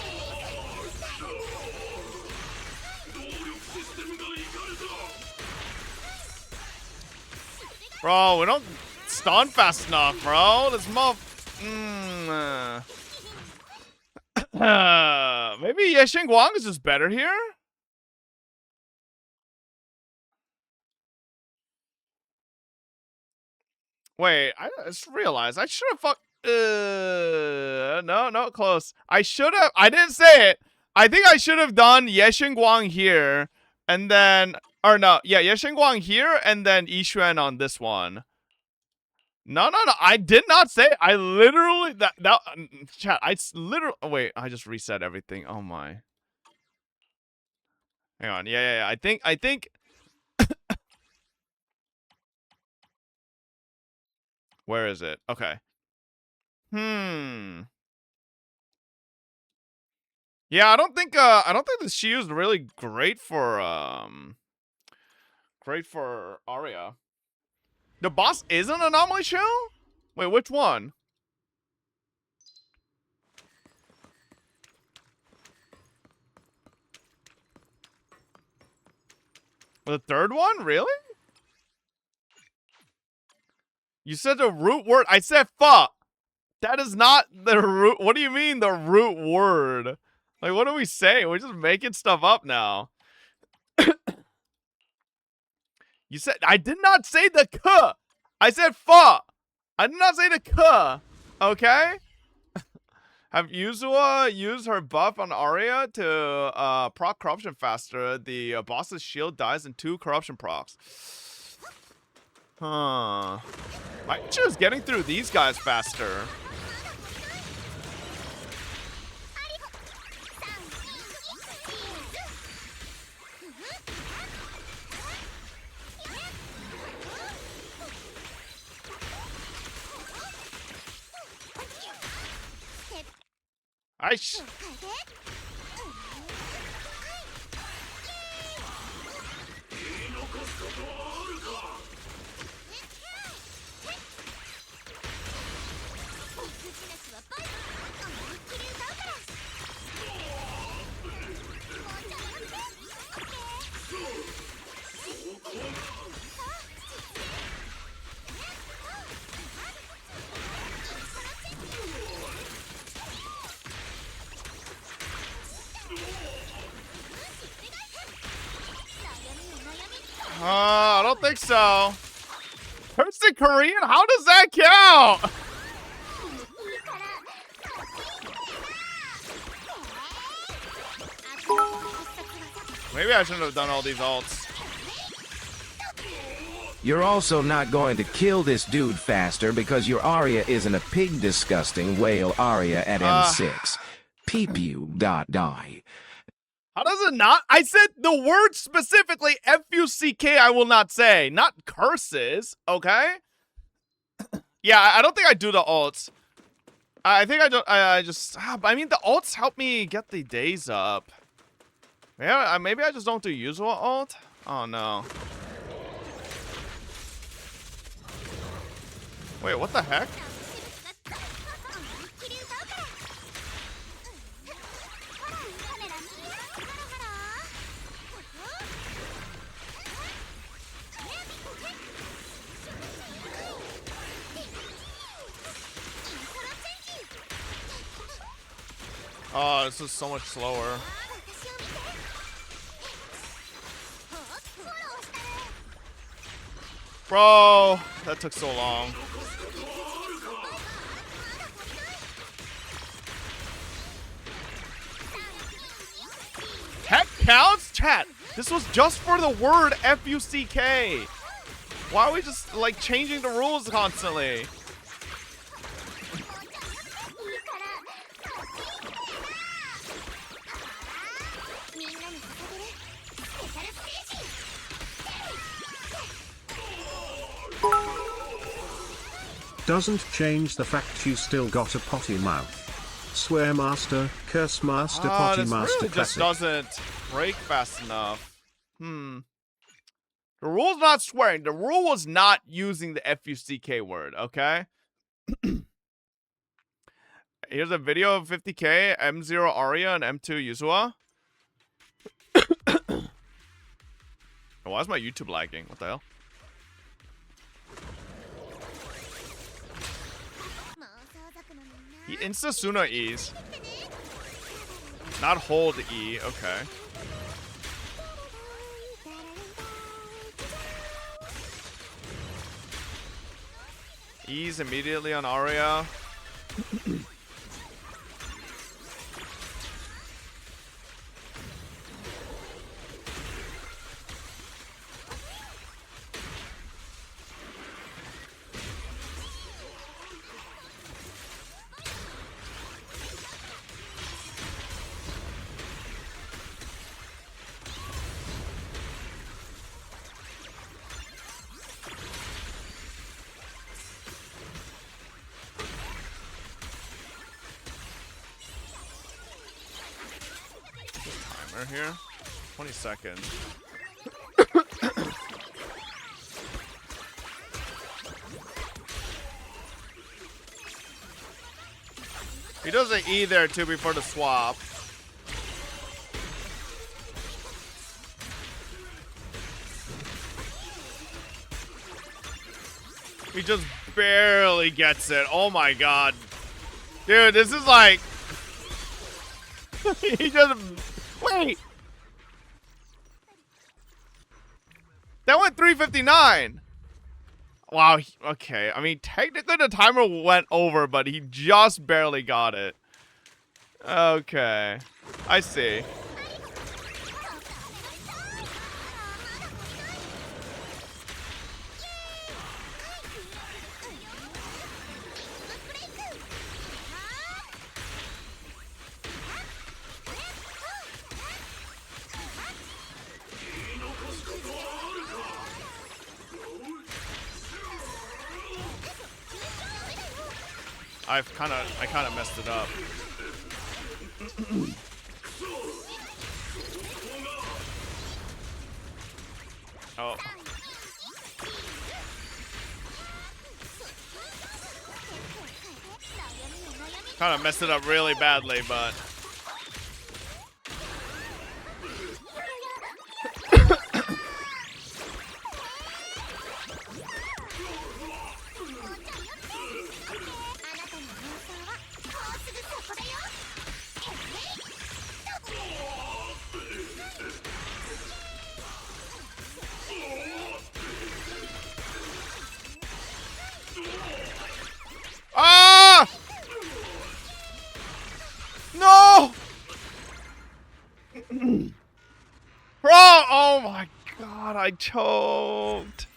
Bro, we don't stun fast enough, bro. This maybe Yeshin Guang is just better here? Wait, I just realized I should have no, close. I didn't say it. I think I should have done Yeshin Guang here, and then, or no, yeah, Yeshin Guang here, and then Yixuan on this one. No, I did not say it. I literally, chat, wait, I just reset everything. Oh my. Hang on, yeah, I think. Where is it? Okay. Yeah, I don't think the Shiyu is really great for Arya. The boss is an anomaly show? Wait, which one? The third one? Really? You said the root word. I said fuck. That is not the root. What do you mean the root word? Like, what are we saying? We're just making stuff up now. You said I did not say the k. I said fa. I did not say the k. Okay. Have Yuzua used her buff on Arya to proc corruption faster? The boss's shield dies in 2 corruption procs. Huh. Might choose getting through these guys faster. Aish. I don't think so. Curse in Korean? How does that count? Maybe I shouldn't have done all these ults. You're also not going to kill this dude faster because your Arya isn't a pig disgusting whale Arya at M6. Peep you die. How does it not? I said the word specifically, F-U-C-K, I will not say. Not curses, okay? Yeah, I don't think I do the ults. I think I don't, I mean, the ults help me get the days up. Yeah, maybe I just don't do usual ult? Oh, no. Wait, what the heck? Oh, this is so much slower. Bro, that took so long. Heck counts? Chat, this was just for the word F-U-C-K. Why are we just, like, changing the rules constantly? Doesn't change the fact you still got a potty mouth. Swear master, curse master, potty this master, really just classic. doesn't break fast enough. The rule's not swearing. The rule was not using the F-U-C-K word, okay? Here's a video of 50k, M0 Arya, and M2 Yuzua. Why is my YouTube lagging? What the hell? He insta-Suna E's. Not hold E, okay. E's immediately on Arya. Here, 20 seconds. He does an E there too before the swap. He just barely gets it. Oh my god. Dude, this is like... he just... Wait! That went 359. Wow. Okay. I mean, technically the timer went over, but he just barely got it. Okay. I see. I kind of messed it up. Oh. Kind of messed it up really badly, but. Ah! No! Bro, oh my god, I choked.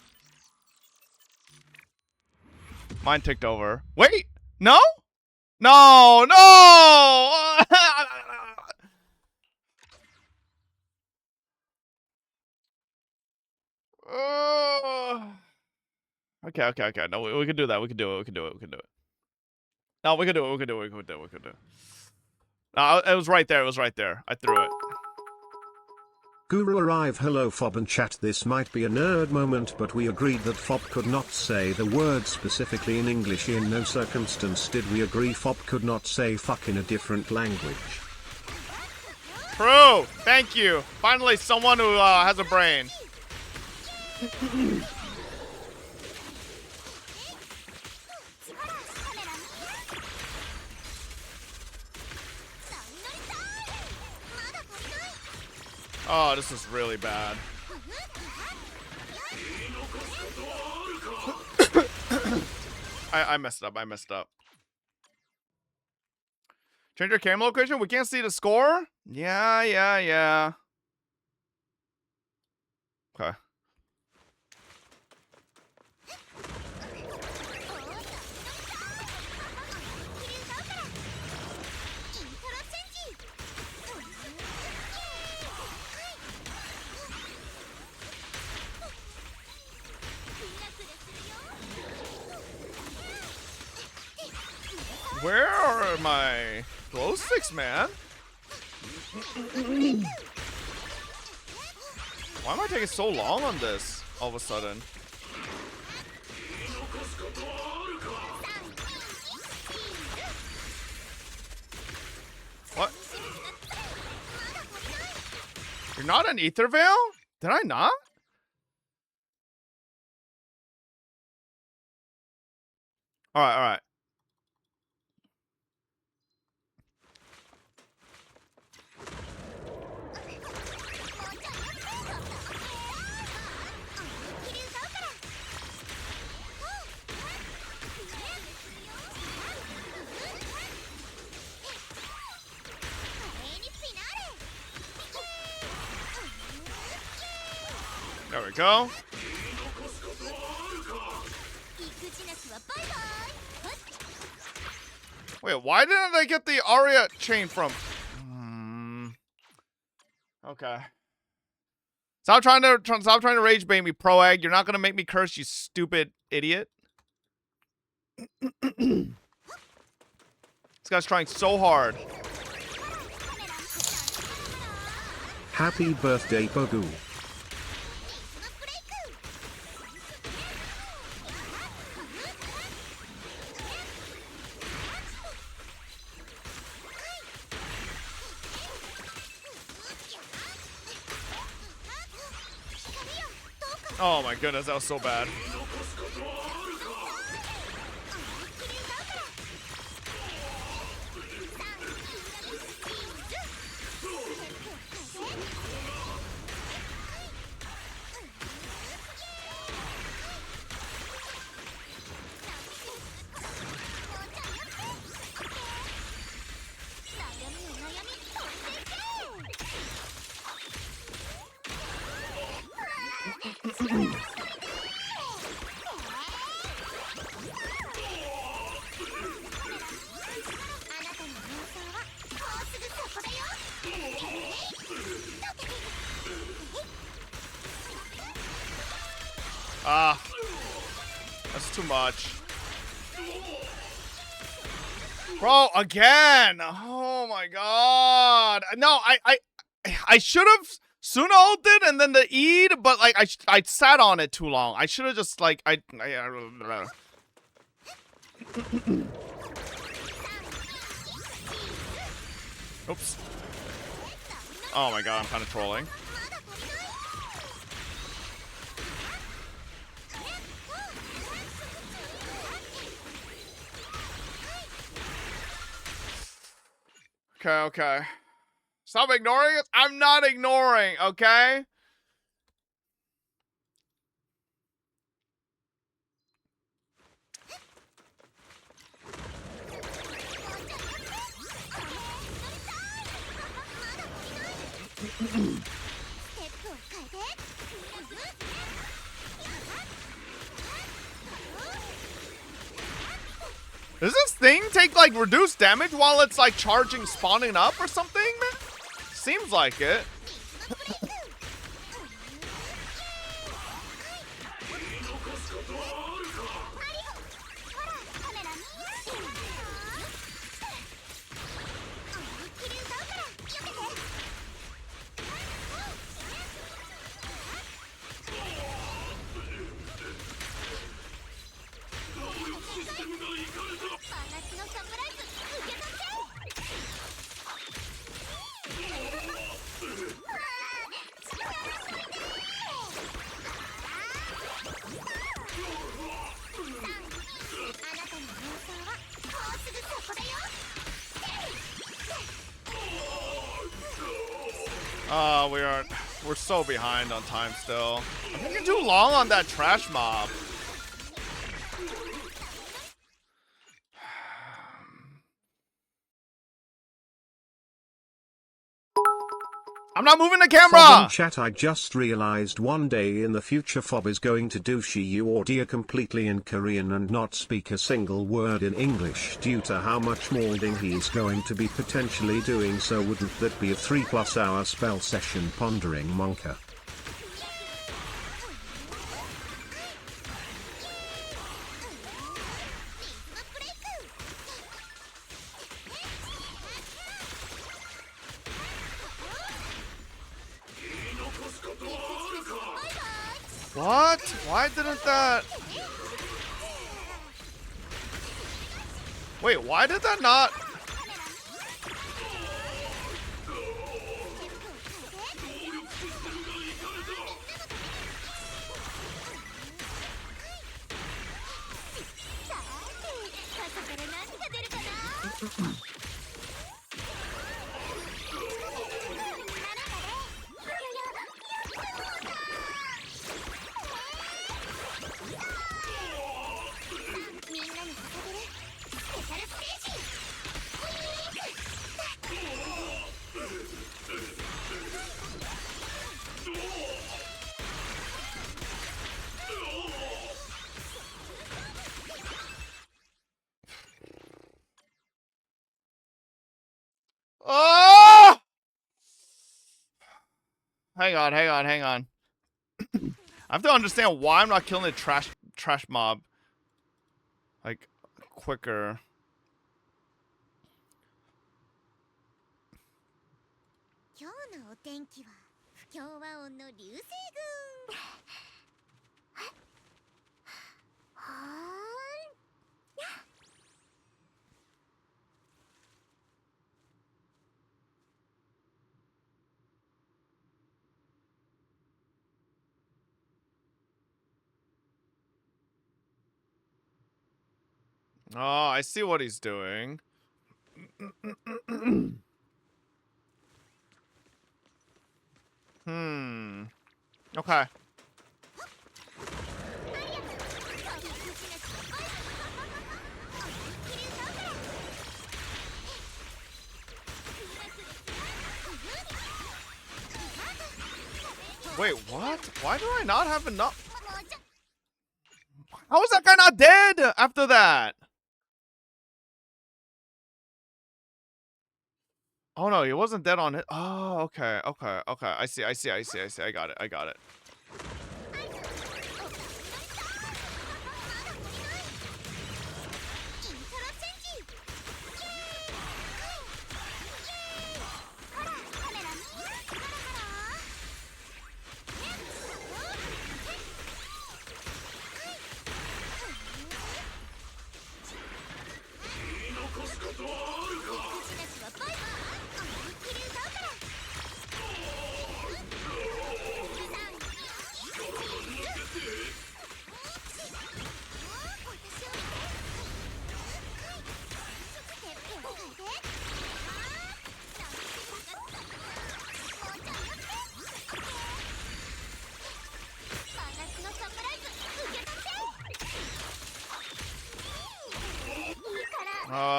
Mine ticked over. Wait, no? No, no! Okay. No, we can do that. We can do it. No, we can do it. No, it was right there. I threw it. Guru arrive. Hello Fob and chat. This might be a nerd moment, but we agreed that Fob could not say the word specifically in English. In no circumstance did we agree Fob could not say fuck in a different language. True. Thank you. Finally, someone who has a brain. Oh, this is really bad. I messed up. Change your camera location? We can't see the score? Yeah. Okay. Where are my glow sticks, man? Why am I taking so long on this all of a sudden? What? You're not an ether veil? Did I not? Alright. There we go. Wait, why didn't I get the Aria chain from? Okay. Stop trying to rage bait me, Pro Egg. You're not gonna make me curse, you stupid idiot. This guy's trying so hard. Happy birthday, Bogu. Oh my goodness, that was so bad. Ah, that's too much. Bro, again. Oh my god. No, I should have Suna ulted and then the Eid, but like I sat on it too long. I should have just like Oops. Oh my god, I'm kind of trolling. Okay. Stop ignoring it. I'm not ignoring, okay? Does this thing take like reduced damage while it's like charging, spawning up or something, man? Seems like it. We're so behind on time still. I'm thinking too long on that trash mob. I'm not moving the camera! Fob in chat, I just realized one day in the future Fob is going to do Shiyu audio completely in Korean and not speak a single word in English due to how much molding he is going to be potentially doing, so wouldn't that be a 3+ hour spell session pondering Monka? What? Why didn't that... Wait, why did that not... Oh! Hang on. I have to understand why I'm not killing the trash mob like quicker. Oh, I see what he's doing. Okay. Wait, what? Why do I not have enough? How is that guy not dead after that? Oh no, he wasn't dead on it. Oh, okay. I see. I got it.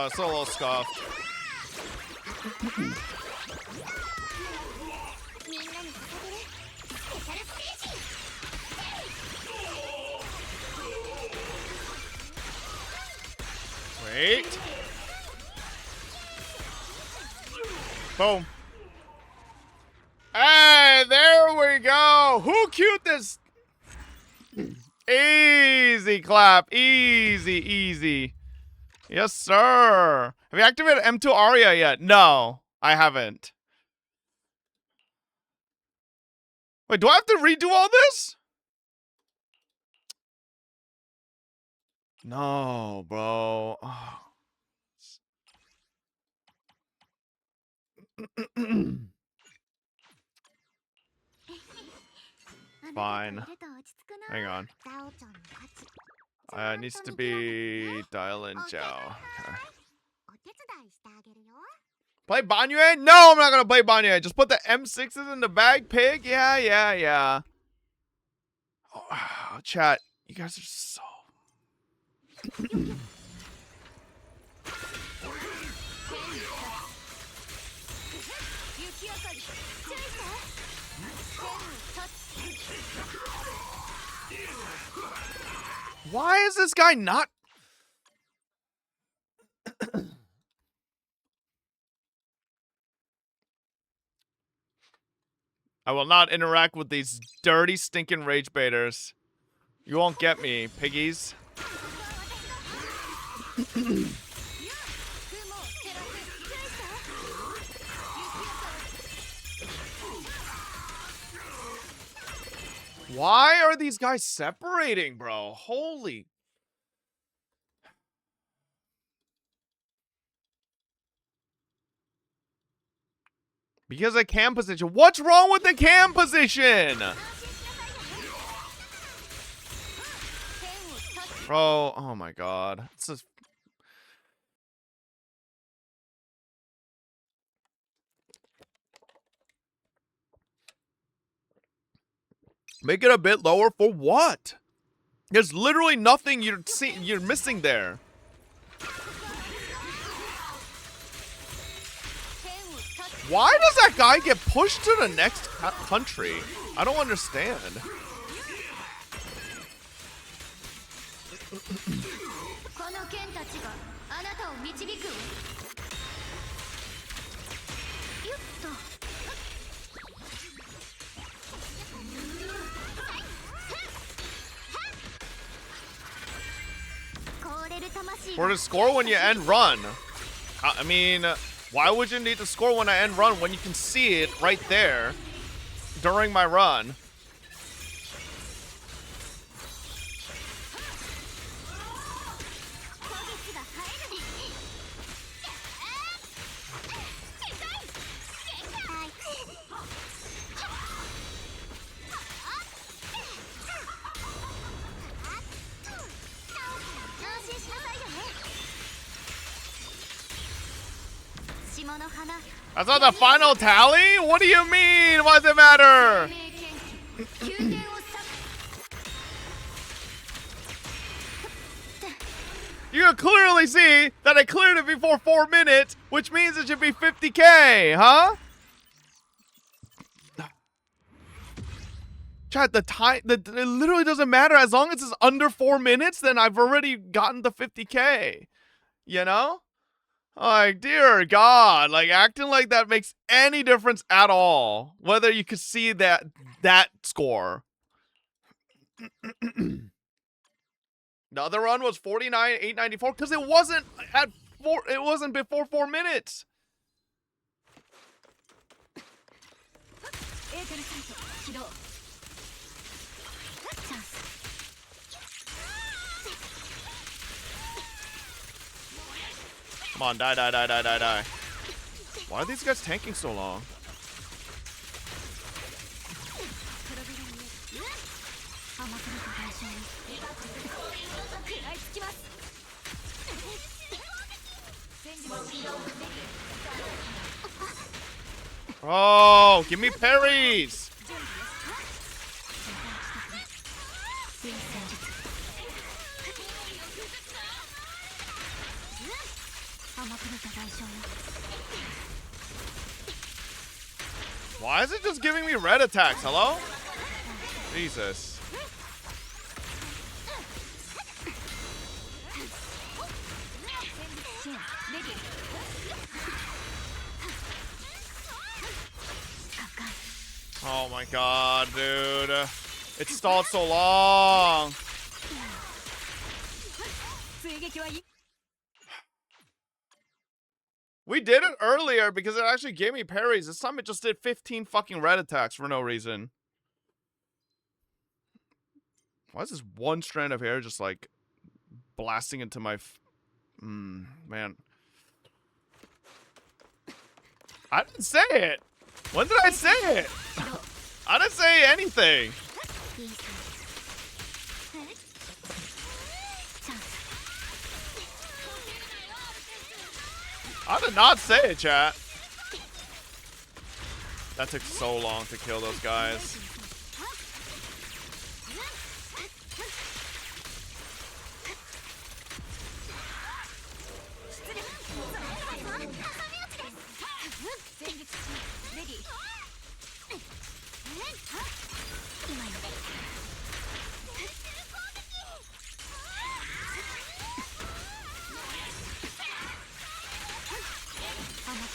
It's a little scuffed. Wait. Boom. Hey, there we go. Who queued this? Easy clap. Easy. Yes, sir. Have you activated M2 Aria yet? No, I haven't. Wait, do I have to redo all this? No, bro. Oh. Fine. Hang on. It needs to be dial-in Jow. Okay. Play Banyue? No, I'm not gonna play Banyue. Just put the M6s in the bag, pig. Yeah. Oh, chat, you guys are so... Why is this guy not... I will not interact with these dirty, stinking rage baiters. You won't get me, piggies. Why are these guys separating, bro? Holy... Because of cam position. What's wrong with the cam position? Bro, oh my god. It's just... Make it a bit lower for what? There's literally nothing you're missing there. Why does that guy get pushed to the next country? I don't understand. For the score when you end run. I mean... Why would you need to score when I end run when you can see it right there during my run? That's not the final tally? What do you mean? Why does it matter? You can clearly see that I cleared it before 4 minutes, which means it should be 50k, huh? Chat, it literally doesn't matter. As long as it's under 4 minutes, then I've already gotten the 50k. You know? Like, dear God, like acting like that makes any difference at all. Whether you could see that score. The other run was 49,894 because it wasn't at it wasn't before 4 minutes. Come on, die, die, die, die, die, die. Why are these guys tanking so long? Oh, give me parries! Why is it just giving me red attacks? Hello? Jesus. Oh my god, dude. It stalled so long. We did it earlier because it actually gave me parries. This time it just did 15 fucking red attacks for no reason. Why is this one strand of hair just like blasting into my man. I didn't say it. When did I say it? I didn't say anything. I did not say it, chat. That took so long to kill those guys.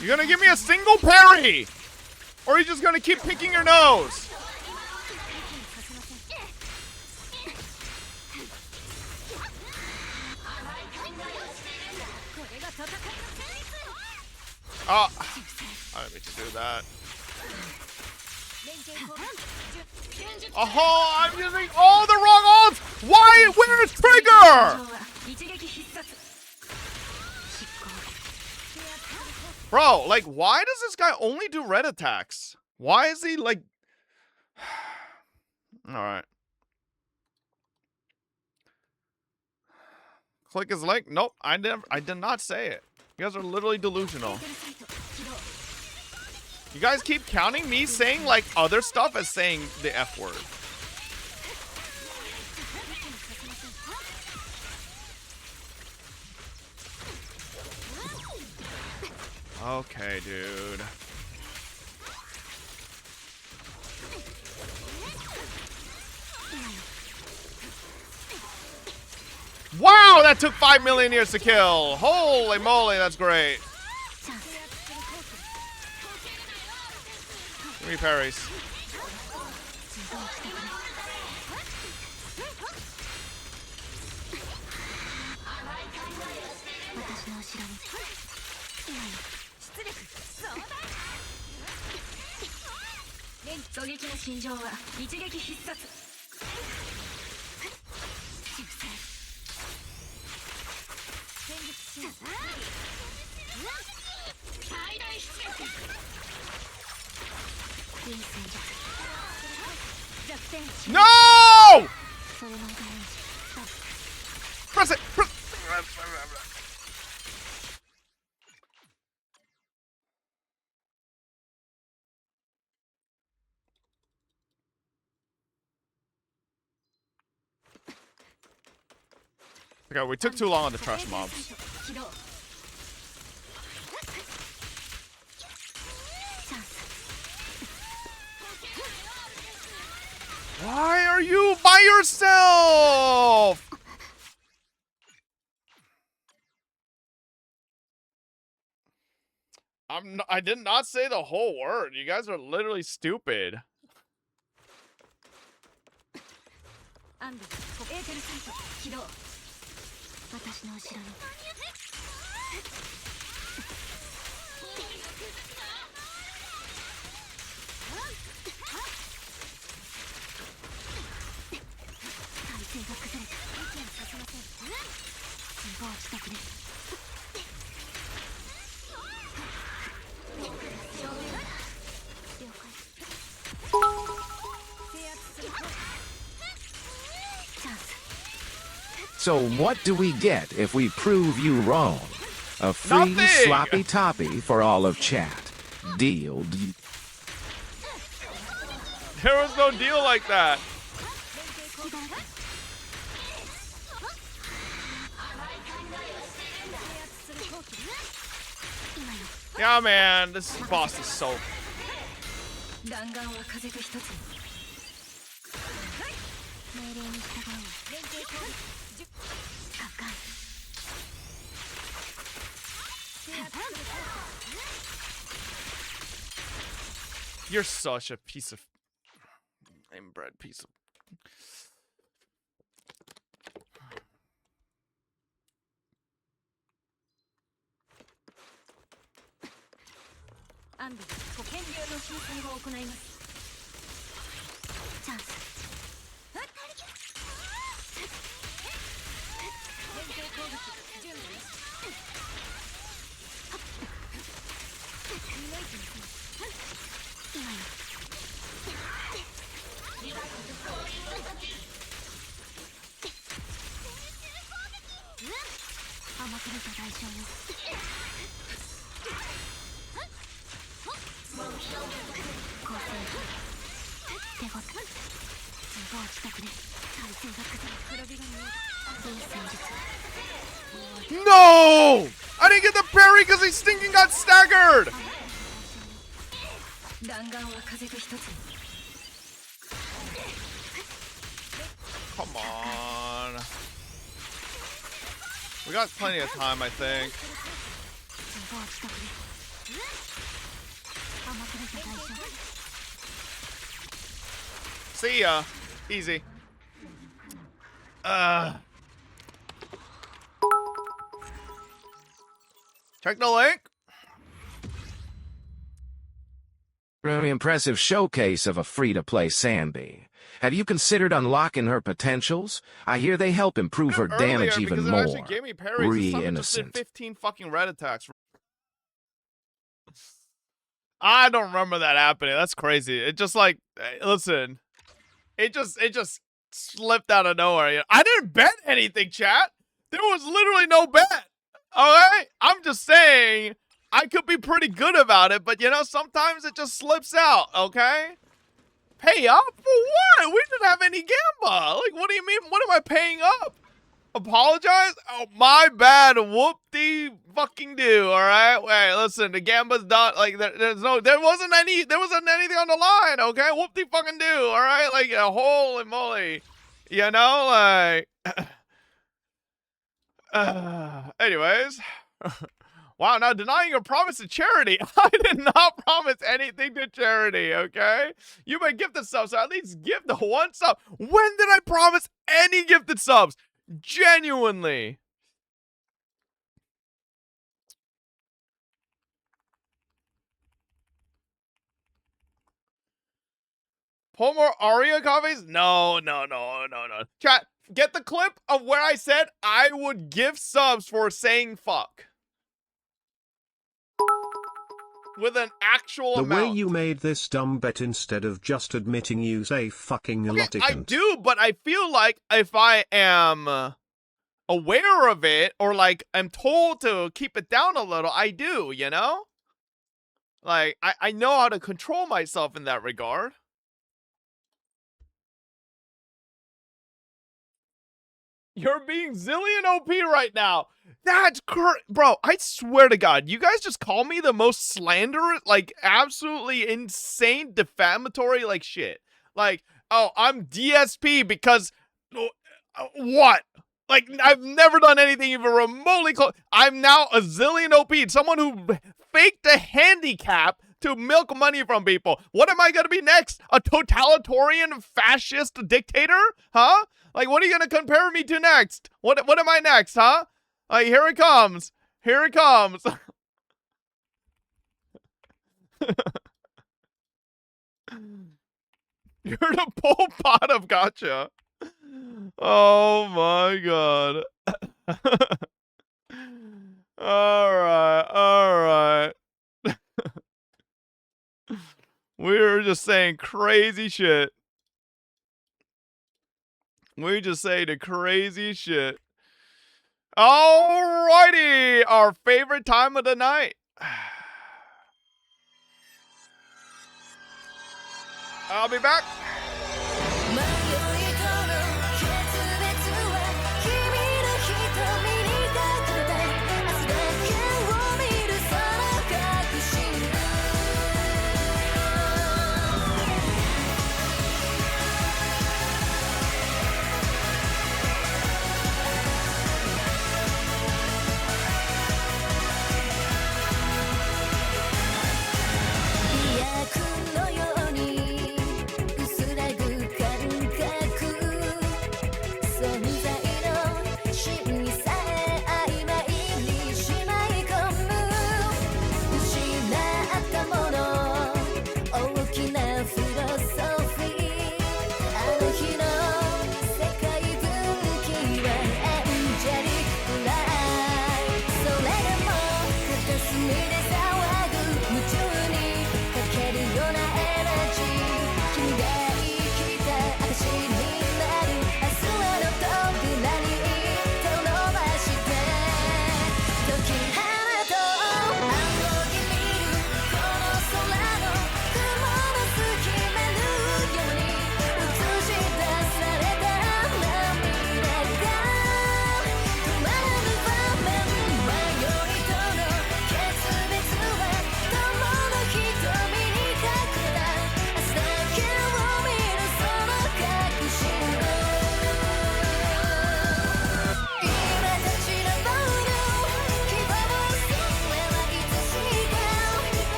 You're gonna give me a single parry! Or are you just gonna keep picking your nose? Oh, I didn't mean to do that. Oh, I'm using all the wrong ults! Why? Where's trigger? Bro, like, why does this guy only do red attacks? Why is he, like... Alright. Click his link. Nope, I did not say it. You guys are literally delusional. You guys keep counting me saying, like, other stuff as saying the F word. Okay, dude. Wow, that took 5 million years to kill. Holy moly, that's great. Give me parries. No! Press it! Okay, we took too long on the trash mobs. Why are you by yourself? I did not say the whole word. You guys are literally stupid. アンビエーテルサイト起動私の後ろに体勢が崩れた意見させません自暴自棄です So what do we get if we prove you wrong? A free Nothing! sloppy toppy for all of chat. Deal. There was no deal like that. Yeah, man, this boss is so. 弾丸は風と一つに命令に従う連携攻撃破壊 You're such a piece of inbred piece of. Andy, 保険料の申請を行います。チャンス。連携攻撃準備。見抜いてみせます。今よ。甘くれた代償よ。 No! I didn't get the parry because he stinking got staggered! Come on. We got plenty of time, I think. See ya. Easy. Check the link. Very impressive showcase of a free-to-play Sandy. Have you considered unlocking her potentials? I hear they help improve her damage even more. It actually gave me parries. Someone just did 15 fucking red attacks. I don't remember that happening. That's crazy. It just like, listen, it just slipped out of nowhere. I didn't bet anything, chat. There was literally no bet. All right, I'm just saying I could be pretty good about it, but you know, sometimes it just slips out. Okay, pay up for what? We didn't have any gamba. Like, what do you mean? What am I paying up? Apologize? Oh, my bad. Whoop-de fucking do. All right. Wait, listen. The gamba's done. Like, there wasn't anything on the line. Okay. Whoop-de fucking do. All right. Like, holy moly. You know, like. Anyways. Wow. Now denying your promise to charity. I did not promise anything to charity. Okay. You may gift subs. So at least give the one sub. When did I promise any gifted subs? Genuinely. Pull more Aria copies? No. Chat, get the clip of where I said I would give subs for saying fuck. With an actual the amount. way you made this dumb bet instead of just admitting you say fucking eloticant. I do, but I feel like if I am aware of it, or like I'm told to keep it down a little, I do, you know? Like, I know how to control myself in that regard. You're being zillion OP right now. That's bro, I swear to God, you guys just call me the most slanderous, like, absolutely insane, defamatory, like, shit. Like, oh, I'm DSP because, what? Like, I've never done anything even remotely close. I'm now a zillion OP. Someone who faked a handicap to milk money from people. What am I going to be next? A totalitarian fascist dictator? Huh? Like, what are you going to compare me to next? What am I next, huh? Like, here it comes. Here it comes. You're the Pol Pot of Gacha. Oh my god. Alright. We're just saying crazy shit. We just say the crazy shit. Alrighty, our favorite time of the night. I'll be back.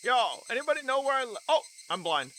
Yo, anybody know where oh, I'm blind.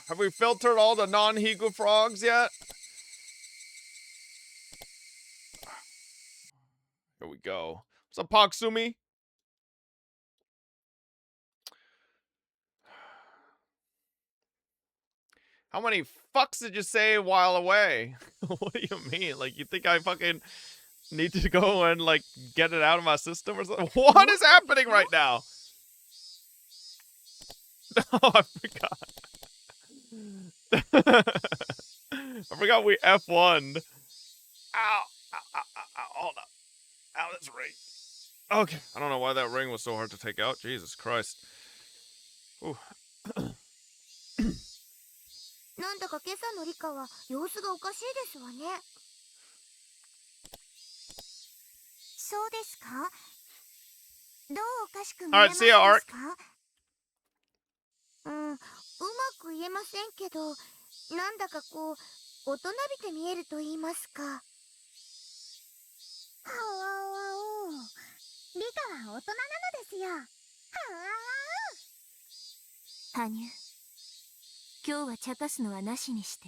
Have we filtered all the non-Higu frogs yet? Here we go. What's up, Paksumi? How many fucks did you say while away? What do you mean? Like, you think I fucking need to go and, like, get it out of my system or something? What is happening right now? Oh, I forgot. I forgot we F1'd. Ow. Ow, ow, ow, ow. Hold up. Ow, that's ring. Okay. I don't know why that ring was so hard to take out. Jesus Christ. Ooh. なんだか今朝の理科は様子がおかしいですわね。そうですか？どうおかしく見えますか？うまく言えませんけど、なんだかこう大人びて見えると言いますか。はわわお。理科は大人なのですよ。はわわお。羽生。今日は茶化すのはなしにして。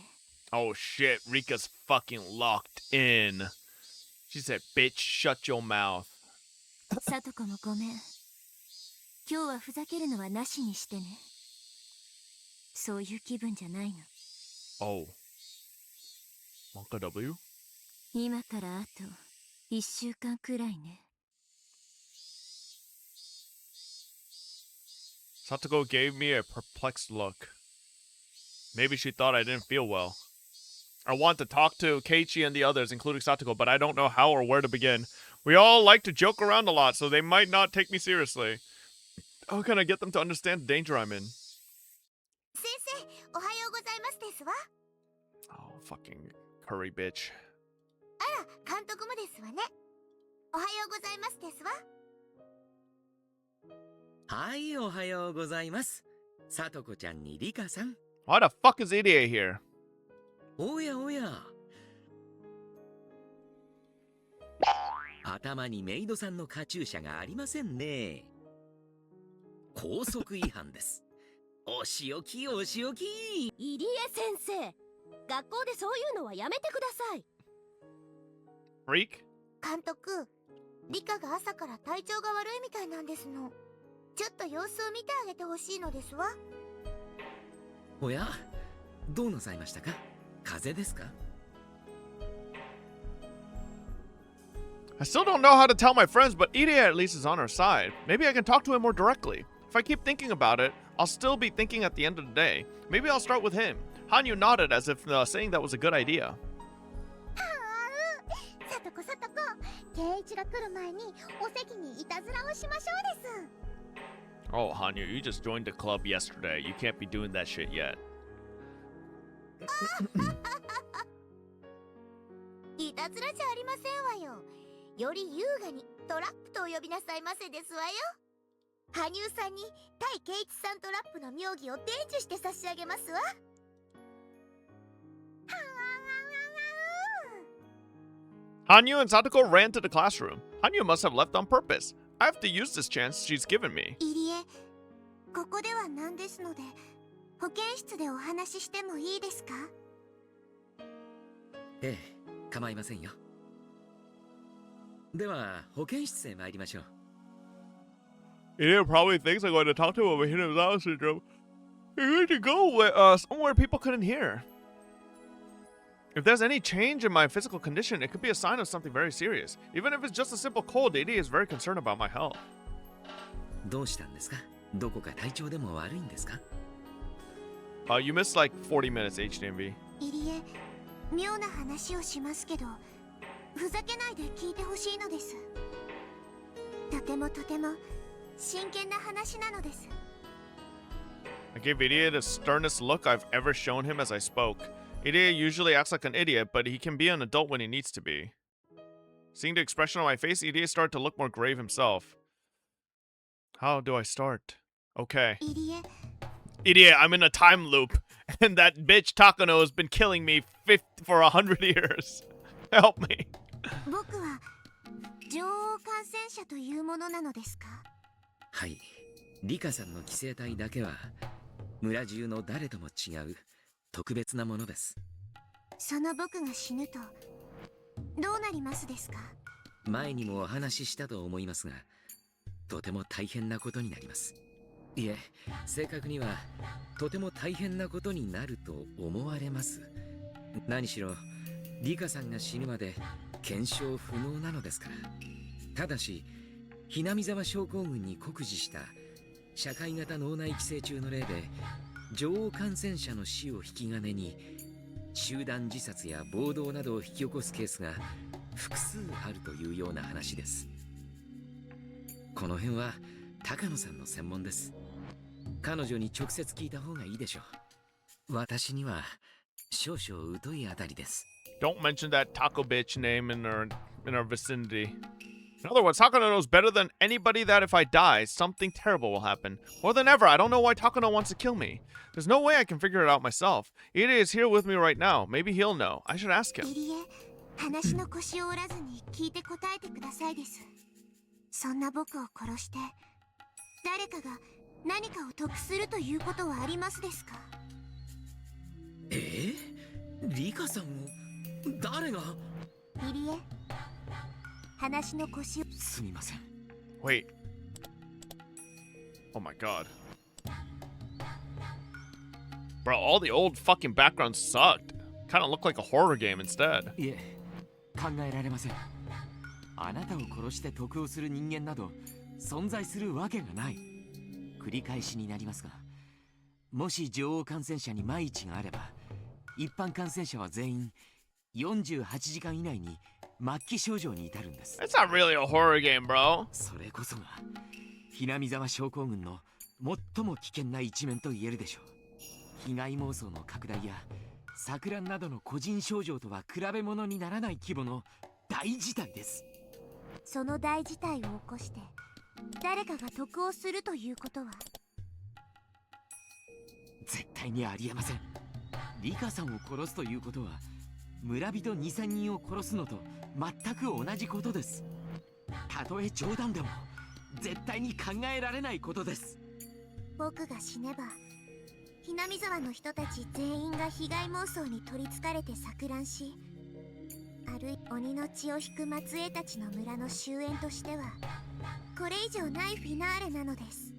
Oh shit, Rika's fucking locked in. She said, bitch, shut your mouth. さとこもごめん。今日はふざけるのはなしにしてね。そういう気分じゃないの。Oh. Monka W? 今からあと1週間くらいね。Satoko gave me a perplexed look. Maybe she thought I didn't feel well. I want to talk to Keiichi and the others, including Satoko, but I don't know how or where to begin. We all like to joke around a lot, so they might not take me seriously. How can I get them to understand the danger I'm in? Oh, fucking curry bitch. あら、監督もですわね。おはようございますですわ。はい、おはようございます。さとこちゃんにリカさん。Why the fuck is Irie here? おやおや。頭にメイドさんのカチューシャがありませんね。校則違反です。お仕置きお仕置き。入江先生、学校でそういうのはやめてください。Freak? 監督、リカが朝から体調が悪いみたいなんですの。ちょっと様子を見てあげてほしいのですわ。おや、どうなさいましたか？風邪ですか？ I still don't know how to tell my friends, but Irie at least is on our side. Maybe I can talk to him more directly. If I keep thinking about it, I'll still be thinking at the end of the day. Maybe I'll start with him. Hanyu nodded as if saying that was a good idea. さとこさとこ、圭一が来る前にお席にいたずらをしましょうです。 Oh, Hanyu, you just joined the club yesterday. You can't be doing that shit yet. いたずらじゃありませんわよ。より優雅にトラップとお呼びなさいませですわよ。羽生さんに対圭一さんトラップの妙義を伝授して差し上げますわ。 Hanyu and Satoko ran to the classroom. Hanyu must have left on purpose. I have to use this chance she's given me. 入江、ここではなんですので、保健室でお話ししてもいいですか？ええ、構いませんよ。では、保健室へ参りましょう。Irie probably thinks I'm going to talk to him about hidden Down syndrome. You're going to go somewhere people couldn't hear. If there's any change in my physical condition, it could be a sign of something very serious. Even if it's just a simple cold, Irie is very concerned about my health. どうしたんですか？どこか体調でも悪いんですか？ You missed like 40 minutes, HDMV. 入江、妙な話をしますけど、ふざけないで聞いてほしいのです。とても真剣な話なのです。 I gave Irie the sternest look I've ever shown him as I spoke. Irie usually acts like an idiot, but he can be an adult when he needs to be. Seeing the expression on my face, Irie started to look more grave himself. How do I start? Okay. Irie, I'm in a time loop, and that bitch Takano has been killing me for 100 years. Help me. 僕は女王感染者というものなのですか？はい。リカさんの寄生体だけは村中の誰とも違う特別なものです。その僕が死ぬとどうなりますですか？前にもお話ししたと思いますが、とても大変なことになります。いえ、正確にはとても大変なことになると思われます。何しろリカさんが死ぬまで検証不能なのですから。ただしひなみ沢症候群に酷似した社会型脳内寄生虫の例で、女王感染者の死を引き金に集団自殺や暴動などを引き起こすケースが複数あるというような話です。この辺は高野さんの専門です。彼女に直接聞いた方がいいでしょう。私には少々疎いあたりです。 Don't mention that taco bitch name in our vicinity. In other words, Takano knows better than anybody that if I die, something terrible will happen. More than ever, I don't know why Takano wants to kill me. There's no way I can figure it out myself. Irie is here with me right now. Maybe he'll know. I should ask him. 話の腰を折らずに聞いて答えてくださいです。そんな僕を殺して誰かが何かを得するということはありますですか？リカさんを誰が？入江、話の腰を。すみません。 Wait. Oh my god. Bro, all the old fucking backgrounds sucked. Kind of looked like a horror game instead. いえ、考えられません。あなたを殺して得をする人間など存在するわけがない。繰り返しになりますが、もし女王感染者に万一があれば、一般感染者は全員48時間以内に末期症状に至るんです。 It's not really a horror game, bro. それこそがひなみ沢症候群の最も危険な一面と言えるでしょう。被害妄想の拡大や錯乱などの個人症状とは比べ物にならない規模の大事態です。その大事態を起こして誰かが得をするということは絶対にありえません。リカさんを殺すということは村人 2,3 人を殺すのと全く同じことです。たとえ冗談でも絶対に考えられないことです。僕が死ねばひなみ沢の人たち全員が被害妄想に取りつかれて錯乱し、あるいは鬼の血を引く末裔たちの村の終焉としてはこれ以上ないフィナーレなのです。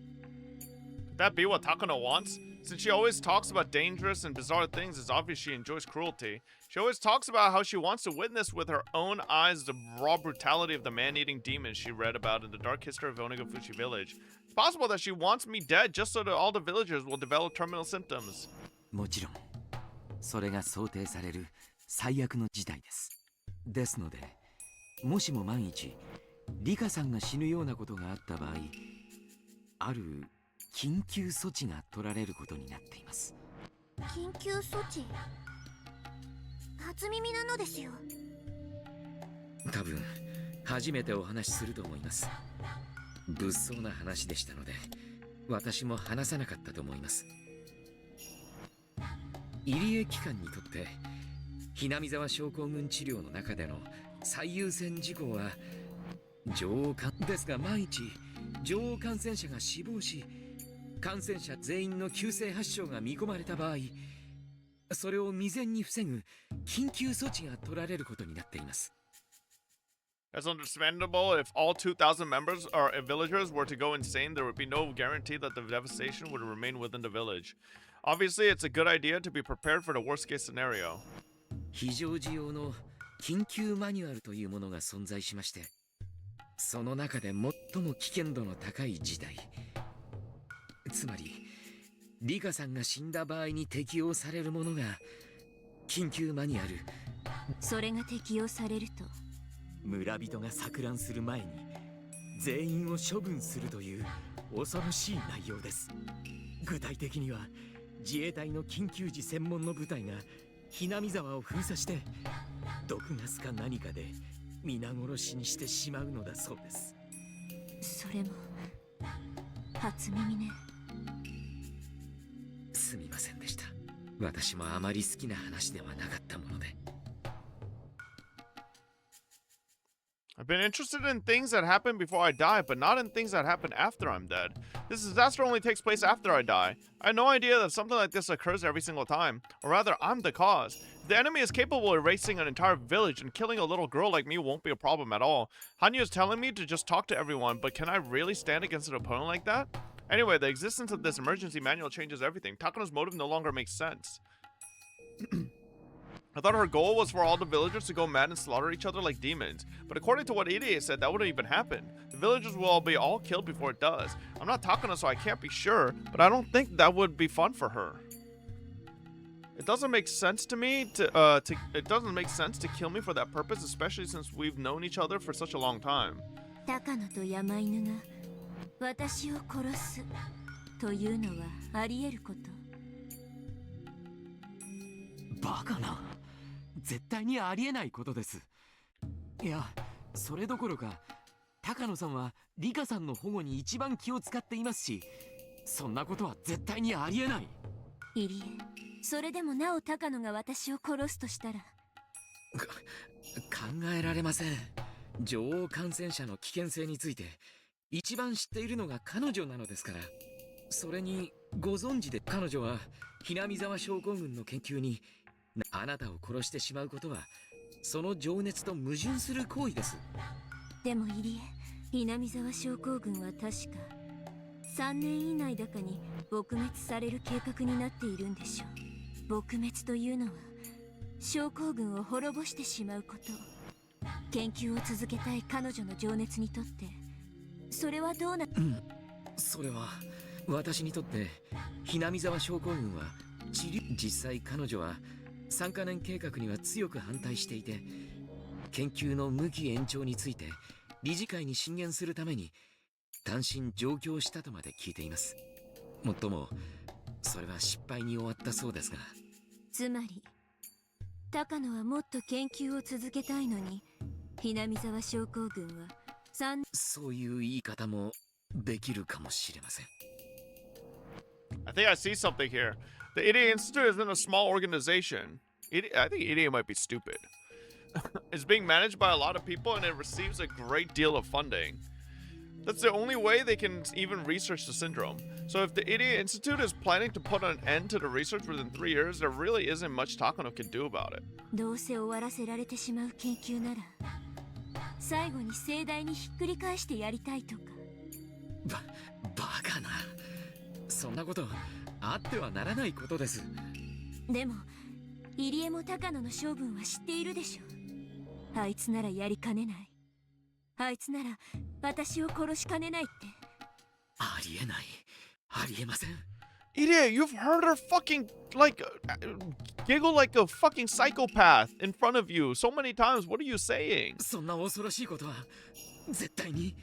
Could that be what Takano wants? Since she always talks about dangerous and bizarre things, it's obvious she enjoys cruelty. She always talks about how she wants to witness with her own eyes the raw brutality of the man-eating demons she read about in the dark history of Onigafushi village. It's possible that she wants me dead just so that all the villagers will develop terminal symptoms. もちろん、それが想定される最悪の事態です。ですので、もしも万一リカさんが死ぬようなことがあった場合、ある緊急措置が取られることになっています。緊急措置？初耳なのですよ。多分初めてお話しすると思います。物騒な話でしたので私も話さなかったと思います。入江機関にとってひなみ沢症候群治療の中での最優先事項は女王感ですが、万一女王感染者が死亡し感染者全員の急性発症が見込まれた場合、それを未然に防ぐ緊急措置が取られることになっています。 It's understandable if all 2,000 members or villagers were to go insane, there would be no guarantee that the devastation would remain within the village. Obviously, it's a good idea to be prepared for the worst-case scenario. 非常時用の緊急マニュアルというものが存在しまして、その中で最も危険度の高い事態、つまりリカさんが死んだ場合に適用されるものが緊急マニュアル。それが適用されると村人が錯乱する前に全員を処分するという恐ろしい内容です。具体的には自衛隊の緊急時専門の部隊がひなみ沢を封鎖して毒ガスか何かで皆殺しにしてしまうのだそうです。それも初耳ね。すみませんでした。私もあまり好きな話ではなかったもので。I've been interested in things that happen before I die, but not in things that happen after I'm dead. This disaster only takes place after I die. I had no idea that something like this occurs every single time. Or rather, I'm the cause. If the enemy is capable of erasing an entire village, and killing a little girl like me won't be a problem at all. Hanyu is telling me to just talk to everyone, but can I really stand against an opponent like that? Anyway, the existence of this emergency manual changes everything. Takano's motive no longer makes sense. I thought her goal was for all the villagers to go mad and slaughter each other like demons, but according to what Irie said, that wouldn't even happen. The villagers will be all killed before it does. I'm not Takano, so I can't be sure, but I don't think that would be fun for her. It doesn't make sense to me to kill me for that purpose, especially since we've known each other for such a long time. 高野と山犬が私を殺すというのはあり得ること。バカな。絶対にありえないことです。いや、それどころか、高野さんはリカさんの保護に一番気を使っていますし、そんなことは絶対にありえない。入江、それでもなお高野が私を殺すとしたら。考えられません。女王感染者の危険性について一番知っているのが彼女なのですから。それにご存知で、彼女はひなみ沢症候群の研究にあなたを殺してしまうことはその情熱と矛盾する行為です。でも入江、ひなみ沢症候群は確か3年以内だかに撲滅される計画になっているんでしょう。撲滅というのは症候群を滅ぼしてしまうこと。研究を続けたい彼女の情熱にとってそれはどうな。それは私にとってひなみ沢症候群は実際彼女は3カ年計画には強く反対していて、研究の無期延長について理事会に進言するために単身上京したとまで聞いています。もっともそれは失敗に終わったそうですが。つまり高野はもっと研究を続けたいのに、ひなみ沢症候群はそういう言い方もできるかもしれません。I think I see something here. The Idiot Institute isn't a small organization. I think Idiot might be stupid. It's being managed by a lot of people and it receives a great deal of funding. That's the only way they can even research the syndrome. So if the Idiot Institute is planning to put an end to the research within 3 years, there really isn't much Takano can do about it. どうせ終わらせられてしまう研究なら、最後に盛大にひっくり返してやりたいとか。バカな。そんなことあってはならないことです。でも入江も高野の性分は知っているでしょ。あいつならやりかねない。あいつなら私を殺しかねないって。ありえない。ありえません。Idiot, you've heard her fucking, like, giggle like a fucking psychopath in front of you so many times. What are you saying? そんな恐ろしいことは絶対に。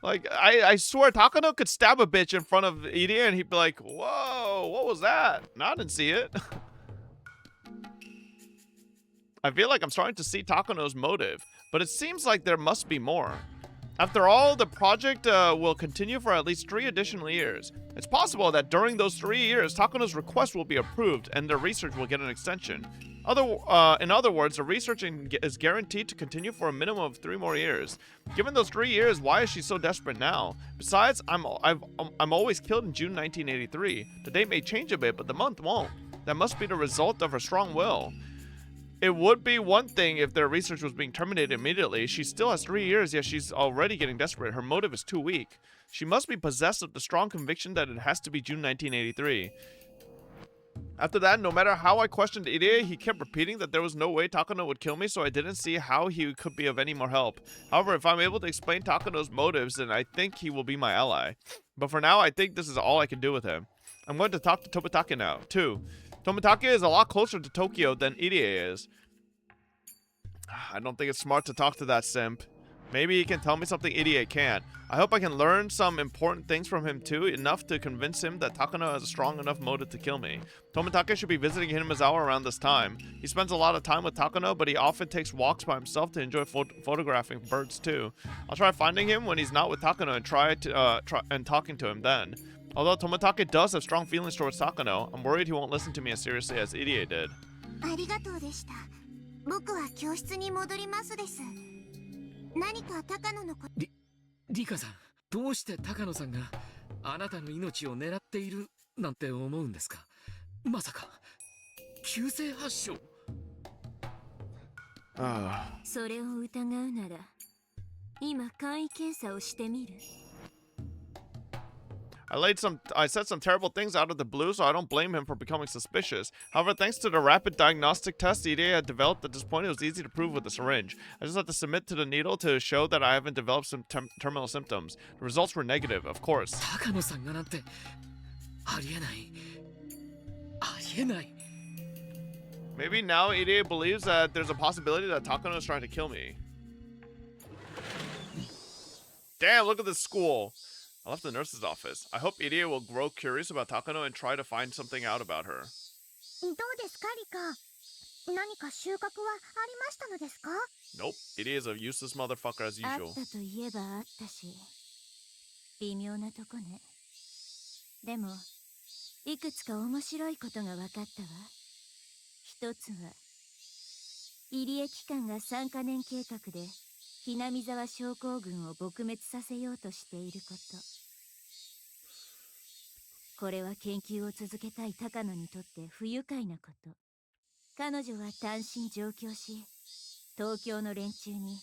Like, I swear Takano could stab a bitch in front of Irie and he'd be like, whoa, what was that? No, I didn't see it. I feel like I'm starting to see Takano's motive, but it seems like there must be more. After all, the project will continue for at least 3 additional years. It's possible that during those 3 years, Takano's request will be approved and the research will get an extension. In other words, the research is guaranteed to continue for a minimum of 3 more years. Given those 3 years, why is she so desperate now? Besides, I'm always killed in June 1983. The date may change a bit, but the month won't. That must be the result of her strong will. It would be one thing if their research was being terminated immediately. She still has 3 years, yet she's already getting desperate. Her motive is too weak. She must be possessed of the strong conviction that it has to be June 1983. After that, no matter how I questioned Irie, he kept repeating that there was no way Takano would kill me, so I didn't see how he could be of any more help. However, if I'm able to explain Takano's motives, then I think he will be my ally. But for now, I think this is all I can do with him. I'm going to talk to Tomitake now, too. Tomitake is a lot closer to Tokyo than Irie is. I don't think it's smart to talk to that simp. Maybe he can tell me something Irie can't. I hope I can learn some important things from him too, enough to convince him that Takano has a strong enough motive to kill me. Tomitake should be visiting Hinamizawa around this time. He spends a lot of time with Takano, but he often takes walks by himself to enjoy photographing birds too. I'll try finding him when he's not with Takano and try talking to him then. Although Tomitake does have strong feelings towards Takano, I'm worried he won't listen to me as seriously as Irie did. ありがとうでした。僕は教室に戻りますです。何か高野のこリカさん、どうして高野さんがあなたの命を狙っているなんて思うんですか？まさか急性発症？それを疑うなら今簡易検査をしてみる。 I said some terrible things out of the blue, so I don't blame him for becoming suspicious. However, thanks to the rapid diagnostic test the EDA had developed at this point, it was easy to prove with a syringe. I just had to submit to the needle to show that I haven't developed some terminal symptoms. The results were negative, of course. 高野さんがなんてありえない。ありえない。 Maybe now EDA believes that there's a possibility that Takano is trying to kill me. Damn, look at this school. I left the nurse's office. I hope EDA will grow curious about Takano and try to find something out about her. どうですかリカ、何か収穫はありましたのですか？ Nope, EDA is a useless motherfucker as あ usual. ったといえばあったし、微妙なとこね。でもいくつか面白いことが分かったわ。一つは入江機関が3カ年計画でひなみ沢症候群を撲滅させようとしていること。これは研究を続けたい高野にとって不愉快なこと。彼女は単身上京し、東京の連中に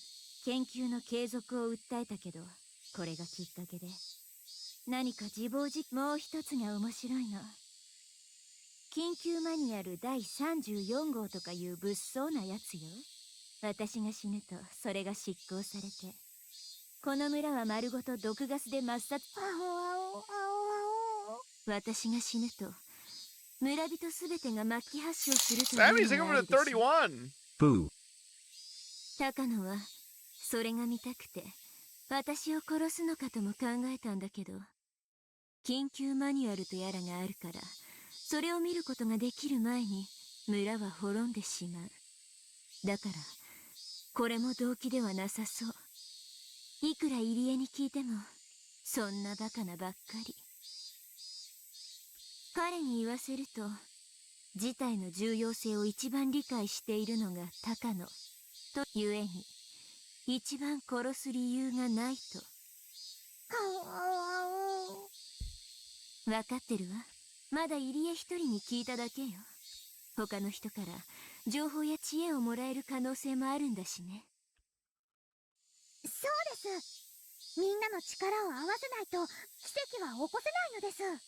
研究の継続を訴えたけど、これがきっかけで何か自暴自棄。もう一つが面白いの。緊急マニュアル第34号とかいう物騒なやつよ。私が死ぬとそれが執行されて、この村は丸ごと毒ガスで抹殺。私が死ぬと村人すべてが末期発症するというのがあるでしょ。Boo. 高野はそれが見たくて私を殺すのかとも考えたんだけど、緊急マニュアルとやらがあるからそれを見ることができる前に村は滅んでしまう。だからこれも動機ではなさそう。いくら入江に聞いてもそんなバカなばっかり。彼に言わせると事態の重要性を一番理解しているのが高野とゆえに一番殺す理由がないと。分かってるわ。まだ入江一人に聞いただけよ。他の人から情報や知恵をもらえる可能性もあるんだしね。そうです。みんなの力を合わせないと奇跡は起こせないのです。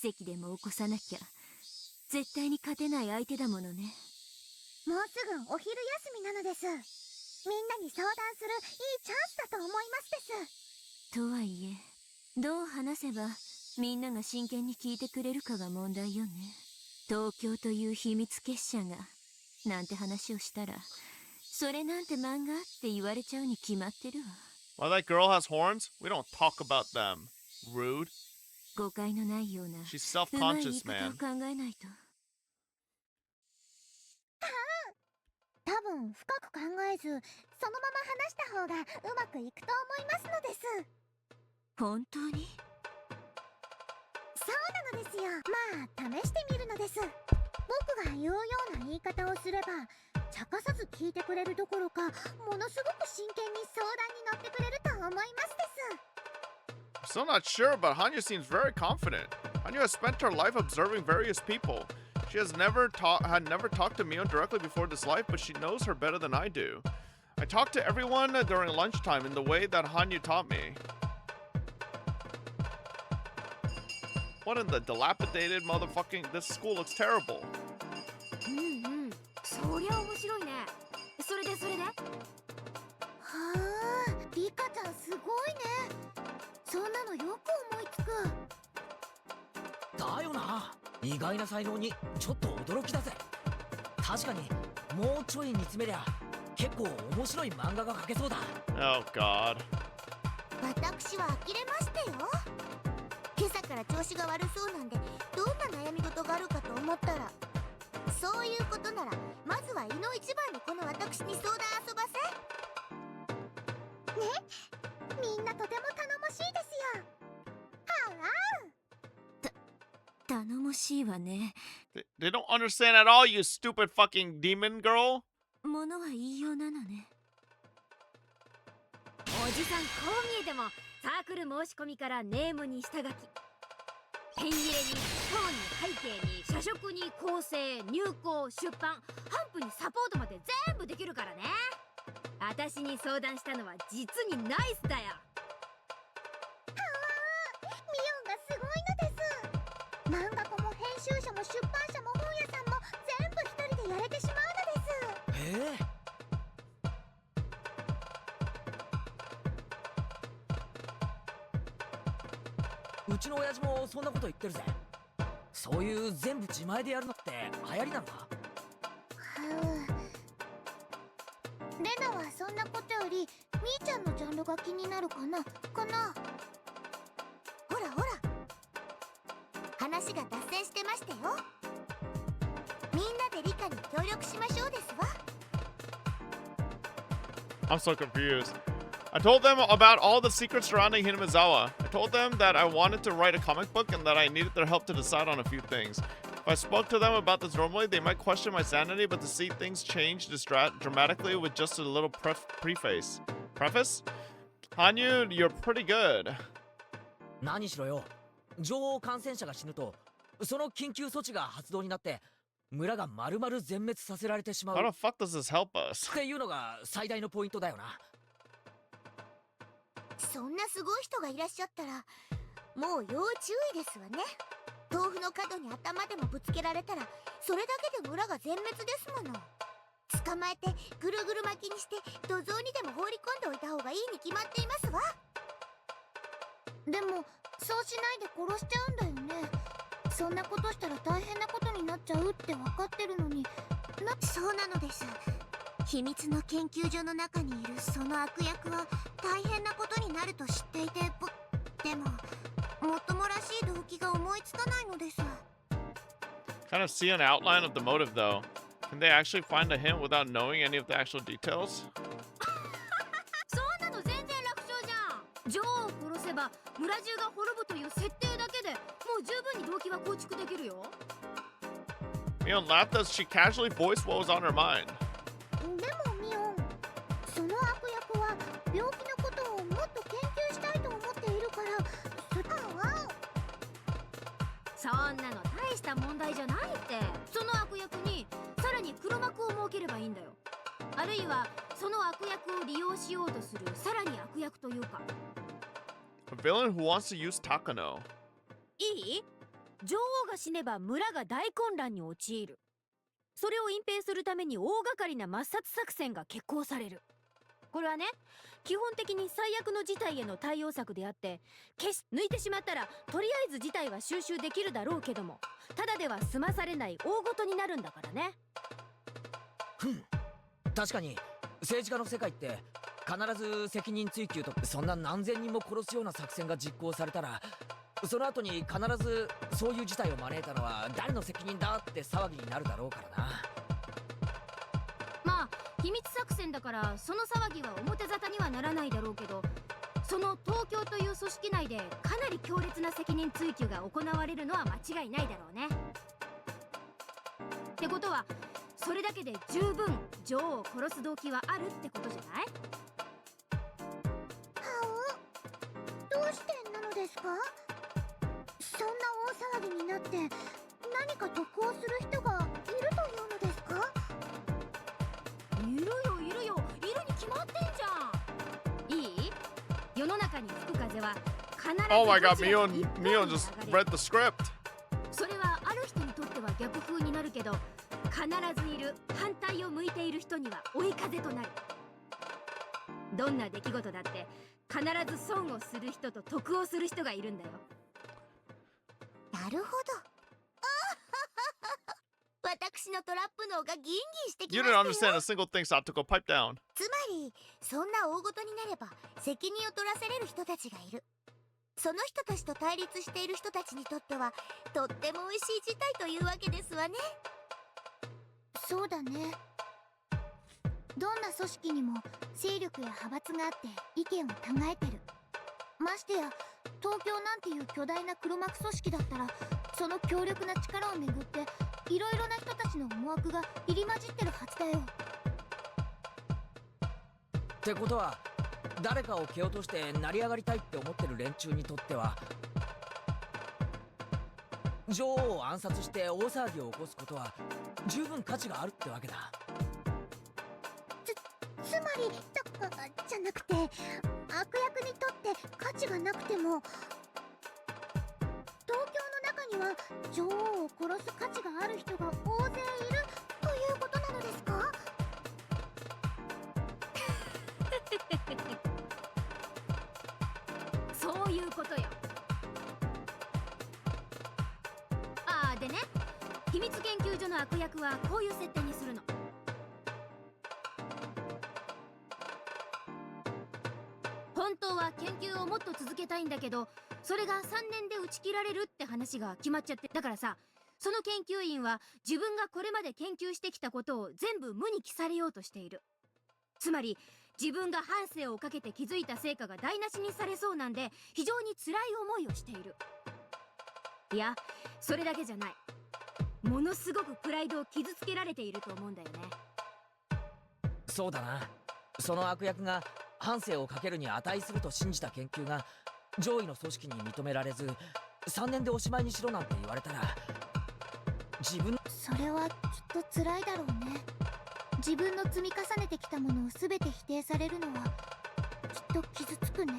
奇跡でも起こさなきゃ絶対に勝てない相手だものね。もうすぐお昼休みなのです。みんなに相談するいいチャンスだと思いますです。とはいえどう話せばみんなが真剣に聞いてくれるかが問題よね。東京という秘密結社がなんて話をしたらそれなんて漫画って言われちゃうに決まってるわ。 While that girl has horns, we don't talk about them. Rude. 誤解のないような She's うまい self-conscious, 言い方を man. 考えないと。多分深く考えずそのまま話した方がうまくいくと思いますのです。本当に？そうなのですよ。まあ試してみるのです。僕が言うような言い方をすれば茶化さず聞いてくれるどころかものすごく真剣に相談に乗ってくれると思いますです。 Still not sure, but Hanya seems very confident. Hanya has spent her life observing various people. She had never talked to Mio directly before this life, but she knows her better than I do. I talked to everyone during lunchtime in the way that Hanya taught me. What in the dilapidated motherfucking... This school looks terrible. そりゃ面白いね。それではあ、リカちゃんすごいね。そんなのよく思いつく。だよな。意外な才能にちょっと驚きだぜ。確かにもうちょい煮詰めりゃ結構面白い漫画が描けそうだ。 Oh god. 私は呆れましたよ。今朝から調子が悪そうなんでどんな悩み事があるかと思ったら、そういうことならまずは胃の一番にこの私に相談遊ばせね。みんなとても頼もしいですよ。頼もしいわね。 They don't understand at all, you stupid fucking demon girl. ものは言いようなのね。じさんこう見えてもサークル申し込みからネームに下書き、ペン入れにトーンに背景に社食に構成入稿出版頒布にサポートまで全部できるからね。私に相談したのは実にナイスだよ。ミオンがすごいのです。漫画家も編集者も出版社も本屋さんも全部一人でやれてしまうのです。うちの親父もそんなこと言ってるぜ。そういう全部自前でやるのって流行りなのか？レナはそんなことよりみーちゃんのジャンルが気になるかな。ほらほら、話が脱線してましたよ。みんなで理科に協力しましょうですわ。 I'm so confused. I told them about all the secrets surrounding Hinamizawa. I told them that I wanted to write a comic book and that I needed their help to decide on a few things. If I spoke to them about this normally, they might question my sanity, but to see things change dramatically with just a little preface. Preface? Hanyu, you're pretty good. 何しろよ、女王感染者が死ぬとその緊急措置が発動になって村が丸々全滅させられてしまう。 How the fuck does this help us? っていうのが最大のポイントだよな。そんなすごい人がいらっしゃったらもう要注意ですわね。豆腐の角に頭でもぶつけられたらそれだけで村が全滅ですもの。捕まえてぐるぐる巻きにして土蔵にでも放り込んでおいた方がいいに決まっていますわ。でもそうしないで殺しちゃうんだよね。そんなことしたら大変なことになっちゃうって分かってるのに。そうなのです。秘密の研究所の中にいるその悪役は大変なことになると知っていて、でももっともらしい動機が思いつかないのです。 Kind of see an outline of the motive though. Can they actually find a hint without knowing any of the actual details? そんなの全然楽勝じゃん。女王を殺せば村中が滅ぶという設定だけでもう十分に動機は構築できるよ。 Mion laughed as she casually voiced what was on her mind. でもミオン、その悪役は病気のことをもっと研究したいと思っているから。そんなの大した問題じゃないって。その悪役にさらに黒幕を設ければいいんだよ。あるいはその悪役を利用しようとするさらに悪役というか。 A villain who wants to use Takano. いい？女王が死ねば村が大混乱に陥る。それを隠蔽するために大掛かりな抹殺作戦が決行される。これはね、基本的に最悪の事態への対応策であって、抜いてしまったらとりあえず事態は収拾できるだろうけども、ただでは済まされない大事になるんだからね。確かに政治家の世界って必ず責任追及とそんな何千人も殺すような作戦が実行されたら、その後に必ずそういう事態を招いたのは誰の責任だって騒ぎになるだろうからな。まあ秘密作戦だからその騒ぎは表沙汰にはならないだろうけど、その東京という組織内でかなり強烈な責任追及が行われるのは間違いないだろうね。ってことはそれだけで十分女王を殺す動機はあるってことじゃない？どうしてなのですか？そんな大騒ぎになって何か得をする人がいるというのですか？いるよいるよ、いるに決まってんじゃん。いい？世の中に吹く風は必ず Oh my god, Mion just read the script. それはある人にとっては逆風になるけど、必ずいる反対を向いている人には追い風となる。どんな出来事だって必ず損をする人と得をする人がいるんだよ。なるほど。私のトラップ脳がギンギンしてき You ました didn't よ。 understand a single thing, Satoko. Pipe down. つまりそんな大事になれば責任を取らせれる人たちがいる。その人たちと対立している人たちにとってはとっても美味しい事態というわけですわね。そうだね。どんな組織にも勢力や派閥があって意見を違えてる。ましてや東京なんていう巨大な黒幕組織だったら、その強力な力をめぐっていろいろな人たちの思惑が入り混じってるはずだよ。ってことは誰かを蹴落として成り上がりたいって思ってる連中にとっては、女王を暗殺して大騒ぎを起こすことは十分価値があるってわけだ。つまりじゃなくて、悪役にとって価値がなくても、東京の中には女王を殺す価値がある人が大勢いるということなのですか？そういうことよ。ああ、でね、秘密研究所の悪役はこういう設定にするの。本当は研究をもっと続けたいんだけど、それが3年で打ち切られるって話が決まっちゃって、だからさ、その研究員は自分がこれまで研究してきたことを全部無に帰されようとしている。つまり自分が半生をかけて築いた成果が台無しにされそうなんで、非常に辛い思いをしている。いや、それだけじゃない。ものすごくプライドを傷つけられていると思うんだよね。そうだな。その悪役が半生をかけるに値すると信じた研究が上位の組織に認められず、3年でおしまいにしろなんて言われたら、自分それはきっと辛いだろうね。自分の積み重ねてきたものを全て否定されるのはきっと傷つくね。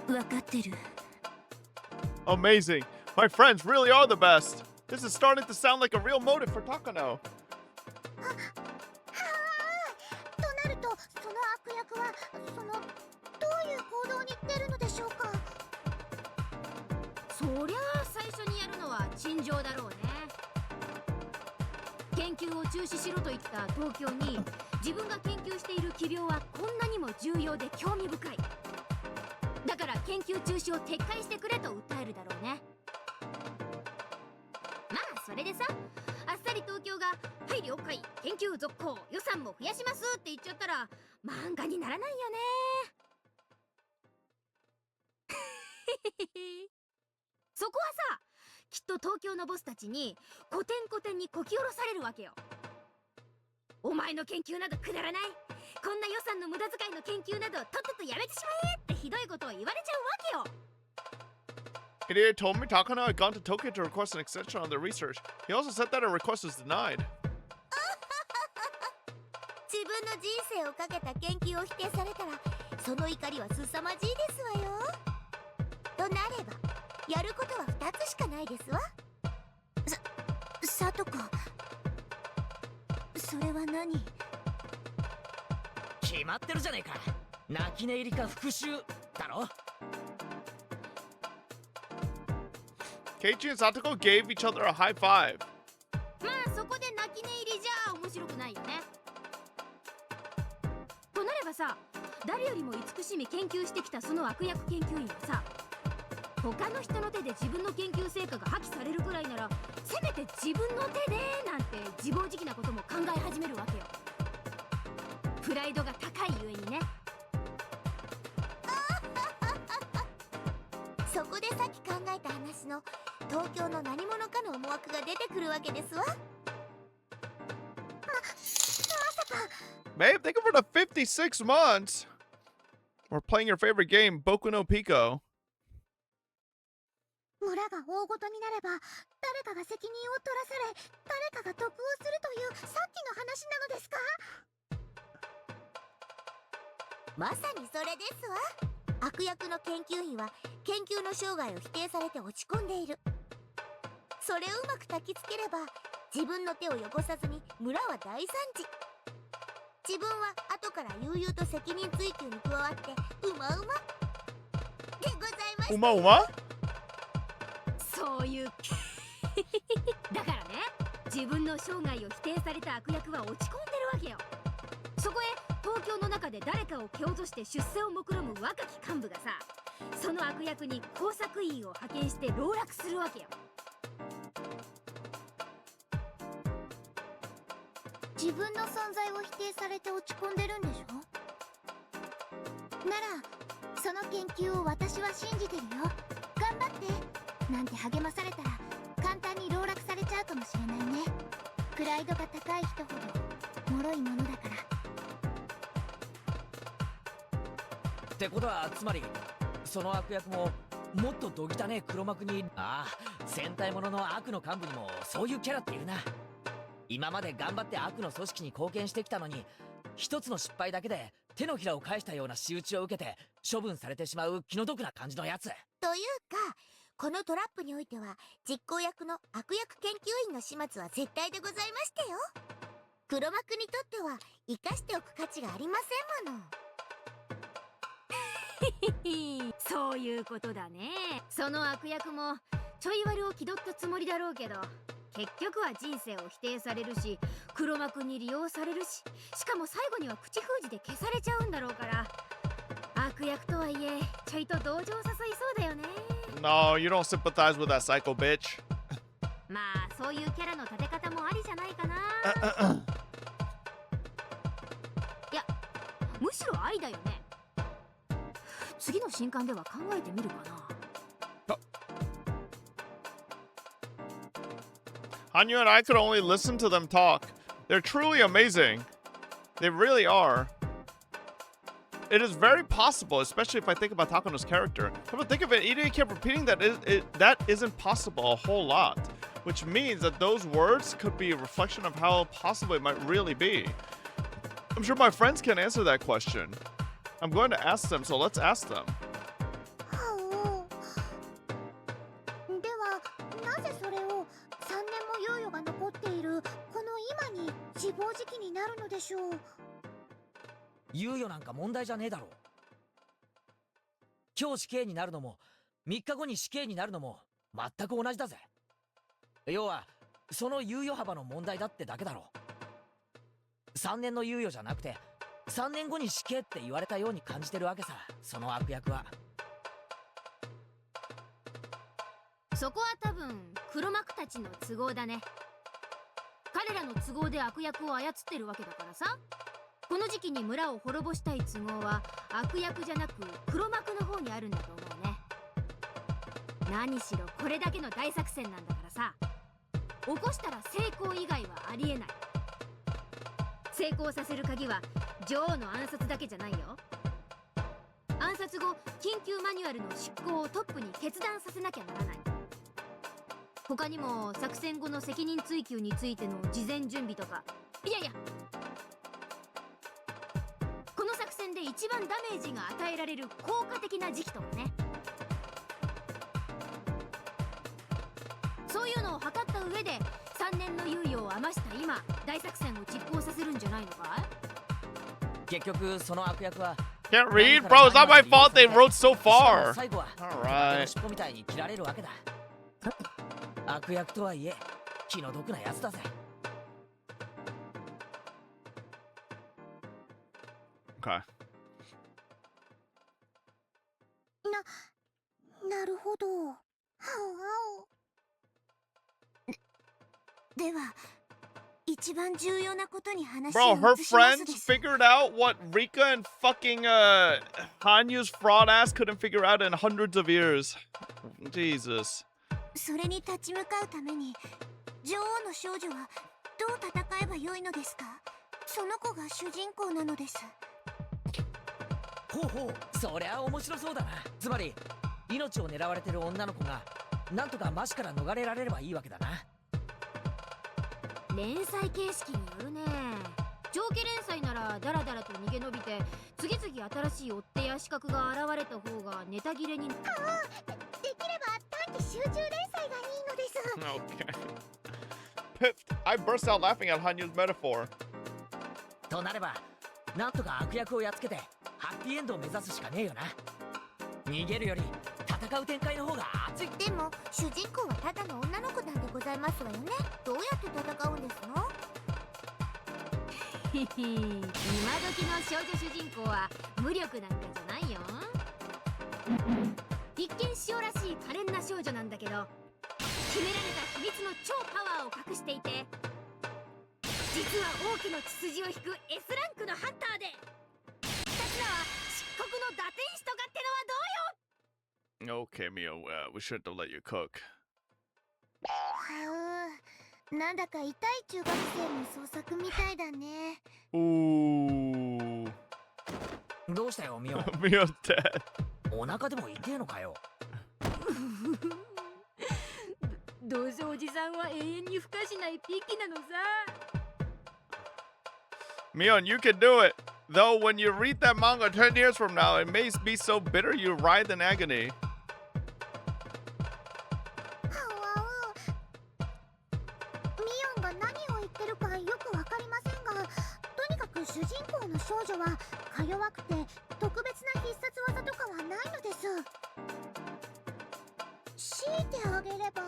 分かってる。 Amazing. My friends really are the best. This is starting to sound like a real motive for Takano. となると、その悪役はどういう行動に出るのでしょうか？そりゃあ最初にやるのは陳情だろうね。研究を中止しろと言った東京に、自分が研究している奇病はこんなにも重要で興味深い。だから研究中止を撤回してくれと訴えるだろうね。まあそれでさ、あっさり東京が「はい了解、研究続行、予算も増やします」って言っちゃったら漫画にならないよね。そこはさ、きっと東京のボスたちにコテンコテンにこき下ろされるわけよ。お前の研究などくだらない、こんな予算の無駄遣いの研究などとっととやめてしまえってひどいことを言われちゃうわけよ。 Idiot told me Takano had gone to Tokyo to request an extension on their research. He also said that a request was denied. 自分の人生をかけた研究を否定されたら、その怒りは凄まじいですわよ。となれば、やることは2つしかないですわ。さとか、それは何？決まってるじゃねえか。泣き寝入りか復讐だろ。Keiichi and Satoko gave each other a high five. まあそこで泣き寝入りじゃ面白くないよね。となればさ、誰よりも慈しみ研究してきたその悪役研究員はさ、他の人の手で自分の研究成果が破棄されるくらいなら、せめて自分の手でなんて自暴自棄なことも考え始めるわけよ。プライドが高いゆえにね。そこでさっき考えた話の東京の何者かの思惑が出てくるわけですわ。まさか。 Babe, thank you for the 56 months. We're playing your favorite game, Boku no Pico. 村が大ごとになれば、誰かが責任を取らされ、誰かが得をするというさっきの話なのですか？まさにそれですわ。悪役の研究員は研究の生涯を否定されて落ち込んでいる。それをうまく焚きつければ、自分の手を汚さずに村は大惨事。自分は後から悠々と責任追及に加わってうまうまでございました。うまうま？そういうだからね、自分の生涯を否定された悪役は落ち込んでるわけよ。そこへ東京の中で誰かを蹴落として出世を目論む若き幹部がさ、その悪役に工作員を派遣して籠絡するわけよ。自分の存在を否定されて落ち込んでるんでしょ？ならその研究を私は信じてるよ、頑張ってなんて励まされたら簡単に籠絡されちゃうかもしれないね。プライドが高い人ほど脆いものだから。ってことはつまりその悪役ももっとどぎたね黒幕に、戦隊ものの悪の幹部にもそういうキャラっているな。今まで頑張って悪の組織に貢献してきたのに、一つの失敗だけで手のひらを返したような仕打ちを受けて処分されてしまう気の毒な感じのやつ。というか、このトラップにおいては実行役の悪役研究員の始末は絶対でございましたよ。黒幕にとっては生かしておく価値がありませんもの。そういうことだね。その悪役もちょい悪を気取ったつもりだろうけど、結局は人生を否定されるし、黒幕に利用されるし、しかも最後には口封じで消されちゃうんだろうから、悪役とはいえちょいと同情誘いそうだよね。 No, you don't sympathize with that psycho bitch. まあそういうキャラの立て方もありじゃないかな。いや、むしろありだよね。次の新刊では考えてみるかな。Hanyu and I could only listen to them talk. They're truly amazing. They really are. It is very possible, especially if I think about Takano's character. Come to think of it, Ide kept repeating that that isn't possible a whole lot, which means that those words could be a reflection of how possible it might really be. I'm sure my friends can answer that question. I'm going to ask them, so let's ask them. ではなぜそれを3年も猶予が残っているこの今に自暴自棄になるのでしょう。猶予なんか問題じゃねえだろう。今日死刑になるのも3日後に死刑になるのも全く同じだぜ。要はその猶予幅の問題だってだけだろう。3年の猶予じゃなくて3年後に死刑って言われたように感じてるわけさ、その悪役は。そこは多分黒幕たちの都合だね。彼らの都合で悪役を操ってるわけだからさ。この時期に村を滅ぼしたい都合は悪役じゃなく黒幕の方にあるんだと思うね。何しろこれだけの大作戦なんだからさ、起こしたら成功以外はありえない。成功させる鍵は女王の暗殺だけじゃないよ。暗殺後緊急マニュアルの執行をトップに決断させなきゃならない。他にも作戦後の責任追及についての事前準備とか、いやいや、この作戦で一番ダメージが与えられる効果的な時期とかね。そういうのを測った上で3年の猶予を余した今、大作戦を実行させるんじゃないのかい？結局その悪役は Can't read? Bro, it's not my fault they wrote so far. 最後は Alright. 尻尾みたいに切られるわけだ。悪役とはいえ気の毒なやつだぜ。Okay. なるほど。では一番重要なことに話を Bro, her 移します friends です。 figured out what Rika and fucking Hanyu's fraud ass couldn't figure out in hundreds of years. Jesus. それに立ち向かうために女王の少女はどう戦えばよいのですか？その子が主人公なのです。ほうほう、そりゃ面白そうだな。つまり命を狙われてる女の子がなんとかマシから逃れられればいいわけだな。連載形式によるね。長期連載ならダラダラと逃げ延びて次々新しい追っ手や資格が現れた方がネタ切れに。できれば短期集中連載がいいのです。 Okay. Piffed. I burst out laughing at Hanyu's metaphor. となればなんとか悪役をやっつけてハッピーエンドを目指すしかねえよな。逃げるより戦う展開の方が熱い。でも主人公はただの女の子なんでございますわよね。どうやって戦うんですの？今時の少女主人公は無力なんかじゃないよ。一見塩らしい可憐な少女なんだけど、秘められた秘密の超パワーを隠していて、実は王家の血筋を引く S ランクのハンターで、2つらは漆黒の打天使とかってのはどうよ。 Okay, Mio, we shouldn't have let you cook. なんだか痛い中学生の創作みたいだね。Ooh. どうしたよ、ミオン。Mion's dead. お腹でも痛えのかよ。どうせおじさんは永遠に孵化しないピキなのさ。Mion, you can do it. Though when you read that manga 10 years from now, it may be so bitter you writhe in agony. ミオンが何を言ってるかよくわかりませんが、とにかく主人公の少女はか弱くて特別な必殺技とかはないのです。強いてあげれば、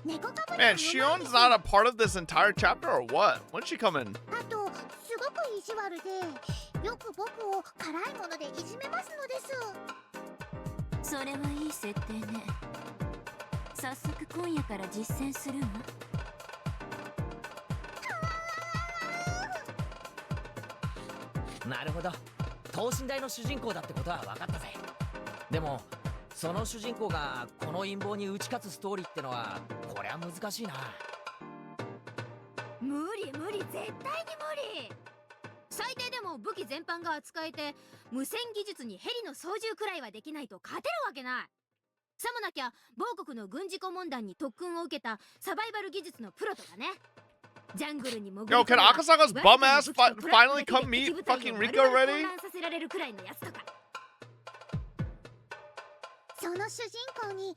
猫かぶり Man, Shion's not a part of this entire chapter or what? When'd she come in? あと、すごく意地悪で、よく僕を辛いものでいじめますのです。それはいい設定ね。早速今夜から実践するわ。なるほど。等身大の主人公だってことは分かったぜ。でもその主人公がこの陰謀に打ち勝つストーリーってのはこりゃ難しいな。無理無理、絶対に無理。最低でも武器全般が扱えて、無線技術にヘリの操縦くらいはできないと勝てるわけない。さもなきゃ某国の軍事顧問団に特訓を受けたサバイバル技術のプロとかね。ジャングルに潜り Yo, can Akasaga's bum ass finally come meet fucking Rika already? させられるくらいのやつとか。その主人公にミオン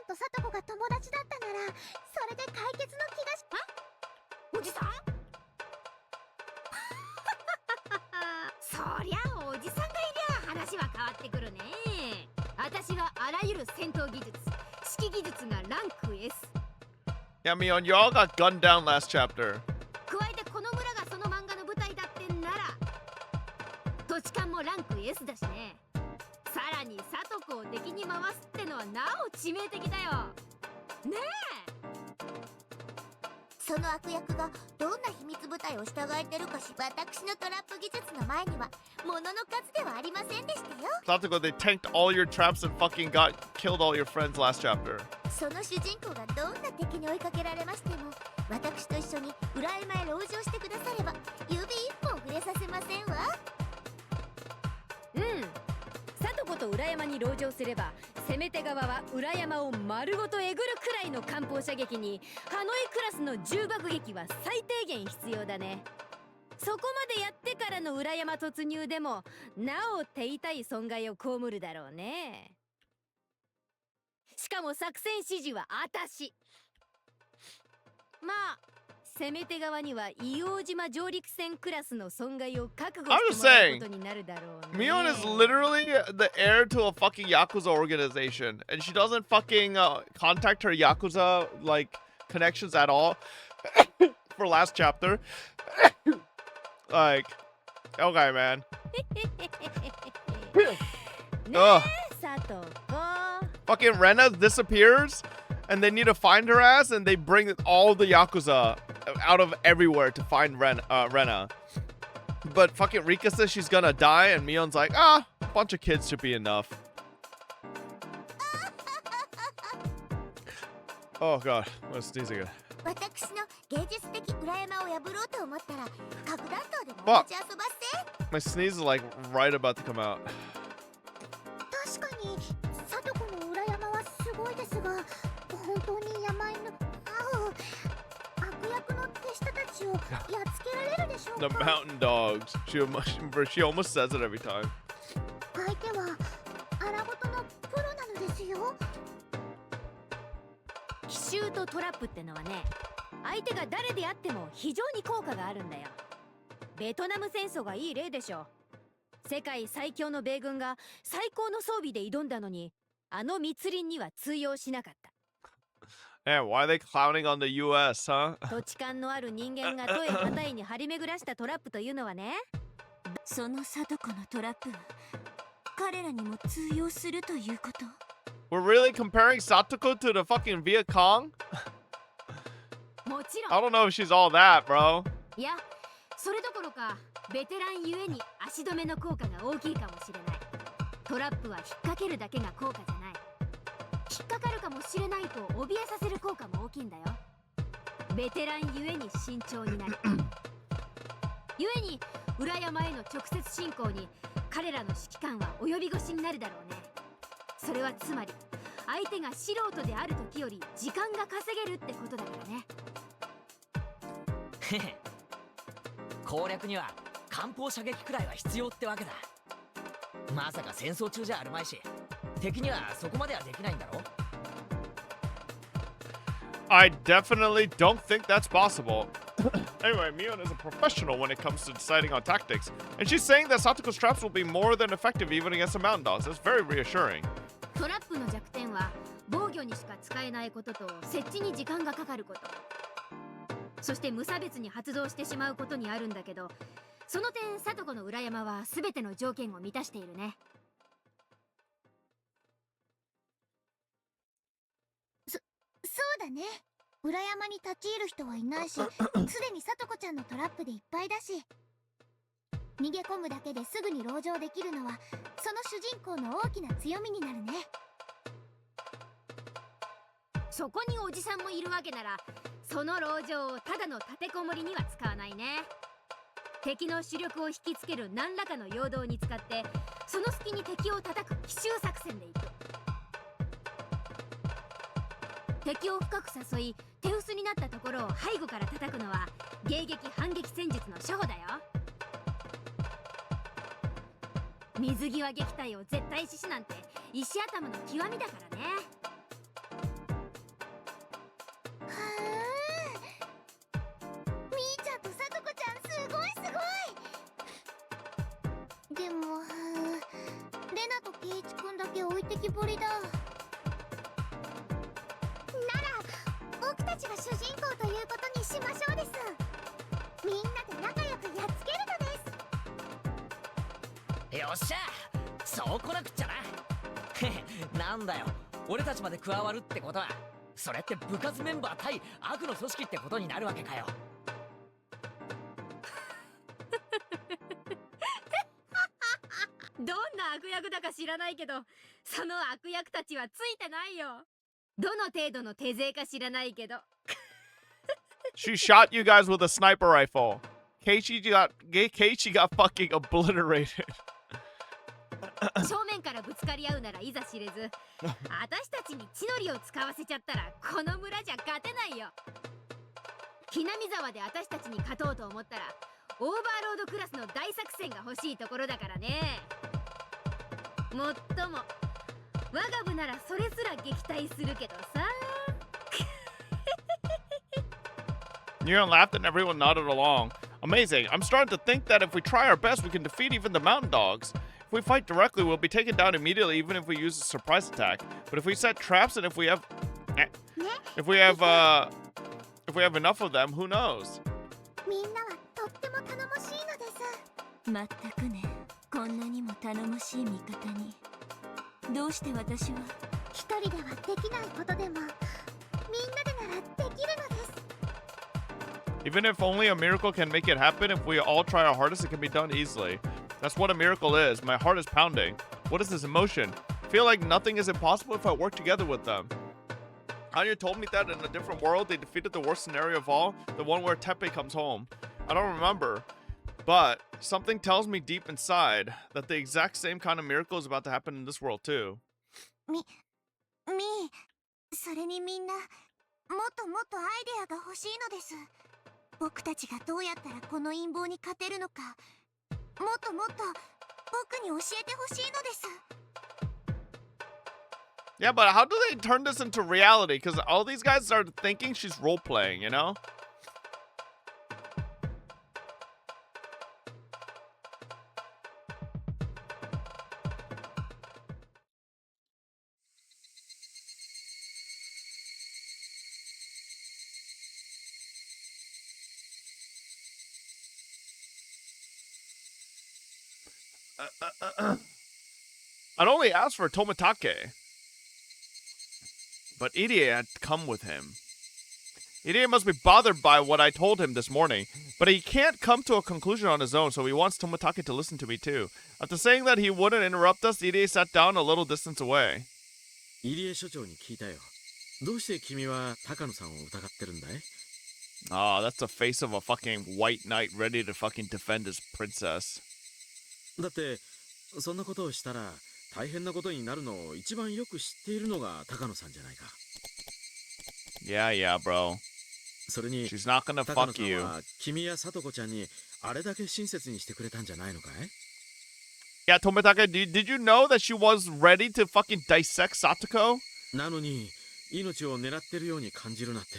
とサトコが友達だったなら、それで解決の気がし。おじさんそりゃおじさんがいりゃ話は変わってくるね。私はあらゆる戦闘技術、指揮技術がランク S。 Yeah, Mion, you all got gunned down last chapter. 加えてこの村がその漫画の舞台だってんなら、土地勘もランク S だしね。さらにサトコを敵に回すってのはなお致命的だよねえ。その悪役がどんな秘密部隊を従えてるかし、私のトラップ技術の前には物の数ではありませんでしたよ。 Satoko, they tanked all your traps and fucking killed all your friends last chapter. その主人公がどんな敵に追いかけられましても、私と一緒に裏山へ籠城してくだされば指一本触れさせませんわ。うん、サトコと裏山に籠城すれば、攻め手側は裏山を丸ごとえぐるくらいの艦砲射撃に、ハノイクラスの重爆撃は最低限必要だね。そこまでやってからの裏山突入でもなお手痛い損害を被るだろうね。しかも作戦指示はあたし。まあ攻め手側には硫黄島上陸船クラスの損害を覚悟してもらうことになるだろうね。Mion is literally the heir to a fucking Yakuza organization, and she doesn't fucking contact her Yakuza like connections at all for last chapter. Like, okay, man. Ugh. Fucking Rena disappears, and they need to find her ass, and they bring all the Yakuza out of everywhere to find Rena. But fucking Rika says she's gonna die, and Mion's like, a bunch of kids should be enough. Oh god, I'm sneezing again. 私の芸術的裏山を破ろうと思ったら核弾頭でも持ち遊ばせ。 My sneeze is like right about to come out. 確かにサトコの裏山はすごいですが、本当に山犬悪役の手下たちをやっつけられるでしょう The か。 mountain dogs. She almost says it every time. 相手は荒ごとのプロなのですよ。奇襲とトラップってのはね、相手が誰であっても非常に効果があるんだよ。ベトナム戦争がいい例でしょ。世界最強の米軍が最高の装備で挑んだのに、あの密林には通用しなかった。Man, why are they clowning on the US, huh? 土地勘のある人間がトエハタイに張り巡らしたトラップというのはね、そのサトコのトラップは彼らにも通用するということ。 We're really comparing Satoko to the fucking Viet Cong? もちろん。 I don't know if she's all that, bro. いや、それどころかベテランゆえに足止めの効果が大きいかもしれない。トラップは引っ掛けるだけが効果じゃない。引っかかるかもしれないと怯えさせる効果も大きいんだよ。ベテランゆえに慎重になる。ゆえに裏山への直接進行に彼らの指揮官は及び腰になるだろうね。それはつまり相手が素人である時より時間が稼げるってことだからね。へへ、攻略には艦砲射撃くらいは必要ってわけだ。まさか戦争中じゃあるまいし、敵にはそこまではできないんだろ。 I definitely don't think that's possible. Anyway, Mion is a professional when it comes to deciding on tactics, and she's saying that Satoko's traps will be more than effective even against the mountain dogs. That's very reassuring. トラップの弱点は防御にしか使えないことと設置に時間がかかること、そして無差別に発動してしまうことにあるんだけど、その点サトコの裏山は全ての条件を満たしているね。そうだね。裏山に立ち入る人はいないし、すでにさとこちゃんのトラップでいっぱいだし、逃げ込むだけですぐに籠城できるのはその主人公の大きな強みになるね。そこにおじさんもいるわけなら、その籠城をただの立てこもりには使わないね。敵の主力を引きつける何らかの陽動に使って、その隙に敵を叩く奇襲作戦でいく。敵を深く誘い手薄になったところを背後から叩くのは迎撃反撃戦術の初歩だよ。水際撃退を絶対視しなんて石頭の極みだからね。みーちゃんとさとこちゃんすごいすごい。でもレナとケイイチくんだけ置いてきぼりだ。僕たちが主人公ということにしましょうです。みんなで仲良くやっつけるのです。よっしゃ、そう来なくっちゃな。へへ、なんだよ、俺たちまで加わるってことは、それって部活メンバー対悪の組織ってことになるわけかよ。どんな悪役だか知らないけど、その悪役たちはついてないよ。どの程度の手勢か知らないけど。She shot you guys with a sniper rifle. Keiichi got fucking obliterated. 正面からぶつかり合うならいざ知れず、私たちに血のりを使わせちゃったらこの村じゃ勝てないよ。ひなみ沢で私たちに勝とうと思ったらオーバーロードクラスの大作戦が欲しいところだからね。もっとも我が部ならそれすら撃退するけどさ。Neon laughed and everyone nodded along. Amazing. I'm starting to think that if we try our best, we can defeat even the mountain dogs. If we fight directly, we'll be taken down immediately, even if we use a surprise attack. But if we set traps and if we have enough of them, who knows? みんなはとっても頼もしいのです。まったくね、こんなにも頼もしい味方に。どうして私は一人ではできないことでもみんなでならできるのです。 Even if only a miracle can make it happen, if we all try our hardest, it can be done easily. That's what a miracle is. My heart is pounding. What is this emotion? I feel like nothing is impossible if I work together with them. Anya told me that in a different world, they defeated the worst scenario of all, the one where Teppei comes home. I don't remember, but something tells me deep inside that the exact same kind of miracle is about to happen in this world too. それにみんなもっともっとアイデアが欲しいのです。僕たちがどうやったらこの陰謀に勝てるのか、もっともっと僕に教えてほしいのです。 Yeah, but how do they turn this into reality? Because all these guys are thinking she's role-playing, you know? I'd only asked for Tomitake. But Irie had come with him. Irie must be bothered by what I told him this morning. But he can't come to a conclusion on his own, so he wants Tomitake to listen to me too. After saying that he wouldn't interrupt us, Irie sat down a little distance away. 入江所長に聞いたよ。どうして君は高野さんを疑ってるんだい？ Oh, that's the face of a fucking white knight ready to fucking defend his princess. だってそんなことをしたら大変なことになるのを一番よく知っているのが高野さんじゃないか。Yeah, yeah, bro. それに She's not gonna 高野 fuck さん you. は君やさとこちゃんにあれだけ親切にしてくれたんじゃないのかい？ Yeah, Tomitaka, did you know that she was ready to fucking dissect Satoko? なのに命を狙ってるように感じるなって、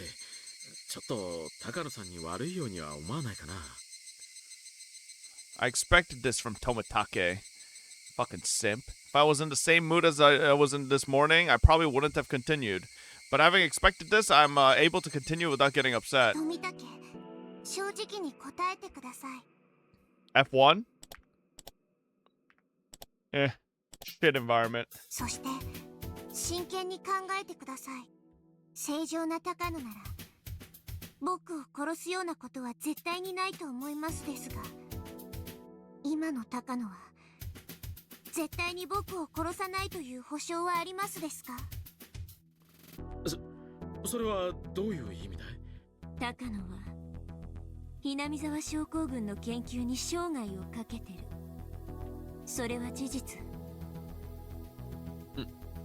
ちょっと高野さんに悪いようには思わないかな。I expected this from Tomitake. Fucking simp. If I was in the same mood as I was in this morning, I probably wouldn't have continued. But having expected this, I'm able to continue without getting upset. 富武、正直に答えてください。 F1? Shit environment. そして真剣に考えてください。正常な高野なら僕を殺すようなことは絶対にないと思いますですが、今の高野は絶対に僕を殺さないという保証はありますですか？それはどういう意味だい？高野はひなみ沢症候群の研究に生涯をかけてる。それは事実。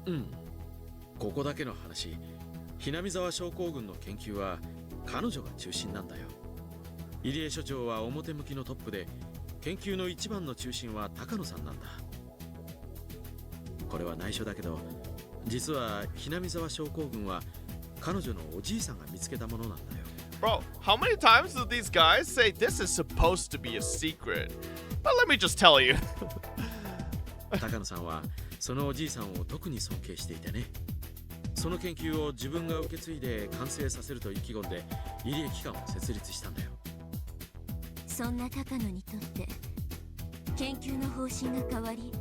うん。ここだけの話、ひなみ沢症候群の研究は彼女が中心なんだよ。入江所長は表向きのトップで、研究の一番の中心は高野さんなんだ。これは内緒だけど、実はひなみ沢症候群は彼女のおじいさんが見つけたものなんだよ。Bro, how many times do these guys say this is supposed to be a secret? But let me just tell you. 高野さんはそのおじいさんを特に尊敬していてね。その研究を自分が受け継いで完成させると意気込んで入江機関を設立したんだよ。そんな高野にとって研究の方針が変わり、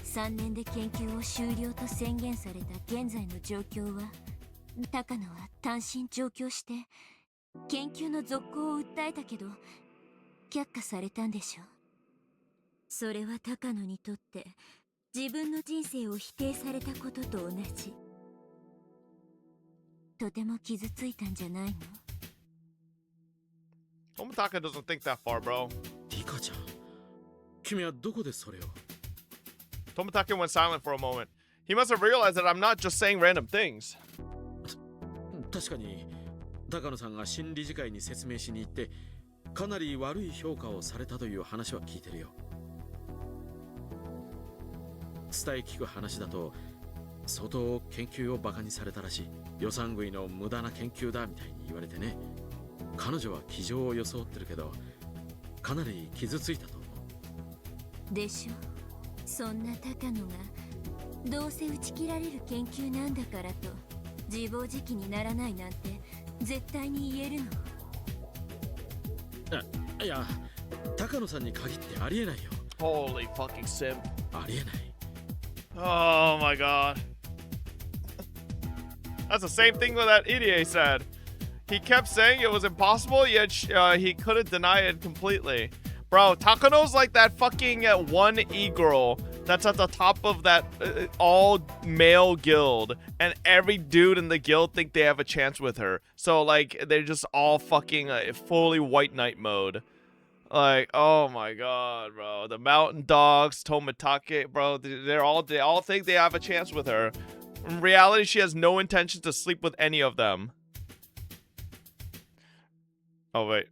3年で研究を終了と宣言された現在の状況は、高野は単身上京して研究の続行を訴えたけど却下されたんでしょう。それは高野にとって自分の人生を否定されたことと同じ。とても傷ついたんじゃないの？ Tomitaka doesn't think that far, bro. リカちゃん、君はどこでそれを？ Tomitaka went silent for a moment. He must have realized that I'm not just saying random things. 確かに高野さんが新理事会に説明しに行ってかなり悪い評価をされたという話は聞いてるよ。伝え聞く話だと相当研究をバカにされたらしい。予算食いの無駄な研究だみたいに言われてね。彼女は気丈を装ってるけどかなり傷ついたと思う。でしょ。そんな高野がどうせ打ち切られる研究なんだからと自暴自棄にならないなんて絶対に言えるの？いや、高野さんに限ってありえないよ。 Holy fucking simp. ありえない。 Oh my god. That's the same thing that Irie said. He kept saying it was impossible, yet he couldn't deny it completely. Bro, Takano's like that fucking one e-girl that's at the top of that all-male guild. And every dude in the guild think they have a chance with her. So, like, they're just all fucking fully white knight mode. Like, oh my god, bro. The mountain dogs, Tomitake, bro. They all think they have a chance with her. In reality, she has no intention to sleep with any of them. Oh, wait.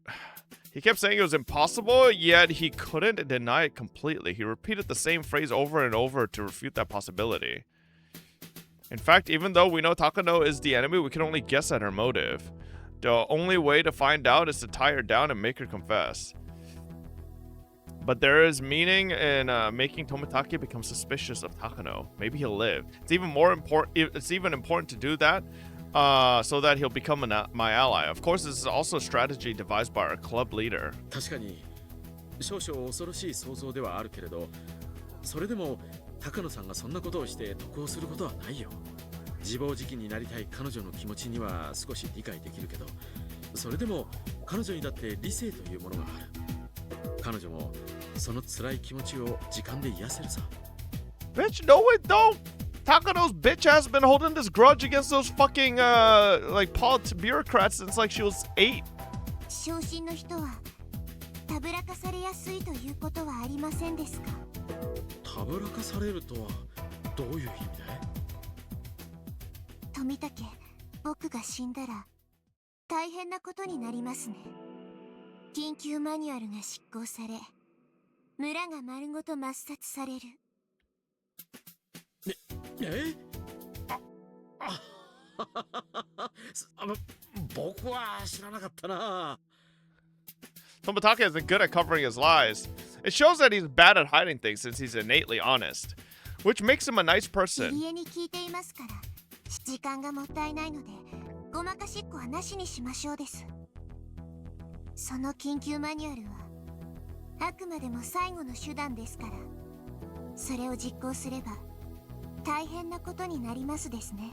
He kept saying it was impossible, yet he couldn't deny it completely. He repeated the same phrase over and over to refute that possibility. In fact, even though we know Takano is the enemy, we can only guess at her motive. The only way to find out is to tie her down and make her confess. But there is meaning in making Tomitake become suspicious of Takano. Maybe he'll live. It's even important to do that so that he'll become my ally. Of course, this is also a strategy devised by our club leader. 確かに少々恐ろしい想像ではあるけれど、それでも高野さんがそんなことをして得をすることはないよ。自暴自棄になりたい彼女の気持ちには少し理解できるけど、それでも彼女にだって理性というものがある。彼女もその辛い気持ちを時間で癒せるさ。 Bitch, no it don't! Takano's bitch has been holding this grudge against those fucking like bureaucrats since like she was 8. 昇進の人はたぶらかされやすいということはありませんですか？たぶらかされるとはどういう意味だい？富武、僕が死んだら大変なことになりますね。緊急マニュアルが執行され、村が丸ごと抹殺される。僕は知らなかったな。Tomotaki isn't good at covering his lies. It shows that he's bad at hiding things since he's innately honest, which makes him a nice person. 家に聞いていますから、時間がもったいないので、ごまかしっこはなしにしましょうです。その緊急マニュアルはあくまでも最後の手段ですから、それを実行すれば大変なことになりますですね。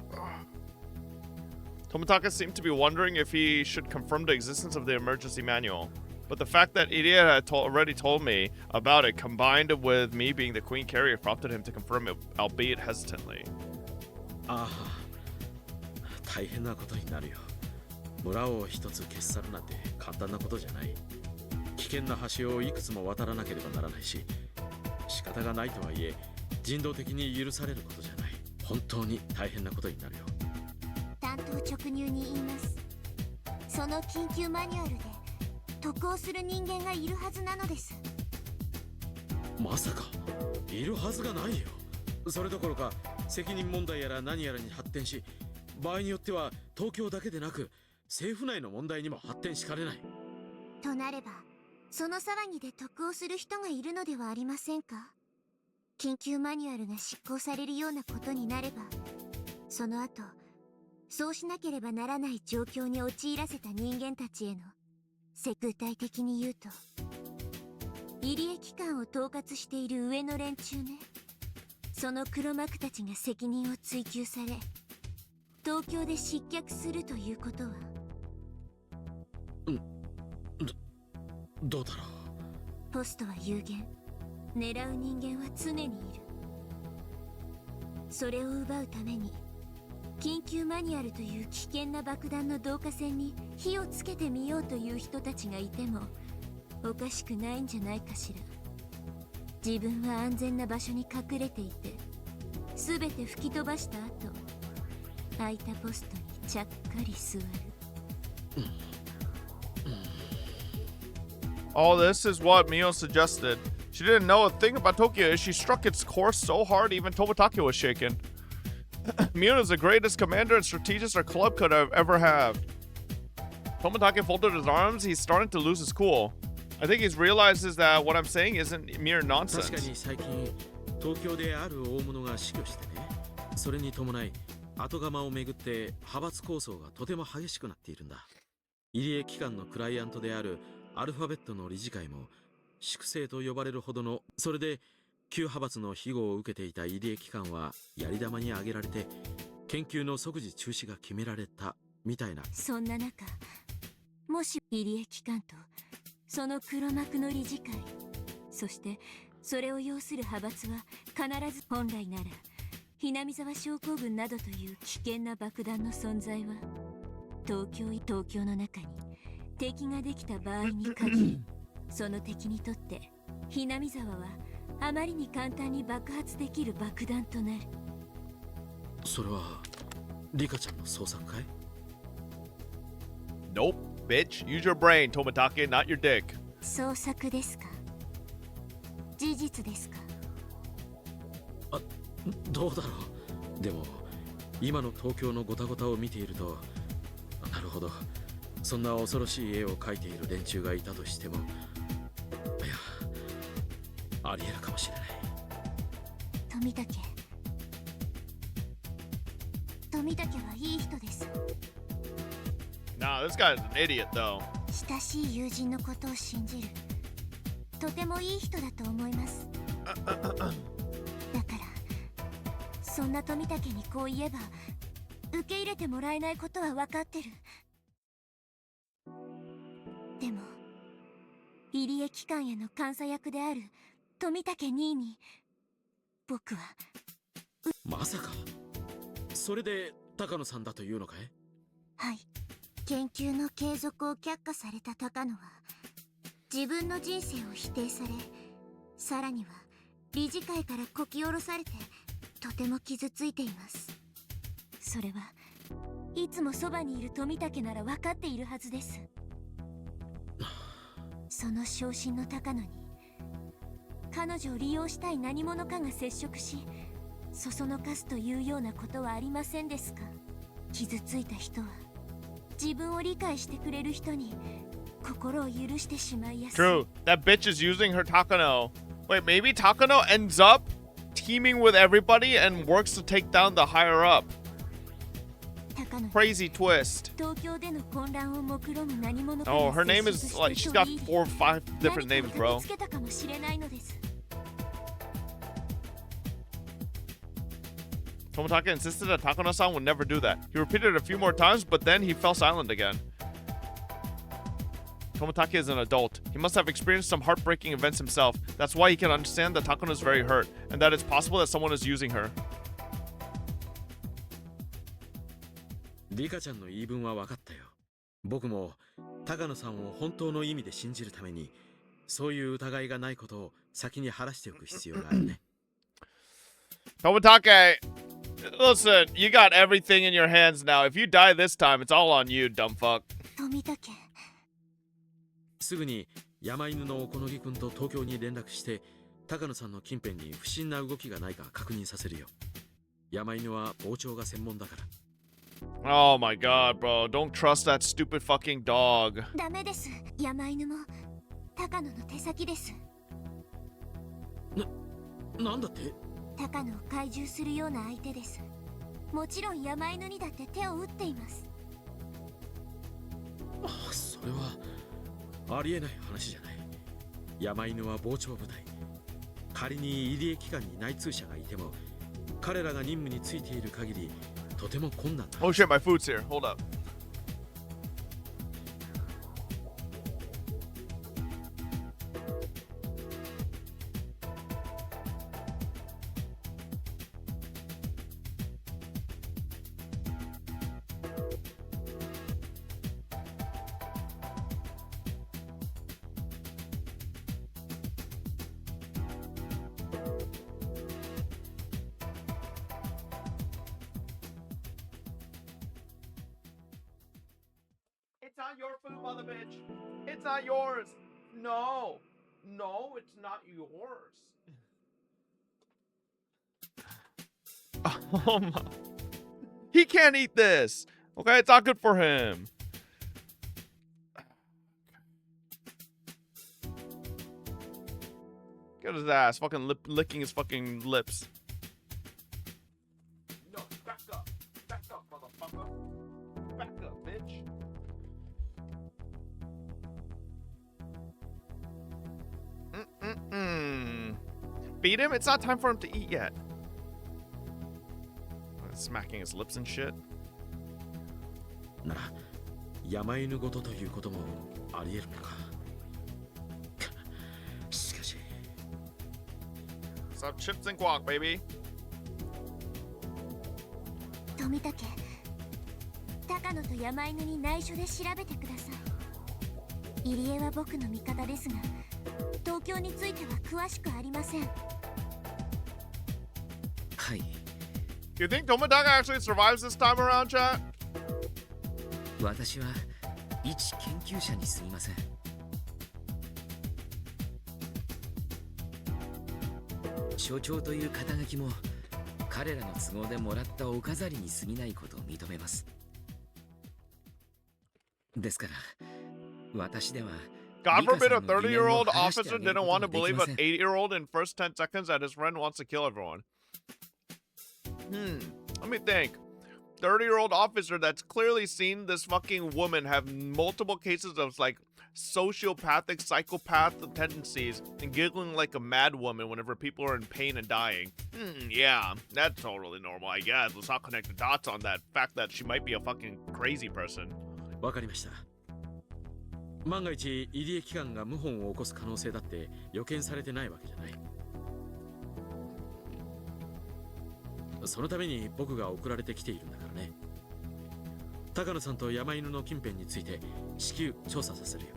Tomitaka seemed to be wondering if he should confirm the existence of the emergency manual. But the fact that Idiot had already told me about it, combined with me being the queen carrier, prompted him to confirm it, albeit hesitantly. ああ、大変なことになるよ。村を一つ消し去るなんて簡単なことじゃない。危険な橋をいくつも渡らなければならないし、仕方がないとはいえ、人道的に許されることじゃない。本当に大変なことになるよ。単刀直入に言います。その緊急マニュアルで渡航する人間がいるはずなのです。まさかいるはずがないよ。それどころか責任問題やら何やらに発展し、場合によっては東京だけでなく政府内の問題にも発展しかねない。となれば、その騒ぎで得をする人がいるのではありませんか？緊急マニュアルが執行されるようなことになれば、その後そうしなければならない状況に陥らせた人間たちへの具体的に言うと、入江機関を統括している上の連中ね。その黒幕たちが責任を追及され、東京で失脚するということは。どうだろう。ポストは有限。狙う人間は常にいる。それを奪うために緊急マニュアルという危険な爆弾の導火線に火をつけてみようという人たちがいてもおかしくないんじゃないかしら。自分は安全な場所に隠れていて、全て吹き飛ばした後、空いたポストにちゃっかり座る。All this is what Mio suggested. She didn't know a thing about Tokyo as she struck its course so hard even Tomitake was shaken. Mio is the greatest commander and strategist our club could have ever had. Tomitake folded his arms. He's starting to lose his cool. I think he's realizes that what I'm saying isn't mere nonsense. 確かに最近東京である大物が死去してね。それに伴い後釜をめぐって派閥抗争がとても激しくなっているんだ。入江機関のクライアントであるアルファベットの理事会も粛清と呼ばれるほどの、それで旧派閥の庇護を受けていた入江機関はやり玉に挙げられて研究の即時中止が決められたみたいな。そんな中、もし入江機関とその黒幕の理事会、そしてそれを要する派閥は必ず、本来ならひなみ沢症候群などという危険な爆弾の存在は東京の中に敵ができた場合に限りその敵にとってひなみ沢はあまりに簡単に爆発できる爆弾となる。それはリカちゃんの創作かい？ Nope, bitch. Use your brain, Tomitake, not your dick. 創作ですか？事実ですか？あ、どうだろう。でも今の東京のゴタゴタを見ていると、なるほど、そんな恐ろしい絵を描いている連中がいたとしても、いや、ありえるかもしれない。富武はいい人です。Nah, this guy's an idiot, though. 親しい友人のことを信じる。とてもいい人だと思います。だからそんな富武にこう言えば受け入れてもらえないことは分かってる。でも入江機関への監査役である富武兄に僕は。まさかそれで高野さんだというのかい？はい。研究の継続を却下された高野は自分の人生を否定され、さらには理事会からこき下ろされてとても傷ついています。それはいつもそばにいる富武なら分かっているはずです。その昇進の高野に彼女を利用したい何者かが接触し、そそのかすというようなことはありませんですか？傷ついた人は自分を理解してくれる人に心を許してしまいやすい。 True. That bitch is using her Takano. Wait, maybe Takano ends up teaming with everybody and works to take down the higher up. Crazy twist. Oh, her name is like, she's got 4 or 5 different names, bro. Tomitaka insisted that Takano-san would never do that. He repeated it a few more times, but then he fell silent again. Tomitaka is an adult. He must have experienced some heartbreaking events himself. That's why he can understand that Takano is very hurt, and that it's possible that someone is using her. リカちゃんの言い分は分かったよ。僕も高野さんを本当の意味で信じるために、そういう疑いがないことを先に晴らしておく必要があるね。Tomitaka, listen, you got everything in your hands now. If you die this time, it's all on you, dumb fuck. すぐに山犬の小野木君と東京に連絡して、高野さんの近辺に不審な動きがないか確認させるよ。山犬は傍聴が専門だから。Oh my god, bro. Don't trust that stupid fucking dog. ダメです。山犬も高野の手先です。なんだって？高野を懐柔するような相手です。もちろん山犬にだって手を打っています。それはありえない話じゃない。山犬は傍聴部隊。仮に入江機関に内通者がいても、彼らが任務についている限りとても困難だ。Oh shit, my food's here. Hold up. It's not your food, mother bitch. It's not yours. No. No, it's not yours. Oh my. He can't eat this. Okay, it's not good for him. Get his ass. Fucking licking his fucking lips. No, back up. Back up, motherfucker. Back up, bitch. Feed him? It's not time for him to eat yet. Smacking his lips and shit. なら山犬ごとということもありえるのか。しかし。Some chips and guac, baby. 富武、高野と山犬に内緒で調べてください。入江は僕の味方ですが、東京については詳しくありません。はい。You think Tomitaka actually survives this time around, chat? 私は一研究者にすみません。所長という肩書きも彼らの都合でもらったお飾りに過ぎないことを認めます。ですから私では God forbid a 30-year-old officer didn't want to believe an 8-year-old in first 10 seconds that his friend wants to kill everyone. Let me think. 30-year-old officer that's clearly seen this fucking woman have multiple cases of like sociopathic, psychopath tendencies and giggling like a mad woman whenever people are in pain and dying. Yeah, that's totally normal, I guess. Let's not connect the dots on that fact that she might be a fucking crazy person. わかりました。万が一入江機関が謀反を起こす可能性だって予見されてないわけじゃない。そのために僕が送られてきているんだからね。高野さんと山犬の近辺について至急調査させるよ。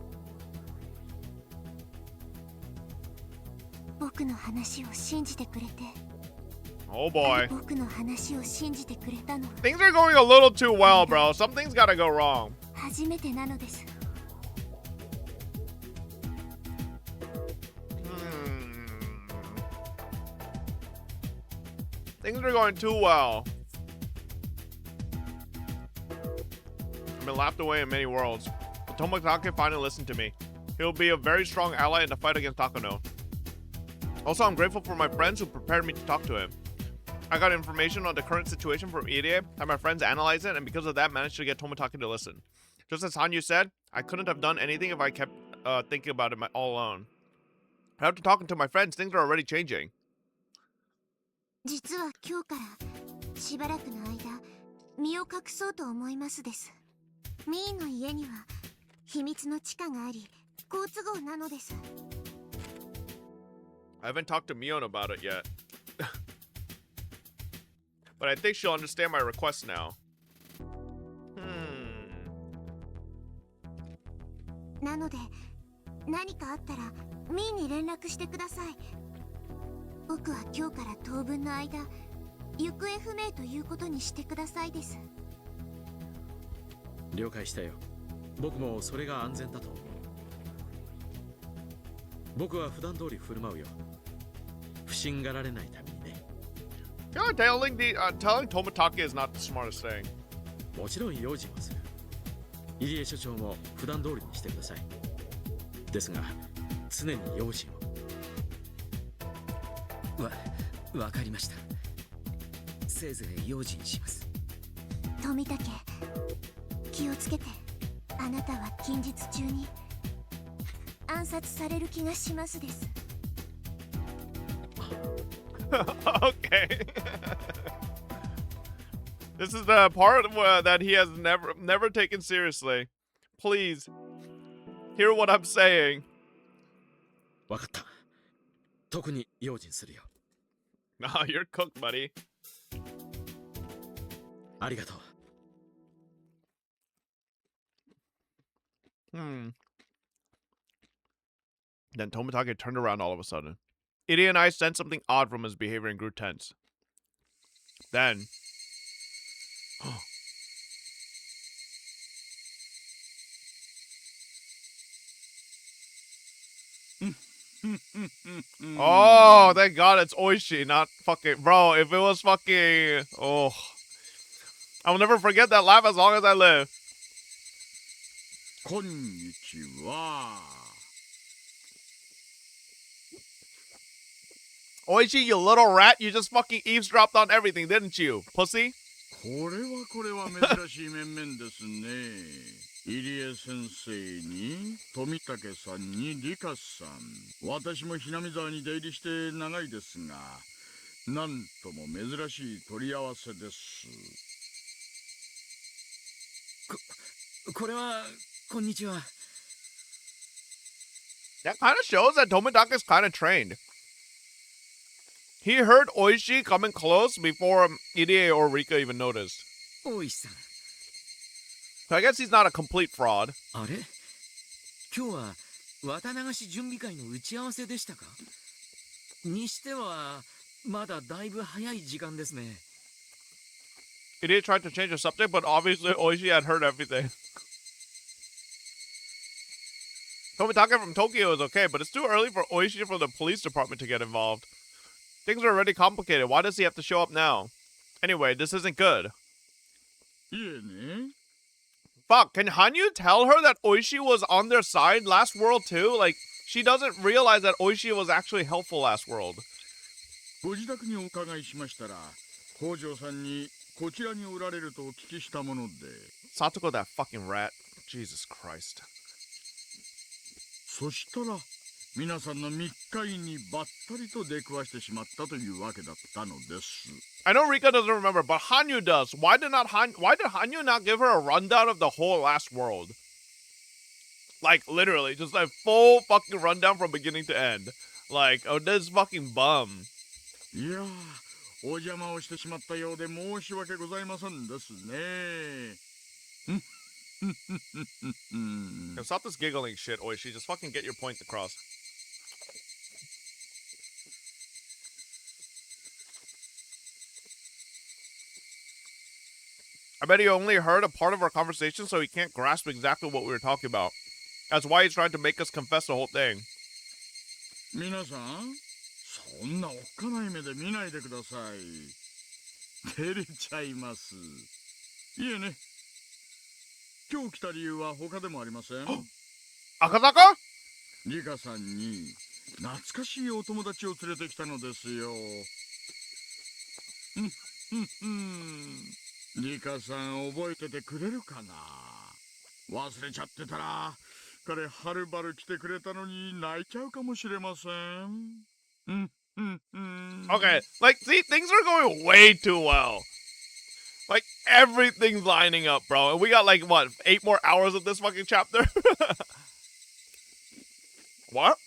僕の話を信じてくれて。 Oh boy. 僕の話を信じてくれたの。 Things are going a little too well, bro. Something's gotta go wrong. 初めてなのです。 Things are going too well. I've been laughed away in many worlds. But Tomoaki finally listened to me. He'll be a very strong ally in the fight against Takano. Also, I'm grateful for my friends who prepared me to talk to him. I got information on the current situation from Irie, had my friends analyze it, and because of that, managed to get Tomoaki to listen. Just as Hanyu said, I couldn't have done anything if I kept thinking about it all alone. After talking to my friends, things are already changing. 実は今日からしばらくの間身を隠そうと思いますです。ミーの家には秘密の地下があり好都合なのです。 I haven't talked to Mion about it yet. But I think she'll understand my request now. なので何かあったらミーに連絡してください。僕は今日から当分の間行方不明ということにしてくださいです。了解したよ。僕もそれが安全だと思う。僕は普段通り振る舞うよ。不審がられないためにね。I feel like telling Tomoaki is not the smartest thing. もちろん用心はする。入江所長も普段通りにしてください。ですが常に用心を。わかりました。せいぜい用心します。富武、気をつけて。あなたは近日中に暗殺される気がしますです。Okay. This is the part that he has never taken seriously. Please hear what I'm saying. わかった。特に用心するよ。Nah, you're cooked, buddy. ありがとう。Then Tomotaki turned around all of a sudden. Irie and I sensed something odd from his behavior and grew tense. Then... Oh, thank God it's Oishi, not fucking... Bro, if it was fucking... Oh... I'll never forget that laugh as long as I live. Konnichiwa. Oishi, you little rat, you just fucking eavesdropped on everything, didn't you, pussy? これは珍しい面々ですね。入江先生に富武さんに理香さん、私もひなみ沢に出入りして長いですが、なんとも珍しい取り合わせです。これはこんにちは。That kind of shows that Tomoaki is kind of trained. He heard Oishi coming close before Irie or Rika even noticed. Oishi-san. So I guess he's not a complete fraud. あれ？今日は綿流し準備会の打ち合わせでしたか？にしてはまだだいぶ早い時間ですね。Irie tried to change the subject, but obviously Oishi had heard everything. Tomoaki from Tokyo is okay, but it's too early for Oishi for the police department to get involved. Things are already complicated. Why does he have to show up now? Anyway, this isn't good. Fuck, can Hanyu tell her that Oishi was on their side last world too? Like, she doesn't realize that Oishi was actually helpful last world. ご自宅にお伺いしましたら、北条さんにこちらにおられるとお聞きしたもので。Satoko, that fucking rat. Jesus Christ. そしたら、皆さんの密会にばったりと出くわしてしまったというわけだったのです。I know Rika doesn't remember, but Hanyu does. Why did Hanyu not give her a rundown of the whole last world? Like, literally, just a full fucking rundown from beginning to end. Like, oh, this fucking bum. いやー、お邪魔をしてしまったようで申し訳ございませんですね。Yo, stop this giggling shit, Oishi. Just fucking get your point across. I bet he only heard a part of our conversation, so he can't grasp exactly what we were talking about. That's why he's trying to make us confess the whole thing. 皆さん、そんなおっかない目で見ないでください。照れちゃいます。いえね。今日来た理由は他でもありません。赤坂？リカさんに懐かしいお友達を連れてきたのですよ。リカさん覚えててくれるかな。忘れちゃってたら彼はるばる来てくれたのに泣いちゃうかもしれません。Okay, like, see, things are going way too well. Like, everything's lining up, bro. And we got, like, what, 8 more hours of this fucking chapter? What?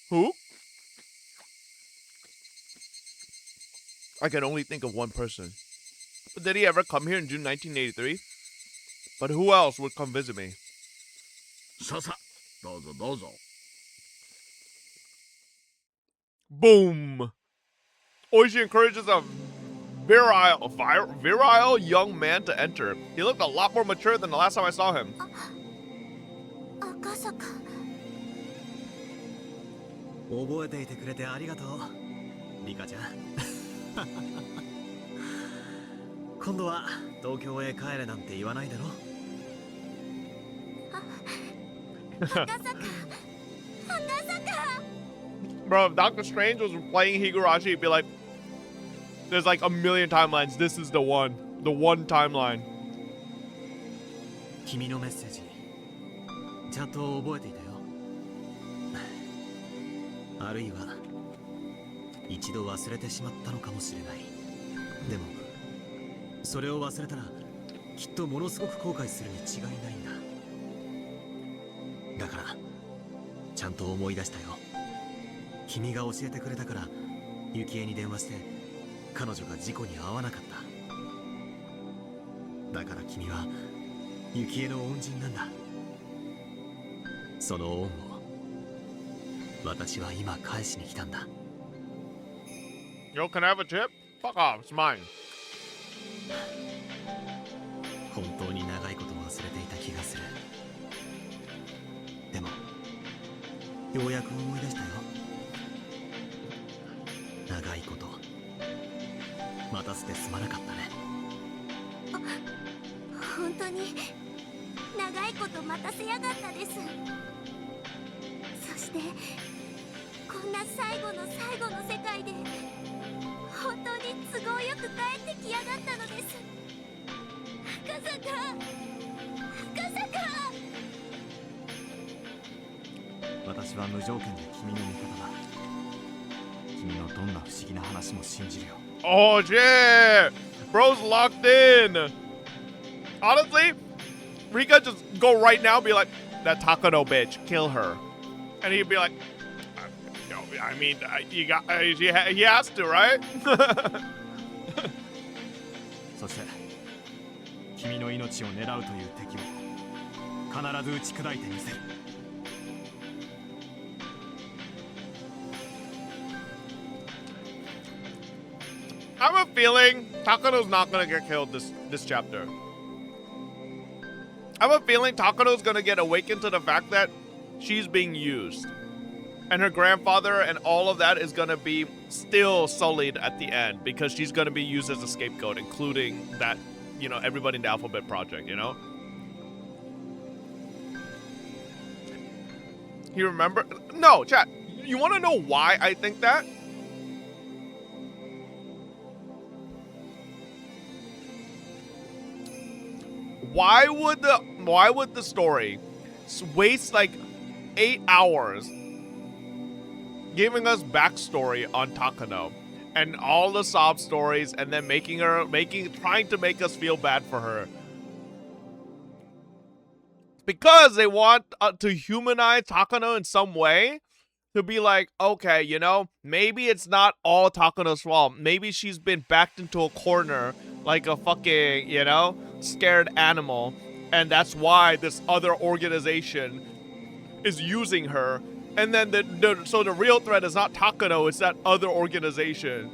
Who? I can only think of one person. But did he ever come here in June 1983? But who else would come visit me? ささ、どうぞどうぞ。 Boom! Oishi encourages a virile young man to enter. He looked a lot more mature than the last time I saw him. 赤坂。覚えていてくれてありがとう、リカちゃん。今度は東京へ帰れなんて言わないだろ。赤坂。赤坂。 Bro, if Doctor Strange was playing Higurashi, he'd be like, there's like a million timelines. This is the one timeline. 君のメッセージ、ちゃんと覚えていたよ。あるいは一度忘れてしまったのかもしれない。でもそれを忘れたらきっとものすごく後悔するに違いないんだ。だからちゃんと思い出したよ。君が教えてくれたからユキエに電話して彼女が事故に遭わなかった。だから君はユキエの恩人なんだ。その恩を私は今返しに来たんだ。 Yo, can I have a tip? Fuck off, it's mine. 本当に長いこと忘れていた気がする。でもようやく思い出したよ。長いこと待たせてすまなかったね。本当に長いこと待たせやがったです。そしてこんな最後の最後の世界で本当に都合よく帰ってきやがったのです。赤坂、赤坂。私は無条件で君の味方だ。君のどんな不思議な話も信じるよ。 Oh shit! Bro's locked in. Honestly, Rika just go right now and be like, that Takano bitch, kill her. And he'd be like, I mean, he has to, right? そして君の命を狙うという敵を必ず打ち砕いてみせる。 I have a feeling Takano's not gonna get killed this chapter. I have a feeling Takano's gonna get awakened to the fact that she's being used. And her grandfather and all of that is gonna be still sullied at the end because she's gonna be used as a scapegoat, including that, you know, everybody in the Alphabet Project, you know? You remember? No, chat. You wanna know why I think that? Why would the story waste like 8 hours giving us backstory on Takano and all the sob stories and then trying to make us feel bad for her? Because they want to humanize Takano in some way, to be like, okay, you know, maybe it's not all Takano's fault. Maybe she's been backed into a corner like a fucking, you know, scared animal, and that's why this other organization is using her. And then so the real threat is not Takano, it's that other organization.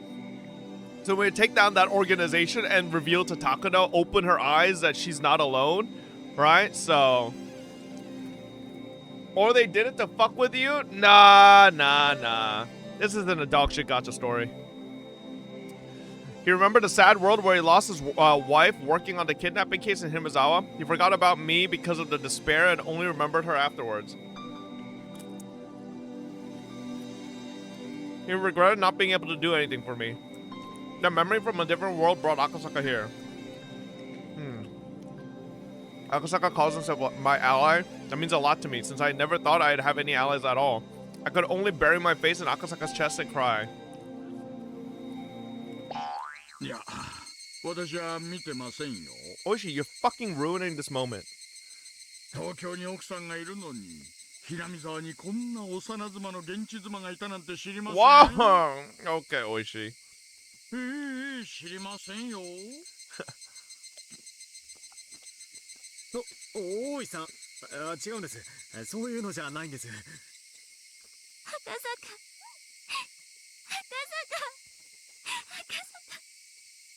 So when we take down that organization and reveal to Takano, open her eyes that she's not alone, right? So, or they did it to fuck with you? Nah. This isn't a dog shit gacha story. He remembered the sad world where he lost his wife working on the kidnapping case in Himazawa. He forgot about me because of the despair and only remembered her afterwards. He regretted not being able to do anything for me. The memory from a different world brought Akasaka here. Akasaka calls himself my ally. That means a lot to me, since I never thought I'd have any allies at all. I could only bury my face in Akasaka's chest and cry. Yeah. Oishi, you're fucking ruining this moment. Wow. Okay, Oishi. 知りませんよ。おーいさん、違うんです。そういうのじゃないんです。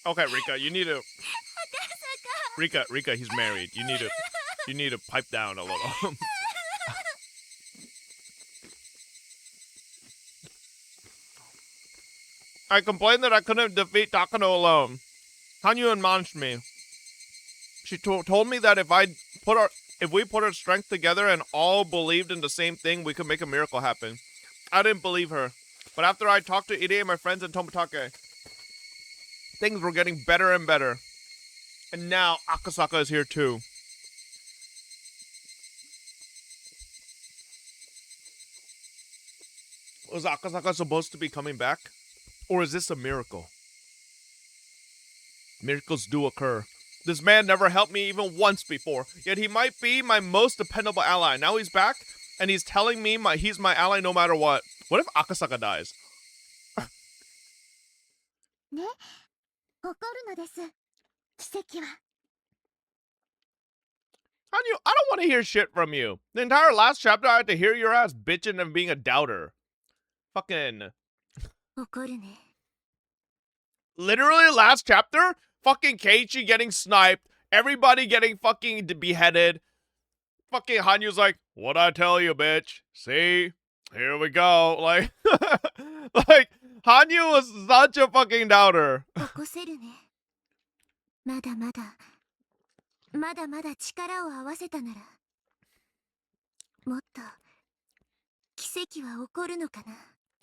Okay, Rika, you need to. Rika, he's married. You need to pipe down a little. I complained that I couldn't defeat Takano alone. Hanyu admonished me. She told me that if we put our strength together and all believed in the same thing, we could make a miracle happen. I didn't believe her, but after I talked to Ide and my friends in Tomitake, things were getting better and better. And now Akasaka is here too. Was Akasaka supposed to be coming back? Or is this a miracle? Miracles do occur. This man never helped me even once before, yet he might be my most dependable ally. Now he's back, and he's telling me he's my ally no matter what. What if Akasaka dies? Hanyu, I don't want to hear shit from you. The entire last chapter, I had to hear your ass bitching and being a doubter. Fucking... Literally last chapter, fucking Keiichi getting sniped, everybody getting fucking beheaded. Fucking Hanyu's like, what'd I tell you, bitch? See? Here we go. Like, like, Hanyu was such a fucking doubter. まだまだ力を合わせたならもっと奇跡は起こるのかな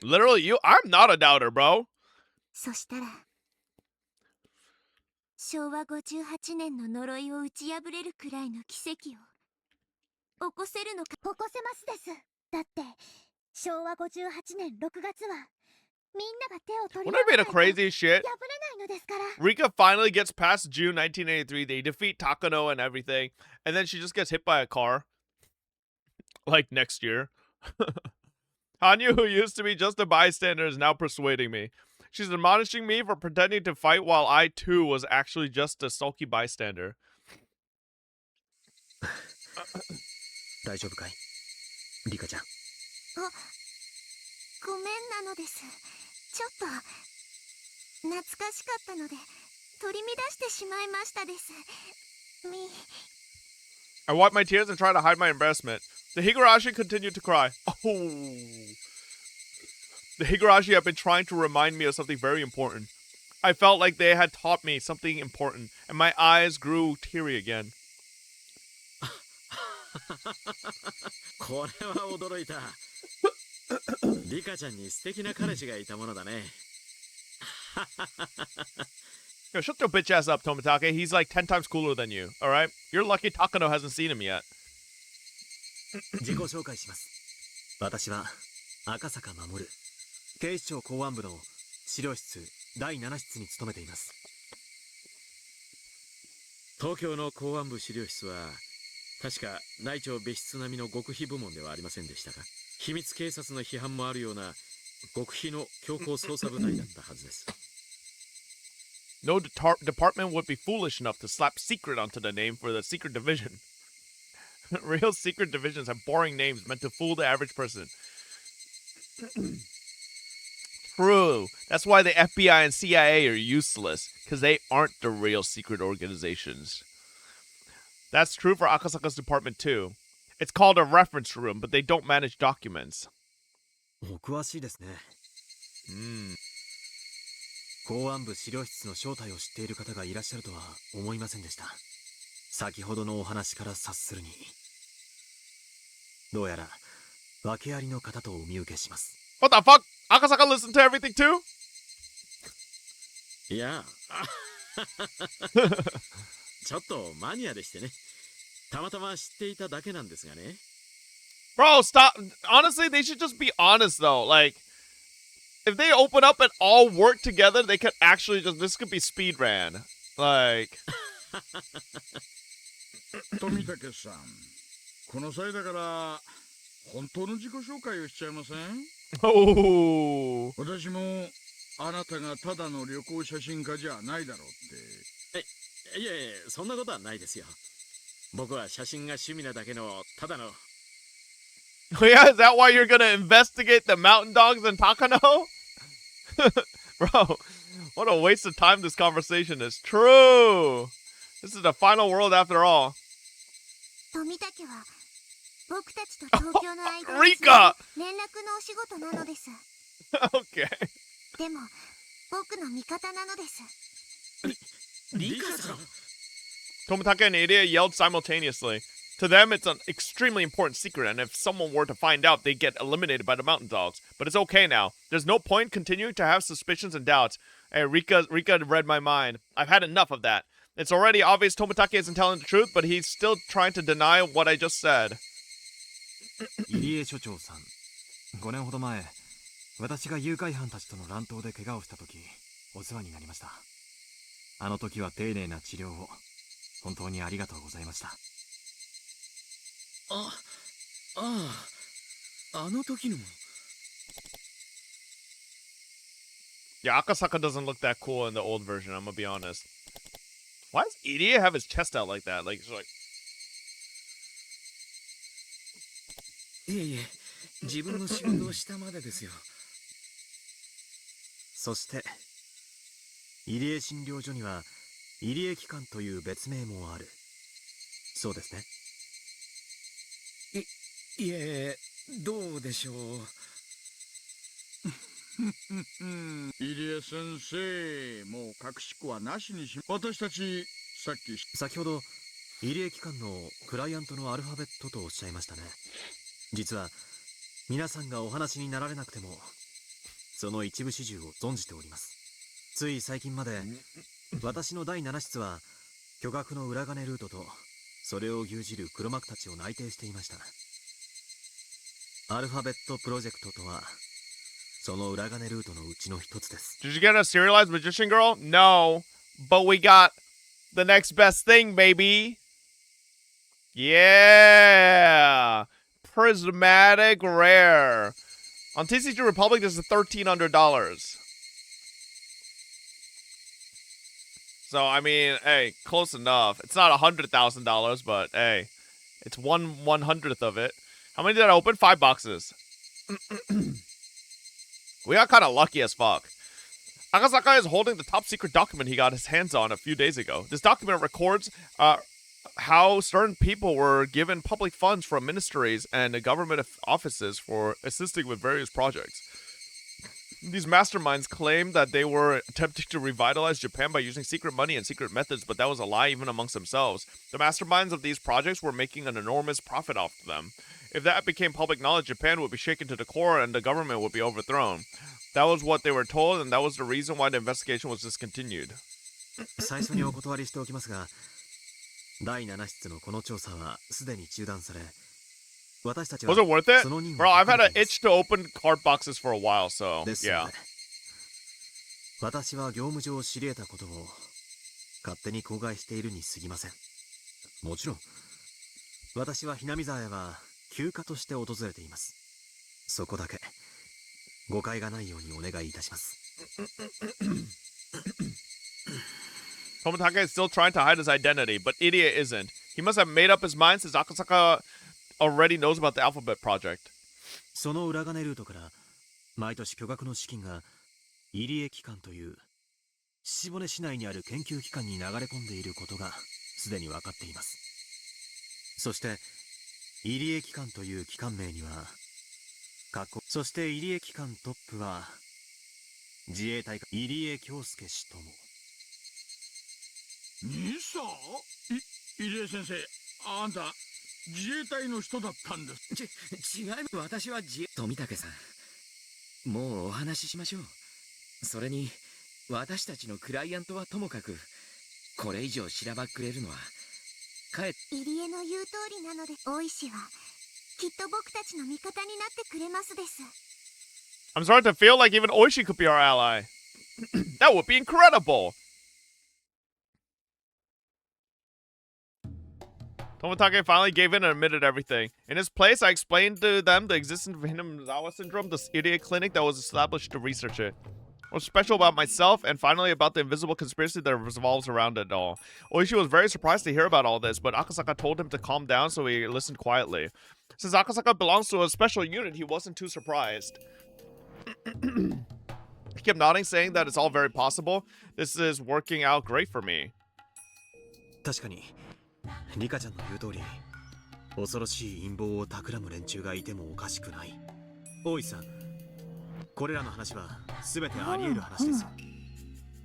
Literally, I'm not a doubter, bro. そしたら昭和58年の呪いを打ち破れるくらいの奇跡を起こせるのか起こせますですだって昭和58年6月は Wouldn't it be the craziest shit? Rika finally gets past June 1983. They defeat Takano and everything. And then she just gets hit by a car. Like next year. Hanyu, who used to be just a bystander, is now persuading me. She's admonishing me for pretending to fight while I too was actually just a sulky bystander. 大丈夫かいリカちゃん。ごめんなのです。ちょっと懐かしかったので取り乱してしまいましたです。I wipe my tears and try to hide my embarrassment. The Higurashi continued to cry. Oh. The Higurashi have been trying to remind me of something very important. I felt like they had taught me something important, and my eyes grew teary again. これは驚いた。リカちゃんに素敵な彼氏がいたものだね。Yo, shut your bitch ass up, Tomitake. He's like 10 times cooler than you, alright? You're lucky Takano hasn't seen him yet. 自己紹介します。私は赤坂守。警視庁公安部の資料室第7室に勤めています。東京の公安部資料室は確か内調別室並みの極秘部門ではありませんでしたか。秘密警察の批判もあるような極秘の強行捜査部隊だったはずです。No department would be foolish enough to slap secret onto the name for the secret division. Real secret divisions have boring names meant to fool the average person. True. That's why the FBI and CIA are useless, because they aren't the real secret organizations. That's true for Akasaka's department too. It's called a reference room, but they don't manage documents. お詳しいですね。公安部資料室の正体を知っている方がいらっしゃるとは思いませんでした。先ほどのお話から察するに、どうやら訳ありの方とお見受けします。What the fuck? Akasaka listened to everything too? いや、ちょっとマニアでしてね。たまたま知っていただけなんですがね。Bro, stop. Honestly, they should just be honest though. Like, if they open up and all work together, they could actually just, this could be speed ran. Like. 富武さん、この際だから本当の自己紹介をしちゃいません？私もあなたがただの旅行写真家じゃないだろうって。いやいや、そんなことはないですよ。僕は写真が趣味なだけのただの。Yeah, is that why you're gonna investigate the mountain dogs in Takano? Bro, what a waste of time this conversation is. True. This is the final world after all. 富武は僕たちと東京の間に連絡のお仕事なのです。Okay. でも僕の味方なのです。リカさん。 Tomitake and Iria yelled simultaneously. To them, it's an extremely important secret, and if someone were to find out, they'd get eliminated by the mountain dogs. But it's okay now. There's no point continuing to have suspicions and doubts. Hey, Rika read my mind. I've had enough of that. It's already obvious Tomitake isn't telling the truth, but he's still trying to deny what I just said. 入江所長さん、5年ほど前、私が誘拐犯たちとの乱闘で怪我をした時、お世話になりました。あの時は丁寧な治療を本当にありがとうございました。あの時の。Yeah, Akasaka doesn't look that cool in the old version, I'm gonna be honest. Why does Iria have his chest out like that? Like, it's like... いえいえ、自分の仕事をしたまでですよ。そして、入江診療所には入江機関という別名もある。そうですね。いえ、どうでしょう。入江先生、もう隠し子はなしにし、私たち先ほど入江機関のクライアントのアルファベットとおっしゃいましたね。実は皆さんがお話になられなくてもその一部始終を存じております。つい最近まで私の第7室は巨額の裏金ルートとそれを牛耳る黒幕たちを内偵していました。アルファベットプロジェクトとはその裏金ルートのうちの一つです。 Did you get a serialized magician girl? No, but we got the next best thing, baby. Yeah, prismatic rare. On TCG Republic, this is $1,300. So I mean, hey, close enough. It's not $100,000, but hey, it's 1/100th of it. How many did I open? 5 boxes. We got kind of lucky as fuck. Akasaka is holding the top secret document he got his hands on a few days ago. This document records how certain people were given public funds from ministries and government offices for assisting with various projects. These masterminds claimed that they were attempting to revitalize Japan by using secret money and secret methods, but that was a lie even amongst themselves. The masterminds of these projects were making an enormous profit off them. If that became public knowledge, Japan would be shaken to the core and the government would be overthrown. That was what they were told, and that was the reason why the investigation was discontinued. 最初にお断りしておきますが、第7室のこの調査はすでに中断され、私たちは Was it worth it? その任務 Bro, I've had an itch to open card boxes for a while, so です yeah. ので、私は業務上知り得たことを勝手に口外しているに過ぎません。もちろん、私はひなみ沢へは休暇として訪れています。そこだけ誤解がないようにお願いいたします。Tomitake is still trying to hide his identity, but Irie isn't. He must have made up his mind since Akasaka already knows about the Alphabet Project. その裏金ルートから毎年巨額の資金が入江機関という岸骨市内にある研究機関に流れ込んでいることがすでに分かっています。そして入江機関という機関名にはそして入江機関トップは自衛隊入江京介氏とも。ミサ入江先生、あんた自衛隊の人だったんです。違い、私は富武さん、もうお話ししましょう。それに私たちのクライアントはともかく、これ以上しらばっくれるのは入江の言う通りなので、大石はきっと僕たちの味方になってくれますです。 I'm starting to feel like even Oishi could be our ally. That would be incredible. Tomitake finally gave in and admitted everything. In his place, I explained to them the existence of Hinamizawa syndrome, the idiot clinic that was established to research it. What's special about myself, and finally about the invisible conspiracy that revolves around it all. Oishi was very surprised to hear about all this, but Akasaka told him to calm down, so he listened quietly. Since Akasaka belongs to a special unit, he wasn't too surprised. He kept nodding, saying that it's all very possible. This is working out great for me. 確かにリカちゃんの言う通り、恐ろしい陰謀を企む連中がいてもおかしくない。大石さん、これらの話は全てあり得る話ですよ。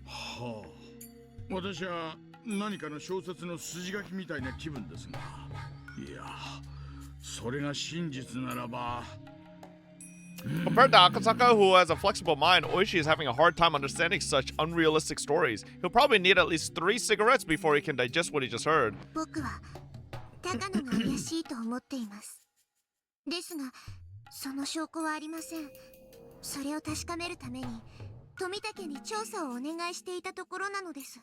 はあ、私は何かの小説の筋書きみたいな気分ですが、いや、それが真実ならば。Compared to Akasaka, who has a flexible mind, Oishi is having a hard time understanding such unrealistic stories. He'll probably need at least 3 cigarettes before he can digest what he just heard. 僕は高野が怪しいと思っています。ですが、その証拠はありません。それを確かめるために富武に調査をお願いしていたところなのです。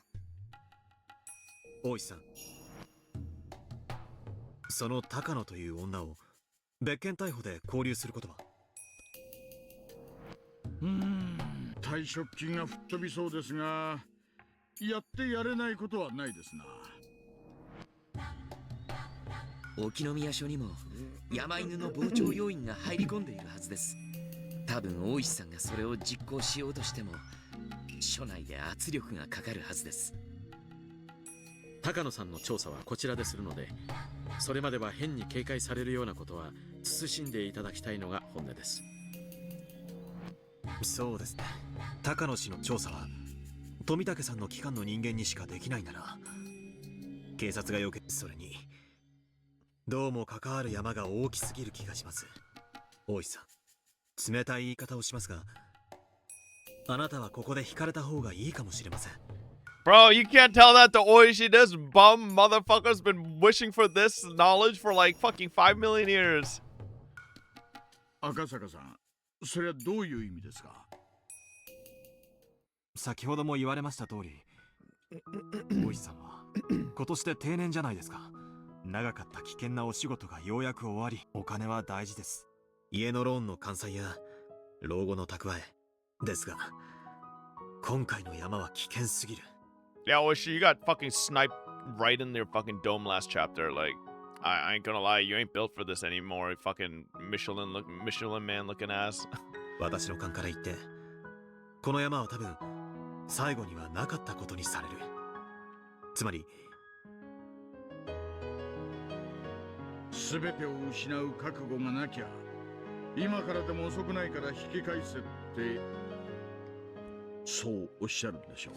大石さん、その高野という女を別件逮捕で拘留することは？退職金が吹っ飛びそうですが、やってやれないことはないですな。沖宮署にも山犬の傍聴要員が入り込んでいるはずです。多分大石さんがそれを実行しようとしても署内で圧力がかかるはずです。高野さんの調査はこちらでするので、それまでは変に警戒されるようなことは慎んでいただきたいのが本音です。そうですね。高野氏の調査は富武さんの機関の人間にしかできないなら、警察がよけ、それにどうも関わる山が大きすぎる気がします。大石さん、冷たい言い方をしますが、あなたはここで引かれた方がいいかもしれません。 Bro, you can't tell that to Oishi. This bum motherfucker's been wishing for this knowledge for like fucking 5 million years. 赤坂さん、それはどういう意味ですか？先ほども言われました通り、大石さんは今年で定年じゃないですか。長かった危険なお仕事がようやく終わり、お金は大事です。家のローンの完済や老後の蓄えですが、今回の山は危険すぎる。Yeah, Oishi, you got fucking sniped right in their fucking dome last chapter. Like, I ain't gonna lie, you ain't built for this anymore. You fucking Michelin man looking ass. 私の勘から言って、この山は多分最後にはなかったことにされる。つまり全てを失う覚悟がなきゃ、今からでも遅くないから引き返せって、そうおっしゃるんでしょう。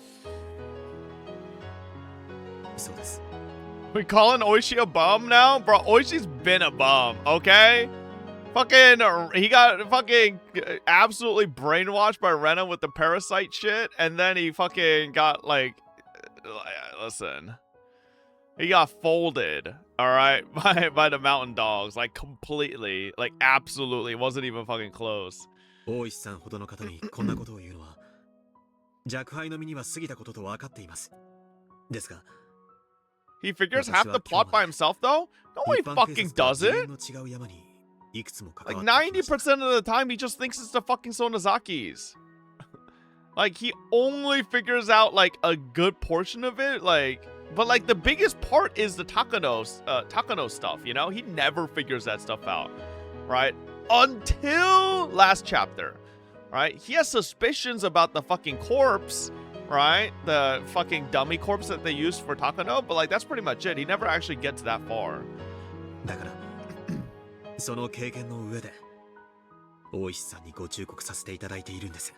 そうです。We calling Oishi a bum now? Bro, Oishi's been a bum, okay? Fucking, he got fucking absolutely brainwashed by Rena with the parasite shit, and then he fucking got like, listen, he got folded, alright, by the mountain dogs, like completely, like absolutely, wasn't even fucking close. 大石さんほどの方にこんなことを言うのは、若輩の身には過ぎたことと分かっています。ですが、He figures half the plot by himself, though? No, he fucking doesn't. Like 90% of the time, he just thinks it's the fucking Sonozakis. Like, he only figures out, like, a good portion of it, like... But, like, the biggest part is the Takano stuff, you know? He never figures that stuff out, right? Until last chapter, right? He has suspicions about the fucking corpse, right? The fucking dummy corpse that they used for Takano, but, like, that's pretty much it. He never actually gets that far. だからその経験の上で大石さんにご忠告させていただいているんです。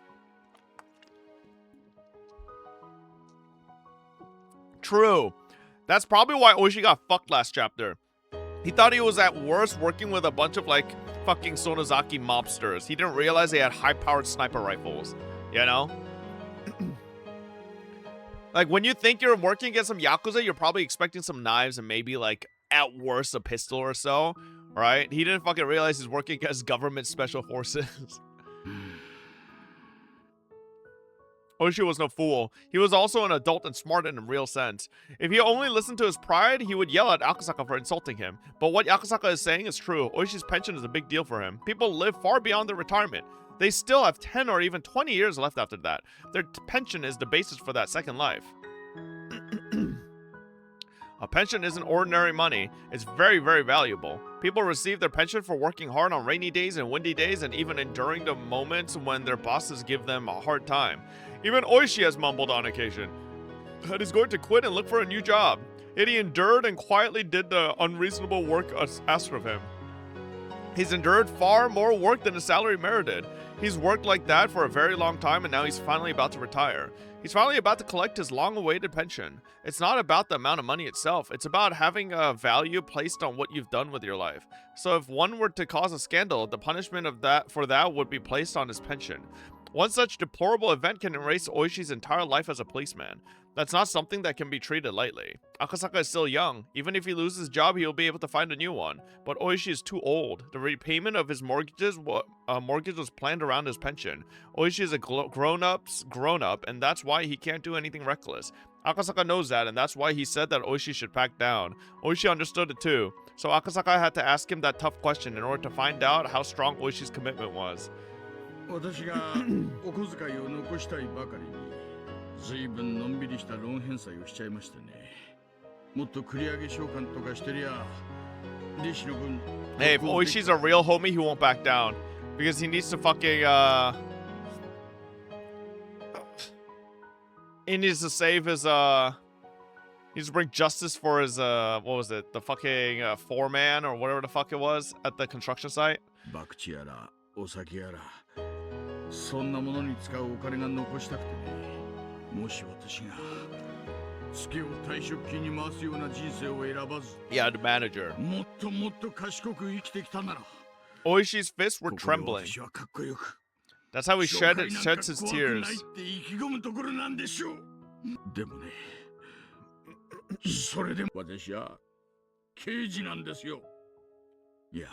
True. That's probably why Oishi got fucked last chapter. He thought he was at worst working with a bunch of, like, fucking Sonozaki mobsters. He didn't realize they had high-powered sniper rifles. You know? Like, when you think you're working against some Yakuza, you're probably expecting some knives and maybe, like, at worst, a pistol or so. Right? He didn't fucking realize he's working against government special forces. Oishi was no fool. He was also an adult and smart in a real sense. If he only listened to his pride, he would yell at Akasaka for insulting him. But what Akasaka is saying is true. Oishi's pension is a big deal for him. People live far beyond their retirement. They still have 10 or even 20 years left after that. Their pension is the basis for that second life. A pension isn't ordinary money. It's very, very valuable. People receive their pension for working hard on rainy days and windy days and even enduring the moments when their bosses give them a hard time. Even Oishi has mumbled on occasion that he's going to quit and look for a new job. Yet he endured and quietly did the unreasonable work asked of him. He's endured far more work than his salary merited. He's worked like that for a very long time and now he's finally about to retire. He's finally about to collect his long-awaited pension. It's not about the amount of money itself. It's about having a value placed on what you've done with your life. So if one were to cause a scandal, the punishment of that would be placed on his pension. One such deplorable event can erase Oishi's entire life as a policeman. That's not something that can be treated lightly. Akasaka is still young. Even if he loses his job, he'll be able to find a new one. But Oishi is too old. The repayment of his mortgage was planned around his pension. Oishi is a grown-up, and that's why he can't do anything reckless. Akasaka knows that, and that's why he said that Oishi should back down. Oishi understood it too. So Akasaka had to ask him that tough question in order to find out how strong Oishi's commitment was. 私がお小遣いを残したいばかりに随分のんびりしたローン返済をしちゃいましてね。もっと繰り上げ償還とかしてりゃ利子の分 Hey, if Oishi's a real homie, he won't back down because he needs to fucking he needs to save his he needs to bring justice for his what was it, the fucking foreman or whatever the fuck it was at the construction site. 博打やらお酒やらそんなものに使うお金が残したくてね。もし私が月を退職金に回すような人生を選ばず Yeah, the manager. もっともっと賢く生きてきたなら Oishi's fists were trembling. That's how he sheds his tears. って意気込むところなんでしょう。でもね、それでも私は刑事なんですよ。いや、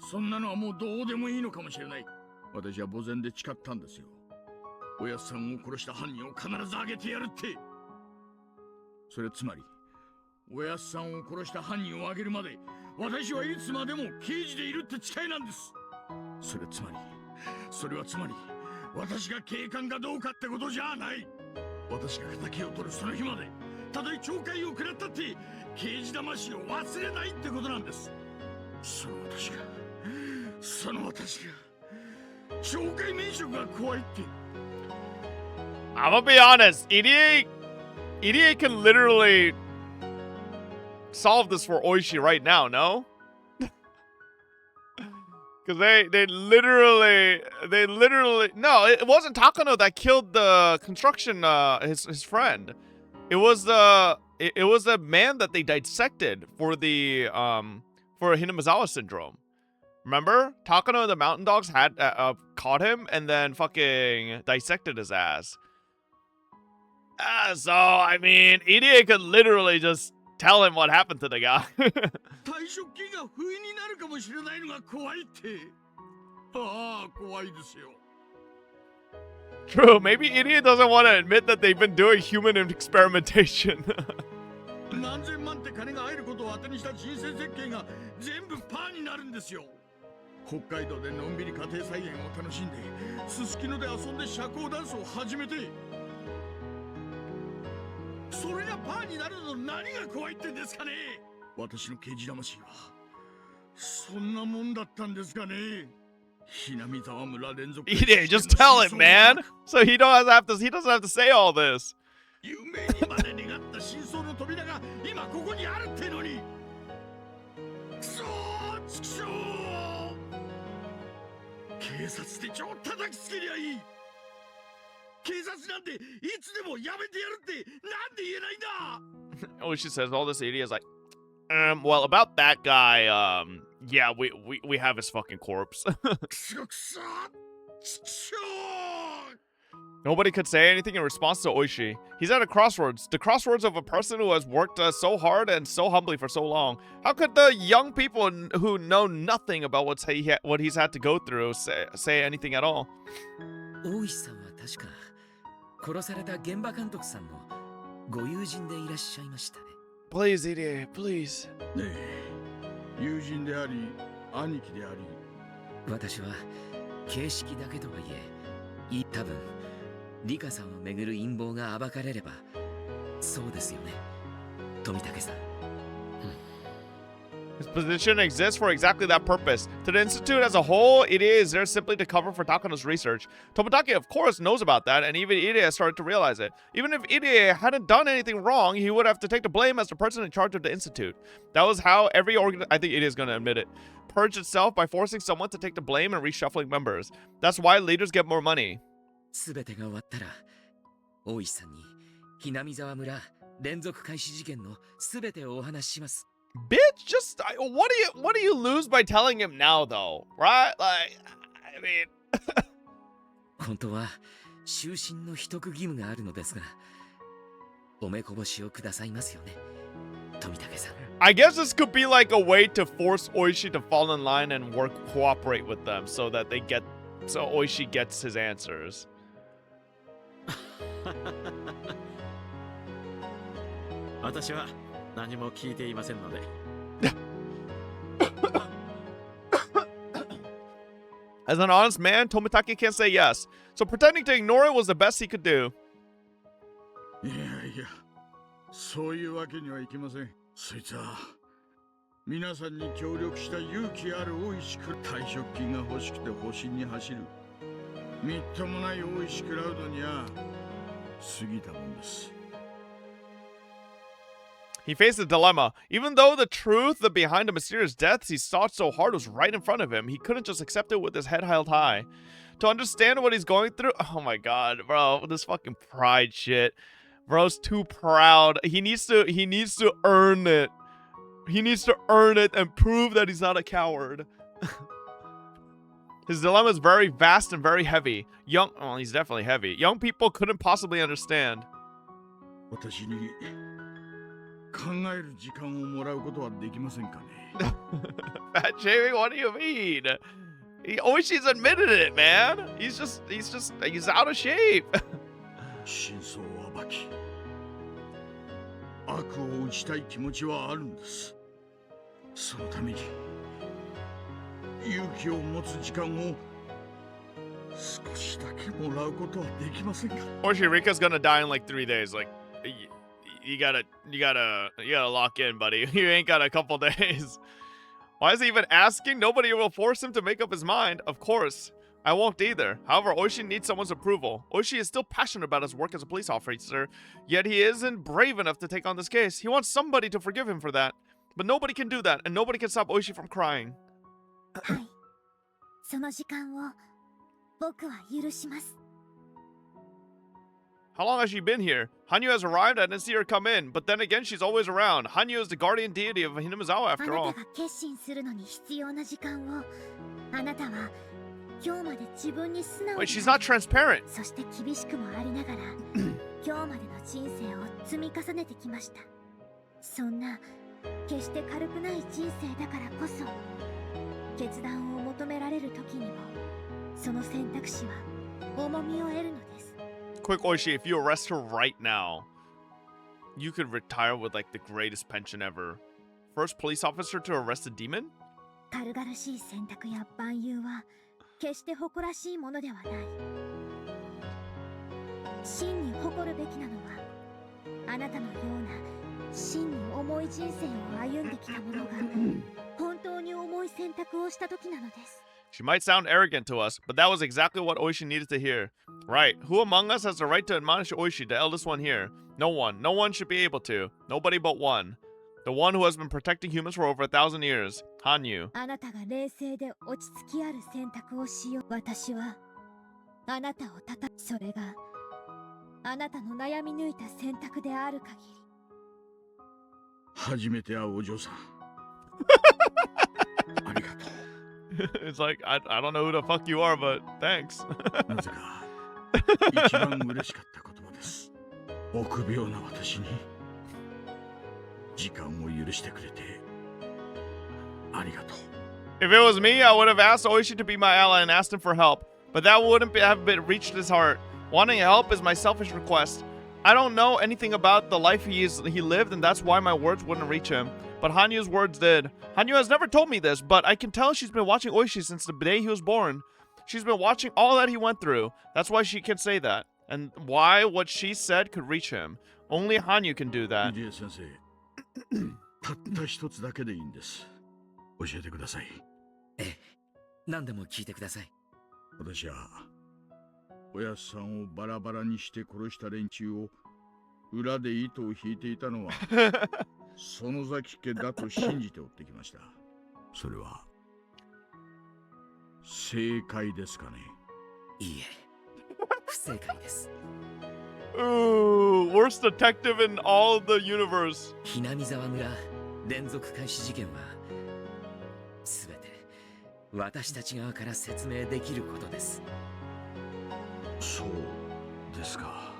そんなのはもうどうでもいいのかもしれない。私は呆然で誓ったんですよ。おやっさんを殺した犯人を必ず挙げてやるって。それつまり、おやっさんを殺した犯人を挙げるまで、私はいつまでも刑事でいるって誓いなんです。それはつまり、私が警官かどうかってことじゃない。私が敵を取るその日まで、たとえ懲戒を食らったって、刑事魂を忘れないってことなんです。その私が、懲戒免職が怖いって。I'm gonna be honest, EDA can literally solve this for Oishi right now, no? Because they literally no, it wasn't Takano that killed the construction his friend. It was the man that they dissected for the for Hinamizawa syndrome. Remember? Takano and the Mountain Dogs had caught him and then fucking dissected his ass. So, I mean, EDA could literally just tell him what happened to the guy. True, maybe EDA doesn't want to admit that they've been doing human experimentation. 北海道でのんびり家庭菜園を楽しんで、すすきので遊んで社交ダンスを始めて、それがパーになるの何が怖いってんですかね。私の刑事魂はそんなもんだったんですかね。hinami沢村連続 Ide, just tell it, man. So he doesn't have to say all this. 夢にまで願った真相の扉が今ここにあるってのに。くそー、ちくしょう。警察手帳を叩きつけりゃいい。警察なんていつでもやめてやるってなんで言えないんだ。Oh, she says all this idiot is like, well, about that guy, yeah, we have his fucking corpse. Nobody could say anything in response to Oishi. He's at a crossroads. The crossroads of a person who has worked so hard and so humbly for so long. How could the young people who know nothing about what he's had to go through say anything at all? 大石さんは確か殺された現場監督さんのご友人でいらっしゃいましたね。Please, idiot, please. ねえ、友人であり、兄貴であり。私は形式だけとはいえ、多分リカさんをめぐる陰謀が暴かれれば、そうですよね、富武さん。His position exists for exactly that purpose. To the Institute as a whole, it is there simply to cover for Takano's research. Tomitake, of course, knows about that, and even Ide has started to realize it. Even if Ide hadn't done anything wrong, he would have to take the blame as the person in charge of the Institute. That was how every I think Ide is going to admit it, purged itself by forcing someone to take the blame and reshuffling members. That's why leaders get more money. すべてが終わったら、大石さんにhinami沢村連続開始事件のすべてをお話しします。Bitch, just what do you lose by telling him now, though, right? Like, I mean, 本当は終身の秘匿義務があるのですが、お目こぼしをくださいますよね、富武さん。I guess this could be like a way to force Oishi to fall in line and cooperate with them, so Oishi gets his answers. 私は何も聞いていませんので。As an honest man, Tomitake can't say yes, so pretending to ignore it was the best he could do. いやいや、そういうわけにはいきません。そいつは皆さんに協力した勇気ある大石ク退職金が欲しくて保身に走る。みっともない大石クラウドには過ぎたもんです。He faced a dilemma. Even though the truth behind the mysterious deaths he sought so hard was right in front of him, he couldn't just accept it with his head held high. To understand what he's going through, oh my god, bro, this fucking pride shit. Bro's too proud. He needs to earn it. He needs to earn it and prove that he's not a coward. His dilemma is very vast and very heavy. Well, he's definitely heavy. Young people couldn't possibly understand. 私に考える時間をもらうことはできませんかね。 Fat shaming? What do you mean? Oishi's admitted it, man. He's out of shape. 真相を暴き、悪を打ちたい気持ちはあるんです。そのために勇気を持つ時間を少しだけもらうことはできませんか。Oishi, Rika's gonna die in like 3 days. Like, you gotta lock in, buddy. You ain't got a couple days. Why is he even asking? Nobody will force him to make up his mind. Of course, I won't either. However, Oishi needs someone's approval. Oishi is still passionate about his work as a police officer, yet he isn't brave enough to take on this case. He wants somebody to forgive him for that. But nobody can do that, and nobody can stop Oishi from crying. はい、その時間を僕は許します。 How long has she been here? Hanyu has arrived. I didn't see her come in. But then again, she's always around. Hanyu is the guardian deity of Hinamizawa, あ after な all. たが決心するのに必要な時間をあなたは今日まで自分に素直 Wait, に she's not transparent. そして厳しくもありながら今日までの人生を積み重ねてきました。そんな決して軽くない人生だからこそ決断を求められる時にもその選択肢は重みを得るのです。 Quick, Oishi, if you arrest her right now, you could retire with like the greatest pension ever. First police officer to arrest a demon? 軽々しい選択や万有は決して誇らしいものではない。真に誇るべきなのはあなたのような真に重い人生を歩んできた者が本当に重い選択をした時なのです。 She might sound arrogant to us, but that was exactly what Oishi needed to hear. Right, who among us has the right to admonish Oishi, the eldest one here? No one. No one should be able to. Nobody but one. The one who has been protecting humans for over 1,000 years. Hanyu. あなたが冷静で落ち着きある選択をしよう。私はあなたを叩く。それがあなたの悩み抜いた選択である限り。初めて会うお嬢さん。ありがとう。It's like, I don't know who the fuck you are, but thanks. なぜか一番嬉しかった言葉です。臆病な私に時間を許してくれてありがとう。 If it was me, I would have asked Oishi to be my ally and asked him for help, but that wouldn't have reached his heart. Wanting help is my selfish request. I don't know anything about the life he lived, and that's why my words wouldn't reach him. But Hanyu's words did. Hanyu has never told me this, but I can tell she's been watching Oishi since the day he was born. She's been watching all that he went through. That's why she can say that. And why what she said could reach him. Only Hanyu can do that. 入江先生、たった一つだけでいいんです。教えてください。ええ、何でも聞いてください。私はおやっさんをバラバラにして殺した連中を裏で糸を引いていたのは園崎家だと信じて追ってきました。それは正解ですかね。いいえ、不正解です。Ooh, worst detective in all the universe. ひなみ沢村連続開始事件はすべて私たち側から説明できることです。そうですか。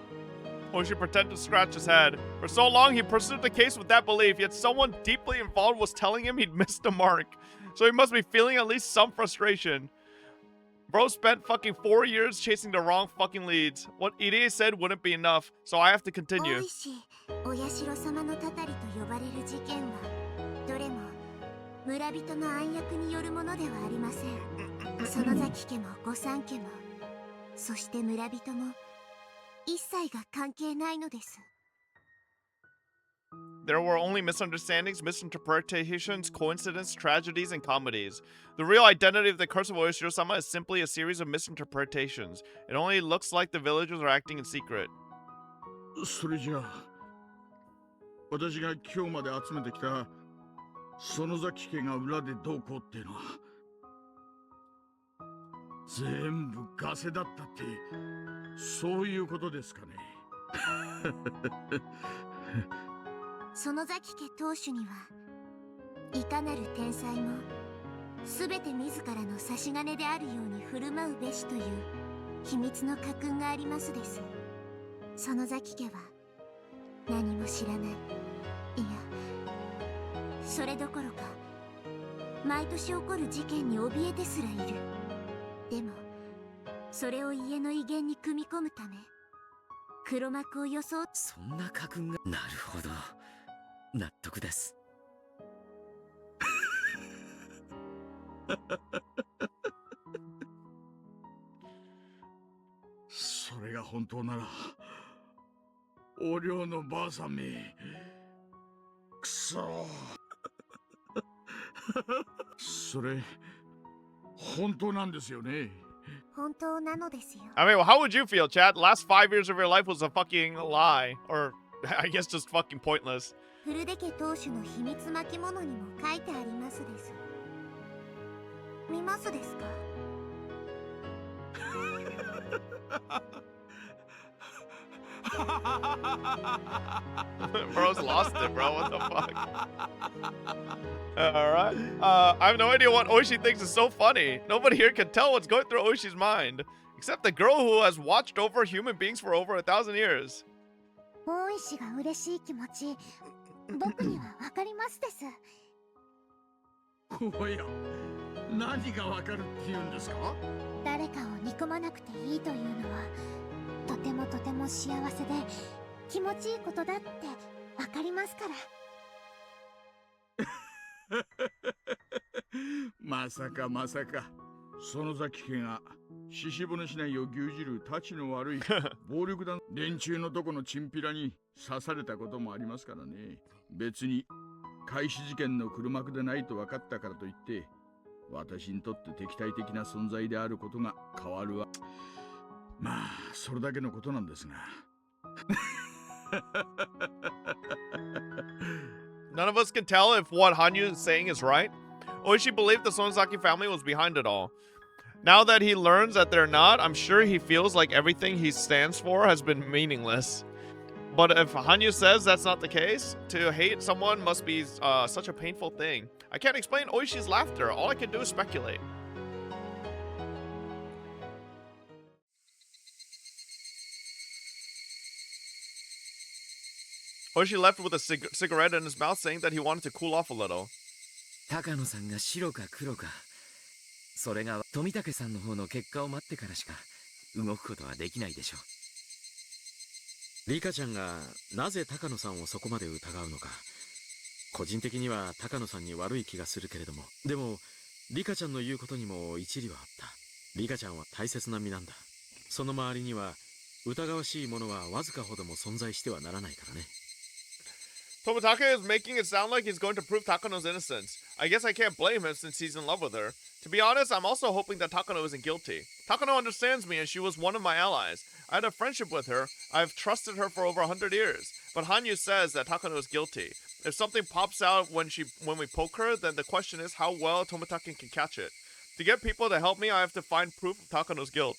Oishi pretended to scratch his head. For so long, he pursued the case with that belief, yet someone deeply involved was telling him he'd missed the mark. So he must be feeling at least some frustration. Bro spent fucking 4 years chasing the wrong fucking leads. What Irie said wouldn't be enough, so I have to continue. お社様のたたりと呼ばれる事件はどれも村人の暗躍によるものではありません。園崎家も御三家もそして村人も一切が関係ないのです。 There were only misunderstandings, misinterpretations, coincidences, tragedies, and comedies. The real identity of the curse of Oishiro-sama is simply a series of misinterpretations. It only looks like the villagers are acting in secret. それじゃあ私が今日まで集めてきた園崎家が裏でどうこうっていうのは全部ガセだったってそういうことですかね。園崎家当主にはいかなる天才もすべて自らの差し金であるように振る舞うべしという秘密の家訓がありますです。園崎家は何も知らない、いやそれどころか毎年起こる事件に怯えてすらいる。でもそれを家の威厳に組み込むため黒幕を装っそんな家訓が。なるほど、納得です。それが本当ならお寮のばあさんめくそそれ本当なんですよね。本当なのですよ。 I mean, how would you feel, Chad? The last 5 years of your life was a fucking lie. Or, I guess just fucking pointless. 古出家当主の秘密巻物にも書いてありますです。見ますですか？ Bro's lost it, bro. What the fuck? Alright. I have no idea what Oishi thinks is so funny. Nobody here can tell what's going through Oishi's mind. Except the girl who has watched over human beings for over 1,000 years. 大石が嬉しい気持ち、僕にはわかりますです。おや、何がわかるって言うんですか？誰かを憎まなくていいというのはとてもとても幸せで気持ちいいことだってわかりますから。まさかまさか。その崎家が獅子骨市内を牛耳るたちの悪い暴力団連中のとこのチンピラに刺されたこともありますからね。別に開始事件の黒幕でないと分かったからといって私にとって敵対的な存在であることが変わるわ。まあそれだけのことなんですが。None of us can tell if what Hanyu is saying is right. Oishi believed the Sonozaki family was behind it all. Now that he learns that they're not, I'm sure he feels like everything he stands for has been meaningless. But if Hanyu says that's not the case, to hate someone must be such a painful thing. I can't explain Oishi's laughter. All I can do is speculate. Oishi left with a cigarette in his mouth, saying that he wanted to cool off a little. 高野さんが白か黒か、それが富武さんの方の結果を待ってからしか動くことはできないでしょう。リカちゃんがなぜ高野さんをそこまで疑うのか、個人的には高野さんに悪い気がするけれども、でもリカちゃんの言うことにも一理はあった。リカちゃんは大切な身なんだ。その周りには疑わしいものはわずかほども存在してはならないからね。Tomitake is making it sound like he's going to prove Takano's innocence. I guess I can't blame him since he's in love with her. To be honest, I'm also hoping that Takano isn't guilty. Takano understands me and she was one of my allies. I had a friendship with her. I've trusted her for over 100 years. But Hanyu says that Takano is guilty. If something pops out when we poke her, then the question is how well Tomitake can catch it. To get people to help me, I have to find proof of Takano's guilt.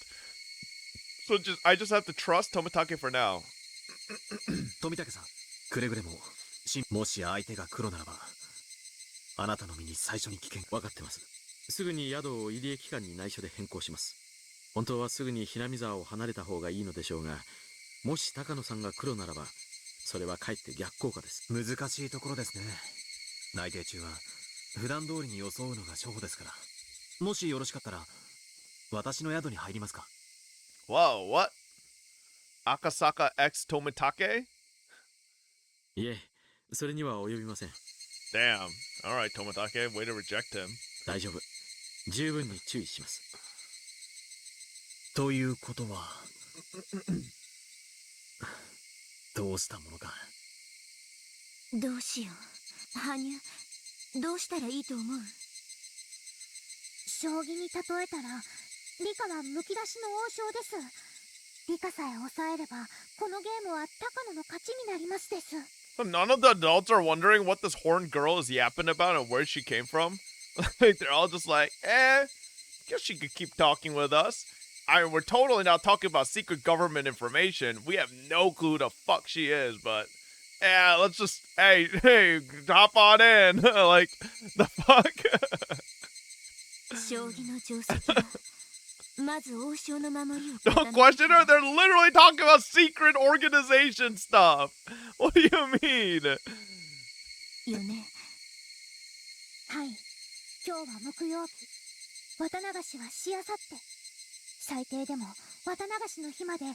So I just have to trust Tomitake for now. 富武さん、くれぐれももし相手が黒ならば、あなたの身に最初に危険。分かってます。すぐに宿を入江機関に内緒で変更します。本当はすぐにひなみ沢を離れた方がいいのでしょうが、もし高野さんが黒ならば、それはかえって逆効果です。難しいところですね。内定中は普段通りに装うのが初歩ですから。もしよろしかったら、私の宿に入りますか。Whoa, what? Akasaka X Tomitake? いえ、それには及びません。Damn. Alright, Tomitake, way to reject him. 大丈夫。十分に注意します。ということは、どうしたものか。どうしよう。羽生、どうしたらいいと思う？将棋に例えたら、リカはむき出しの王将です。リカさえ抑えれば、このゲームは高野の勝ちになりますです。None of the adults are wondering what this horned girl is yapping about and where she came from. Like, they're all just like, guess she could keep talking with us. I mean, we're totally not talking about secret government information. We have no clue who the fuck she is, but let's just, hey, hop on in. Like, the fuck? 将棋の定石はまず王将の守りを Don't question her. They're literally talking about secret organization stuff. What do you mean? よね。はい。今日は木曜日。綿流しはしあさって。最低でも綿流しの日まで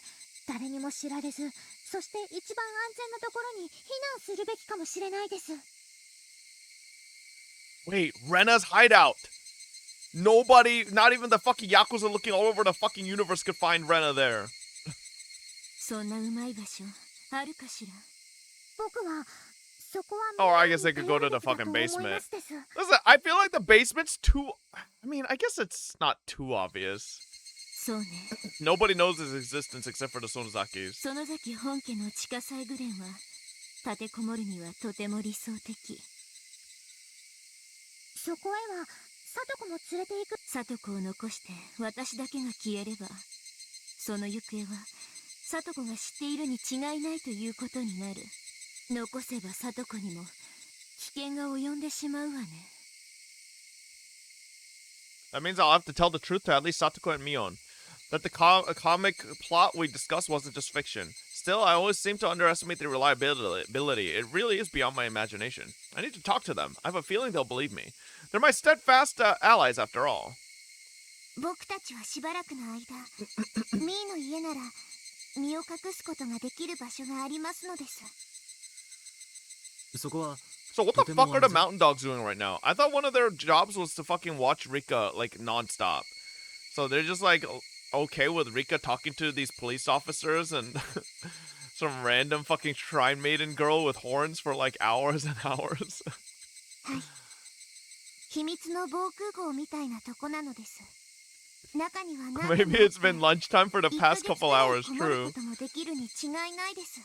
誰にも知られず、そして一番安全なところに避難するべきかもしれないです。Wait, Rena's hideout. Nobody, not even the fucking Yakuza looking all over the fucking universe could find Rena there. そんなうまい場所あるかしら。僕はそこは Or I guess they could go to the fucking basement. Listen, I feel like the basement's too... I mean, I guess it's not too obvious. そうね。Nobody knows his existence except for the Sonozakis. 園崎本家の地下サイグレンは立てこもるにはとても理想的。そこへはサトコも連れて行く。サトコを残して私だけが消えれば、その行方はサトコが知っているに違いないということになる。残せばサトコにも危険が及んでしまうわね。That means I'll have to tell the truth to at least Satoko and Mion. That the comic plot we discussed wasn't just fiction. Still, I always seem to underestimate their reliability. It really is beyond my imagination. I need to talk to them. I have a feeling they'll believe me. They're my steadfast allies, after all. 僕たちはしばらくの間、ミーの家なら身を隠すことができる場所がありますのです。そこは So what the fuck are the mountain dogs doing right now? I thought one of their jobs was to fucking watch Rika like nonstop. So they're just like okay with Rika talking to these police officers and some random fucking shrine maiden girl with horns for like hours and hours. 秘密の防空壕みたいなとこなのです。中には何 Maybe it's been lunchtime for the past couple hours, こもる true. こともできるに違いないです。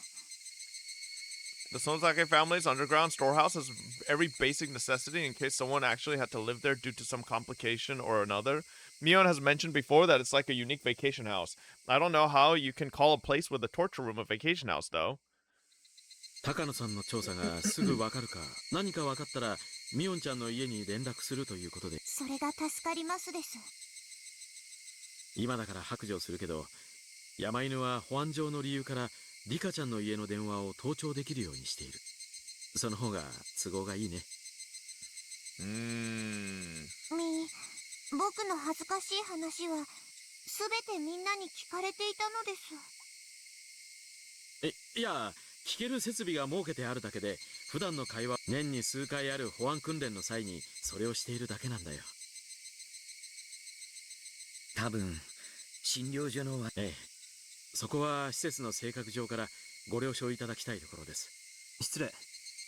The Sonozake family's underground storehouse has every basic necessity in case someone actually had to live there due to some complication or another. Mion has mentioned before that it's like a unique vacation house. I don't know how you can call a place with a torture room a vacation house, though. 高野さんの調査がすぐわかるか、何かわかったら、ミオンちゃんの家に連絡するということで。それが助かりますです。今だから白状するけど、山犬は保安上の理由からリカちゃんの家の電話を盗聴できるようにしている。その方が都合がいいね。僕の恥ずかしい話はすべてみんなに聞かれていたのです。いや、聞ける設備が設けてあるだけで、普段の会話、年に数回ある保安訓練の際にそれをしているだけなんだよ。多分診療所のそこは施設の性格上からご了承いただきたいところです。失礼。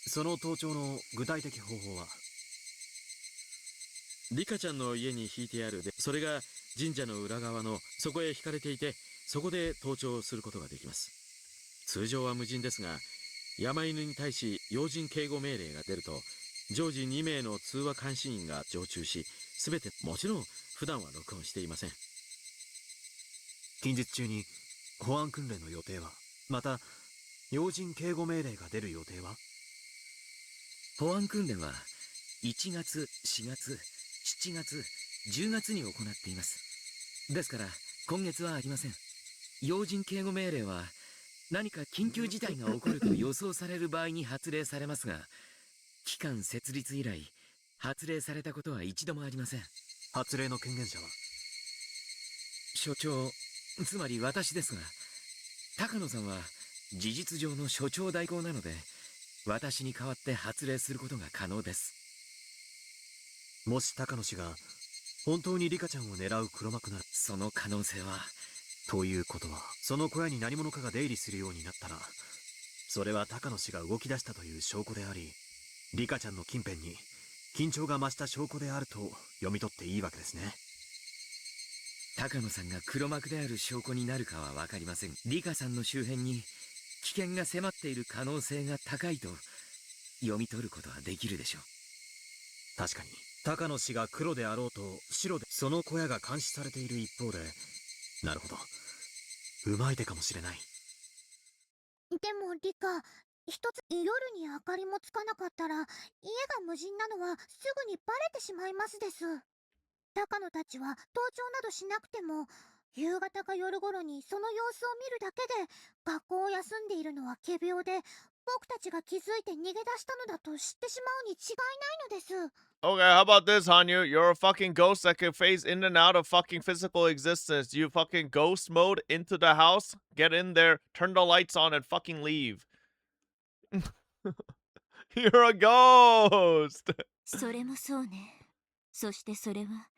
その盗聴の具体的方法は？リカちゃんの家に引いてあるで、それが神社の裏側のそこへ引かれていて、そこで盗聴することができます。通常は無人ですが、山犬に対し要人警護命令が出ると、常時2名の通話監視員が常駐し、すべてもちろん普段は録音していません。近日中に保安訓練の予定は、また要人警護命令が出る予定は？保安訓練は1月、4月、7月、10月に行っています。ですから今月はありません。要人警護命令は何か緊急事態が起こると予想される場合に発令されますが、機関設立以来発令されたことは一度もありません。発令の権限者は？所長、つまり私ですが、高野さんは事実上の所長代行なので、私に代わって発令することが可能です。もし高野氏が本当にリカちゃんを狙う黒幕なら、その可能性は。ということは、その小屋に何者かが出入りするようになったら、それは高野氏が動き出したという証拠であり、リカちゃんの近辺に緊張が増した証拠であると読み取っていいわけですね。高野さんが黒幕である証拠になるかは分かりません。リカさんの周辺に危険が迫っている可能性が高いと読み取ることはできるでしょう。確かに高野氏が黒であろうと白でその小屋が監視されている一方で、なるほど、うまい手かもしれない。でもリカ、一つ夜に明かりもつかなかったら家が無人なのはすぐにバレてしまいますです。高野たちは盗聴などしなくても、夕方か夜頃にその様子を見るだけで学校を休んでいるのは仮病で、僕たちが気づいて逃げ出したのだと知ってしまうに違いないのです。Okay, how about this, Hanyu? You're a fucking ghost that can phase in and out of fucking physical existence. You fucking ghost mode into the house, get in there, turn the lights on, and fucking leave. You're a ghost! それもそうね。そしてそれは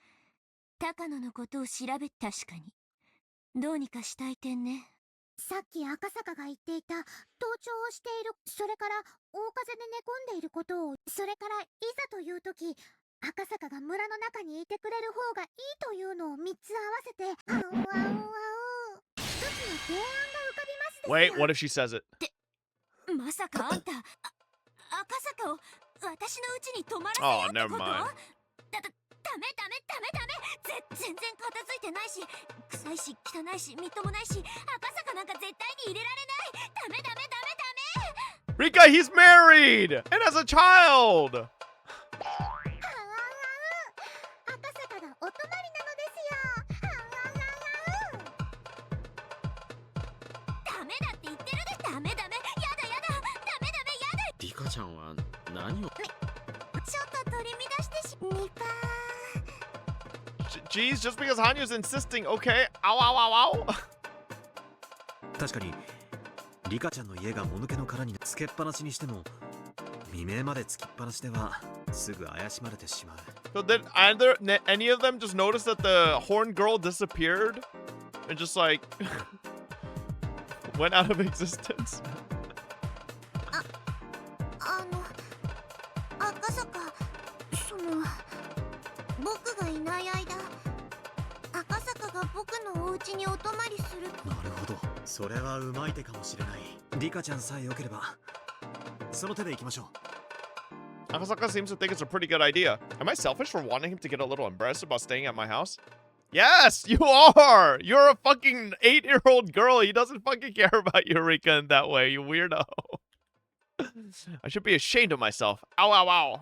高野のことを調べ、確かにどうにかしたい点ね。さっき赤坂が言っていた盗聴をしている、それから大風で寝込んでいることを、それからいざという時赤坂が村の中にいてくれる方がいいというのを3つ合わせて、一つの提案が浮かびますですよ。 Wait, what if she says it? まさかあんた赤坂を私の家に泊まらせようってこと？ Oh, never mind. ダメ全然片付いてないし、臭いし汚いしみっともないし、赤坂なんか絶対に入れられない。ダメRika, he's married and has a child. 赤坂がお泊まりなのですよ。ダメだって言ってるで。ダメやだリカちゃんは何を？ちょっと取り乱してしニパー。 Jeez, just because Hanyu's insisting, okay? Ow. 確かにリカちゃんの家がもぬけの殻につけっぱなしにしても、未明までつきっぱなしではすぐ怪しまれてしまう。 So did any of them just notice that the horn girl disappeared and just like went out of existence? 赤坂、その僕がいない間、赤坂が僕のお家にお泊まりする。なるほど、それはうまい手かもしれない。リカちゃんさえ良ければその手で行きましょう。 Akasaka seems to think it's a pretty good idea. Am I selfish for wanting him to get a little embarrassed about staying at my house? Yes, you are! You're a fucking 8-year-old girl. He doesn't fucking care about Eureka in that way, you weirdo. I should be ashamed of myself. Ow, ow, ow.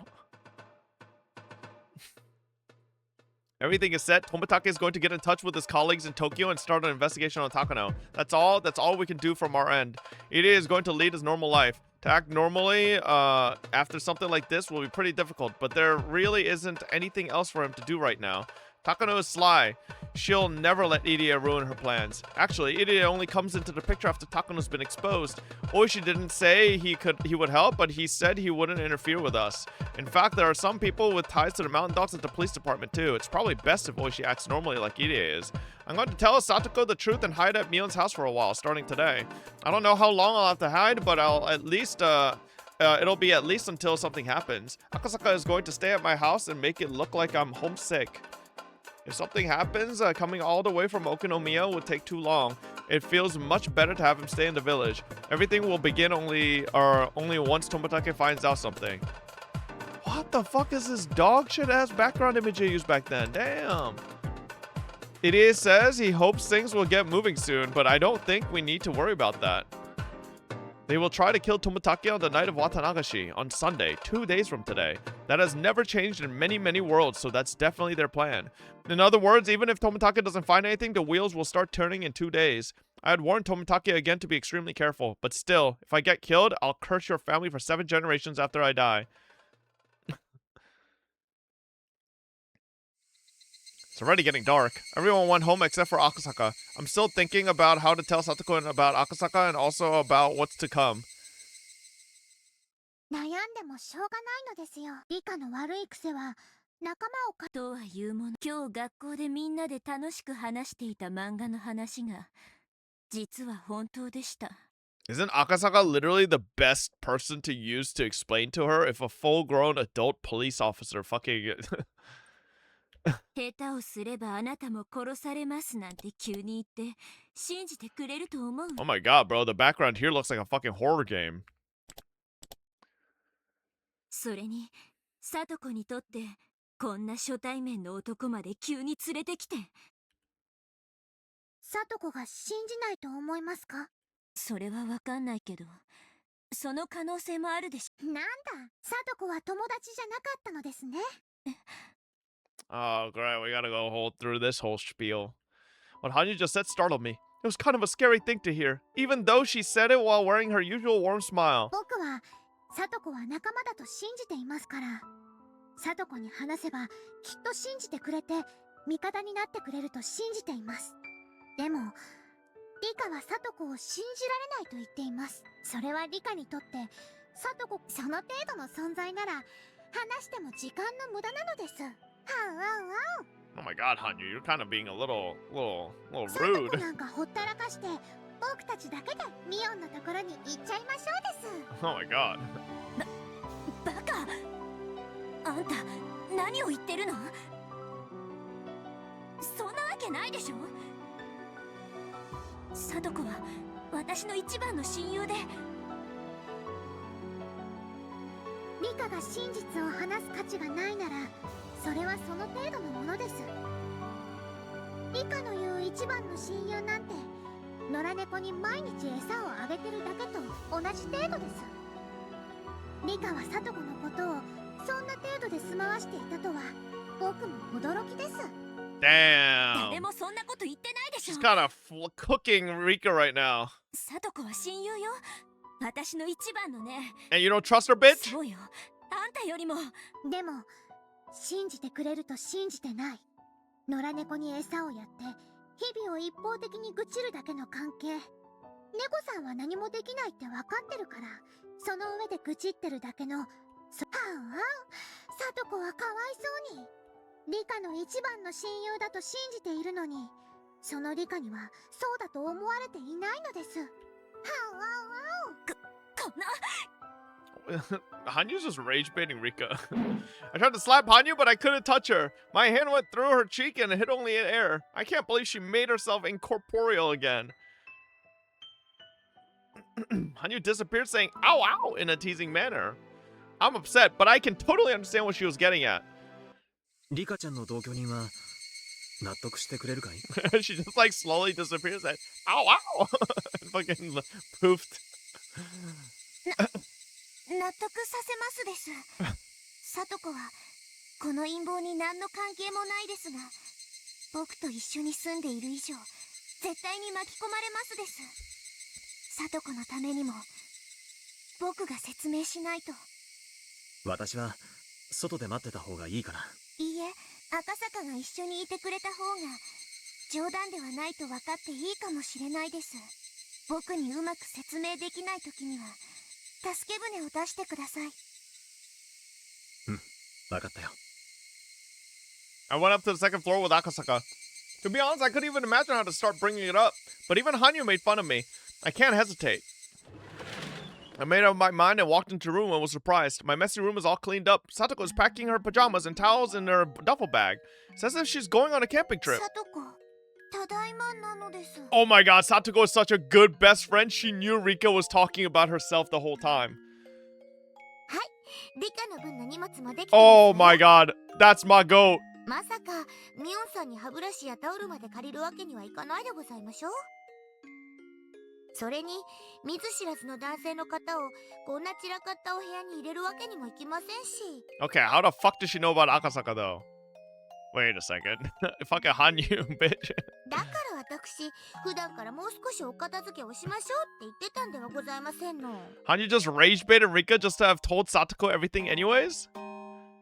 Everything is set. Tomitake is going to get in touch with his colleagues in Tokyo and start an investigation on Takano. That's all we can do from our end. Irie is going to lead his normal life. To act normally after something like this will be pretty difficult, but there really isn't anything else for him to do right now. Takano is sly. She'll never let Irie ruin her plans. Actually, Irie only comes into the picture after Takano's been exposed. Oishi didn't say he would help, but he said he wouldn't interfere with us. In fact, there are some people with ties to the mountain dogs at the police department too. It's probably best if Oishi acts normally like Irie is. I'm going to tell Satoko the truth and hide at Mion's house for a while, starting today. I don't know how long I'll have to hide, but I'll at least it'll be at least until something happens. Akasaka is going to stay at my house and make it look like I'm homesick. If something happens, coming all the way from Okinomiya would take too long. It feels much better to have him stay in the village. Everything will begin only once Tomitake finds out something. What the fuck is this dog shit ass background image you used back then? Damn. Irie says he hopes things will get moving soon, but I don't think we need to worry about that. They will try to kill Tomitake on the night of Watanagashi, on Sunday, 2 days from today. That has never changed in many, many worlds, so that's definitely their plan. In other words, even if Tomitake doesn't find anything, the wheels will start turning in 2 days. I had warned Tomitake again to be extremely careful, but still, if I get killed, I'll curse your family for 7 generations after I die. It's already getting dark. Everyone went home except for Akasaka. I'm still thinking about how to tell Satoko about Akasaka and also about what's to come. 悩んでもしょうがないのですよ。理科の悪い癖は仲間をかとは言うもの、今日学校でみんなで楽しく話していた漫画の話が実は本当でした。 Isn't Akasaka literally the best person to use to explain to her if a full-grown adult police officer fucking 下手をすればあなたも殺されますなんて急に言って信じてくれると思う。 Oh my god, bro, the background here looks like a fucking horror game. それに、聡子にとってこんな初対面の男まで急に連れてきて。聡子が信じないと思いますか？それはわかんないけど、その可能性もあるでしょ。なんだ、聡子は友達じゃなかったのですね。Oh, great, we gotta go through this whole spiel. What Hanyu just said startled me. It was kind of a scary thing to hear, even though she said it while wearing her usual warm smile. 僕は聡子は仲間だと信じていますから。聡子に話せばきっと信じてくれて味方になってくれると信じています。でもリカは聡子を信じられないと言っています。それはリカにとって聡子その程度の存在なら話しても時間の無駄なのです。Oh my god, Hanyu, you're kind of being a little rude. 聡子なんかほったらかして僕たちだけでミオンのところに行っちゃいましょうです。 Oh my god. バカ！あんた何を言ってるの？そんなわけないでしょ。聡子は私の一番の親友で。リカが真実を話す価値がないならそれはその程度のものです。リカの言う一番の親友なんて野良猫に毎日餌をあげてるだけと同じ程度です。リカは聡子のことをそんな程度で住まわしていたとは僕も驚きです。 Damn. 誰もそんなこと言ってないでしょ。 She's kind of cooking Rika right now. 聡子は親友よ。私の一番のね。 And you don't trust her, bitch? そうよ。あんたよりも。でも信じてくれると信じてない。野良猫に餌をやって日々を一方的に愚痴るだけの関係。猫さんは何もできないって分かってるからその上で愚痴ってるだけのはあ、さとこはかわいそうに。リカの一番の親友だと信じているのに、そのリカにはそうだと思われていないのです。はこんなHanyu's just rage baiting Rika. I tried to slap Hanyu, but I couldn't touch her. My hand went through her cheek and hit only in air. I can't believe she made herself incorporeal again. Hanyu disappeared saying ow ow in a teasing manner. I'm upset, but I can totally understand what she was getting at. リカちゃんの同居人は納得してくれるかい？ She just like slowly disappears and ow ow and fucking poofed. 納得させますです。さとこはこの陰謀に何の関係もないですが、僕と一緒に住んでいる以上絶対に巻き込まれますです。さとこのためにも僕が説明しないと。私は外で待ってた方がいいから。いいえ、赤坂が一緒にいてくれた方が冗談ではないと分かっていいかもしれないです。僕にうまく説明できない時には助け舟を出してください。わかったよ。I went up to the second floor with Akasaka. To be honest, I couldn't even imagine how to start bringing it up. But even Hanyu made fun of me. I can't hesitate. I made up my mind and walked into the room and was surprised. My messy room is all cleaned up. Satoko is packing her pajamas and towels in her duffel bag. It's as if she's going on a camping trip. Oh my god, Satoko is such a good best friend. She knew Rika was talking about herself the whole time. Oh my god, that's my goat. まさかミオンさんに歯ブラシやタオルまで借りるわけにはいかないでございましょう。それに見ず知らずの男性の方をこんな散らかったお部屋に入れるわけにもいきませんし。Okay, how the fuck does she know about Akasaka though? Wait a second. Fucking Hanyu, bitch. だから私、普段からもう少しお片付けをしましょうって言ってたんではございませんの。Hanyu just rage baited Rika just to have told Satoko everything anyways?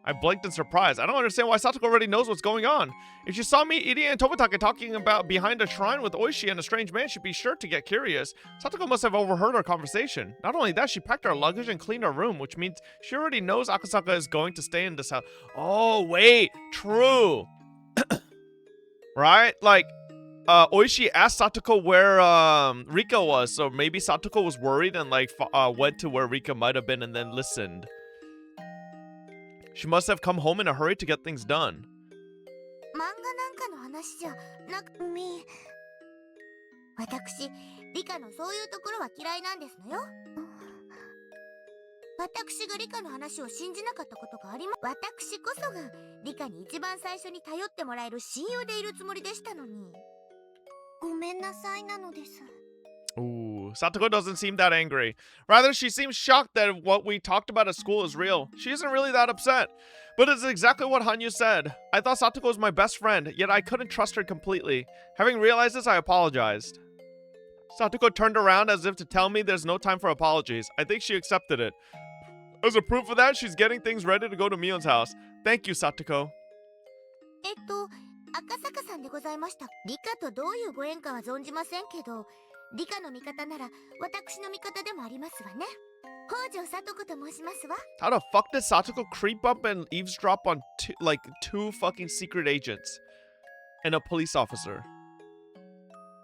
I blinked in surprise. I don't understand why Satoko already knows what's going on. If she saw me, Iri, and Tobitake talking about behind a shrine with Oishi and a strange man, she'd be sure to get curious. Satoko must have overheard our conversation. Not only that, she packed our luggage and cleaned our room, which means she already knows Akasaka is going to stay in this house. Oh, wait. True. Right? Like, Oishi asked Satoko where Rika was, so maybe Satoko was worried and like went to where Rika might have been and then listened. She must have come home in a hurry to get things done. 漫画なんかの話じゃなくみ。私、リカのそういうところは嫌いなんですのよ。私がリカの話を信じなかったことがあります。私こそがリカに一番最初に頼ってもらえる親友でいるつもりでしたのに。ごめんなさいなのです。Ooh, Satoko doesn't seem that angry. Rather, she seems shocked that what we talked about at school is real. She isn't really that upset. But it's exactly what Hanyu said. I thought Satoko was my best friend, yet I couldn't trust her completely. Having realized this, I apologized. Satoko turned around as if to tell me there's no time for apologies. I think she accepted it. As a proof of that, she's getting things ready to go to Mion's house. Thank you, Satoko. 赤坂さんでございました。リカとどういうご縁かは存じませんけど、リカの味方なら私の味方でもありますわね。北条聡子と申しますわ。How the fuck did Satoko creep up and eavesdrop on two fucking secret agents and a police officer?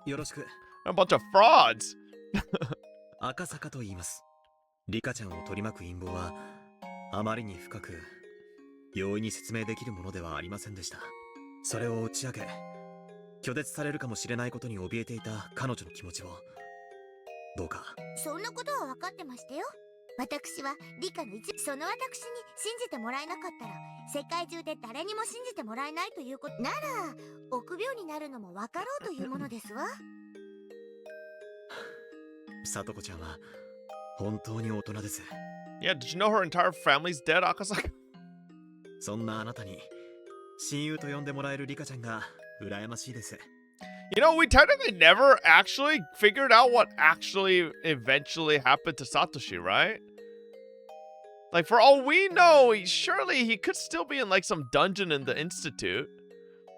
よろしく。A bunch of frauds. 赤坂と言います。リカちゃんを取り巻く陰謀はあまりに深く容易に説明できるものではありませんでした。それを打ち明け、拒絶されるかもしれないことに怯えていた彼女の気持ちをどうか。そんなことは分かってましたよ。私はリカのその私に信じてもらえなかったら世界中で誰にも信じてもらえないということなら、臆病になるのも分かろうというものですわ。聡子ちゃんは本当に大人です。Yeah, did you know her entire family's dead, Akasaka? そんなあなたに親友と呼んでもらえるリカちゃんが羨ましいです。You know, we technically never actually figured out what actually eventually happened to Satoshi, right? Like, for all we know, surely he could still be in like some dungeon in the Institute.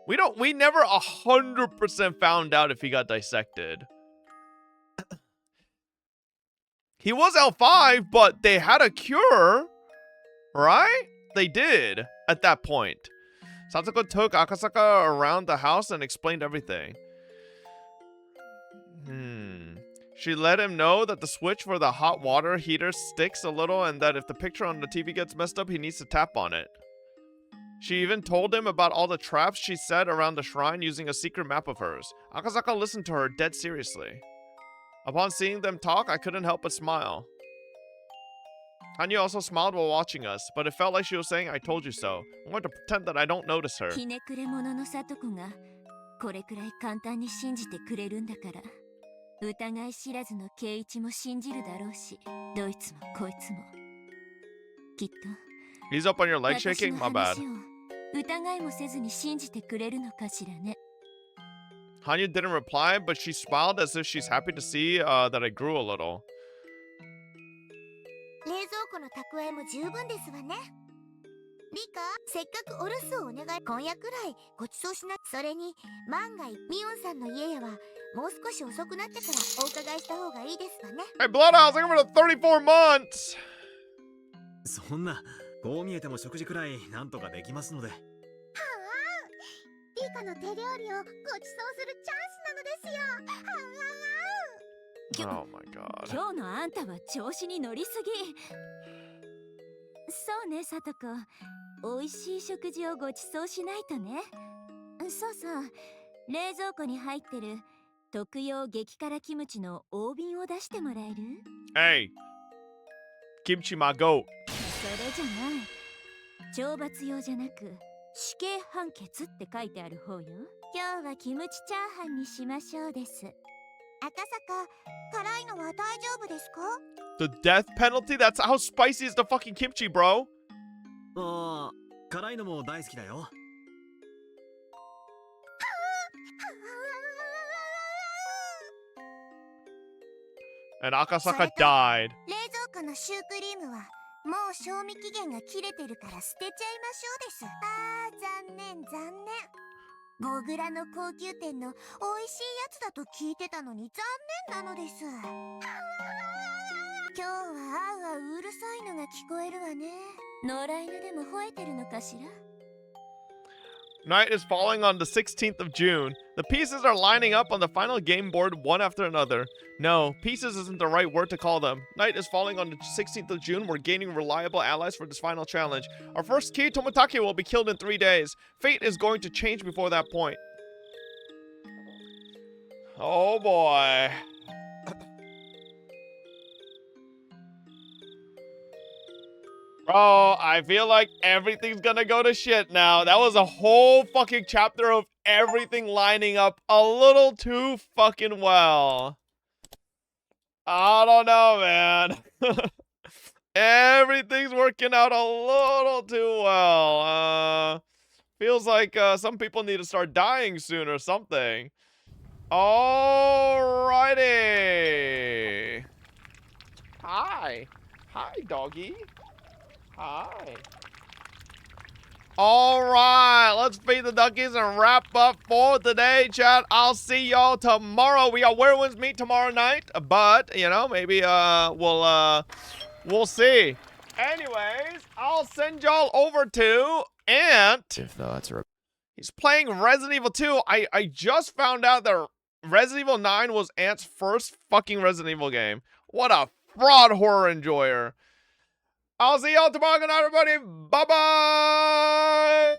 We never 100% found out if he got dissected. He was L5, but they had a cure, right? They did at that point. Satsuko took Akasaka around the house and explained everything. She let him know that the switch for the hot water heater sticks a little and that if the picture on the TV gets messed up, he needs to tap on it. She even told him about all the traps she set around the shrine using a secret map of hers. Akasaka listened to her dead seriously. Upon seeing them talk, I couldn't help but smile. Hanyu also smiled while watching us, but it felt like she was saying, I told you so. I wanted to pretend that I don't notice her. ひねくれ者の里子がこれくらい簡単に信じてくれるんだから疑い知らずの圭一も信じるだろうしどいつもこいつもきっと He's up on your leg shaking? My bad. 疑いもせずに信じてくれるのかしらね Hanyu didn't reply, but she smiled as if she's happy to see that I grew a little. 冷蔵庫の蓄えも十分ですわねリカせっかくお留守をお願い今夜くらいごちそうしなそれに万が一ミオンさんの家へはもう少し遅くなってからお伺いした方がいいですわね Hey, Bloodhouse, looking for the 34 months! そんな、こう見えても食事くらいなんとかできますので。リカの手料理をごちそうするチャンスなのですよ Oh my god. 今日のあんたは調子に乗りすぎそうねさとこ美味しい食事をごちそうしないとねそうそう冷蔵庫に入ってる特用激辛キムチの大瓶を出してもらえる Hey! Kimchi my goat. それじゃない懲罰用じゃなく死刑判決って書いてある方よ今日はキムチチャーハンにしましょうです赤坂辛いのは大丈夫ですか The death penalty? That's how spicy is the fucking kimchi, bro. ああ、辛いのも大好きだよ。And Akasaka died. 冷蔵庫のシュークリームはもう賞味期限が切れてるから捨てちゃいましょうです残念残念ゴグラの高級店の美味しいやつだと聞いてたのに残念なのです今日はあうあううるさいのが聞こえるわね野良犬でも吠えてるのかしら Night is falling on the 16th of June. The pieces are lining up on the final game board one after another. No, pieces isn't the right word to call them. Night is falling on the 16th of June. We're gaining reliable allies for this final challenge. Our first key, Toмотaki, will be killed in 3 days. Fate is going to change before that point. Oh boy. Bro, I feel like everything's gonna go to shit now. That was a whole fucking chapter of everything lining up a little too fucking well. I don't know, man. Everything's working out a little too well. Feels like some people need to start dying soon or something. Alrighty. Hi. Hi, doggy. Hi. Alright, let's feed the duckies and wrap up for today, chat. I'll see y'all tomorrow. We got Where Winds Meet tomorrow night, but, you know, maybe we'll see. Anyways, I'll send y'all over to Ant. If that's right. He's playing Resident Evil 2. I just found out that Resident Evil 9 was Ant's first fucking Resident Evil game. What a fraud horror enjoyer. I'll see y'all tomorrow. Good night, everybody. Bye-bye.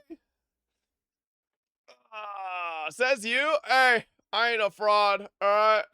Says you. Hey, I ain't a fraud. All right.